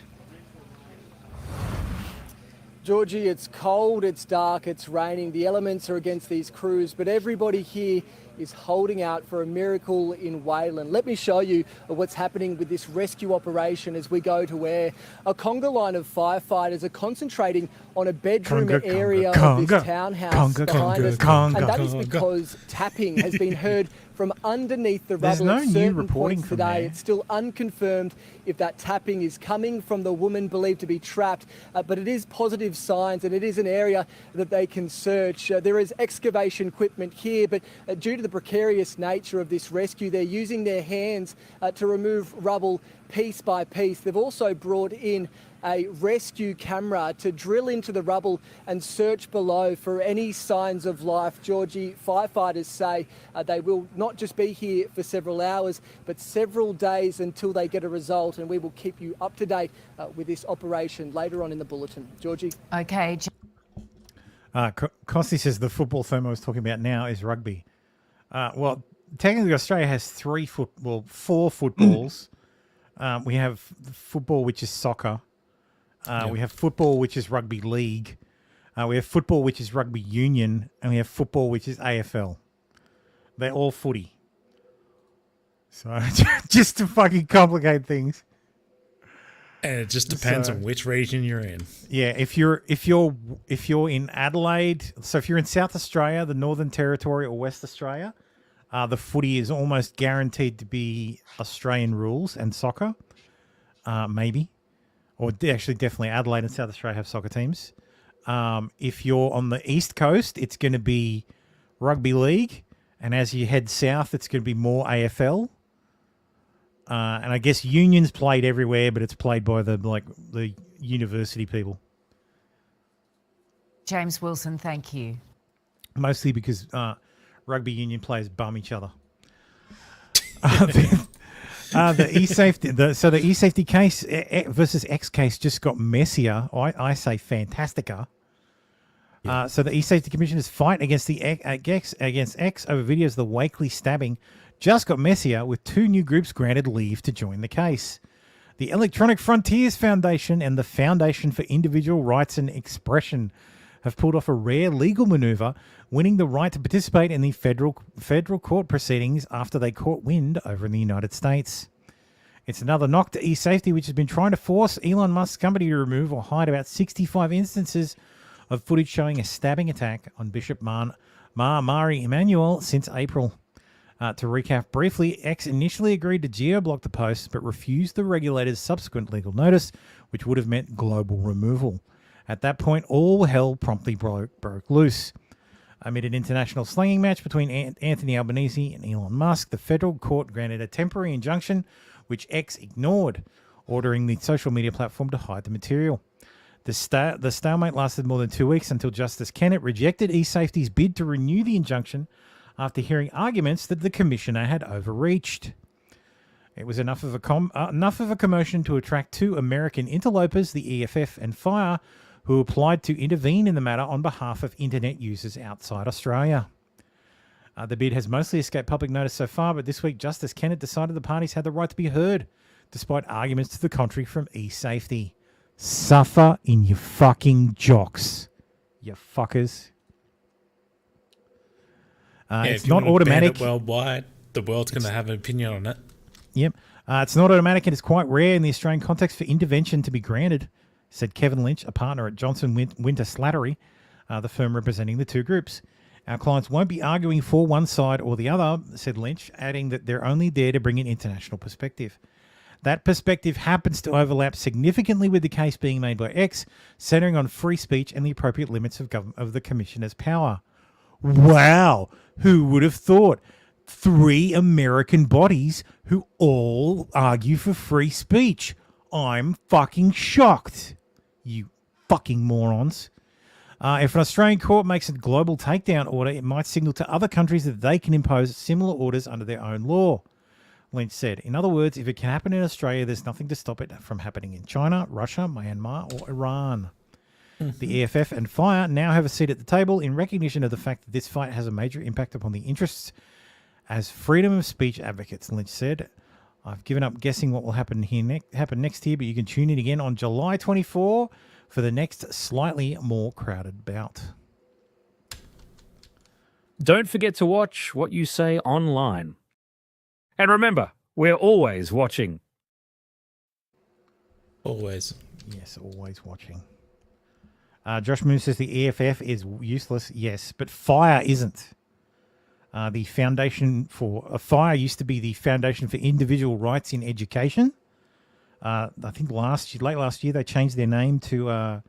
Georgie, it's cold, it's dark, it's raining. The elements are against these crews, but everybody here is holding out for a miracle in Wayland. Let me show you what's happening with this rescue operation as we go to where a conga line of firefighters are concentrating on a bedroom area of this townhouse behind us. And that is because tapping has been heard from underneath the rubble at certain points today. It's still unconfirmed if that tapping is coming from the woman believed to be trapped, but it is positive signs and it is an area that they can search. There is excavation equipment here, but due to the precarious nature of this rescue, they're using their hands to remove rubble piece by piece. They've also brought in a rescue camera to drill into the rubble and search below for any signs of life. Georgie, firefighters say they will not just be here for several hours, but several days until they get a result, and we will keep you up to date with this operation later on in the bulletin. Georgie? Okay. Costi says the football theme I was talking about now is rugby. Well, technically Australia has four footballs. We have football, which is soccer. We have football, which is rugby league. We have football, which is rugby union. And we have football, which is AFL. They're all footy. So just to fucking complicate things. And it just depends on which region you're in. Yeah, if you're in Adelaide, so if you're in South Australia, the Northern Territory, or West Australia, the footy is almost guaranteed to be Australian rules and soccer, maybe. Or actually, definitely Adelaide and South Australia have soccer teams. If you're on the East Coast, it's going to be rugby league. And as you head south, it's going to be more AFL. And I guess union's played everywhere, but it's played by the university people. James Wilson, thank you. Mostly because rugby union players bum each other. The e-safety case versus X case just got messier. I say fantastica. Yeah. So the e-safety commissioner's fight against X over videos of the Wakely stabbing just got messier, with 2 new groups granted leave to join the case. The Electronic Frontiers Foundation and the Foundation for Individual Rights and Expression have pulled off a rare legal maneuver, winning the right to participate in the federal court proceedings after they caught wind over in the United States. It's another knock to e-safety, which has been trying to force Elon Musk's company to remove or hide about 65 instances of footage showing a stabbing attack on Bishop Mari Emanuel since April. To recap briefly, X initially agreed to geo-block the posts, but refused the regulator's subsequent legal notice, which would have meant global removal. At that point, all hell promptly broke loose. Amid an international slanging match between Anthony Albanese and Elon Musk, the federal court granted a temporary injunction, which X ignored, ordering the social media platform to hide the material. The stalemate lasted more than 2 weeks until Justice Kennett rejected eSafety's bid to renew the injunction after hearing arguments that the commissioner had overreached. It was enough of a commotion to attract 2 American interlopers, the EFF and FIRE, who applied to intervene in the matter on behalf of internet users outside Australia. The bid has mostly escaped public notice so far, but this week Justice Kennett decided the parties had the right to be heard, despite arguments to the contrary from eSafety. Suffer in your fucking jocks, you fuckers. It's not automatic. Worldwide, the world's going to have an opinion on it. Yep. It's not automatic, and it's quite rare in the Australian context for intervention to be granted, said Kevin Lynch, a partner at Johnson Winter Slattery, the firm representing the 2 groups. Our clients won't be arguing for one side or the other, said Lynch, adding that they're only there to bring an international perspective. That perspective happens to overlap significantly with the case being made by X, centering on free speech and the appropriate limits of the commissioner's power. Wow, who would have thought? 3 American bodies who all argue for free speech. I'm fucking shocked, you fucking morons. If an Australian court makes a global takedown order, it might signal to other countries that they can impose similar orders under their own law, Lynch said. In other words, if it can happen in Australia, there's nothing to stop it from happening in China, Russia, Myanmar, or Iran. The EFF and FIRE now have a seat at the table in recognition of the fact that this fight has a major impact upon the interests as freedom of speech advocates, Lynch said. I've given up guessing what will happen next year, but you can tune in again on July 24 for the next slightly more crowded bout. Don't forget to watch what you say online. And remember, we're always watching. Always. Yes, always watching. Josh Moon says the EFF is useless. Yes, but FIRE isn't. The foundation for FIRE used to be the Foundation for Individual Rights in Education. I think late last year they changed their name to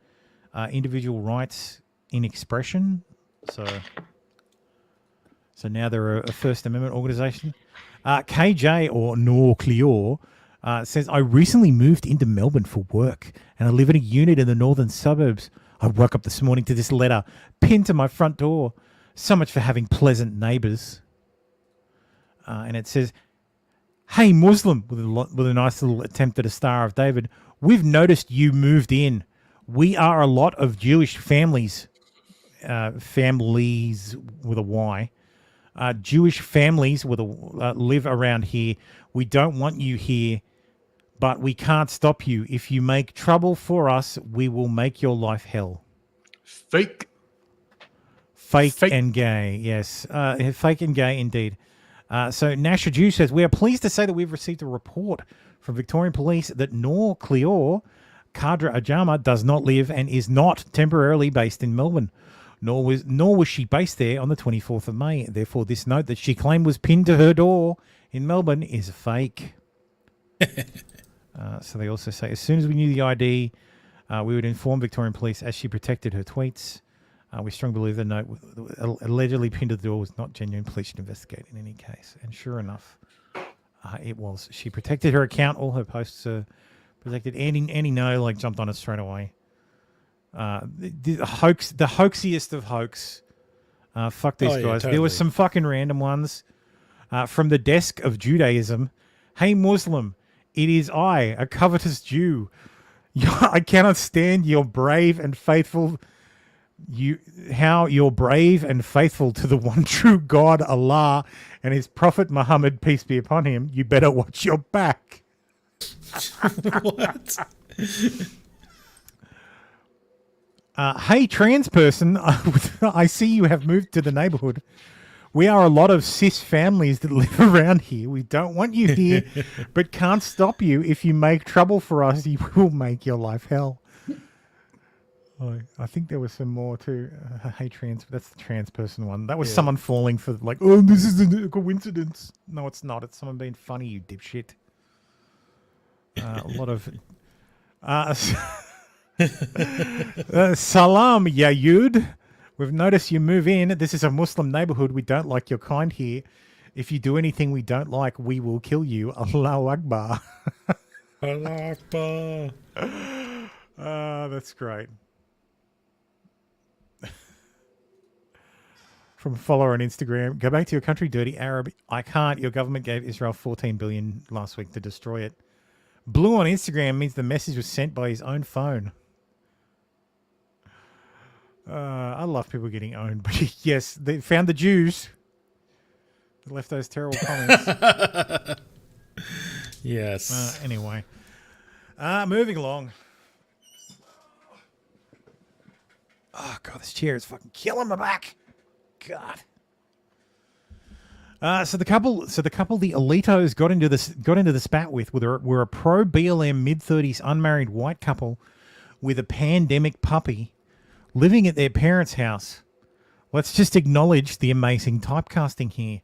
Individual Rights in Expression. So now they're a First Amendment organization. KJ or Nor Cleor says, I recently moved into Melbourne for work and I live in a unit in the northern suburbs. I woke up this morning to this letter pinned to my front door. So much for having pleasant neighbours. And it says, hey, Muslim, with a nice little attempt at a Star of David, we've noticed you moved in. We are a lot of Jewish families, families with a Y, Jewish families with live around here. We don't want you here, but we can't stop you. If you make trouble for us, we will make your life hell. Fake and gay, yes. Fake and gay indeed. So Nasha Jew says, we are pleased to say that we've received a report from Victorian Police that Nor Cleor Kadra Ajama does not live and is not temporarily based in Melbourne. Nor was she based there on the 24th of May. Therefore, this note that she claimed was pinned to her door in Melbourne is fake. So they also say, as soon as we knew the ID, we would inform Victorian Police as she protected her tweets. We strongly believe the note allegedly pinned to the door was not genuine. Police should investigate in any case. And sure enough, it was. She protected her account. All her posts are protected. Annie No jumped on it straight away. The hoaxiest of hoax. Fuck these guys. Totally. There was some fucking random ones from the desk of Judaism. Hey, Muslim, it is I, a covetous Jew. I cannot stand your brave and faithful. How you're brave and faithful to the one true God, Allah, and His Prophet Muhammad, peace be upon him. You better watch your back. What? Hey, trans person, I see you have moved to the neighborhood. We are a lot of cis families that live around here. We don't want you here, but can't stop you. If you make trouble for us, you will make your life hell. I think there was some more too. Hey, trans, that's the trans person one. That was someone falling for oh, this isn't a coincidence. No, it's not. It's someone being funny, you dipshit. A lot of... Salam, Yayud. We've noticed you move in. This is a Muslim neighborhood. We don't like your kind here. If you do anything we don't like, we will kill you. Allahu Akbar. Allahu Akbar. That's great. From a follower on Instagram, go back to your country, dirty Arab. I can't. Your government gave Israel $14 billion last week to destroy it. Blue on Instagram means the message was sent by his own phone. I love people getting owned, but yes, they found the Jews. They left those terrible comments. Yes. Anyway, moving along. Oh god, this chair is fucking killing my back. God. So the couple the Alitos got into the spat with were a pro BLM mid-30s unmarried white couple with a pandemic puppy living at their parents' house. Let's just acknowledge the amazing typecasting here.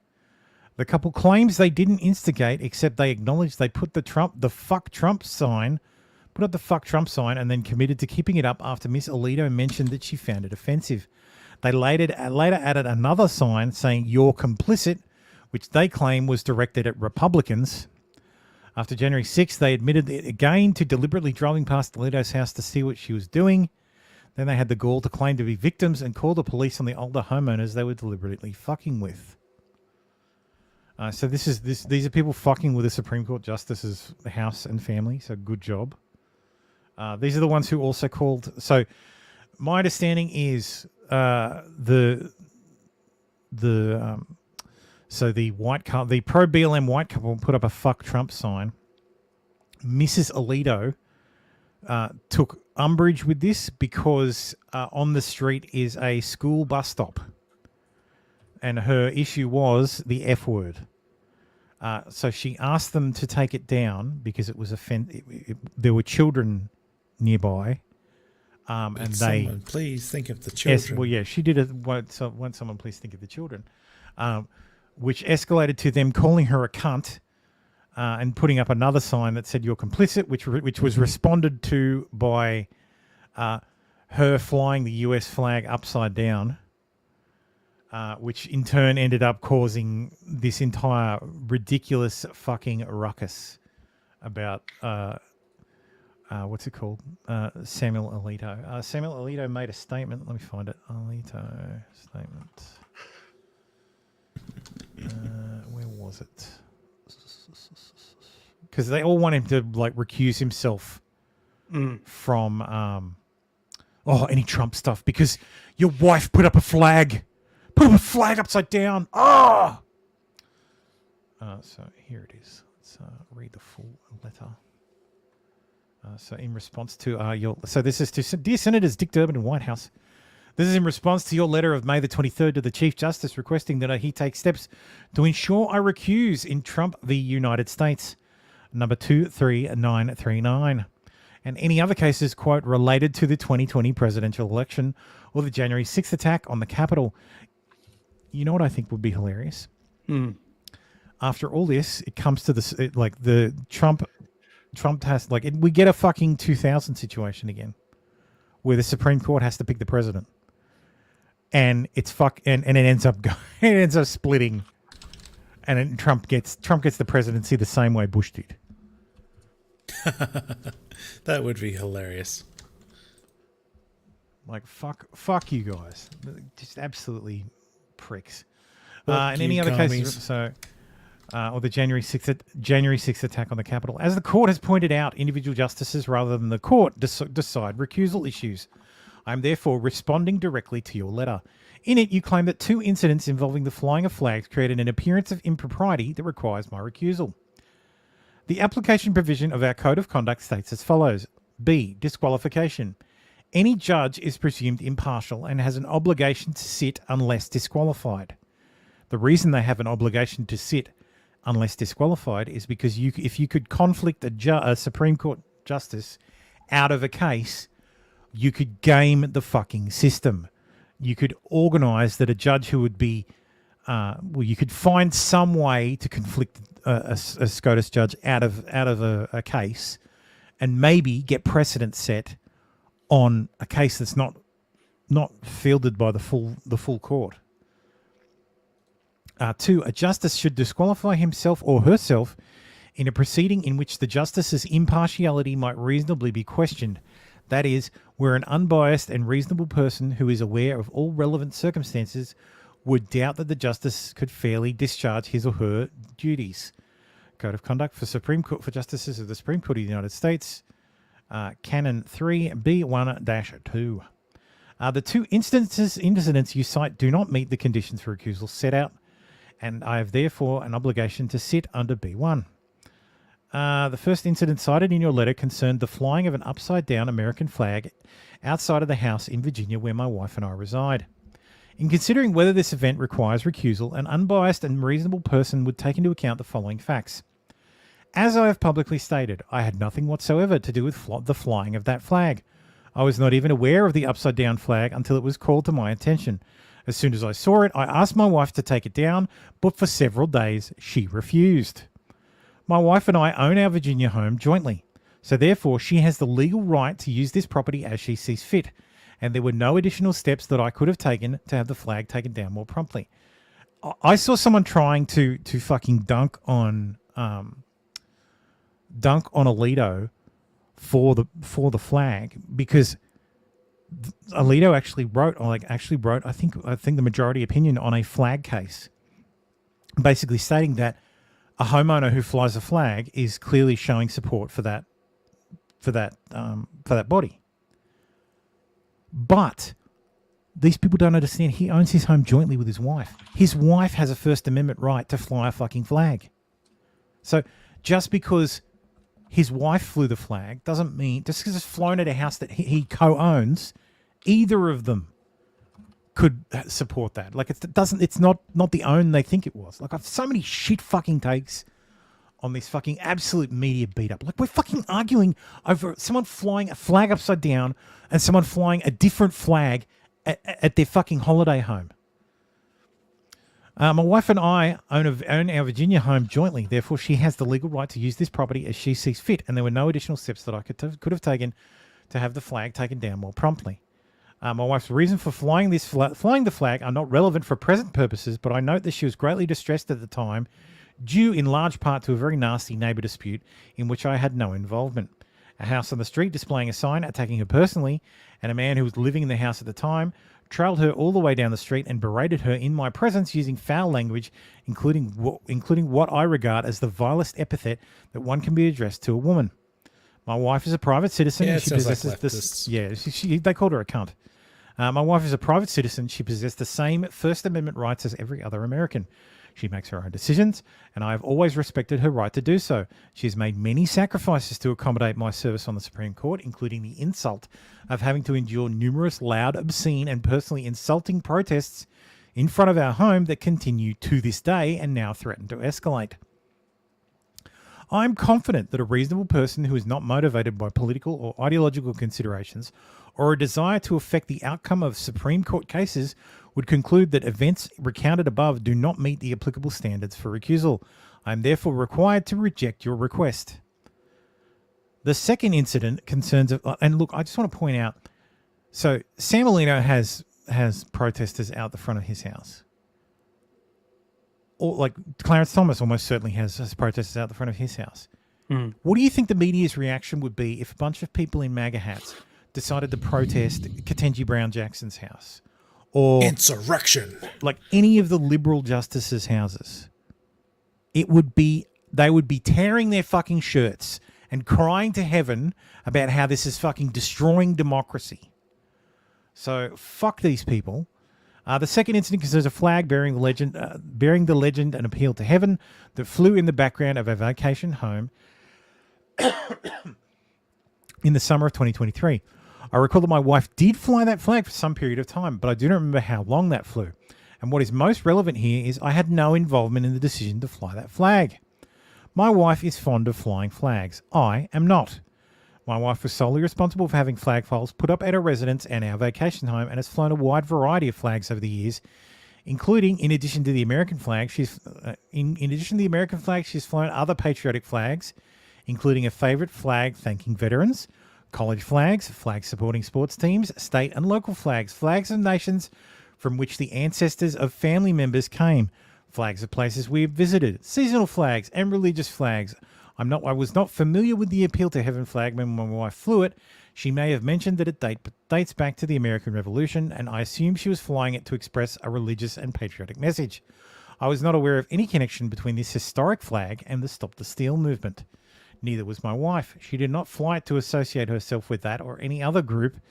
The couple claims they didn't instigate, except they acknowledged they put the fuck Trump sign, and then committed to keeping it up after Miss Alito mentioned that she found it offensive. They later added another sign saying "You're complicit," which they claim was directed at Republicans. After January 6th, they admitted again to deliberately driving past Alito's house to see what she was doing. Then they had the gall to claim to be victims and call the police on the older homeowners they were deliberately fucking with. So these are people fucking with the Supreme Court Justice's house and family, so good job. These are the ones who also called... So my understanding is the pro-BLM white couple put up a fuck Trump sign. Mrs. Alito took umbrage with this because on the street is a school bus stop. and her issue was the F word. So she asked them to take it down because it was there were children nearby. And someone, please think of the children. Yes, well, yeah, she did it. Won't someone please think of the children? Which escalated to them calling her a cunt and putting up another sign that said "You're complicit," which was responded to by her flying the US flag upside down, which in turn ended up causing this entire ridiculous fucking ruckus about what's it called? Samuel Alito. Samuel Alito made a statement. Let me find it. Alito statement. Where was it? Because they all want him to like recuse himself from any Trump stuff because your wife put up a flag. Put up a flag upside down. So here it is. Let's read the full letter. So in response to this is to Dear Senators Dick Durbin and White House. This is in response to your letter of May the 23rd to the Chief Justice requesting that he take steps to ensure I recuse in Trump v. United States, number 23939, and any other cases, quote, related to the 2020 presidential election or the January 6th attack on the Capitol. You know what I think would be hilarious? After all this, it comes to this, the Trump has, we get a fucking 2000 situation again where the Supreme Court has to pick the president. And it ends up splitting, and then Trump gets the presidency the same way Bush did. That would be hilarious. Like fuck you guys, just absolutely pricks. And any other cases, or the January 6th attack on the Capitol. As the court has pointed out, individual justices rather than the court decide recusal issues. I am therefore responding directly to your letter. In it, you claim that 2 incidents involving the flying of flags created an appearance of impropriety that requires my recusal. The application provision of our Code of Conduct states as follows. B. Disqualification. Any judge is presumed impartial and has an obligation to sit unless disqualified. The reason they have an obligation to sit unless disqualified is because if you could conflict a Supreme Court justice out of a case, you could game the fucking system. You could organise that a judge who would be, you could find some way to conflict a SCOTUS judge out of a case, and maybe get precedent set on a case that's not fielded by the full court. 2, a justice should disqualify himself or herself in a proceeding in which the justice's impartiality might reasonably be questioned. That is, where an unbiased and reasonable person who is aware of all relevant circumstances would doubt that the justice could fairly discharge his or her duties. Code of Conduct for Justices of the Supreme Court of the United States, Canon 3B1-2. The 2 incidents you cite do not meet the conditions for recusal set out, and I have therefore an obligation to sit under B1. The first incident cited in your letter concerned the flying of an upside-down American flag outside of the house in Virginia where my wife and I reside. In considering whether this event requires recusal, an unbiased and reasonable person would take into account the following facts. As I have publicly stated, I had nothing whatsoever to do with the flying of that flag. I was not even aware of the upside-down flag until it was called to my attention. As soon as I saw it, I asked my wife to take it down, but for several days she refused. My wife and I own our Virginia home jointly, so therefore she has the legal right to use this property as she sees fit, and there were no additional steps that I could have taken to have the flag taken down more promptly. I saw someone trying to fucking dunk on Alito for the flag because Alito actually wrote I think the majority opinion on a flag case, basically stating that a homeowner who flies a flag is clearly showing support for that body. But these people don't understand. He owns his home jointly with his wife. His wife has a First Amendment right to fly a fucking flag. So just because his wife flew the flag doesn't mean, just because it's flown at a house that he co-owns, either of them could support that. Like it's not the own they think it was. Like I've so many shit fucking takes on this fucking absolute media beat up. Like we're fucking arguing over someone flying a flag upside down and someone flying a different flag at their fucking holiday home. My wife and I own our Virginia home jointly. Therefore, she has the legal right to use this property as she sees fit, and there were no additional steps that I could have taken to have the flag taken down more promptly. My wife's reason for flying the flag are not relevant for present purposes, but I note that she was greatly distressed at the time, due in large part to a very nasty neighbour dispute in which I had no involvement. A house on the street displaying a sign attacking her personally, and a man who was living in the house at the time trailed her all the way down the street and berated her in my presence using foul language, including what I regard as the vilest epithet that one can be addressed to a woman. My wife is a private citizen. Yeah, And she possesses like leftists. they called her a cunt. My wife is a private citizen. She possessed the same First Amendment rights as every other American. She makes her own decisions, and I have always respected her right to do so. She has made many sacrifices to accommodate my service on the Supreme Court, including the insult of having to endure numerous loud, obscene, and personally insulting protests in front of our home that continue to this day and now threaten to escalate. I am confident that a reasonable person who is not motivated by political or ideological considerations or a desire to affect the outcome of Supreme Court cases would conclude that events recounted above do not meet the applicable standards for recusal. I am therefore required to reject your request. The second incident concerns, and look, I just want to point out, so Sam Alino has protesters out the front of his house. Or like Clarence Thomas almost certainly has protesters out the front of his house. What do you think the media's reaction would be if a bunch of people in MAGA hats decided to protest Ketanji Brown Jackson's house? Or insurrection, like any of the liberal justices' houses? They would be tearing their fucking shirts and crying to heaven about how this is fucking destroying democracy. So fuck these people. The second incident concerns a flag bearing the legend "An Appeal to Heaven" that flew in the background of a vacation home in the summer of 2023. I recall that my wife did fly that flag for some period of time, but I do not remember how long that flew. And what is most relevant here is I had no involvement in the decision to fly that flag. My wife is fond of flying flags. I am not. My wife was solely responsible for having flagpoles put up at her residence and our vacation home, and has flown a wide variety of flags over the years, including, in addition to the American flag, she's flown other patriotic flags, including a favourite flag thanking veterans, college flags, flags supporting sports teams, state and local flags, flags of nations from which the ancestors of family members came, flags of places we have visited, seasonal flags, and religious flags. I was not familiar with the Appeal to Heaven flag when my wife flew it. She may have mentioned that it dates back to the American Revolution, and I assume she was flying it to express a religious and patriotic message. I was not aware of any connection between this historic flag and the Stop the Steal movement. Neither was my wife. She did not fly it to associate herself with that or any other group,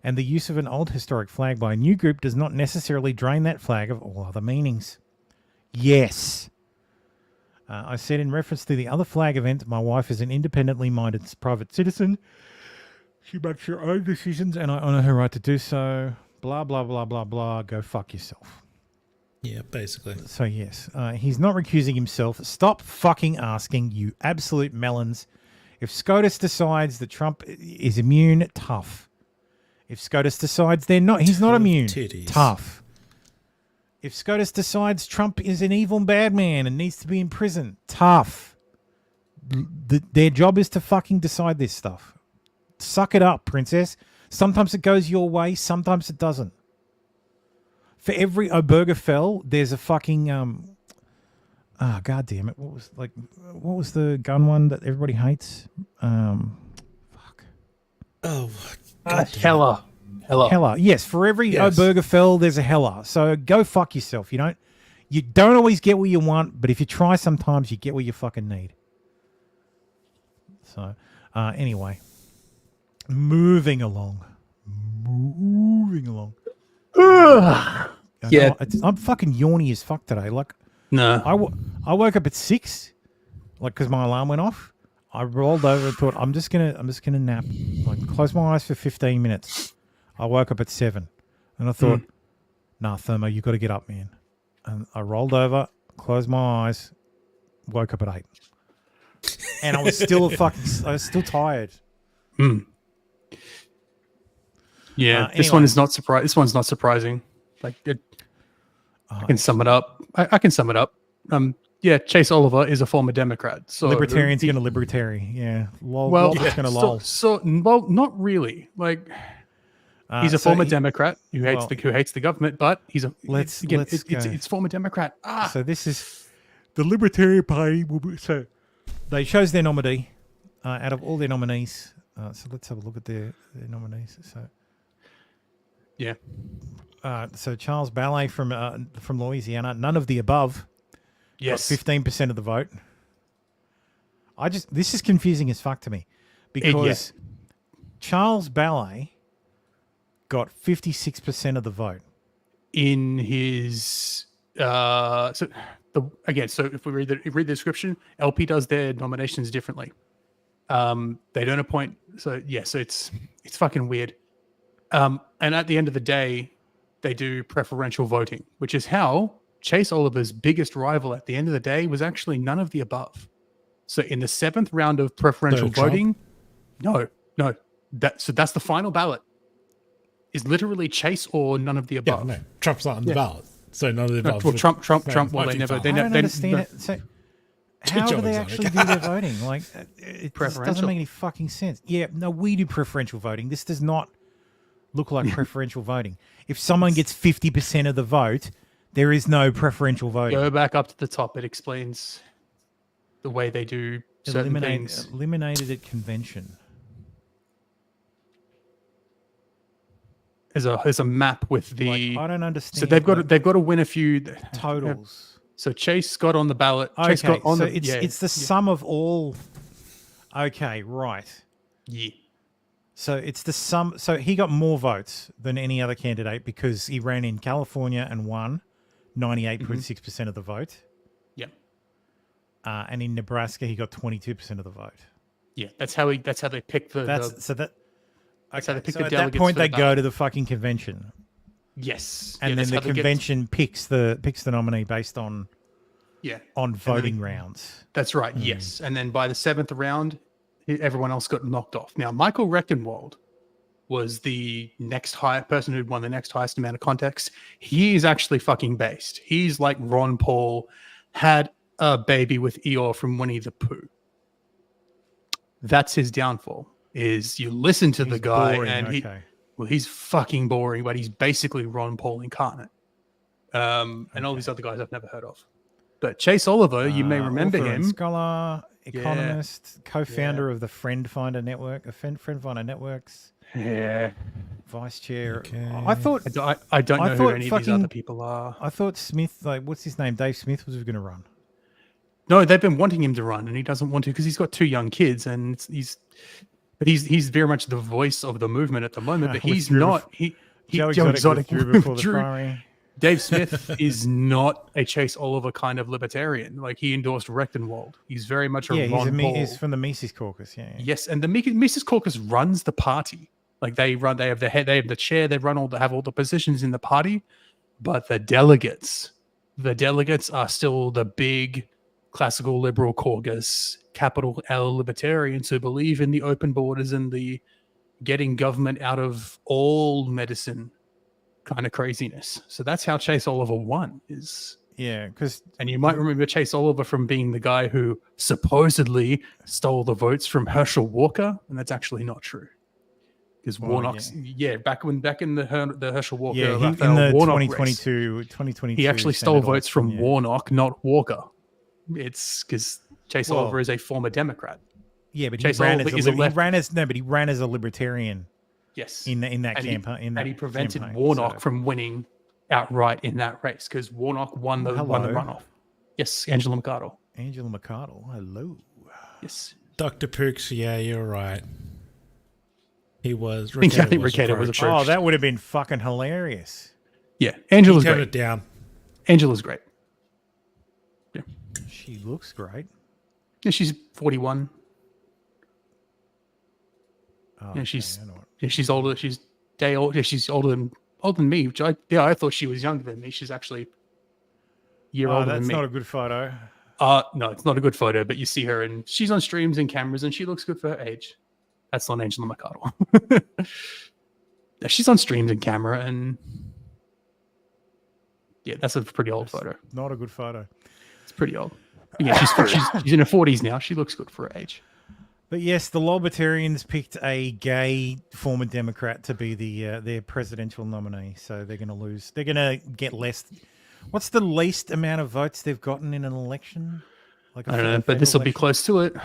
and the use of an old historic flag by a new group does not necessarily drain that flag of all other meanings. Yes. I said in reference to the other flag event, my wife is an independently minded private citizen. She makes her own decisions, and I honour her right to do so. Blah, blah, blah, blah, blah. Go fuck yourself. Yeah, basically. So, yes, he's not recusing himself. Stop fucking asking, you absolute melons. If SCOTUS decides that Trump is immune, tough. If SCOTUS decides he's not immune, tough. If SCOTUS decides Trump is an evil bad man and needs to be in prison, tough. Their job is to fucking decide this stuff. Suck it up, princess. Sometimes it goes your way, sometimes it doesn't. For every Obergefell, there's a fucking god damn it. What was the gun one that everybody hates? Hella. Yes, for every Obergefell, there's a Hella. So go fuck yourself. You don't always get what you want, but if you try sometimes, you get what you fucking need. So, anyway. Moving along. Yeah. I'm fucking yawny as fuck today. Like, no. I woke up at 6, like, because my alarm went off. I rolled over and thought, I'm just gonna nap. Like, close my eyes for 15 minutes. I woke up at 7, and I thought, Nah, Thermo, you got to get up, man. And I rolled over, closed my eyes, woke up at 8. And I was still tired. Yeah, this anyway. one is not surprising. This one's not surprising. Like, I can sum it up. I can sum it up. Yeah, Chase Oliver is a former Democrat. So Libertarian's going to libertary. Yeah. Lol, well, going to lol. Well, not really. Like, he's a former Democrat who hates the government, but he's a it's former Democrat. So this is the Libertarian Party. So they chose their nominee out of all their nominees. So let's have a look at their nominees. So yeah. So Charles Ballet from Louisiana, none of the above. Yes. 15% of the vote. This is confusing as fuck to me because Charles Ballet got 56% of the vote in his so if we read the description, LP does their nominations differently. They don't appoint, so it's fucking weird. And at the end of the day, they do preferential voting, which is how Chase Oliver's biggest rival at the end of the day was actually none of the above. So in the 7th round of preferential voting, that's the final ballot. Is literally Chase or none of the above. Yeah, no, Trump's not on the ballot, so none of the above. Well, Trump. Well, they never. I don't understand it. So how do they actually do their voting? Like, it just doesn't make any fucking sense. Yeah, no, we do preferential voting. This does not look like preferential voting. If someone gets 50% of the vote, there is no preferential voting. Go back up to the top. It explains the way they do certain things. Eliminated at convention. There's a map with the. I don't understand. So they've got to win a few totals. So Chase got on the ballot. Okay, Chase got on it's the sum of all. Okay, right. Yeah. So it's the sum. So he got more votes than any other candidate because he ran in California and won 98.6% of the vote. Yep. And in Nebraska, he got 22% of the vote. Yeah, that's how they pick the. Okay, so they pick so the at that delegates point for they the go ballot. to the fucking convention. Yes, and then the convention picks the nominee based on voting rounds. That's right. Yes, and then by the 7th round, everyone else got knocked off. Now Michael Rectenwald was the next person who won the next highest amount of contacts. He is actually fucking based. He's like Ron Paul had a baby with Eeyore from Winnie the Pooh. That's his downfall. Is you listen to the guy boring, and he's fucking boring, but he's basically Ron Paul incarnate. And all these other guys I've never heard of. But Chase Oliver, you may remember author him. and scholar, economist, co-founder of the Friend Finder Network, Friend Finder Networks. Yeah. Vice chair. Okay. I thought I don't know who any of these other people are. I thought Smith, what's his name? Dave Smith was going to run. No, they've been wanting him to run, and he doesn't want to because he's got 2 young kids, and he's very much the voice of the movement at the moment. But he's not. Joe Exotic before the primary. Dave Smith is not a Chase Oliver kind of libertarian. Like, he endorsed Rectenwald. He's very much a Ron Paul. He's from the Mises Caucus. Yeah. Yes, and the Mises Caucus runs the party. Like, they have the head, they have the chair, they have all the positions in the party, but the delegates are still the big classical liberal caucus, capital L libertarians who believe in the open borders and the getting government out of all medicine kind of craziness. So that's how Chase Oliver won. And you might remember Chase Oliver from being the guy who supposedly stole the votes from Herschel Walker, and that's actually not true. Because Warnock's back in the Herschel Walker, in the Warnock 2022, he actually stole votes from Warnock, not Walker. It's because Chase Oliver is a former Democrat. Yeah, but Chase he ran as a libertarian. Yes, in that campaign, and he prevented Warnock from winning outright in that race because Warnock won the runoff. Yes, Angela McArdle. Angela McArdle, hello. Yes, Dr. Pooks. Yeah, you're right. He was. I think Ricketta was approached. Oh, that would have been fucking hilarious. Yeah, Angela's great. Turned it down. Angela's great. Yeah, she looks great. Yeah, she's 41. Oh, yeah, she's older. She's day old. Yeah, she's older than older than me. Which I thought she was younger than me. She's actually a year older than me. That's not a good photo. No, it's not a good photo, but you see her and she's on streams and cameras and she looks good for her age. That's not Angela Mercado. She's on streams and camera and yeah, that's a pretty old photo. Not a good photo. It's pretty old. But yeah, she's in her 40s now. She looks good for her age. But yes, the Libertarians picked a gay former Democrat to be their presidential nominee. So they're going to lose. They're going to get less. What's the least amount of votes they've gotten in an election? Like I don't know, but this will be close to it.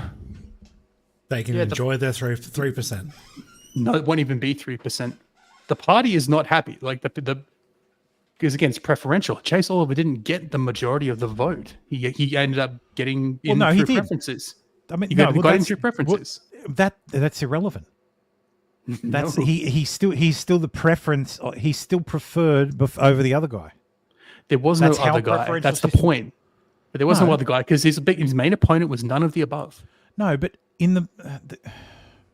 They can enjoy their 3%. No, it won't even be 3%. The party is not happy. Like because again, it's preferential. Chase Oliver didn't get the majority of the vote. He ended up getting in through preferences. I mean, he got in through preferences. That's irrelevant. That's he's still the preference. He's still preferred over the other guy. There was no other guy. That's the point. But there was no other guy because his main opponent was none of the above. No, but in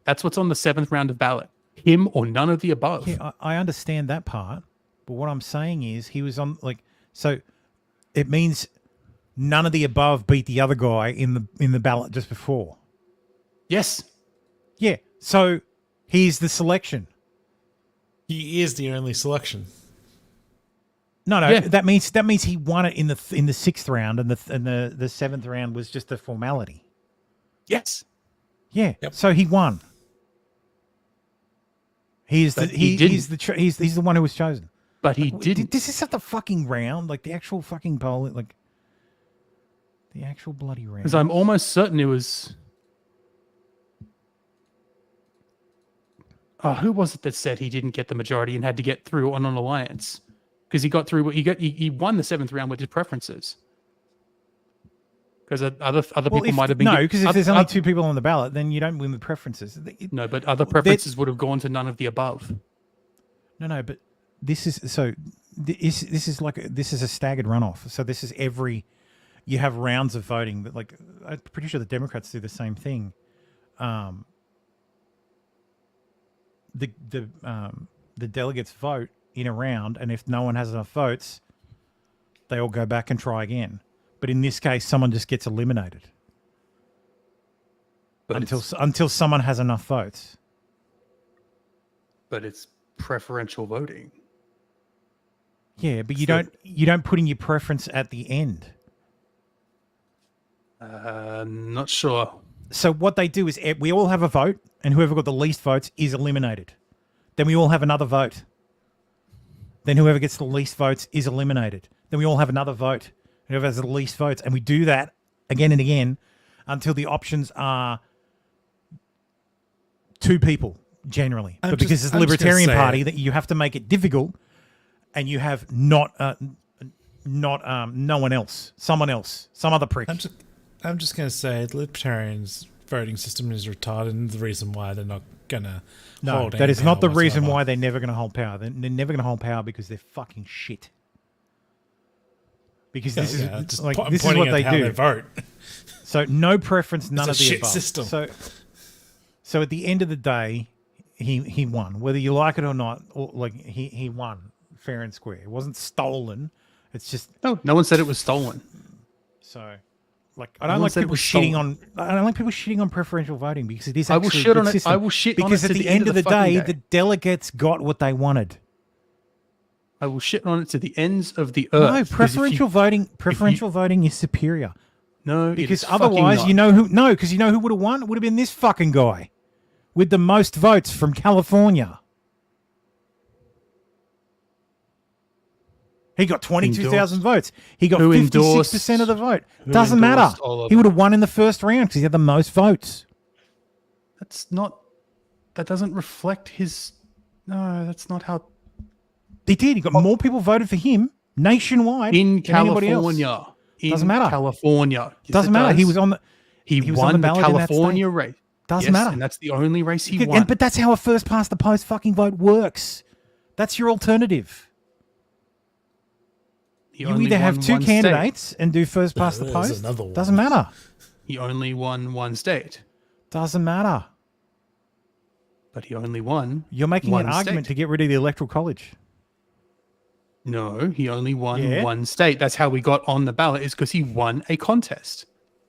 that's what's on the 7th round of ballot. Him or none of the above. Yeah, I understand that part. But what I'm saying is he was on so it means none of the above beat the other guy in the ballot just before. Yes. Yeah. So he's the selection. He is the only selection. No. Yeah. That means he won it in the 6th round, and the 7th round was just a formality. Yes. Yeah. Yep. So he won. He's the one who was chosen. But he didn't. This is not the fucking round, like the actual fucking poll, like the actual bloody round. Because I'm almost certain it was. Who was it that said he didn't get the majority and had to get through on an alliance? Because he got through. He won the 7th round with his preferences. Because other people might have been because if there's only 2 people on the ballot, then you don't win with preferences. No, but other preferences would have gone to none of the above. No, but this is a staggered runoff. So this is you have rounds of voting, but like I'm pretty sure the Democrats do the same thing. The delegates vote in a round, and if no one has enough votes, they all go back and try again. But in this case, someone just gets eliminated until someone has enough votes. But it's preferential voting. Yeah, but you don't put in your preference at the end. Not sure. So what they do is we all have a vote, and whoever got the least votes is eliminated. Then we all have another vote. Then whoever gets the least votes is eliminated. Then we all have another vote. Whoever has the least votes. And we do that again and again until the options are 2 people, generally. But because it's the Libertarian Party, that you have to make it difficult, and you have no one else, someone else, some other prick. I'm just going to say the Libertarians' voting system is retarded, and the reason why they're not going to hold that is not the reason whatsoever. why they're never going to hold power. They're never going to hold power because they're fucking shit. Because this is what they do. They vote. So no preference, none of the shit above. System. So at the end of the day, he won, whether you like it or not. Or he won fair and square. It wasn't stolen. It's just no one said it was stolen. So I don't like people shitting on preferential voting because it is. Actually I will shit because on it at the end of the day, the delegates got what they wanted. I will shit on it to the ends of the earth. No, preferential voting is superior. No, because otherwise, you know who would have won? It would have been this fucking guy with the most votes from California. He got 22,000 votes. He got 56% of the vote. Doesn't matter. He would have won in the first round because he had the most votes. That doesn't reflect his. No, that's not how. He did. He got more people voted for him nationwide in than anybody else. California. Doesn't matter. California. Doesn't matter. He was on the. He won the California race. Doesn't matter. And that's the only race he won. But that's how a first past the post fucking vote works. That's your alternative. You either have 2 candidates and do first past the post. Doesn't matter. He only won one state. Doesn't matter. But he only won. You're making an argument to get rid of the Electoral College. No, he only won Yeah. one state. That's how we got on the ballot, is because he won a contest.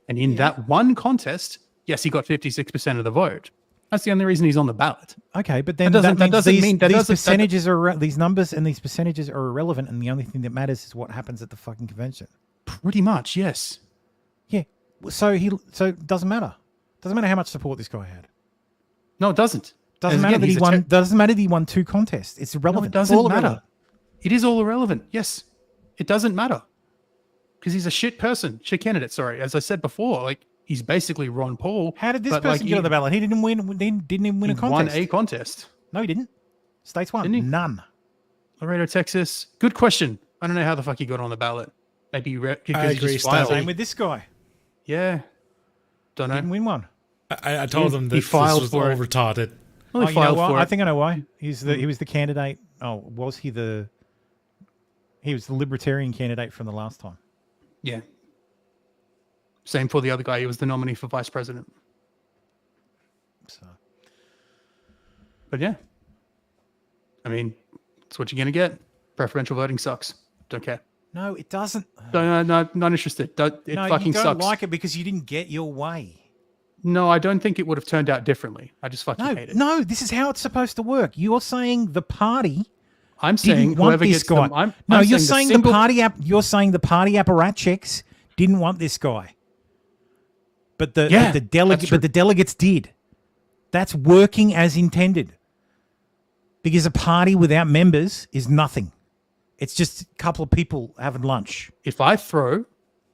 And in that one contest, yes, he got 56% of the vote. That's the only reason he's on the ballot. Okay, but then that doesn't mean these percentages are these numbers and these percentages are irrelevant, and the only thing that matters is what happens at the fucking convention. Pretty much, yes. Yeah. So it doesn't matter. Doesn't matter how much support this guy had. No, it doesn't. Doesn't matter that he won. Doesn't matter that he won 2 contests. It's irrelevant. No, it doesn't It's all matter. irrelevant. It is all irrelevant. Yes, it doesn't matter because he's a shit candidate. Sorry, as I said before, like he's basically Ron Paul. How did this person get on the ballot? He didn't win. Didn't even win a contest. Won a contest. No, he didn't. States won. Didn't he? None. Laredo, Texas. Good question. I don't know how the fuck he got on the ballot. Maybe because I he agree, just filed. Same with this guy. Yeah. Don't know. Didn't win one. I told him that he filed this was for all it. retarded. Well, he you know filed what? for I it. think I know why. He was the candidate. Oh, was he the? He was the libertarian candidate from the last time. Yeah. Same for the other guy. He was the nominee for vice president. So. But yeah. I mean, that's what you're going to get. Preferential voting sucks. Don't care. No, it doesn't. No, not interested. It No, fucking you don't sucks. like it because you didn't get your way. No, I don't think it would have turned out differently. I just fucking hate it. No, this is how it's supposed to work. You're saying the party. I'm saying didn't want whoever this gets guy. them. You're saying the party. You're saying the party apparatchiks didn't want this guy, but the delegates did. That's working as intended. Because a party without members is nothing. It's just a couple of people having lunch. If I throw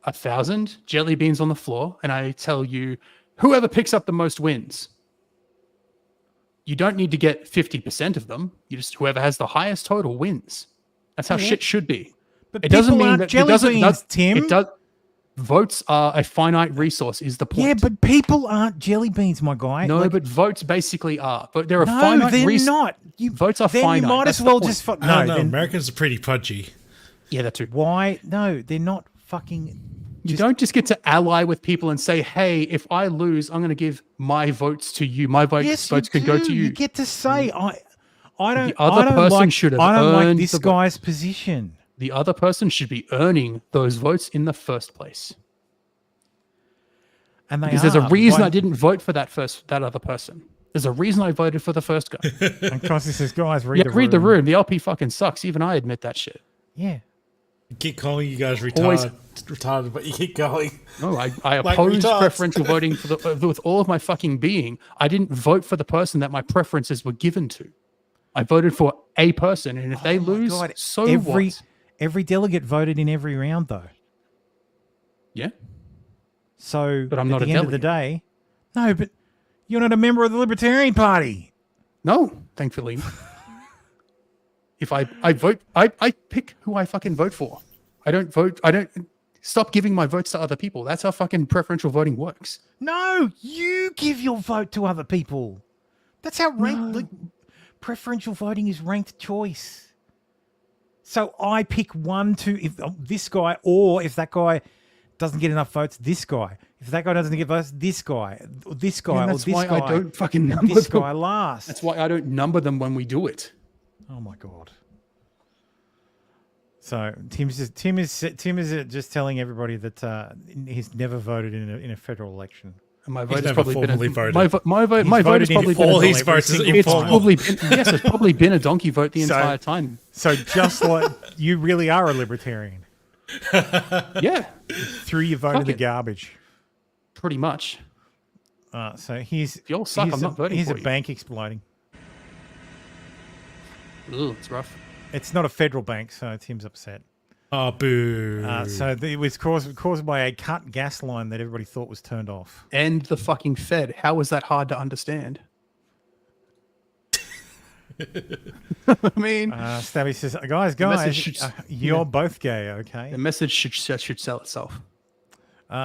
1,000 jelly beans on the floor and I tell you whoever picks up the most wins, you don't need to get 50% of them. You just whoever has the highest total wins. That's how shit should be. But it doesn't people mean aren't that jelly it doesn't, beans, Tim. It does. Votes are a finite resource. Is the point? Yeah, but people aren't jelly beans, my guy. No, but votes basically are. But they're a No, finite they're resource. not. Votes are then finite. you might That's as the well point. just. I don't know. then- Americans are pretty pudgy. Yeah, that too. Why? No, they're not fucking. You don't just get to ally with people and say, "Hey, if I lose, I'm going to give my votes to you. My votes can go to you." You get to say, I don't. The other I don't person like, should have I don't like earned this the guy's position. The other person should be earning those votes in the first place. And they Because there's a are. reason Why- I didn't vote for that other person. There's a reason I voted for the first guy. And Constance says, guys, read the room. The LP fucking sucks. Even I admit that shit. Yeah. You keep calling you guys Always- retarded, but you keep going. No, I Like oppose retards. preferential voting with all of my fucking being. I didn't vote for the person that my preferences were given to. I voted for a person, and if they lose, so what? Every delegate voted in every round, though. Yeah. So, But I'm not at a the end of the day, no, but you're not a member of the Libertarian Party. No, thankfully. If I vote, I pick who I fucking vote for. I don't vote. I don't stop giving my votes to other people. That's how fucking preferential voting works. No, you give your vote to other people. That's how like, preferential voting is ranked choice. So I pick if this guy, or if that guy doesn't get enough votes, this guy. If that guy doesn't get votes, this guy, or this guy, And or that's this why guy. I don't fucking number this them. guy last. That's why I don't number them when we do it. Oh my god. So Tim is just telling everybody that he's never voted in a federal election. And my He's vote has never probably formally been voted. my vote has voted in probably been all a his votes is it's informal. probably been, yes, it's probably been a donkey vote the entire time. So just like you really are a libertarian. Yeah. Threw your vote in the garbage. Pretty much. So here's If y'all suck, I'm not voting here's for a you. bank exploding. Ugh, it's rough. It's not a federal bank, so Tim's upset. Oh, boo. So it was caused by a cut gas line that everybody thought was turned off. And the fucking Fed. How is that hard to understand? I mean, Stabby says, guys, message should- you're yeah. both gay, okay? the message should sell itself.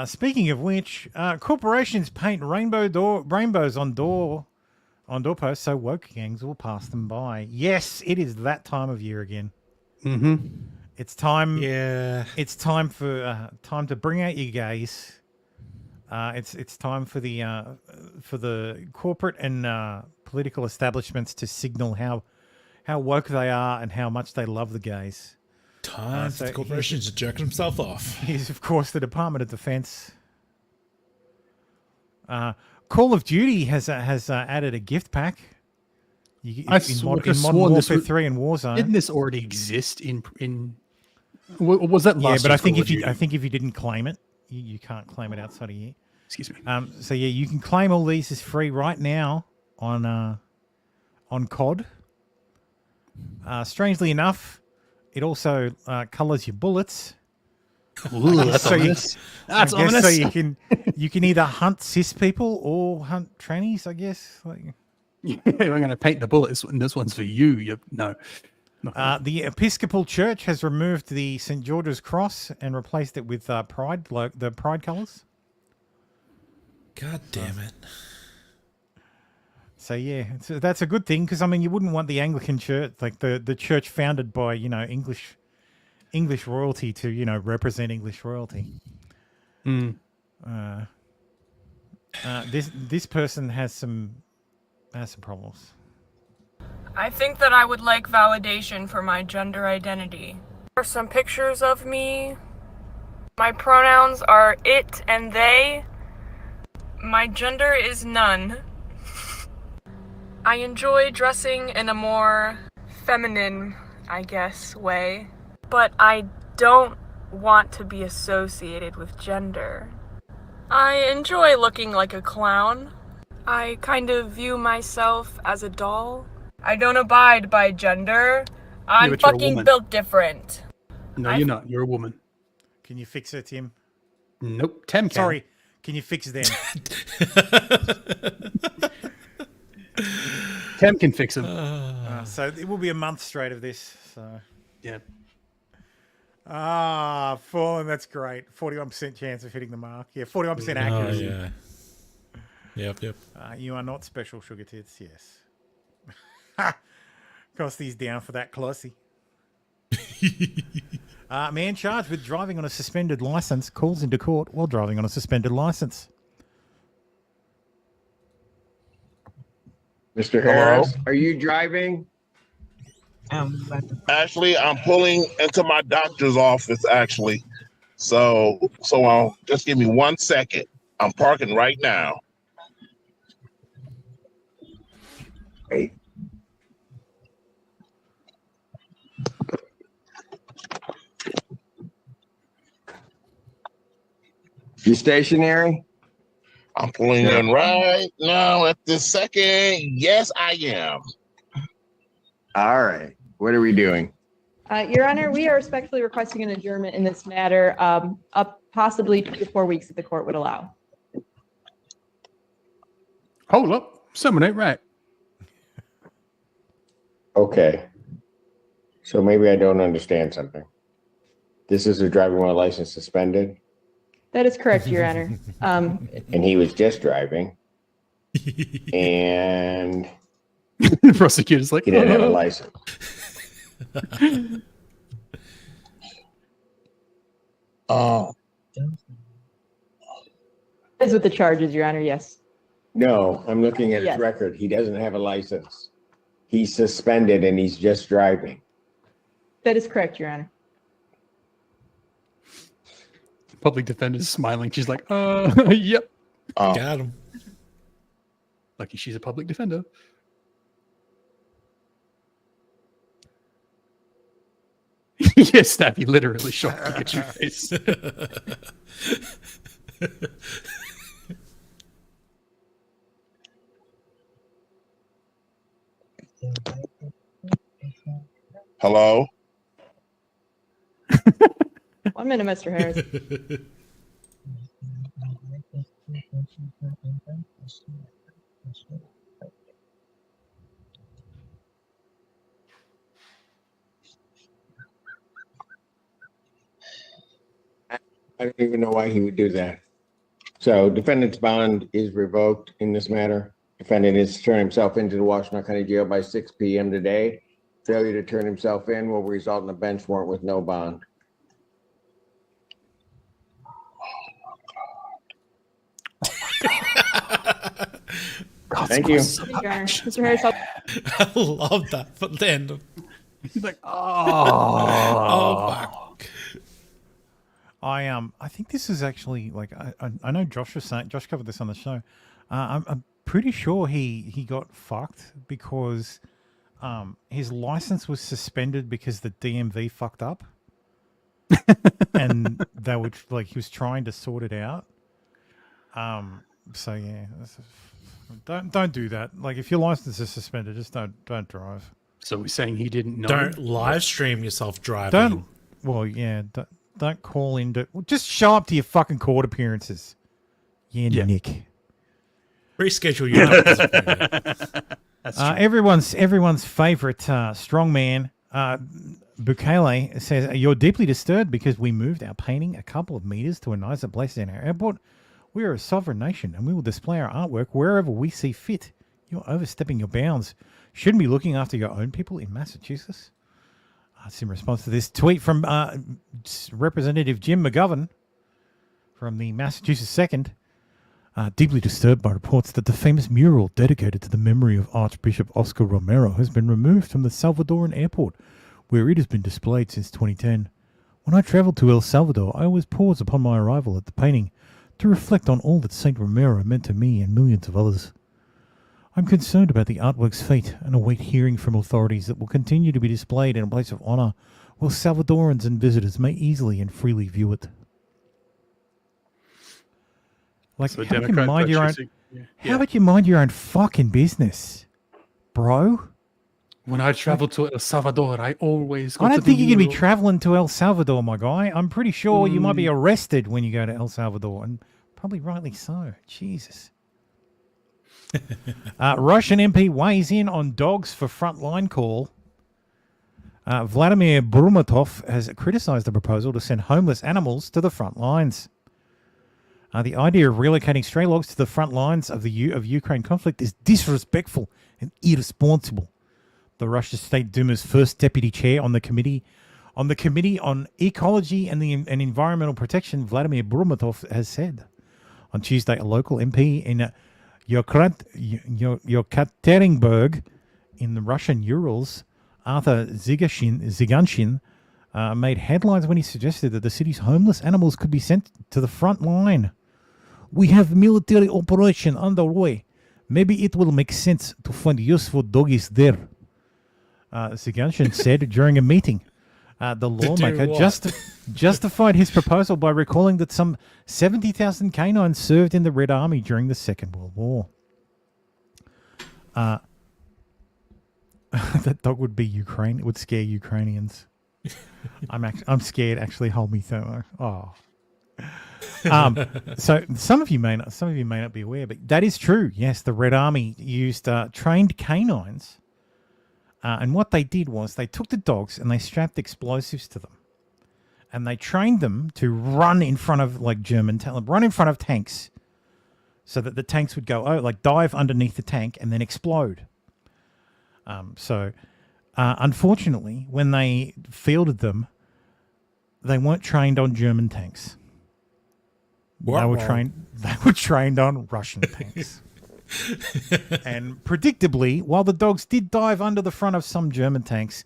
Speaking of which, corporations paint rainbows on doorposts so woke gangs will pass them by. Yes, it is that time of year again. Mm-hmm. It's time. Yeah. It's time for time to bring out your gays. It's time for the corporate and political establishments to signal how woke they are and how much they love the gays. Time for the corporation to jerk himself off. He's, of course, the Department of Defense. Call of Duty has added a gift pack. In Modern Warfare 3 and Warzone. Didn't this already exist in was that last? Yeah, but I think if you didn't claim it, you can't claim it outside a year. Excuse me. So yeah, you can claim all these as free right now on COD. Strangely enough, it also colors your bullets. Ooh, that's ominous. That's ominous. So you can either hunt cis people or hunt trannies, I guess. Yeah, I'm going to paint the bullets, and this one's for you. No. The Episcopal Church has removed the St. George's Cross and replaced it with the Pride colours. God damn it. So yeah, that's a good thing, because I mean, you wouldn't want the Anglican Church, like the church founded by English royalty, to represent English royalty. This person has some problems. I think that I would like validation for my gender identity. There are some pictures of me. My pronouns are it and they. My gender is none. I enjoy dressing in a more feminine, I guess, way. But I don't want to be associated with gender. I enjoy looking like a clown. I kind of view myself as a doll. I don't abide by gender. I'm fucking built different. No, you're not. You're a woman. Can you fix it, Tim? Nope. Tim can. Sorry. Can you fix them? Tim can fix them. So it will be a month straight of this. So yeah. Fallen. That's great. 41% chance of hitting the mark. Yeah, 41% accuracy. Oh, yeah. Yep. You are not special, sugar tits. Yes. Costy's down for that, Clossy. Man charged with driving on a suspended license calls into court while driving on a suspended license. Mr. Harris, are you driving? Actually, I'm pulling into my doctor's office, actually. So just give me 1 second. I'm parking right now. Hey. You stationary? I'm pulling in right now at this second. Yes, I am. All right. What are we doing? Your Honor, we are respectfully requesting an adjournment in this matter, up possibly 2 to 4 weeks if the court would allow. Hold up. Something ain't right. Okay. So maybe I don't understand something. This is a driving while license suspended? That is correct, Your Honor. And he was just driving. And the prosecutor's like, he didn't have a license. Is with the charges, Your Honor, yes. No, I'm looking at his record. He doesn't have a license. He's suspended and he's just driving. That is correct, Your Honor. Public defender's smiling. She's like, yep. Got him. Lucky she's a public defender. Yes, Snappy literally shocked to get your face. Hello? 1 minute, Mr. Harris. I don't even know why he would do that. So defendant's bond is revoked in this matter. Defendant is to turn himself into the Washington County Jail by 6 p.m. today. Failure to turn himself in will result in a bench warrant with no bond. Thank you. Mr. Harris, I love that. But then, He's like, fuck. I think this is actually like I know Josh was saying, Josh covered this on the show. I'm pretty sure he got fucked because his license was suspended because the DMV fucked up, and they were like he was trying to sort it out. So yeah, don't do that. Like if your license is suspended, just don't drive. So we're saying he didn't know. Don't live stream yourself driving. Don't call in. Just show up to your fucking court appearances. Yeah. Nick. Reschedule your doctor's appointment. Everyone's favorite strongman, Bukele, says, you're deeply disturbed because we moved our painting a couple of meters to a nicer place in our airport. We are a sovereign nation and we will display our artwork wherever we see fit. You're overstepping your bounds. Shouldn't be looking after your own people in Massachusetts. That's in response to this tweet from Representative Jim McGovern from the Massachusetts 2nd. Deeply disturbed by reports that the famous mural dedicated to the memory of Archbishop Oscar Romero has been removed from the Salvadoran airport, where it has been displayed since 2010. When I travelled to El Salvador, I always pause upon my arrival at the painting to reflect on all that Saint Romero meant to me and millions of others. I'm concerned about the artwork's fate and await hearing from authorities that will continue to be displayed in a place of honour while Salvadorans and visitors may easily and freely view it. Like, So how about you mind your own fucking business, bro? When I travel to El Salvador, I always go I don't to the think you're going to be mural. traveling to El Salvador, my guy. I'm pretty sure you might be arrested when you go to El Salvador, and probably rightly so. Jesus. Russian MP weighs in on dogs for frontline call. Vladimir Brumatov has criticised the proposal to send homeless animals to the front lines. The idea of relocating stray dogs to the front lines of the Ukraine conflict is disrespectful and irresponsible. The Russian State Duma's first deputy chair on the committee on ecology and environmental protection, Vladimir Brumatov, has said on Tuesday a local MP in Yekaterinburg in the Russian Urals, Arthur Ziganshin, made headlines when he suggested that the city's homeless animals could be sent to the front line. We have military operation underway. Maybe it will make sense to find useful doggies there. Ziganshin said during a meeting. The lawmaker justified his proposal by recalling that some 70,000 canines served in the Red Army during the Second World War. That dog would be Ukraine. It would scare Ukrainians. I'm scared. Actually, hold me thermo. Oh. So some of you may not be aware, but that is true. Yes, the Red Army used trained canines. And what they did was they took the dogs and they strapped explosives to them. And they trained them to run in front of run in front of tanks so that the tanks would go, dive underneath the tank and then explode. Unfortunately, when they fielded them, they weren't trained on German tanks. They were trained on Russian tanks. And predictably, while the dogs did dive under the front of some German tanks,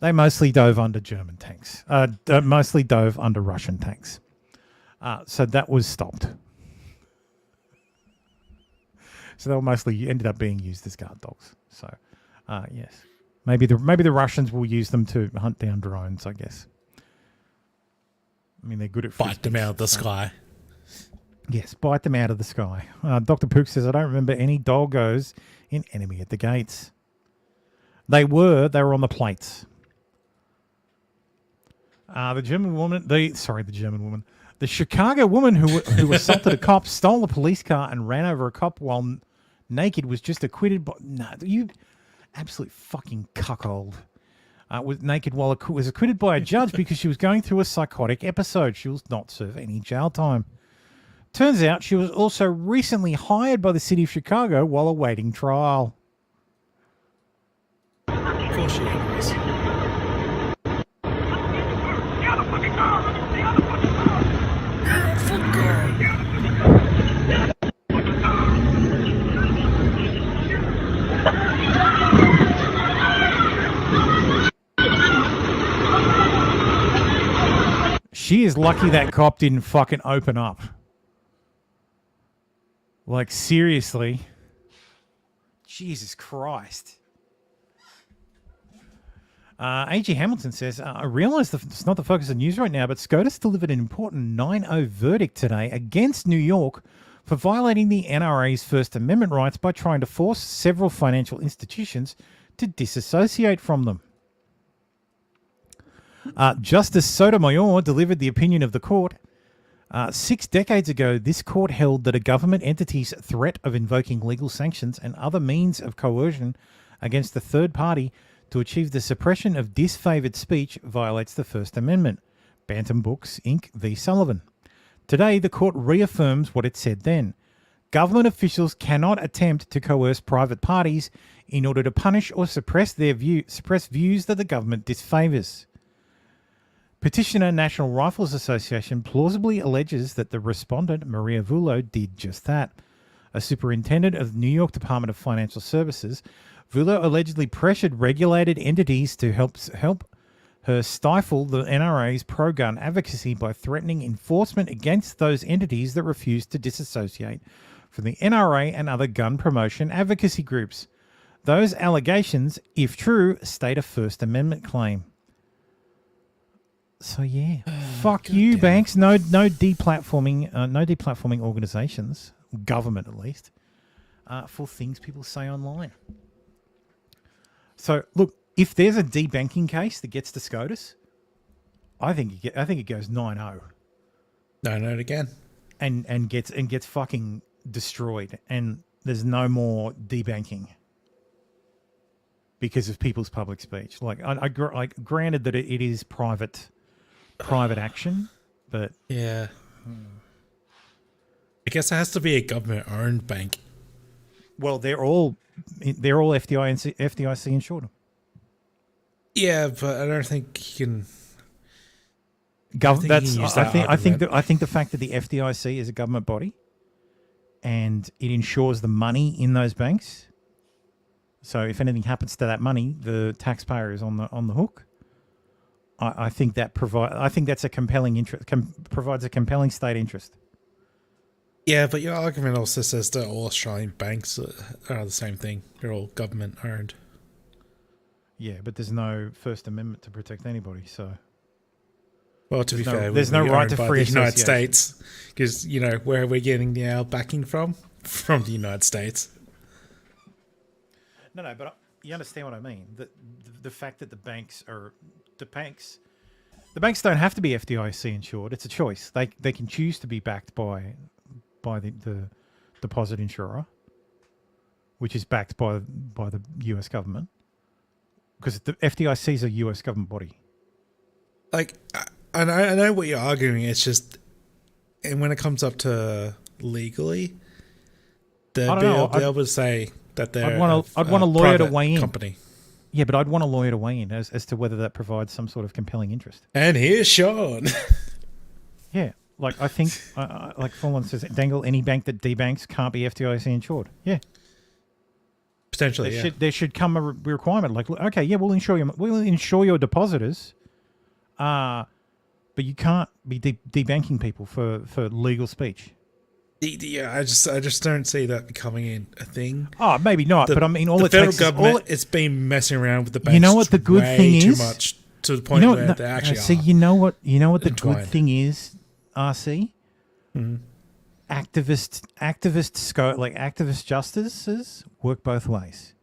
they mostly dove under German tanks. Mostly dove under Russian tanks. So that was stopped. So they were mostly ended up being used as guard dogs. So, yes, maybe the Russians will use them to hunt down drones, I guess. I mean, they're good at bite them out of the sky. Yes, bite them out of the sky. Dr. Pook says, I don't remember any doggos in Enemy at the Gates. They were on the plates. The Chicago woman who assaulted a cop, stole a police car, and ran over a cop while naked was just acquitted. You absolute fucking cuckold. Was naked while was acquitted by a judge because she was going through a psychotic episode. She will not serve any jail time. Turns out she was also recently hired by the city of Chicago while awaiting trial. Of course she is. She is lucky that cop didn't fucking open up. Like, seriously. Jesus Christ. A.G. Hamilton says, I realise it's not the focus of news right now, but SCOTUS delivered an important 9-0 verdict today against New York for violating the NRA's First Amendment rights by trying to force several financial institutions to disassociate from them. Justice Sotomayor delivered the opinion of the court. 6 decades ago, this court held that a government entity's threat of invoking legal sanctions and other means of coercion against a third party to achieve the suppression of disfavoured speech violates the First Amendment. Bantam Books, Inc. v. Sullivan. Today, the court reaffirms what it said then. Government officials cannot attempt to coerce private parties in order to punish or suppress views that the government disfavours. Petitioner National Rifles Association plausibly alleges that the respondent, Maria Vullo, did just that. A superintendent of the New York Department of Financial Services, Vullo allegedly pressured regulated entities to help her stifle the NRA's pro-gun advocacy by threatening enforcement against those entities that refused to disassociate from the NRA and other gun promotion advocacy groups. Those allegations, if true, state a First Amendment claim. So yeah, fuck you, banks. No deplatforming organizations, government at least, for things people say online. So look, if there's a debanking case that gets to SCOTUS, I think it goes 9-0. 9-0 again, and gets fucking destroyed, and there's no more debanking because of people's public speech. Like I granted that it is private action, but yeah, I guess it has to be a government-owned bank. Well, they're all FDIC insured. Yeah, but I don't think you can. I think the fact that the FDIC is a government body and it insures the money in those banks. So if anything happens to that money, the taxpayer is on the hook. I think that's a compelling interest. Provides a compelling state interest. Yeah, but your argument also says that all Australian banks are the same thing. They're all government owned. Yeah, but there's no First Amendment to protect anybody. So, well, to be fair, there's no right to free the United States, because where are we getting our backing from? From the United States. No, but you understand what I mean. The fact that the banks don't have to be FDIC insured. It's a choice. They can choose to be backed by the deposit insurer, which is backed by the US government, because the FDIC is a US government body. Like, I know what you're arguing. It's just, and when it comes up to legally, they'll be able to say that they're I'd want a lawyer to weigh in. Company. Yeah, but I'd want a lawyer to weigh in as to whether that provides some sort of compelling interest. And here's Sean. Yeah, like I think, like Fullen says, Dangle, any bank that debanks can't be FDIC insured. Yeah, potentially. There should come a requirement like, okay, yeah, we'll insure your depositors, but you can't be debanking people for legal speech. Yeah, I just don't see that becoming a thing. Oh, maybe not, but I mean, the federal government, it's been messing around with the banks. You know what the good thing is? Too much to the point where they actually are. See, you know what the good thing is, RC? Mm-hmm. Activist justices work both ways.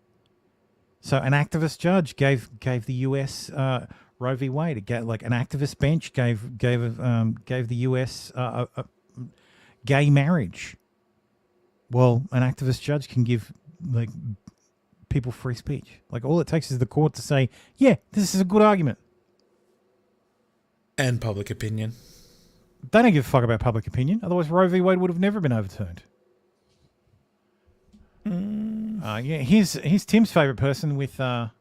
So an activist judge gave the US Roe v. Wade. An activist bench gave the US gay marriage. Well, an activist judge can give people free speech. All it takes is the court to say, yeah, this is a good argument. And public opinion. They don't give a fuck about public opinion. Otherwise, Roe v. Wade would have never been overturned. Yeah, here's Tim's favorite person with Tim's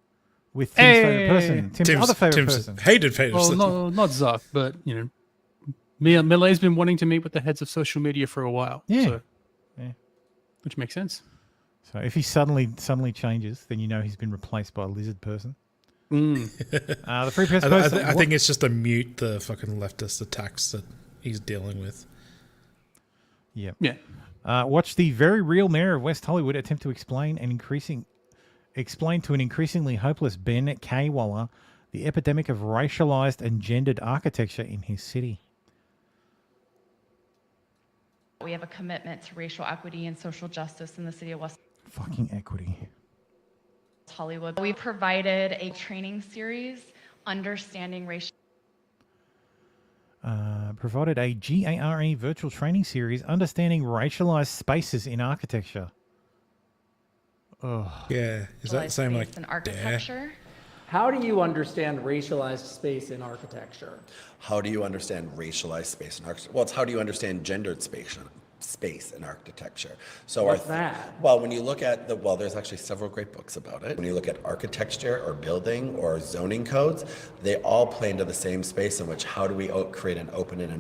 favorite person. Tim's other favorite person. Hated. Well, not Zuck, but Milei's been wanting to meet with the heads of social media for a while. Yeah. So, which makes sense. So if he suddenly changes, then he's been replaced by a lizard person. The Free Press I Post. think it's just to mute the fucking leftist attacks that he's dealing with. Yep. Yeah. Watch the very real mayor of West Hollywood attempt to explain to an increasingly hopeless Ben K. Waller the epidemic of racialized and gendered architecture in his city. We have a commitment to racial equity and social justice in the city of West Fucking equity. Hollywood. We provided a training series, Understanding Racial. Provided a GARE virtual training series, Understanding Racialized Spaces in Architecture. Oh. Yeah, is that the same like in architecture? How do you understand racialized space in architecture? How do you understand racialized space in architecture? Well, it's how do you understand gendered space in architecture? So What's that? Well, when you look at there's actually several great books about it. When you look at architecture or building or zoning codes, they all play into the same space in which how do we create an open and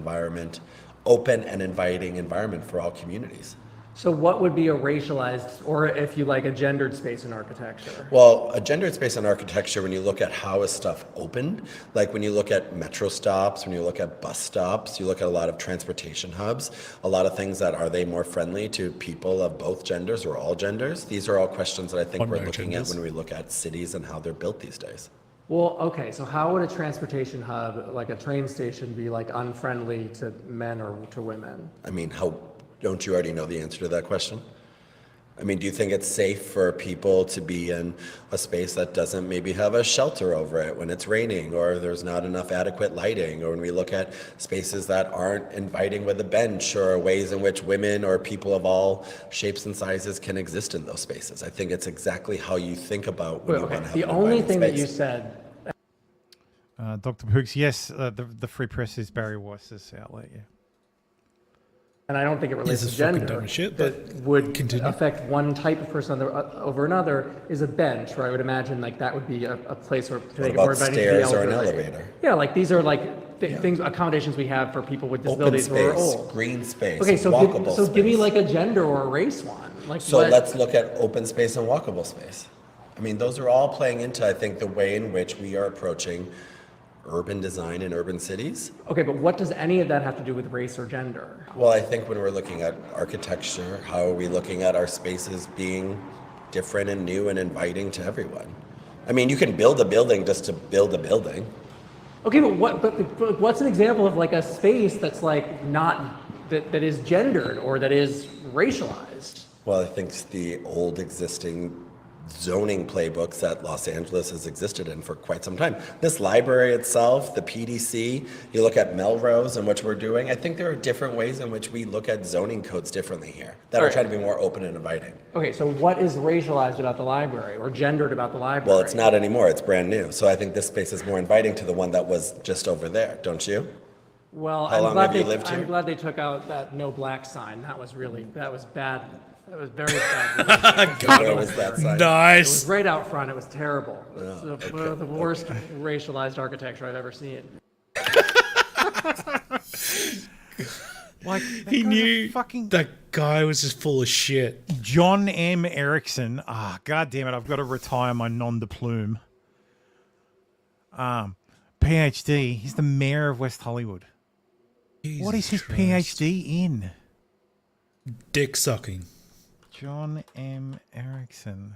inviting environment for all communities. So what would be a racialized, or if you like, a gendered space in architecture? Well, a gendered space in architecture, when you look at how is stuff opened, like when you look at metro stops, when you look at bus stops, you look at a lot of transportation hubs, a lot of things that are they more friendly to people of both genders or all genders? These are all questions that I think we're looking at when we look at cities and how they're built these days. Well, okay, so how would a transportation hub, like a train station, be like unfriendly to men or to women? I mean, don't you already know the answer to that question? I mean, do you think it's safe for people to be in a space that doesn't maybe have a shelter over it when it's raining, or there's not enough adequate lighting, or when we look at spaces that aren't inviting with a bench, or ways in which women or people of all shapes and sizes can exist in those spaces? I think it's exactly how you think about when you want to have the an only inviting thing space. that you said. Dr. Hooks, yes, the Free Press is Barry Weiss's outlet, yeah. And I don't think it relates to gender, that would affect one type of person over another is a bench, where I would imagine like that would be a place where What about stairs or an elevator? Yeah, like these are like things, accommodations we have for people with disabilities who are old. Green space, Okay, so walkable space. give me like a gender or a race one. Like So let's look at open space and walkable space. I mean, those are all playing into, I think, the way in which we are approaching urban design in urban cities. Okay, but what does any of that have to do with race or gender? Well, I think when we're looking at architecture, how are we looking at our spaces being different and new and inviting to everyone? I mean, you can build a building just to build a building. Okay, but what's an example of like a space that's like not that is gendered or that is racialized? Well, I think it's the old existing zoning playbooks that Los Angeles has existed in for quite some time. This library itself, the PDC, you look at Melrose and what we're doing, I think there are different ways in which we look at zoning codes differently here that are trying to be more open and inviting. Okay, so what is racialized about the library or gendered about the library? Well, it's not anymore, it's brand new. So I think this space is more inviting to the one that was just over there, don't you? Well, How long have you lived here? I'm glad they took out that no black sign. That was bad. That was very bad. Where was that sign? It was right out front. It was terrible. It was Oh, the worst racialized architecture I've ever seen. Like He knew that guy was just full of shit. John M. Erickson. God damn it! I've got to retire my nom de plume. PhD. He's the mayor of West Hollywood. What is his PhD in? Dick sucking. John M. Erickson.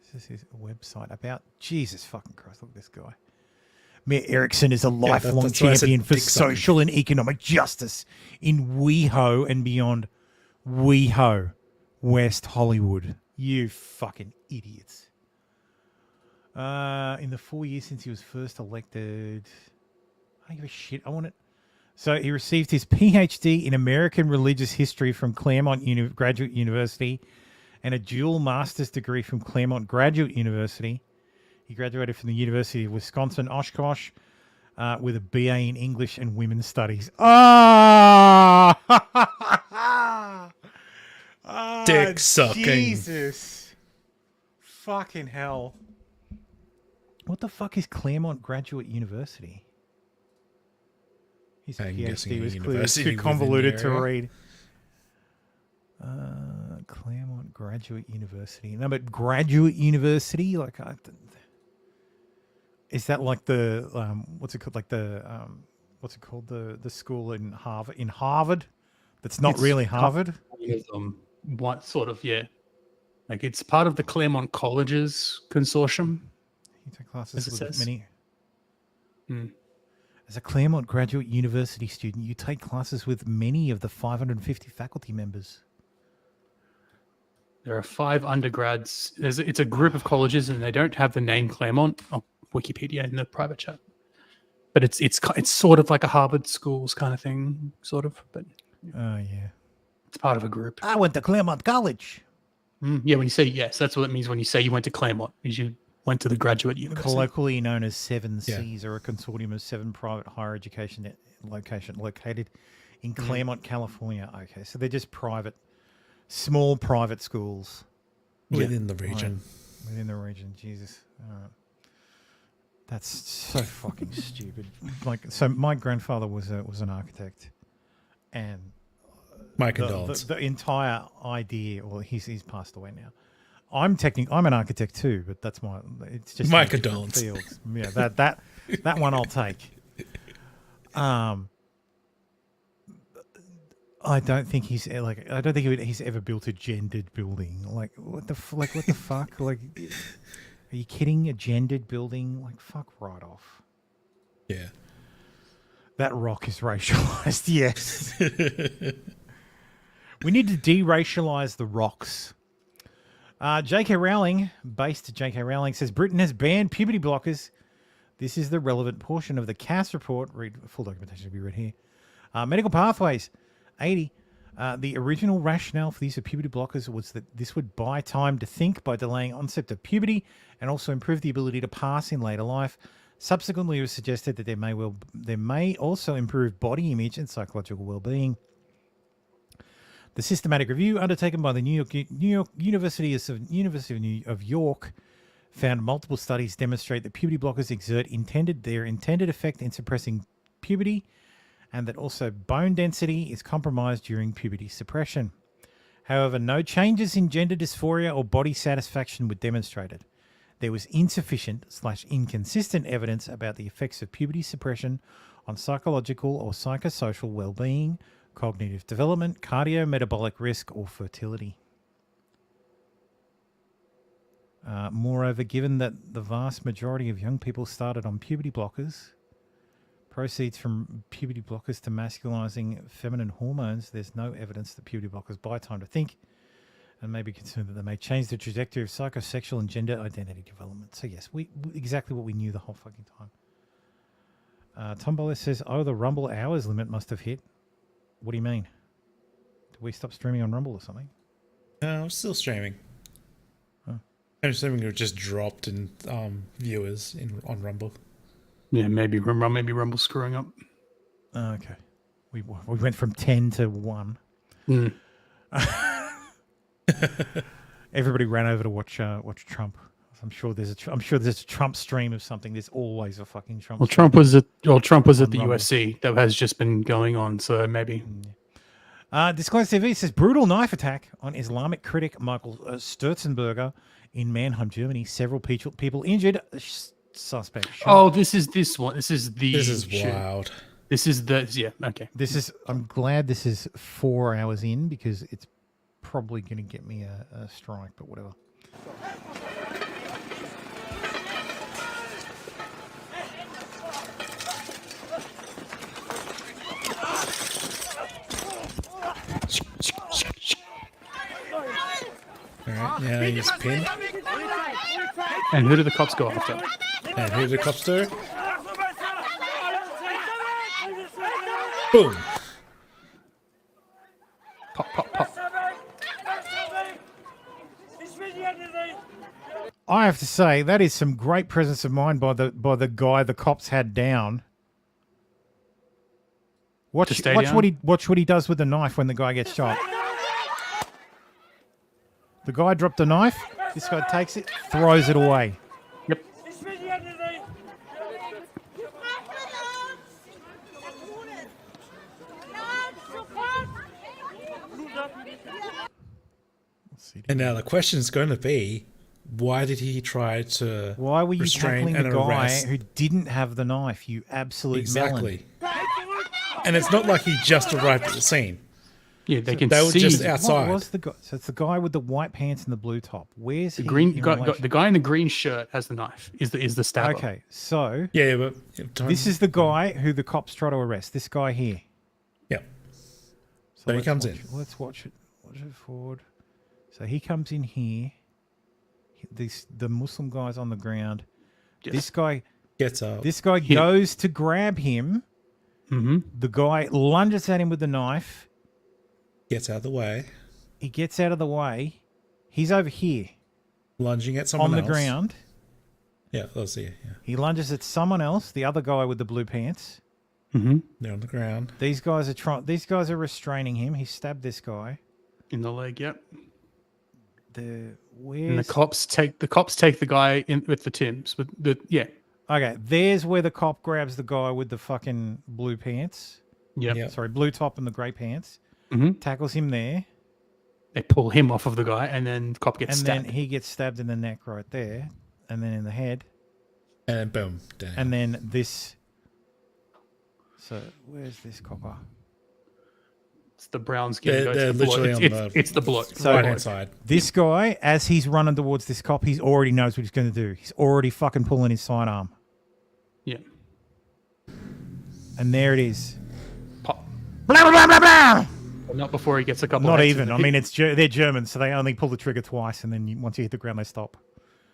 This is his website about Jesus fucking Christ. Look at this guy. Mayor Erickson is a lifelong that's why I said champion for dick sucking. social and economic justice in WeHo and beyond. WeHo, West Hollywood. You fucking idiots. In the 4 years since he was first elected, I don't give a shit. I want it. So he received his PhD in American Religious History from Claremont Graduate University and a dual master's degree from Claremont Graduate University. He graduated from the University of Wisconsin, Oshkosh, with a BA in English and Women's Studies. Dick sucking. Jesus. Fucking hell. What the fuck is Claremont Graduate University? His I'm guessing PhD a was clearly university too within convoluted the to area. read. Claremont Graduate University. No, but Graduate University, like, is that like the what's it called? Like the what's it called? The school in Harvard? In Harvard, that's not really Harvard. What sort of like it's part of the Claremont Colleges consortium. You take classes with many. Hmm. As a Claremont Graduate University student, you take classes with many of the 550 faculty members. There are 5 undergrads. It's a group of colleges, and they don't have the name Claremont on Wikipedia in the private chat. But it's sort of like a Harvard schools kind of thing, sort of. But yeah, it's part of a group. I went to Claremont College. Yeah, when you say yes, that's what it means when you say you went to Claremont, is you went to the graduate university. Colloquially known as 7Cs, are a consortium of 7 private higher education located in Claremont, California. Okay, so they're just small private schools within the region. Right. Within the region, Jesus. All right. That's so fucking stupid. Like, so my grandfather was an architect, and my condolences. The entire idea. Well, he's passed away now. I'm an architect too, but it's just my condolences. Fields. Yeah, that one I'll take. I don't think he's ever built a gendered building. Like what the fuck? Like, are you kidding? A gendered building? Like, fuck right off. Yeah. That rock is racialized. Yes. We need to de-racialize the rocks. J.K. Rowling, based J.K. Rowling, says Britain has banned puberty blockers. This is the relevant portion of the CAS report. Read full documentation to be read here. Medical pathways. 80. The original rationale for the use of puberty blockers was that this would buy time to think by delaying onset of puberty and also improve the ability to pass in later life. Subsequently, it was suggested that there may also improve body image and psychological well-being. The systematic review undertaken by the New York University of York found multiple studies demonstrate that puberty blockers exert their intended effect in suppressing puberty, and that also bone density is compromised during puberty suppression. However, no changes in gender dysphoria or body satisfaction were demonstrated. There was insufficient/inconsistent evidence about the effects of puberty suppression on psychological or psychosocial well-being, cognitive development, cardiometabolic risk, or fertility. Moreover, given that the vast majority of young people started on puberty blockers, proceeds from puberty blockers to masculinizing feminine hormones, there's no evidence that puberty blockers buy time to think, and may be concerned that they may change the trajectory of psychosexual and gender identity development. So yes, we exactly what we knew the whole fucking time. Tom Boller says, the Rumble hours limit must have hit. What do you mean? Did we stop streaming on Rumble or something? No, I'm still streaming. Oh. I'm assuming it just dropped in viewers on Rumble. Yeah, maybe Rumble's screwing up. Okay. We went from 10 to 1. Mm. Everybody ran over to watch Trump. I'm sure there's a Trump stream of something. There's always a fucking Trump. Well, Trump was at the USC. That has just been going on, so maybe. Disclosed TV says brutal knife attack on Islamic critic Michael Sturzenberger in Mannheim, Germany. Several people injured. Suspect shot. Oh, this is one. This is wild. This is okay. I'm glad this is 4 hours in, because it's probably going to get me a strike, but whatever. Alright, now he's pinned. And who do the cops go after? And who do the cops do? Boom! Pop, pop, pop. I have to say, that is some great presence of mind by the guy the cops had down. Watch what he does with the knife when the guy gets shot. The guy dropped the knife. This guy takes it, throws it away. Yep. And now the question is going to be, why did he try to Why were you restrain tackling and the guy arrest? who didn't have the knife, you absolute Exactly. melon? And it's not like he just arrived at the scene. Yeah, they can They were see. just outside. What was the guy? So it's the guy with the white pants and the blue top. Where's The he green in guy, relation? the guy in the green shirt has the knife. Is the stabber? Okay, so Yeah, but this is the guy who the cops try to arrest. This guy here. Yep. So he let's comes watch in. it. Let's watch it. Watch it forward. So he comes in here. The Muslim guy's on the ground. Yes. This guy gets up. This guy goes to grab him. Mm-hmm. The guy lunges at him with the knife. Gets out of the way. He gets out of the way. He's over here. Lunging at someone on else. the ground. Yeah, let's see. Yeah. He lunges at someone else, the other guy with the blue pants. Mm-hmm. They're on the ground. These guys are restraining him. He stabbed this guy in the leg. Yep. And the cops take the guy in with the Tims. With the Okay, there's where the cop grabs the guy with the fucking blue pants. Yep. Sorry, blue top and the grey pants. Mm-hmm. Tackles him there. They pull him off of the guy, and then the cop gets and stabbed. then he gets stabbed in the neck right there, and then in the head. And then boom, down. And then this. So where's this copper? It's the brown skin. They're literally on it's the blood. So right-hand side. This guy, as he's running towards this cop, he already knows what he's going to do. He's already fucking pulling his sidearm. Yeah. And there it is. Pop. Blah, blah, blah, blah, blah. Well, not before he gets a couple. Not of even. I mean, they're German, so they only pull the trigger twice, and then once you hit the ground, they stop.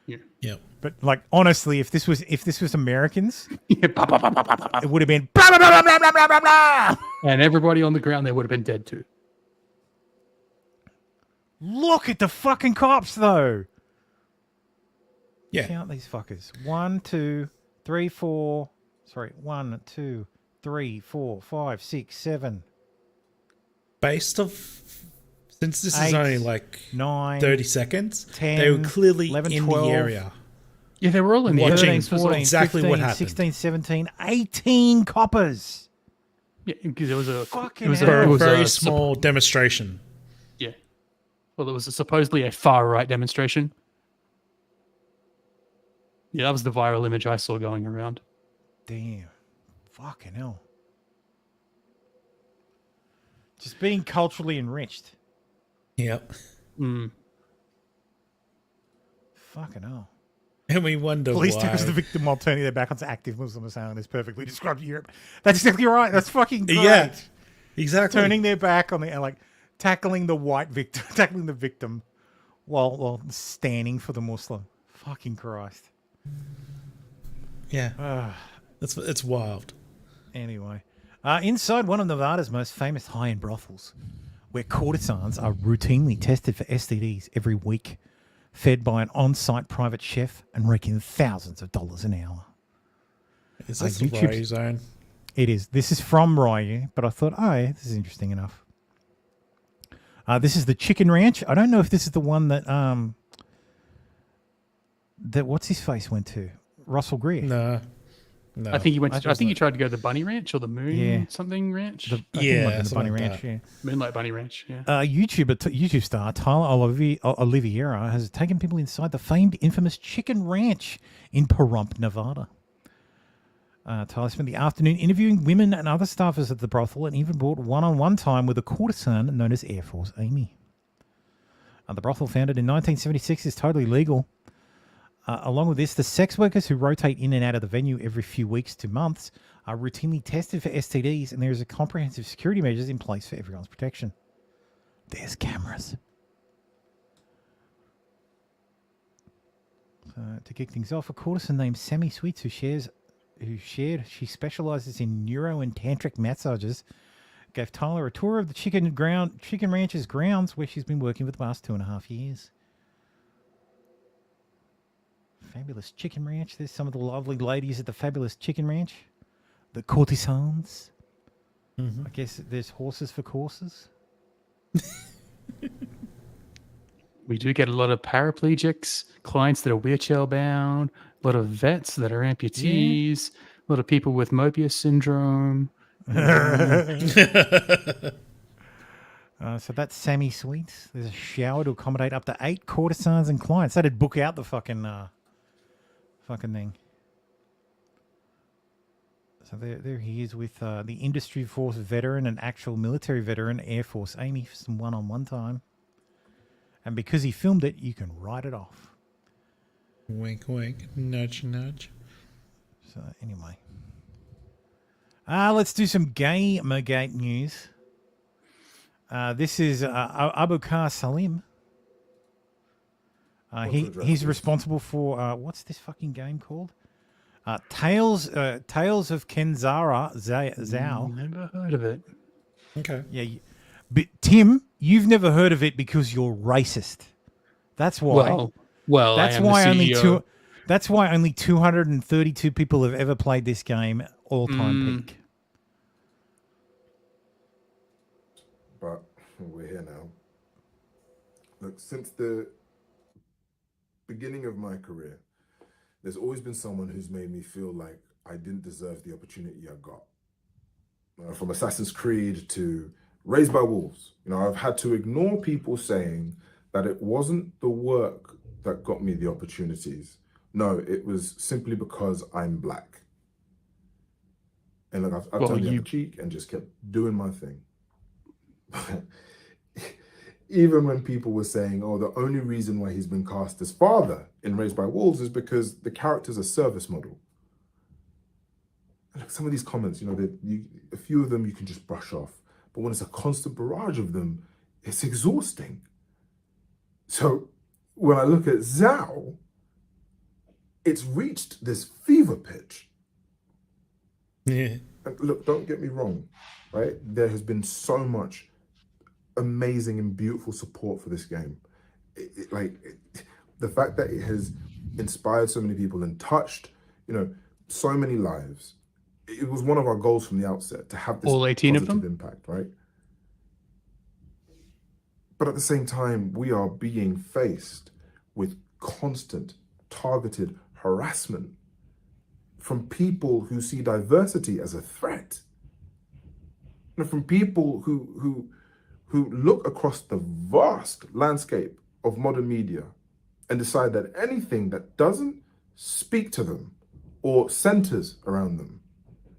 Yeah. Yeah. But like honestly, if this was Americans, it would have been blah blah blah blah blah blah blah blah. And everybody on the ground, they would have been dead too. Look at the fucking cops, though. Yeah. Count these fuckers. 1, 2, 3, 4. Sorry, 1, 2, 3, 4, 5, 6, 7. Based off, since this 8, is only like 9, 30 seconds, 10, they were clearly 11, in 12, the area. Yeah, they were all in the area. 13, 14, exactly 15, what happened. 16, 17, 18 coppers. Yeah, because it was a Fucking it was hell. a, it was very a small demonstration. Yeah. Well, it was supposedly a far right demonstration. Yeah, that was the viral image I saw going around. Damn. Fucking hell. Just being culturally enriched. Yep. Mm. Fucking hell. And we wonder Police why. tackles the victim while turning their back onto active Muslim assailant is perfectly described in Europe. That's exactly right. That's fucking great. Yeah, exactly. Turning their back on the like tackling the white victim, tackling the victim while standing for the Muslim. Fucking Christ. Yeah. It's wild. Anyway, inside one of Nevada's most famous high-end brothels, where courtesans are routinely tested for STDs every week, fed by an on-site private chef and raking thousands of dollars an hour. Is this the Ryu zone? It is. This is from Ryu, but I thought, this is interesting enough. This is the Chicken Ranch. I don't know if this is the one that that what's his face went to, Russell Greer. No. I think he went. I think he tried to go to the Bunny Ranch or the Moon something Ranch. I think it might have been the Bunny Ranch. Yeah. Moonlight Bunny Ranch. Yeah. YouTube star Tyler Oliveira has taken people inside the famed, infamous Chicken Ranch in Pahrump, Nevada. Tyler spent the afternoon interviewing women and other staffers at the brothel and even brought one-on-one time with a courtesan known as Air Force Amy. The brothel, founded in 1976, is totally legal. Along with this, the sex workers who rotate in and out of the venue every few weeks to months are routinely tested for STDs, and there is a comprehensive security measures in place for everyone's protection. There's cameras. To kick things off, a courtesan named Sammy Sweets, she specializes in neuro and tantric massages, gave Tyler a tour of the Chicken Ranch's grounds, where she's been working for the past 2.5 years. Fabulous Chicken Ranch. There's some of the lovely ladies at the fabulous Chicken Ranch. The courtesans. I guess there's horses for courses. We do get a lot of paraplegics, clients that are wheelchair bound, a lot of vets that are amputees, a lot of people with Mobius syndrome. So that's Sammy Sweets. There's a shower to accommodate up to 8 courtesans and clients. That'd book out the fucking thing. So there he is with the industry force veteran and actual military veteran, Air Force Amy, for some one-on-one time. And because he filmed it, you can write it off. Wink, wink, nudge, nudge. So anyway. Let's do some Gamergate news. This is Abukar Salim. He's responsible for what's this fucking game called? Tales of Kenzara Zhao. Never heard of it. Okay. Yeah, but Tim, you've never heard of it because you're racist. That's why. Well, that's why only 232 people have ever played this game all-time peak. But we're here now. Look, since the beginning of my career, there's always been someone who's made me feel like I didn't deserve the opportunity I got. From Assassin's Creed to Raised by Wolves, I've had to ignore people saying that it wasn't the work that got me the opportunities. No, it was simply because I'm black. And look, I've turned the other cheek and just kept doing my thing. Even when people were saying, oh, the only reason why he's been cast as father in Raised by Wolves is because the character's a service model. And look, some of these comments, a few of them you can just brush off. But when it's a constant barrage of them, it's exhausting. So when I look at Zhao, it's reached this fever pitch. Yeah. And look, don't get me wrong, right? There has been so much amazing and beautiful support for this game. The fact that it has inspired so many people and touched, so many lives. It was one of our goals from the outset to have this all 18 positive of them impact, right? But at the same time, we are being faced with constant targeted harassment from people who see diversity as a threat. From people who look across the vast landscape of modern media and decide that anything that doesn't speak to them or centers around them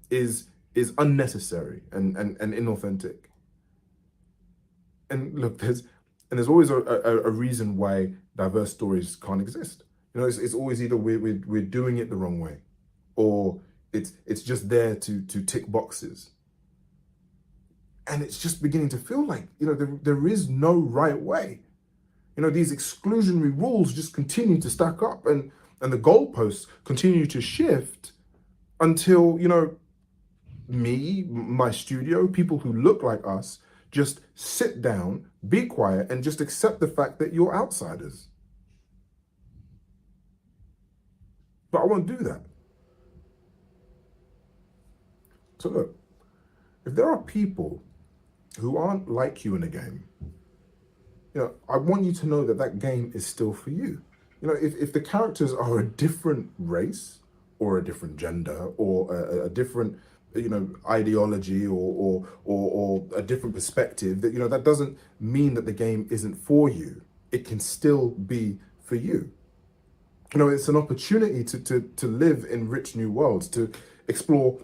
is unnecessary and inauthentic. And look, there's always a reason why diverse stories can't exist. It's always either we're doing it the wrong way, or it's just there to tick boxes. And it's just beginning to feel like, there is no right way. These exclusionary rules just continue to stack up and the goalposts continue to shift until, me, my studio, people who look like us, just sit down, be quiet, and just accept the fact that you're outsiders. But I won't do that. So look, if there are people who aren't like you in a game, I want you to know that that game is still for you. If the characters are a different race or a different gender or a different ideology or a different perspective, that doesn't mean that the game isn't for you. It can still be for you. It's an opportunity to live in rich new worlds, to explore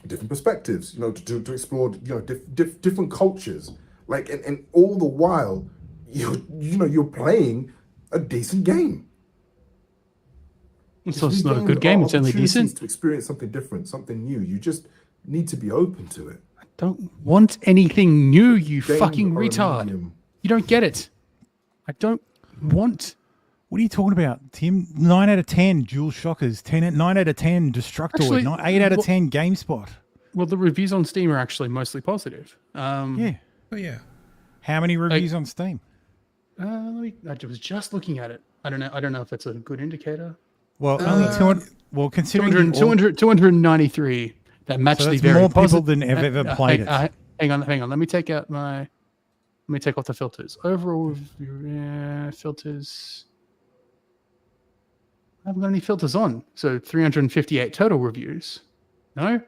different perspectives, to explore different cultures, and all the while you're playing a decent game. So it's not a good game, it's only decent. To experience something different, something new, you just need to be open to it. I don't want anything new, you fucking retard. You don't get it. I don't want. What are you talking about, Tim? 9 out of 10 Dual Shockers, 9 out of 10 Destructoid, 8 out of 10 GameSpot. Well, the reviews on Steam are actually mostly positive. Yeah. Oh yeah. How many reviews on Steam? I was just looking at it. I don't know if it's a good indicator. Well, only 200. Well, considering 293 that match so the very more people than have ever played it. Hang on. Let me take off the filters. Overall filters. I haven't got any filters on. So 358 total reviews. No.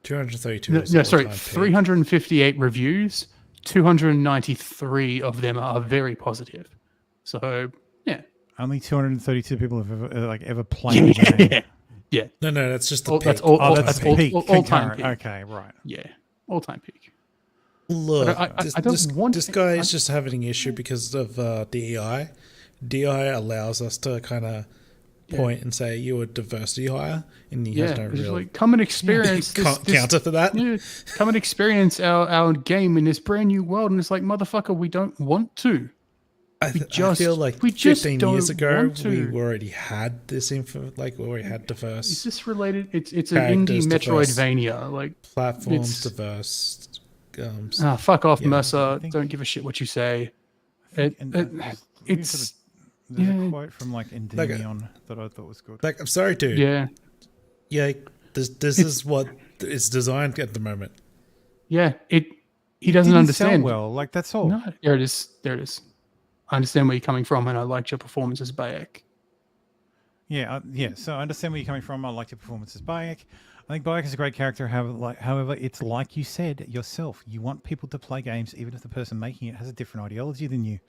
232. No, sorry, 358 reviews. 293 of them are very positive. So yeah, only 232 people have ever played the game. Yeah. No, that's just the peak. That's the peak. All-time peak. Okay, right. Yeah, all-time peak. Look, I don't want this guy is just having an issue because of DEI. DEI allows us to kind of point and say you're a diversity hire, and he has no real like, come and experience this counter for that. Yeah, come and experience our game in this brand new world, and it's like, motherfucker, we don't want to. I feel like 15 years ago we already had this info. Like we already had diverse. Is this related? It's an indie Metroidvania, like platforms diverse. Fuck off, Mercer. Don't give a shit what you say. It's. There's a quote from like Endymion that I thought was good. Like, I'm sorry, dude. Yeah. This is what it's designed at the moment. Yeah, he doesn't understand well. Like that's all. No, there it is. I understand where you're coming from, and I liked your performance as Bayek. Yeah. So I understand where you're coming from. I liked your performance as Bayek. I think Bayek is a great character. However, it's like you said yourself. You want people to play games, even if the person making it has a different ideology than you.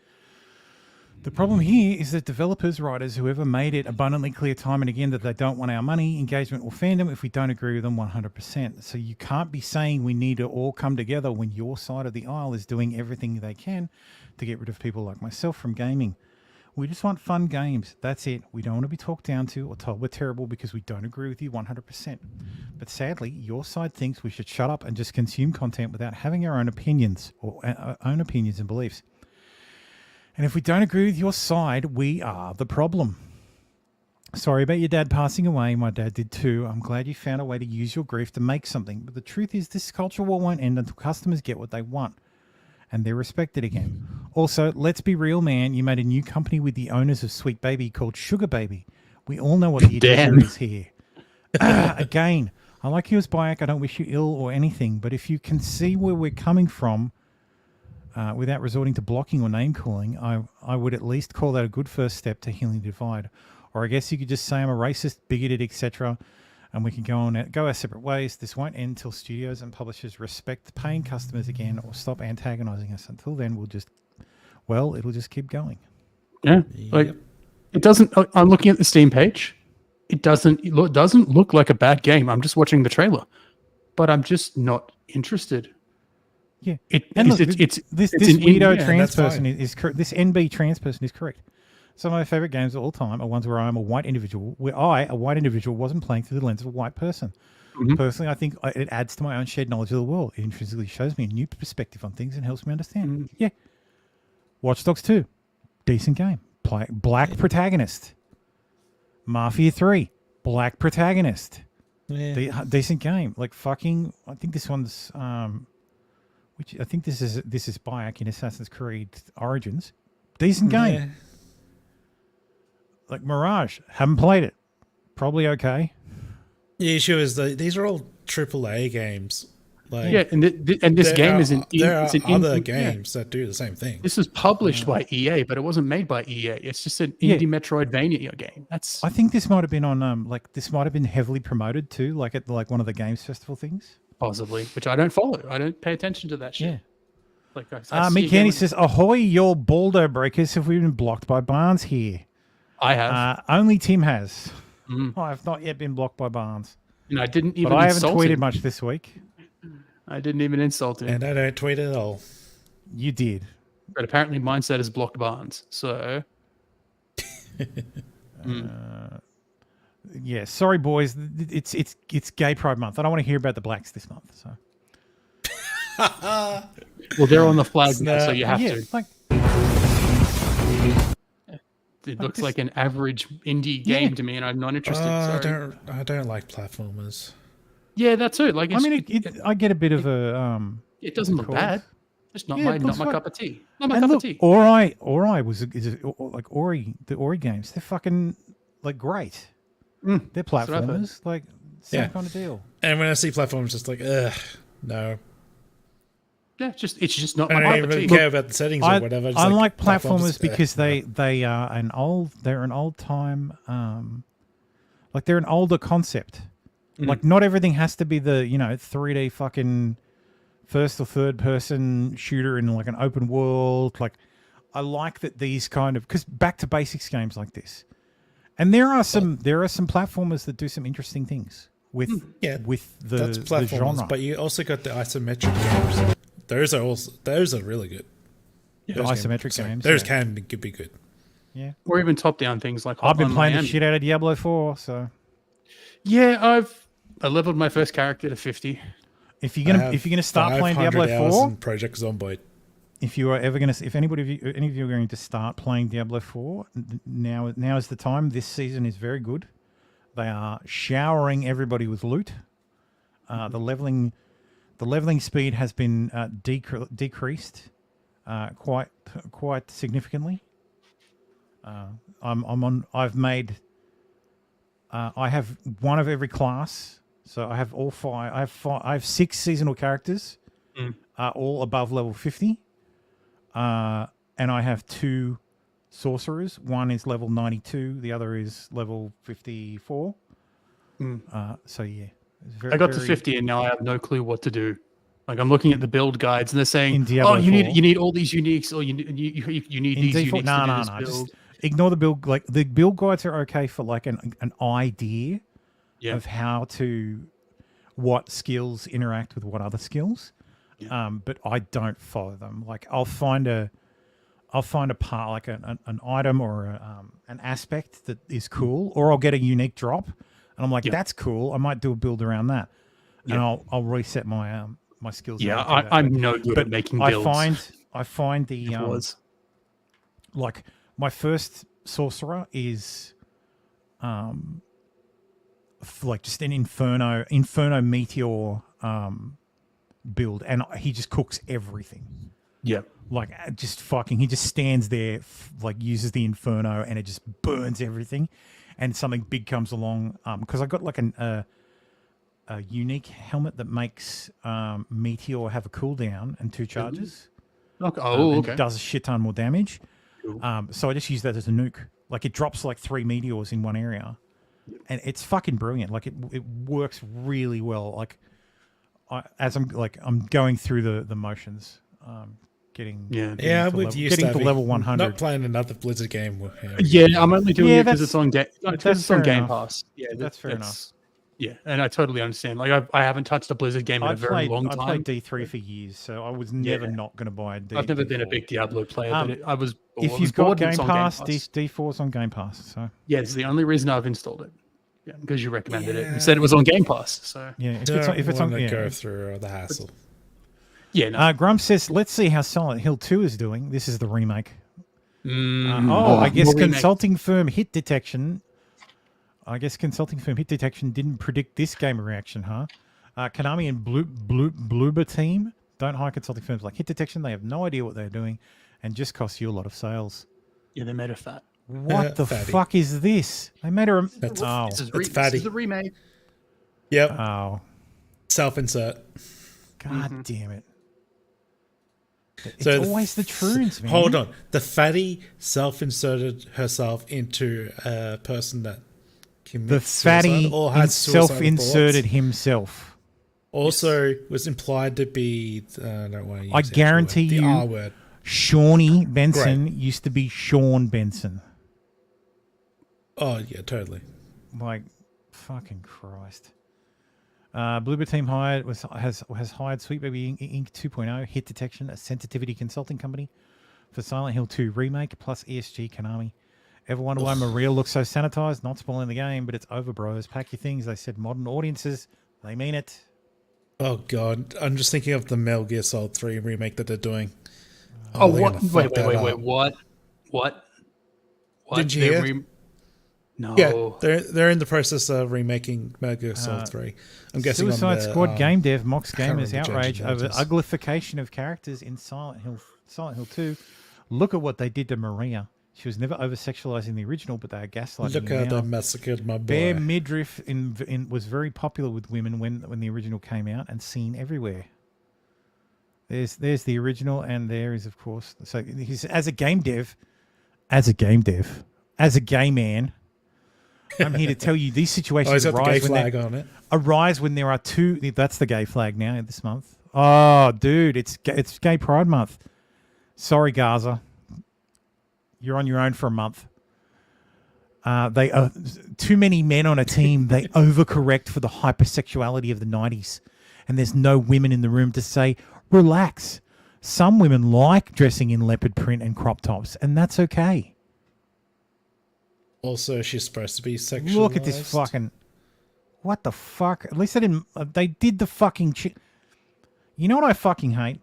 The problem here is that developers, writers, whoever made it abundantly clear time and again that they don't want our money, engagement, or fandom if we don't agree with them 100%. So you can't be saying we need to all come together when your side of the aisle is doing everything they can to get rid of people like myself from gaming. We just want fun games. That's it. We don't want to be talked down to or told we're terrible because we don't agree with you 100%. But sadly, your side thinks we should shut up and just consume content without having our own opinions or own opinions and beliefs. And if we don't agree with your side, we are the problem. Sorry about your dad passing away. My dad did too. I'm glad you found a way to use your grief to make something. But the truth is this culture war won't end until customers get what they want. And they're respected again. Also, let's be real, man. You made a new company with the owners of Sweet Baby called Sugar Baby. We all know what the agenda is here. Again, I like you as Bayek. I don't wish you ill or anything. But if you can see where we're coming from, without resorting to blocking or name calling, I would at least call that a good first step to healing the divide. Or I guess you could just say I'm a racist, bigoted, etc. And we can go our separate ways. This won't end until studios and publishers respect paying customers again or stop antagonizing us. Until then, it'll just keep going. Yeah, like it doesn't. I'm looking at the Steam page. It doesn't look like a bad game. I'm just watching the trailer, but I'm just not interested. Yeah, this weirdo trans person is correct. This NB trans person is correct. Some of my favorite games of all time are ones where I am a white individual, where a white individual, wasn't playing through the lens of a white person. Mm-hmm. Personally, I think it adds to my own shared knowledge of the world. It intrinsically shows me a new perspective on things and helps me understand. Mm-hmm. Yeah. Watch Dogs 2, decent game. Black protagonist. Mafia 3, black protagonist. Yeah. Decent game. Like fucking, I think this one's, I think this is Bayek in Assassin's Creed Origins. Decent game. Yeah. Like Mirage, haven't played it. Probably okay. The issue is that these are all AAA games. Like, yeah, and this game is there are other games that do the same thing. This is published by EA, but it wasn't made by EA. It's just an indie Metroidvania game. I think this might have been on this might have been heavily promoted too, like at one of the games festival things. Possibly, which I don't follow. I don't pay attention to that shit. Yeah. Like Mick Kenny says, "Ahoy, your Baldo breakers! Have we been blocked by Barnes here?" I have. Only Tim has. Mm. I have not yet been blocked by Barnes. And I didn't even. But I haven't tweeted much this week. I didn't even insult him. And I don't tweet at all. You did. But apparently Mindset has blocked Barnes. So. Yeah, sorry, boys. It's Gay Pride Month. I don't want to hear about the blacks this month. So. Well, they're on the flag now, so you have to. It looks like an average indie game to me, and I'm not interested. I don't like platformers. Yeah, that too. Like, I get a bit of a. It doesn't look bad. It's not my cup of tea. Not my cup of tea. Ori like Ori, the Ori games. They're fucking like great. They're platformers, like same kind of deal. And when I see platforms, it's like, no. Yeah, it's just not. I don't even care about the settings or whatever. I like platformers because they are an old time, like they're an older concept. Like, not everything has to be the 3D fucking first or third person shooter in like an open world. Like, I like that these kind of, because back to basics games like this, and there are some platformers that do some interesting things with that's the platformers, genre. but you also got the isometric games. Those are really good. The isometric games. Those can be good. Yeah. Or even top-down things like I've been Hotline playing Miami. the shit out of Diablo 4, so. Yeah, I leveled my first character to 50. If you're gonna start playing Diablo 4, Project Zomboid. if you are ever gonna, if any of you are going to start playing Diablo 4, now is the time. This season is very good. They are showering everybody with loot. The leveling speed has been decreased quite significantly. I have one of every class, so I have all five. I have 6 seasonal characters, all above level 50, and I have 2 sorcerers. One is level 92, the other is level 54. So yeah, I got to 50 and now I have no clue what to do. Like, I'm looking at the build guides and they're saying, Diablo "Oh, 4, you need all these uniques, or you need these uniques to do this build." Just ignore the build. Like, the build guides are okay for like an idea of what skills interact with what other skills. But I don't follow them. Like, I'll find a part, like an item or an aspect that is cool, or I'll get a unique drop, and I'm like, that's cool. I might do a build around that, and I'll reset my my skills. Yeah, I'm no good at making builds. I find the like, my first sorcerer is like just an inferno meteor build, and he just cooks everything. Yeah. Like, he just stands there, like, uses the inferno, and it just burns everything. And something big comes along, because I got like a unique helmet that makes meteor have a cooldown and 2 charges. Okay. And it does a shit ton more damage. Cool. So I just use that as a nuke. Like, it drops like 3 meteors in one area, and it's fucking brilliant. Like, it works really well. Like, I'm going through the motions, getting to level 100. Not playing another Blizzard game. Yeah, I'm only doing it because it's on Game Pass. Yeah, that's fair enough. Yeah, and I totally understand. Like, I haven't touched a Blizzard game in a very long time. I played D3 for years, so I was never not going to buy a D4. I've never been a big Diablo player, but I was. If you've got Game Pass, D4's on Game Pass. So yeah, it's the only reason I've installed it. Yeah, because you recommended it and said it was on Game Pass. So yeah, if it's on, go through the hassle. Yeah. No. Grum says, "Let's see how Silent Hill 2 is doing." This is the remake. I guess consulting firm Hit Detection. Didn't predict this game reaction, huh? Konami and Bloober Team don't hire consulting firms like Hit Detection. They have no idea what they're doing, and just cost you a lot of sales. Yeah, they made her fat. What the fuck is this? They made her. That's Fatty. This is the remake. Yep. Oh. Self-insert. God damn it. It's So always the truants, man. Hold on. The fatty self-inserted herself into a person that commits The fatty suicide or had suicidal self-inserted thoughts. himself. Also was implied to be. I don't want to use I the actual guarantee word, the R you, word. Shawnee Benson used to be Sean Benson. Oh yeah, totally. Like, fucking Christ. Bloober Team has hired Sweet Baby Inc. 2.0 Hit Detection, a sensitivity consulting company, for Silent Hill 2 remake plus ESG Konami. Ever wonder why Maria looks so sanitized? Not spoiling the game, but it's over, bros. Pack your things. They said modern audiences. They mean it. Oh god, I'm just thinking of the Metal Gear Solid 3 remake that they're doing. Oh, they're what? gonna fuck that Wait, up. what? Did you hear? No. Yeah, they're in the process of remaking Metal Gear Solid 3. I'm guessing Suicide on the, Squad game dev mocks I can't gamers' remember outrage judging over notice. uglification of characters in Silent Hill 2. Look at what they did to Maria. She was never over-sexualizing in the original, but they are gaslighting Look her how now. they massacred my boy. Bare midriff was very popular with women when the original came out and seen everywhere. There's the original, and there is, of course. So he's as a game man, I'm here to tell you these situations he's got the gay arise flag on it. Arise when there are two. That's the gay flag now this month. Oh, dude, it's Gay Pride Month. Sorry, Gaza. You're on your own for a month. They are too many men on a team. They overcorrect for the hypersexuality of the 90s. And there's no women in the room to say, relax. Some women like dressing in leopard print and crop tops, and that's okay. Also, she's supposed to be sexualized. Look at this fucking... What the fuck? At least they didn't... They did the fucking... You know what I fucking hate?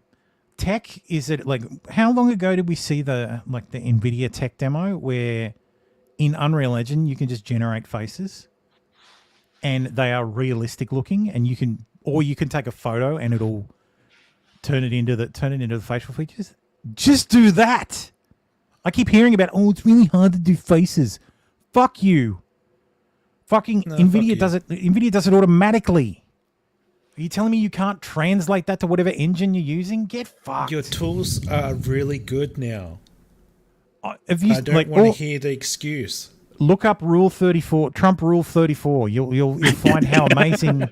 Tech is it like... How long ago did we see the NVIDIA tech demo where in Unreal Engine you can just generate faces and they are realistic looking, and you can... Or you can take a photo and it'll turn it into the facial features. Just do that. I keep hearing about, it's really hard to do faces. Fuck you. Fucking NVIDIA does it. NVIDIA does it automatically. Are you telling me you can't translate that to whatever engine you're using? Get fucked. Your tools are really good now. I don't want to hear the excuse. Look up Rule 34, Trump Rule 34. You'll find how amazing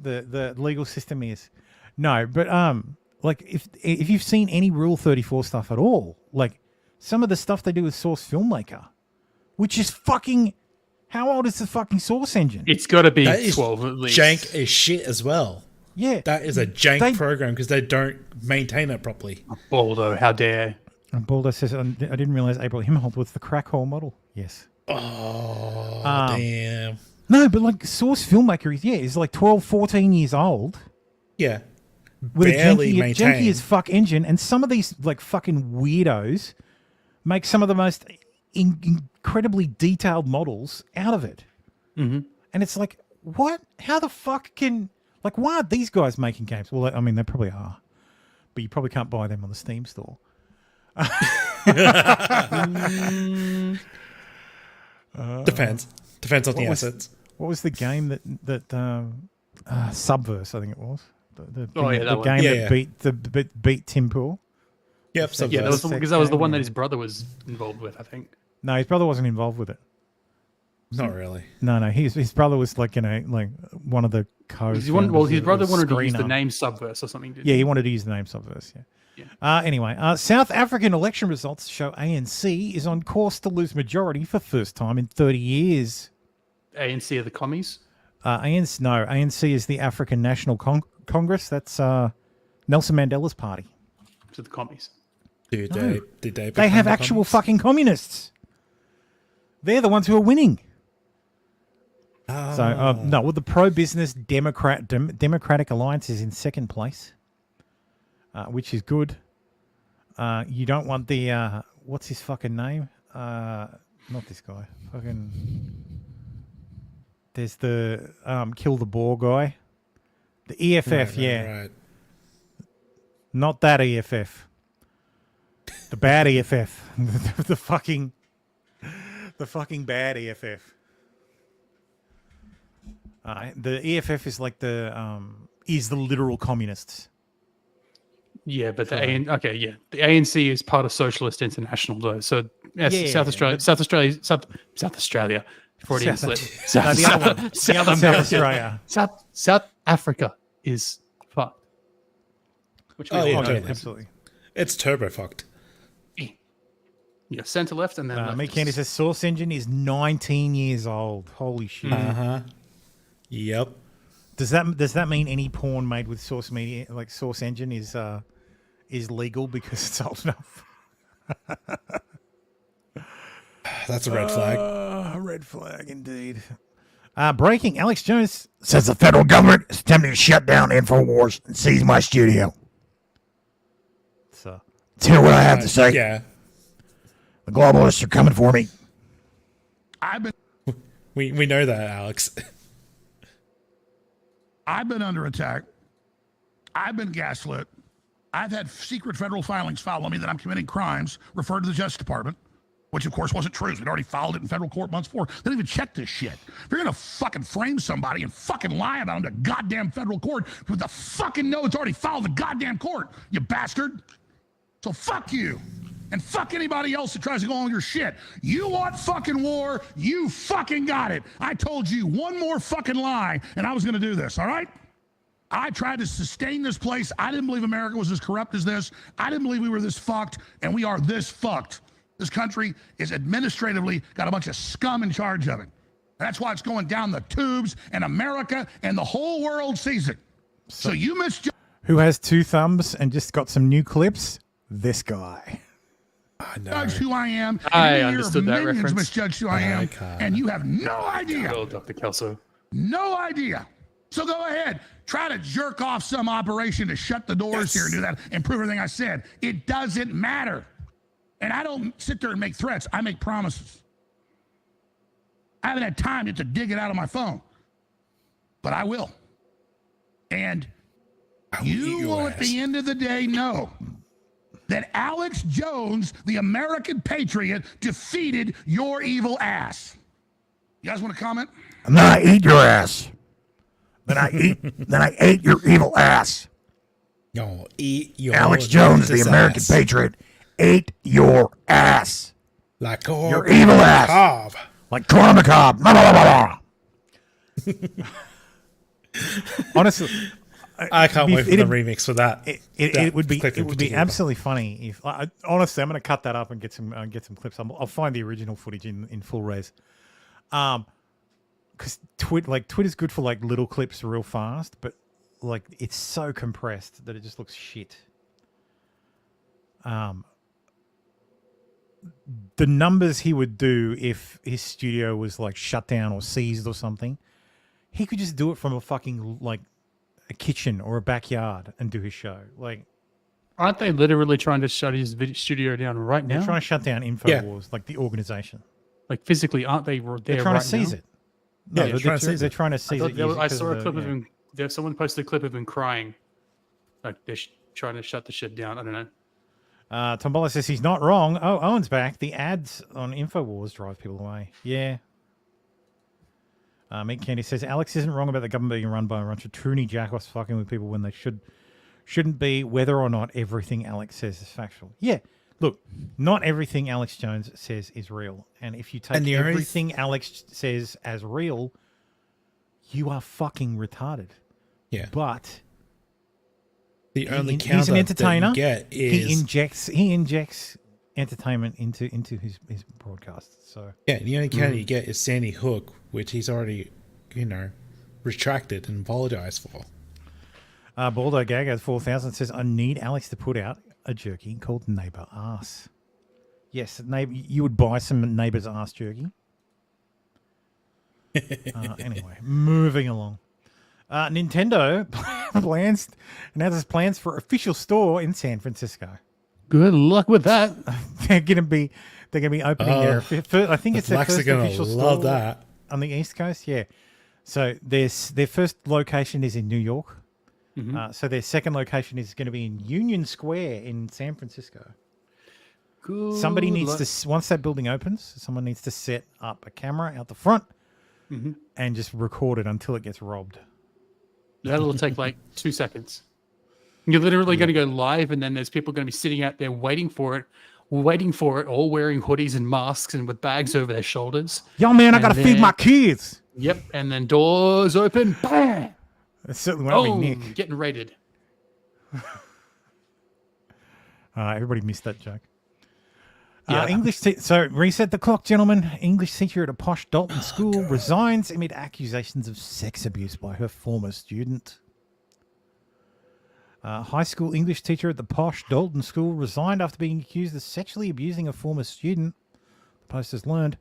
the legal system is. No, but if you've seen any Rule 34 stuff at all, like some of the stuff they do with Source Filmmaker, which is fucking... How old is the fucking Source engine? It's got to be 12 at least. Jank as shit as well. Yeah. That is a jank program because they don't maintain it properly. Baldo, how dare. And Baldo says, I didn't realize April Himmelholt was the crack hole model. Yes. Oh, damn. No, but like Source Filmmaker is like 12, 14 years old. Yeah. With barely a janky as fuck engine, and some of these like fucking weirdos make some of the most incredibly detailed models out of it. Mm-hmm. And it's like, what? How the fuck can... Like, why aren't these guys making games? Well, I mean, they probably are. But you probably can't buy them on the Steam store. Depends on the assets. What was the game that Subverse, I think it was. The game that beat Tim Pool. Yep, Subverse. Yeah, that was the one that his brother was involved with, I think. No, his brother wasn't involved with it. Not really. No. His brother was like one of the his brother wanted to use the name Subverse or something. He wanted to use the name Subverse. Yeah. Anyway, South African election results show ANC is on course to lose majority for first time in 30 years. ANC are the commies? ANC is the African National Congress. That's Nelson Mandela's party. To the commies. Dude, No. did they They have actual fucking communists. They're the ones who are winning. So, the pro-business Democratic Alliance is in second place, which is good. You don't want the, what's his fucking name? Not this guy. There's the Kill the Boar guy. The EFF, Right. Not that EFF. The bad EFF. the fucking bad EFF. The EFF is like is the literal communists. Yeah, but the ANC is part of Socialist International, though. So South Australia. Freudian slip. South Australia. South Africa is fucked. Totally. Absolutely. It's turbo fucked. Yeah, center left and then left. Meat Candy says Source Engine is 19 years old. Holy shit. Yep. Does that mean any porn made with Source Media, like Source Engine, is legal because it's old enough? That's a red flag. A red flag indeed. Breaking: Alex Jones says the federal government is attempting to shut down InfoWars and seize my studio. So, let's hear what I have to say. Yeah. The globalists are coming for me. We know that, Alex. I've been under attack. I've been gaslit. I've had secret federal filings filed on me that I'm committing crimes, referred to the Justice Department, which of course wasn't true. We'd already filed it in federal court months before. They didn't even check this shit. If you're gonna fucking frame somebody and fucking lie about them to goddamn federal court with the fucking know it's already filed in the goddamn court, you bastard. So fuck you. And fuck anybody else that tries to go on your shit. You want fucking war, you fucking got it. I told you one more fucking lie, and I was going to do this, all right? I tried to sustain this place. I didn't believe America was as corrupt as this. I didn't believe we were this fucked, and we are this fucked. This country is administratively got a bunch of scum in charge of it. That's why it's going down the tubes, and America and the whole world sees it. So you misjudged. Who has 2 thumbs and just got some new clips? This guy. I know. Judge who I am. I and understood that minions reference. misjudge who I am, and you have no idea. Oh, Dr. Kelso. No idea. So go ahead. Try to jerk off some operation to shut the doors here and do that and prove everything I said. It doesn't matter. And I don't sit there and make threats. I make promises. I haven't had time yet to dig it out of my phone. But I will. And you will, at the end of the day, know that Alex Jones, the American patriot, defeated your evil ass. You guys want to comment? And then I eat your ass. Then I ate your evil ass. No, eat your Alex Jones, the American ass. patriot, ate your ass. Like your evil ass. Like Corn Cob. Honestly, I can't wait for the remix for that. It would be absolutely funny if. Honestly, I'm going to cut that up and get some clips. I'll find the original footage in full res. Because Twitter's good for like little clips real fast, but like it's so compressed that it just looks shit. The numbers he would do if his studio was like shut down or seized or something, he could just do it from a fucking like a kitchen or a backyard and do his show. Like, aren't they literally trying to shut his studio down right now? They're trying to shut down InfoWars, like the organization. Like physically, aren't they? They're trying to seize it. No, they're trying to seize it. I saw a clip of him. Someone posted a clip of him crying. Like they're trying to shut the shit down. I don't know. Tombola says he's not wrong. Oh, Owen's back. The ads on InfoWars drive people away. Yeah. Meat Candy says Alex isn't wrong about the government being run by a bunch of toony jackoffs fucking with people when they shouldn't be, whether or not everything Alex says is factual. Yeah. Look, not everything Alex Jones says is real. And if you take everything Alex says as real, you are fucking retarded. Yeah. But the only he's an entertainer. That you get is he injects entertainment into his broadcasts. So yeah, the only counter you get is Sandy Hook, which he's already, retracted and apologized for. Baldo Gaga 4000 says I need Alex to put out a jerky called Neighbor Ass. Yes, neighbor, you would buy some Neighbor's Ass jerky. Anyway, moving along. Nintendo announces plans for official store in San Francisco. Good luck with that. They're gonna be opening I think it's their first official store that on the East Coast. Yeah, so their first location is in New York. Mm-hmm. So their second location is going to be in Union Square in San Francisco. Good Somebody needs luck. to, once that building opens, someone needs to set up a camera out the front and just record it until it gets robbed. That'll take like 2 seconds. You're literally going to go live, and then there's people going to be sitting out there waiting for it, all wearing hoodies and masks and with bags over their shoulders. Yo, man, I got to feed my kids. Yep, and then doors open, bam! It certainly won't be Nick. Getting raided. Everybody missed that joke. Yeah. So reset the clock, gentlemen. English teacher at a posh Dalton school resigns amid accusations of sex abuse by her former student. High school English teacher at the posh Dalton school resigned after being accused of sexually abusing a former student. The Post has learned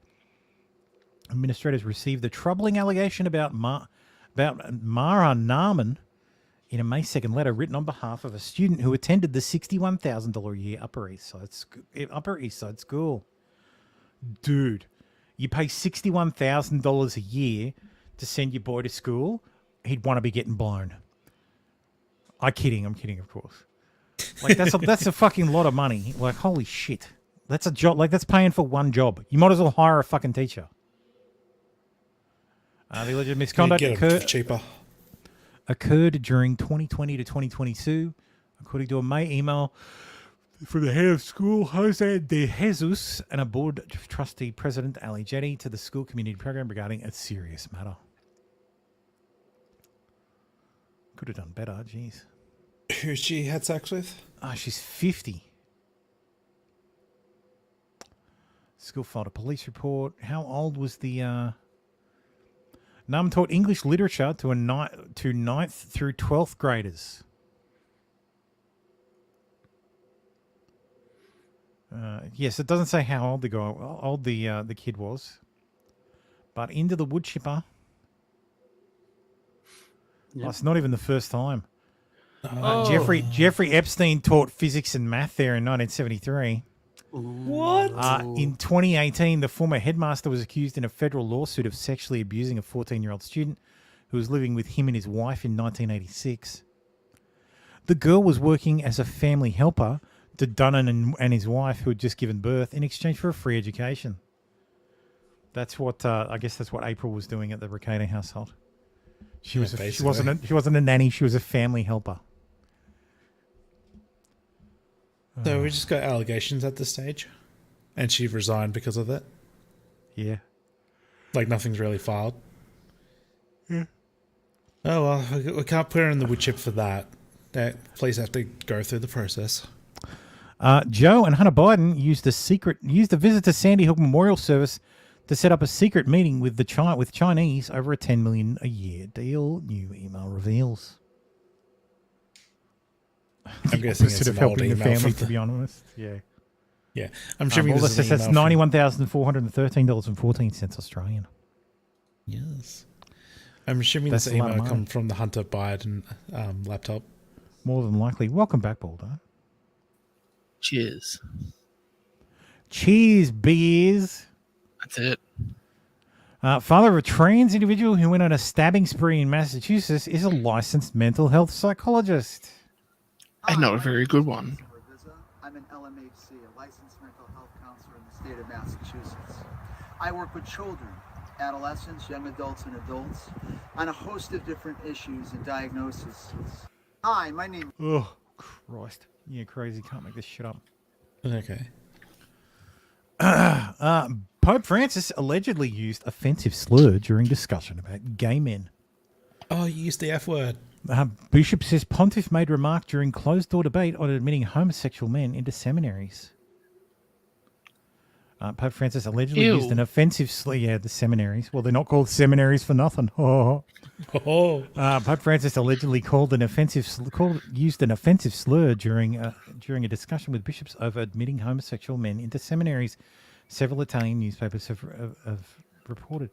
administrators received the troubling allegation about Mara Naaman in a May 2nd letter written on behalf of a student who attended the $61,000 a year Upper East Side school. Dude, you pay $61,000 a year to send your boy to school, he'd want to be getting blown. I'm kidding, of course. Like that's a fucking lot of money. Like, holy shit. That's a job, like that's paying for one job. You might as well hire a fucking teacher. The alleged misconduct occurred during 2020 to 2022, according to a May email. For the head of school, Jose de Jesus, and a board trustee president, Ali Jetty, to the school community program regarding a serious matter. Could have done better, jeez. Who she had sex with? She's 50. School filed a police report. How old was the... Num taught English literature to 9th through 12th graders. Yes, it doesn't say how old the kid was, but into the wood chipper. Yep. Oh, it's not even the first time. Jeffrey Epstein taught physics and math there in 1973. What? In 2018, the former headmaster was accused in a federal lawsuit of sexually abusing a 14-year-old student who was living with him and his wife in 1986. The girl was working as a family helper to Dunnan and his wife, who had just given birth, in exchange for a free education. That's what I guess that's what April was doing at the Ricada household. She wasn't a nanny. She was a family helper. So we just got allegations at this stage, and she resigned because of it. Yeah, like nothing's really filed. Yeah. Oh well, we can't put her in the wood chip for that. That police have to go through the process. Joe and Hunter Biden used a visit to Sandy Hook Memorial Service to set up a secret meeting with Chinese over a $10 million a year deal. New email reveals. I'm guessing it's of helping the family, to be honest. Yeah. Yeah. I'm sure that's $91,413.14 Australian. Yes. I'm assuming this email come from the Hunter Biden laptop. More than likely. Welcome back, Baldo. Cheers. Cheers, beers. That's it. Father of a trans individual who went on a stabbing spree in Massachusetts is a licensed mental health psychologist. And not a very good one. I'm an LMHC, a licensed mental health counselor in the state of Massachusetts. I work with children, adolescents, young adults, and adults on a host of different issues and diagnoses. Hi, my name... Oh, Christ. You're crazy. Can't make this shit up. Okay. Pope Francis allegedly used offensive slur during discussion about gay men. Oh, you used the F word. Bishop says Pontiff made remark during closed-door debate on admitting homosexual men into seminaries. Pope Francis allegedly used an offensive slur. Yeah, the seminaries. Well, they're not called seminaries for nothing. Pope Francis allegedly used an offensive slur during a discussion with bishops over admitting homosexual men into seminaries. Several Italian newspapers have reported.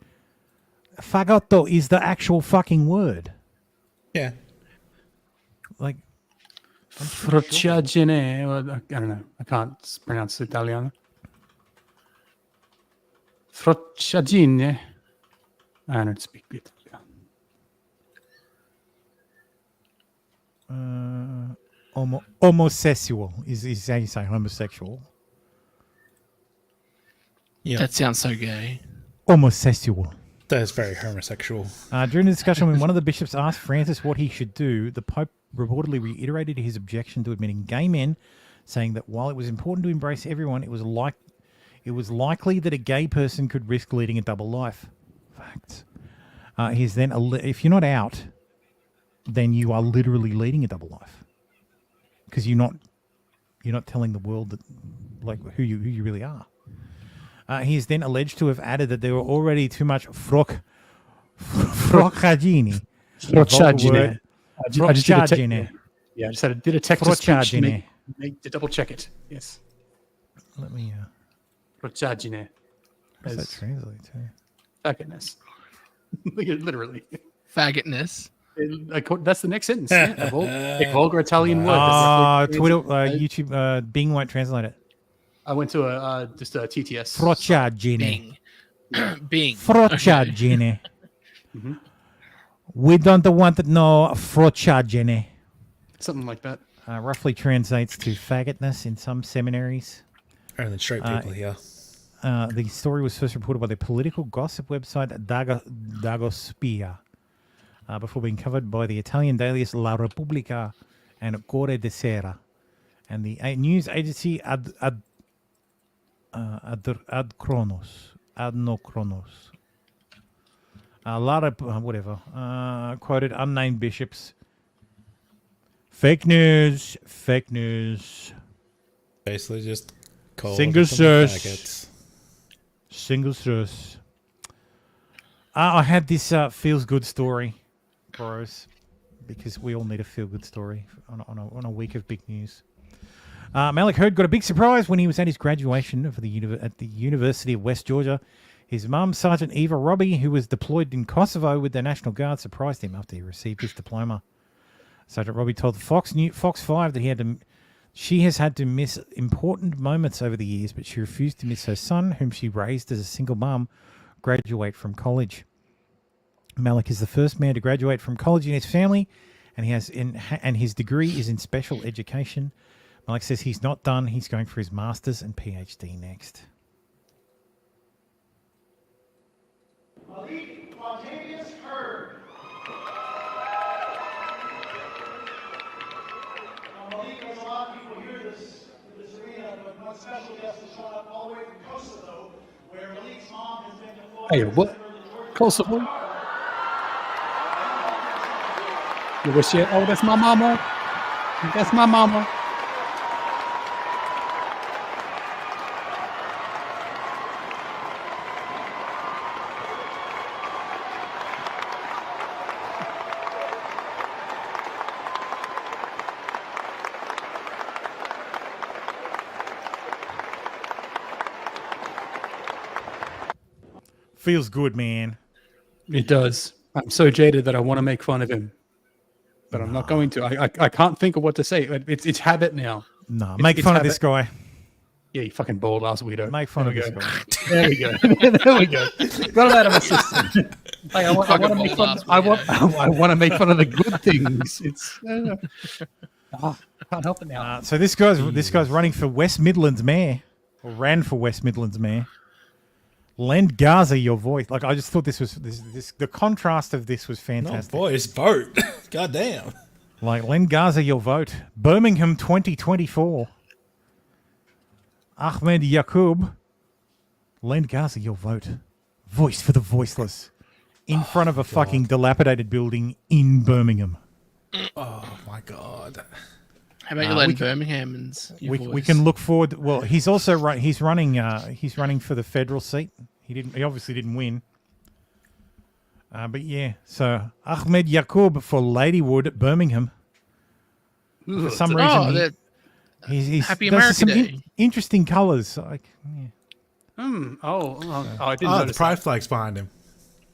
Fagotto is the actual fucking word. Yeah. Like, Frocciagine. I don't know. I can't pronounce Italiano. Frocciagine. I don't speak Italiano. Homosexual is how you say homosexual. Yeah. That sounds so gay. Homosexual. That is very homosexual. During the discussion, when one of the bishops asked Francis what he should do, the Pope reportedly reiterated his objection to admitting gay men, saying that while it was important to embrace everyone, it was likely that a gay person could risk leading a double life. Facts. He's then, if you're not out, then you are literally leading a double life, because you're not telling the world that, like, who you really are. He is then alleged to have added that there were already too much frocciagine. Frocciagine. I just did a text to speech to double check it. Yes. Let me. Frocciagine. What does that translate to? Faggotness. Literally. Faggotness. That's the next sentence. Yeah, a vulgar Italian word. Twitter, YouTube, Bing won't translate it. I went to just a TTS. Frocciagine. Bing. Frocciagine. Mm-hmm. We don't want to know frocciagine. Something like that. Roughly translates to faggotness in some seminaries. Only straight people here. The story was first reported by the political gossip website Dagospia, before being covered by the Italian dailies La Repubblica and Corre de Sera, and the news agency Adnochronos. A lot of whatever quoted unnamed bishops. Fake news. Basically, just call Single them source. Single source. I had this feels good story, bros, because we all need a feel good story on a week of big news. Malik Hurd got a big surprise when he was at his graduation at the University of West Georgia. His mum, Sergeant Eva Robbie, who was deployed in Kosovo with the National Guard, surprised him after he received his diploma. Sergeant Robbie told Fox 5 that she has had to miss important moments over the years, but she refused to miss her son, whom she raised as a single mum, graduate from college. Malik is the first man to graduate from college in his family, and his degree is in special education. Malik says he's not done. He's going for his master's and PhD next. Malik Latavius Hurd. Malik, there's a lot of people hear this arena, but one special guest has shown up all the way from Kosovo, where Malik's mom has been deployed. Hey, what? Kosovo? You wish you? Oh, that's my mama. That's my mama. Feels good, man. It does. I'm so jaded that I want to make fun of him, but I'm not going to. I can't think of what to say. It's habit now. No, make fun of this guy. Yeah, you fucking bald ass weirdo. Make fun of this guy. There we go. There we go. Got it out of my system. Like, I want to make fun. I want to make fun of the good things. It's. I can't help it now. So this guy's running for West Midlands mayor, or ran for West Midlands mayor. Lend Gaza your voice. Like, I just thought this was the contrast of this was fantastic. No, boys, vote. God damn. Like, lend Gaza your vote. Birmingham 2024. Ahmed Yaqub. Lend Gaza your vote. Voice for the voiceless. In front of a fucking dilapidated building in Birmingham. Oh my god. How about you lend Birminghamans? We can look forward. Well, he's also he's running for the federal seat. He obviously didn't win. But yeah, so Ahmed Yaqub for Ladywood, Birmingham. For some reason, he's Happy America some Day. Interesting colours. Like, yeah. I didn't notice the pride that. flag's behind him.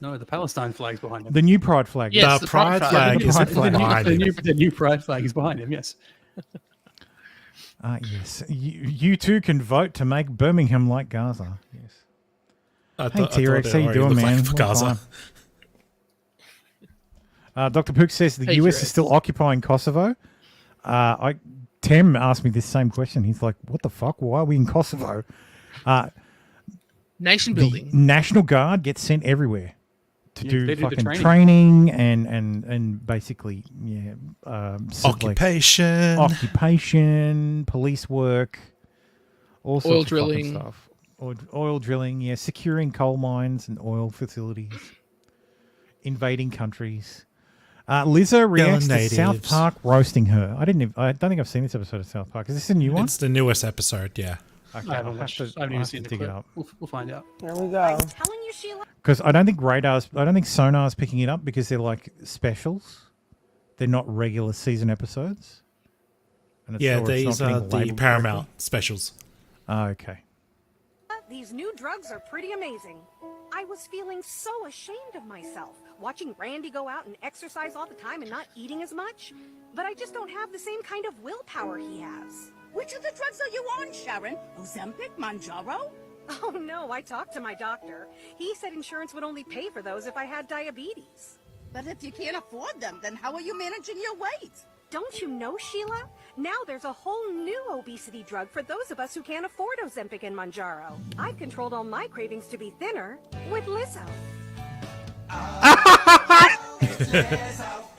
No, the Palestine flag's behind him. The new pride flag. Yes, the pride flag is behind him. The new pride flag is behind him. Yes. Yes. You too can vote to make Birmingham like Gaza. Yes. Hey T-Rex, how you doing, man? Like Gaza. Dr. Pook says the Hey, US T-Rex. is still occupying Kosovo. Tim asked me this same question. He's like, what the fuck? Why are we in Kosovo? Nation The building. National Guard gets sent everywhere to Yeah, do they do the fucking training. training and basically, occupation, police work, all sorts Oil of fucking drilling. stuff. Oil drilling, yeah, securing coal mines and oil facilities, invading countries. Lizzo reacts to natives. South Park roasting her. I don't think I've seen this episode of South Park. Is this a new one? It's the newest episode, yeah. Okay, I haven't watched. I haven't even seen the dig it clip. up. We'll find out. There we go. Because I don't think Sonar's picking it up because they're like specials. They're not regular season episodes. And it's Yeah, or it's these not are getting the labelled Paramount correctly. specials. Oh, okay. These new drugs are pretty amazing. I was feeling so ashamed of myself, watching Randy go out and exercise all the time and not eating as much. But I just don't have the same kind of willpower he has. Which of the drugs are you on, Sharon? Ozempic, Manjaro? Oh no, I talked to my doctor. He said insurance would only pay for those if I had diabetes. But if you can't afford them, then how are you managing your weight? Don't you know, Sheila? Now there's a whole new obesity drug for those of us who can't afford Ozempic and Manjaro. I've controlled all my cravings to be thinner with Lizzo.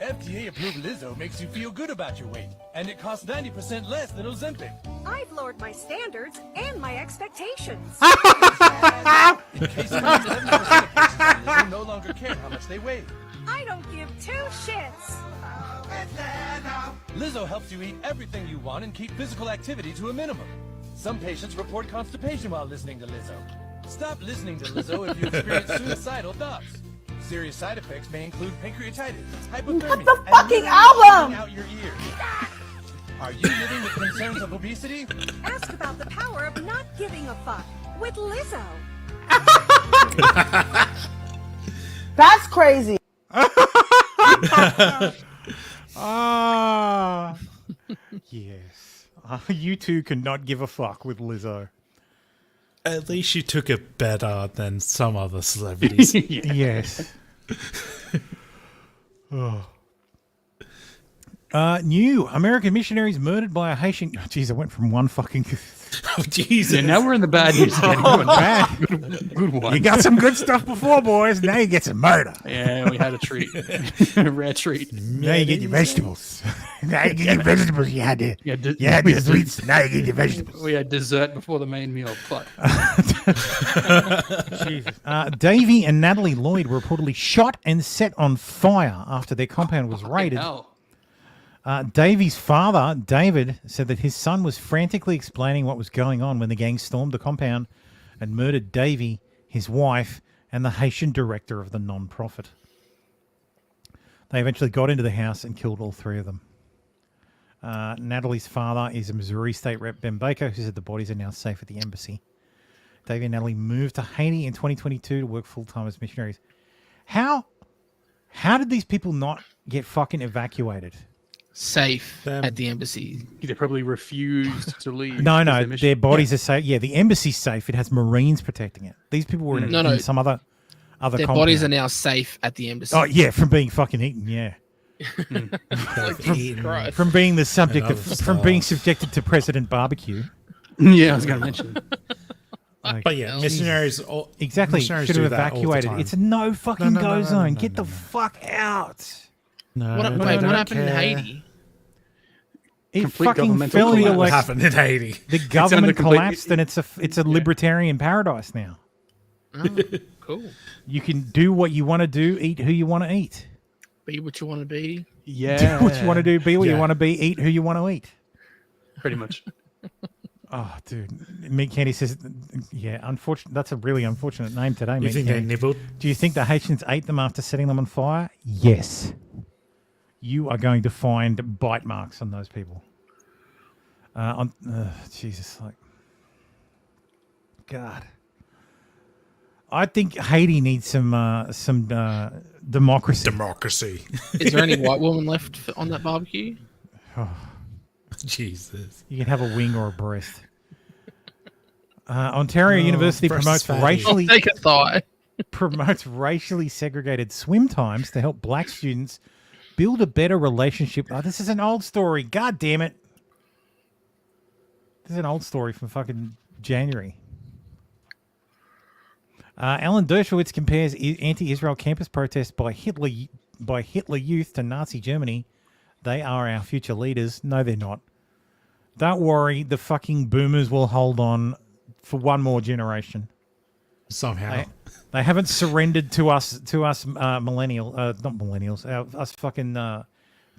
FDA-approved Lizzo makes you feel good about your weight, and it costs 90% less than Ozempic. I've lowered my standards and my expectations. In case you know, 70% of patients on Lizzo no longer care how much they weigh. I don't give two shits. Lizzo helps you eat everything you want and keep physical activity to a minimum. Some patients report constipation while listening to Lizzo. Stop listening to Lizzo if you experience suicidal thoughts. Serious side effects may include pancreatitis, hypothermia, the and fucking literally album? bleeding out your ears. Are you living with concerns of obesity? Ask about the power of not giving a fuck with Lizzo. That's crazy. Ah, yes. You two cannot give a fuck with Lizzo. At least you took it better than some other celebrities. Yes. Oh. New American missionaries murdered by a Haitian. Oh, jeez, I went from one fucking. Oh, Jesus. Yeah, now we're in the bad news again. Good one. You got some good stuff before, boys. Now you get some murder. Yeah, we had a treat. A rare treat. Now you get your vegetables. Now you get your vegetables. You had your sweets. Now you get your vegetables. We had dessert before the main meal. Fuck. Davey and Natalie Lloyd were reportedly shot and set on fire after their compound was raided. Hell. Davey's father, David, said that his son was frantically explaining what was going on when the gang stormed the compound and murdered Davey, his wife, and the Haitian director of the non-profit. They eventually got into the house and killed all three of them. Natalie's father is a Missouri State Rep, Ben Baker, who said the bodies are now safe at the embassy. Davey and Natalie moved to Haiti in 2022 to work full-time as missionaries. How did these people not get fucking evacuated? Safe at the embassy. They probably refused to leave. No, their bodies are safe. Yeah, the embassy's safe. It has Marines protecting it. These people were in some other Their compound. bodies are now safe at the embassy. Oh yeah, from being fucking eaten. Yeah, from being the subject from being subjected to President Barbecue. Yeah, I was going to mention. But yeah, missionaries. Exactly. Missionaries Should have do that all the evacuated. time. It's a no fucking go zone. no, Get the fuck out. No, What happened in Haiti? It Complete fucking governmental fell collapse. like What happened in Haiti? The It's government under complete- collapsed, and it's a libertarian paradise now. Oh, cool. You can do what you want to do, eat who you want to eat. Be what you want to be. Do what you want to do, be what you want to be, eat who you want to eat. Pretty much. Oh, dude. Meat Candy says, yeah, unfortunate. That's a really unfortunate name today, You Meat think Candy. they nibbled? Do you think the Haitians ate them after setting them on fire? Yes. You are going to find bite marks on those people. Jesus, God. I think Haiti needs some democracy. Democracy. Is there any white woman left on that barbecue? Oh, Jesus. you can have a wing or a breast. Ontario University breast promotes is fatty. racially I'll take a thigh. promotes racially segregated swim times to help black students build a better relationship. Oh, this is an old story. God damn it. This is an old story from fucking January. Alan Dershowitz compares anti-Israel campus protests by Hitler youth to Nazi Germany. They are our future leaders. No, they're not. Don't worry. The fucking boomers will hold on for one more generation. Somehow. They haven't surrendered to us not millennials, us fucking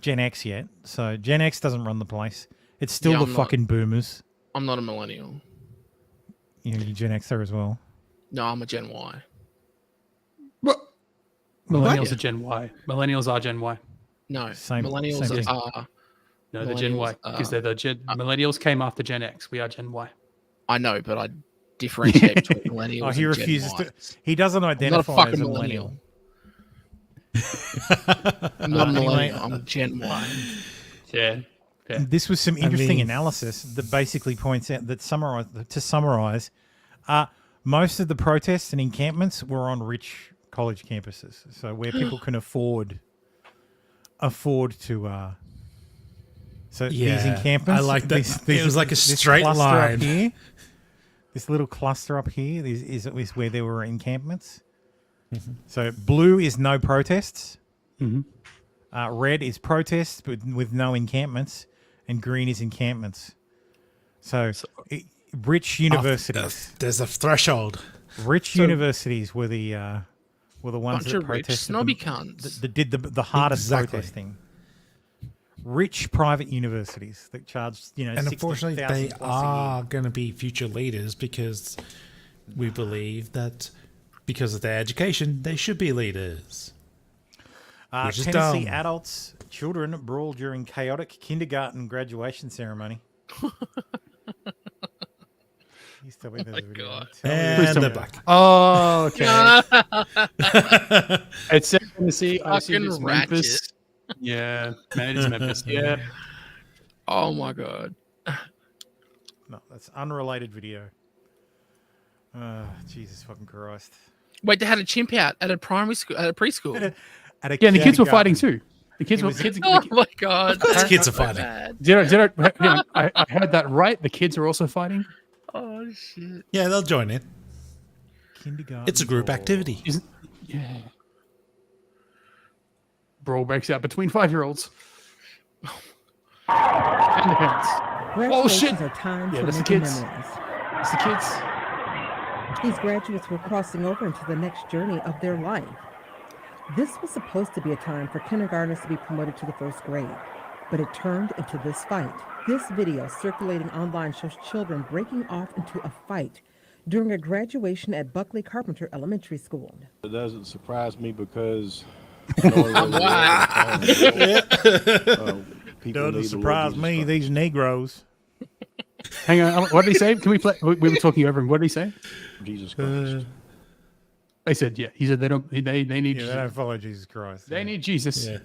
Gen X yet. So Gen X doesn't run the place. It's still the fucking boomers. I'm not a millennial. You're Gen Xer as well. No, I'm a Gen Y. Millennials are Gen Y. Millennials are Gen Y. No, Same millennials thing. are. No, they're Gen Y because they're the Millennials came after Gen X. We are Gen Y. I know, but I differentiate between millennials. Oh, he and refuses Gen to. Y. He doesn't I'm not a identify fucking as a millennial. millennial. I'm not a Anyway, millennial. I'm Gen Y. Yeah. This was some interesting analysis that basically points out that to summarize, most of the protests and encampments were on rich college campuses, so where people can afford to. So these encampments, I like that. These It was like a this straight cluster line. Up here, this little cluster up here is where there were encampments. Mm-hmm. So blue is no protests. Mm-hmm. Red is protests, but with no encampments, and green is encampments. So rich universities. There's a threshold. Rich universities were the ones Bunch that of rich protested. snobby cunts. That did the hardest Exactly. protesting. Rich private universities that charged, And unfortunately, they $60,000 are going to be future leaders because we believe that because of their education, they should be leaders. Which is Tennessee dumb. adults, children brawl during chaotic kindergarten graduation ceremony. Please tell me there's a video. God. And they're back. Oh, okay. It said Tennessee. I see Fucking this ratchet. Memphis. Yeah, man, it is Memphis. Yeah. Oh my god. No, that's unrelated video. Jesus fucking Christ. Wait, they had a chimp out at a primary school, at a preschool. At a Yeah, and the kids were kindergarten. fighting too. The kids were. Oh my god. The kids are So fighting. bad. I heard that right? The kids are also fighting. Oh shit. Yeah, they'll join in. Kindergarten. It's a group activity. Yeah. Brawl breaks out between 5-year-olds. And the parents. Oh shit! Graduations are time Yeah, for that's the making kids. memories. It's the kids. These graduates were crossing over into the next journey of their life. This was supposed to be a time for kindergartners to be promoted to the first grade, but it turned into this fight. This video circulating online shows children breaking off into a fight during a graduation at Buckley Carpenter Elementary School. It doesn't surprise me because Doesn't surprise me, these Negroes. Hang on. What did he say? Can we play? We were talking over him. What did he say? Jesus Christ. They said, yeah. He said they don't. They need. Yeah, they Jesus. don't follow Jesus Christ. They need Jesus. Yeah.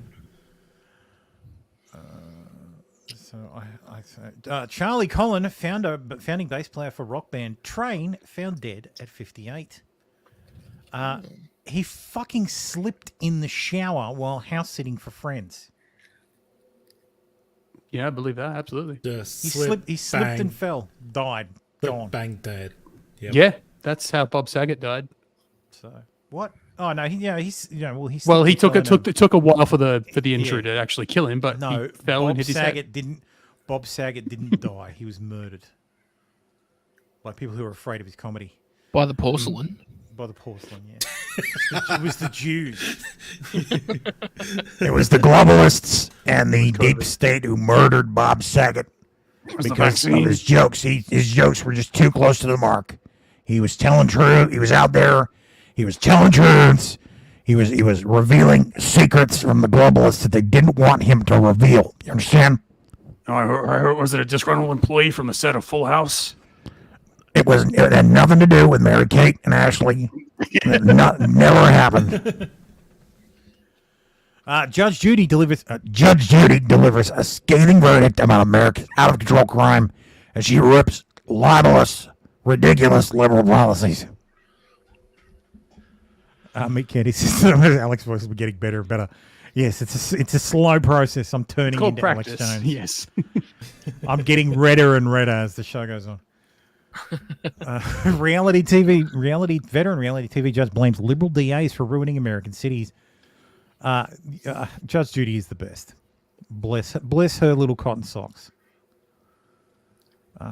Charlie Collin, founding bass player for rock band Train, found dead at 58. He fucking slipped in the shower while house sitting for friends. Yeah, I believe that. Absolutely. He slipped and fell, died, gone. Bang, dead. Yep. Yeah, that's how Bob Saget died. So what? Oh no, he took a while for the injury to actually kill him, but no, he fell Bob and hit his head. Saget didn't. Bob Saget didn't die. He was murdered by people who were afraid of his comedy. By the porcelain. By the porcelain, yeah. It was the Jews. It was the globalists and the deep state who murdered Bob Saget because of his jokes. His jokes were just too close to the mark. He was telling truth. He was out there. He was telling truths. He was revealing secrets from the globalists that they didn't want him to reveal. You understand? I heard, was it a disgruntled employee from the set of Full House? It had nothing to do with Mary Kate and Ashley. Never happened. Judge Judy delivers a scathing verdict about America's out of control crime as she rips libelous, ridiculous liberal policies. Meat Candy system. Alex voice will be getting better and better. Yes, it's a slow process. I'm turning into practice. Alex Jones. Yes. I'm getting redder and redder as the show goes on. Veteran reality TV judge blames liberal DAs for ruining American cities. Judge Judy is the best. Bless her little cotton socks.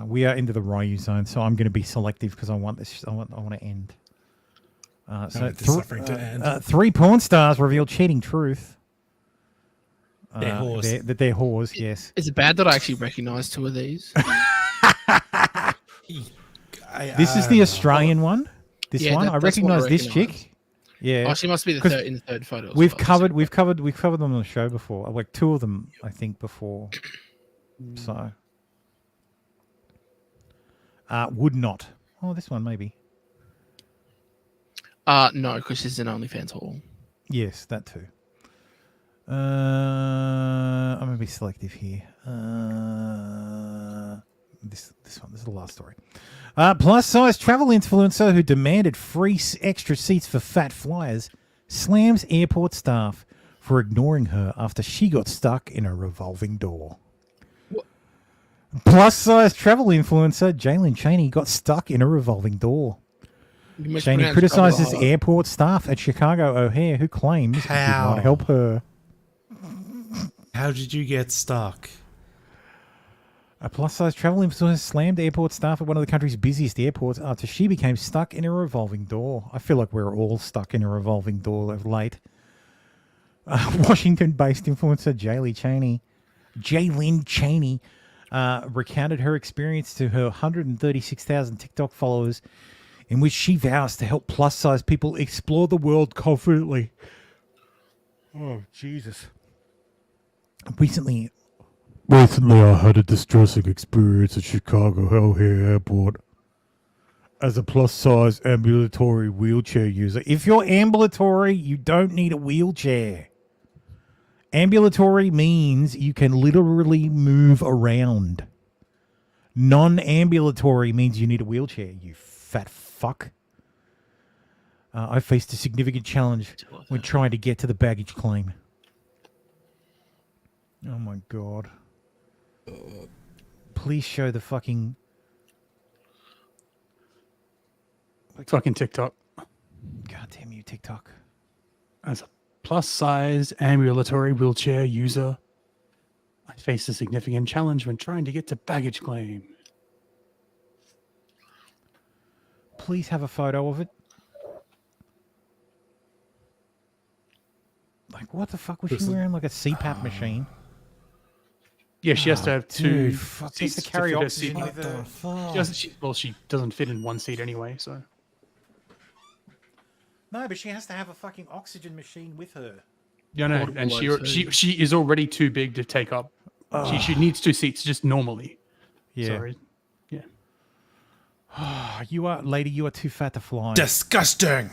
We are into the Ryu zone, so I'm going to be selective because I want this. I want to end. Suffering to end. 3 porn stars reveal cheating truth. They're whores. They're whores, yes. Is it bad that I actually recognise 2 of these? This is the Australian one. This Yeah, one, I that's what I recognise this recognise. chick. Yeah. Oh, she must be the 'Cause third in the third photo. as We've well. covered them on the show before. Like 2 of them, I think, before. So would not. Oh, this one maybe. No, because she's an OnlyFans haul. Yes, that too. I'm gonna be selective here. This one. This is the last story. Plus size travel influencer who demanded free extra seats for fat flyers slams airport staff for ignoring her after she got stuck in a revolving door. Plus size travel influencer Jalen Chaney got stuck in a revolving door. Chaney criticizes airport staff at Chicago O'Hare who claims he did not help her. How did you get stuck? A plus-size travel influencer slammed airport staff at one of the country's busiest airports after she became stuck in a revolving door. I feel like we're all stuck in a revolving door of late. Washington-based influencer Jaylyn Cheney recounted her experience to her 136,000 TikTok followers, in which she vows to help plus-size people explore the world confidently. Oh, Jesus. Recently, I had a distressing experience at Chicago O'Hare Airport as a plus-size ambulatory wheelchair user. If you're ambulatory, you don't need a wheelchair. Ambulatory means you can literally move around. Non-ambulatory means you need a wheelchair, you fat fuck. I faced a significant challenge when trying to get to the baggage claim. Oh my God. Please show the fucking... Fucking TikTok. God damn you, TikTok. As a plus-size ambulatory wheelchair user, I faced a significant challenge when trying to get to baggage claim. Please have a photo of it. Like, what the fuck was she wearing? Like a CPAP machine? Yeah, she has to have two dude, fuck, seats just to carry fit her oxygen seat. with her. She doesn't fit in one seat anyway, so. No, but she has to have a fucking oxygen machine with her. Yeah, no, and she is already too big to take up. She needs two seats just normally. Yeah. Sorry. Yeah. You are, lady, you are too fat to fly. Disgusting.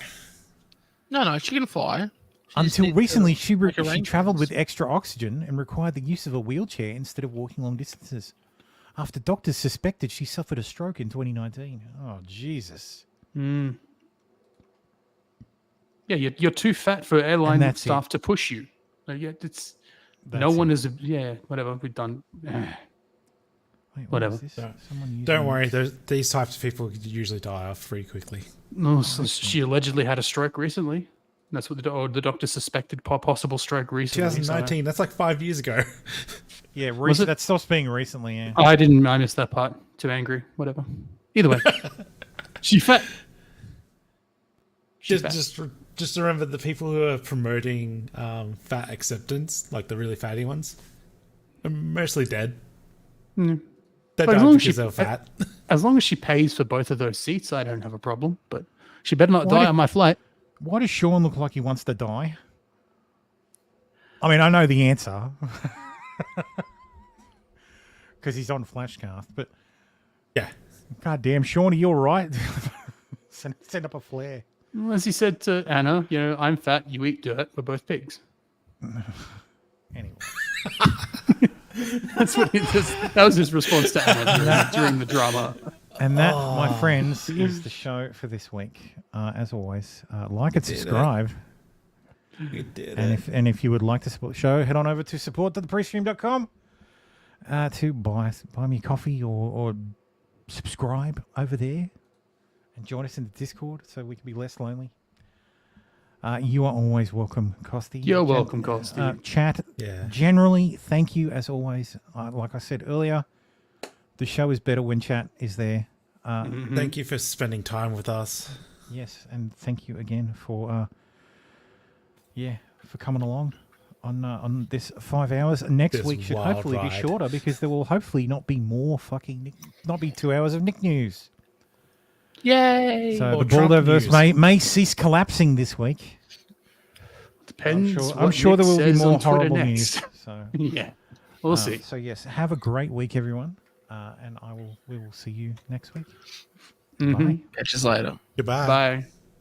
No, she can fly. Until recently, she traveled with extra oxygen and required the use of a wheelchair instead of walking long distances. After doctors suspected she suffered a stroke in 2019. Oh, Jesus. Yeah, you're too fat for airline staff to push you. Yeah, no one is. Yeah, whatever. We've done. Wait, whatever. Don't worry. These types of people usually die off pretty quickly. No, so she allegedly had a stroke recently. That's what the doctor suspected possible stroke recently. 2019. That's like 5 years ago. Yeah, that stops being recently. Yeah. I missed that part. Too angry. Whatever. Either way, she's fat. Just remember the people who are promoting fat acceptance, like the really fatty ones, are mostly dead. They died because they were fat. As long as she pays for both of those seats, I don't have a problem. But she better not die on my flight. Why does Sean look like he wants to die? I mean, I know the answer. Because he's on Flashcast, but... Yeah. God damn, Sean, are you all right? send up a flare. As he said to Anna, I'm fat, you eat dirt, we're both pigs. Anyway. That was his response to Anna during the drama. And that, my friends, is the show for this week. As always, like and subscribe. We did and if you would like to support the show, head on over to support.theprestream.com to buy me coffee or subscribe over there and join us in the Discord so we can be less lonely. You are always welcome, Costi. You're welcome, Costi. Chat, generally, thank you as always. Like I said earlier, the show is better when chat is there. Thank you for spending time with us. Yes, and thank you again for coming along on this 5 hours. Next week should hopefully be shorter because there will hopefully not be 2 hours of Nick news. Yay! So the Baldoverse may cease collapsing this week. Depends. I'm sure there will be more horrible news. So yeah, we'll see. So yes, have a great week, everyone, and we will see you next week. Bye. Catch us later. Goodbye. Bye.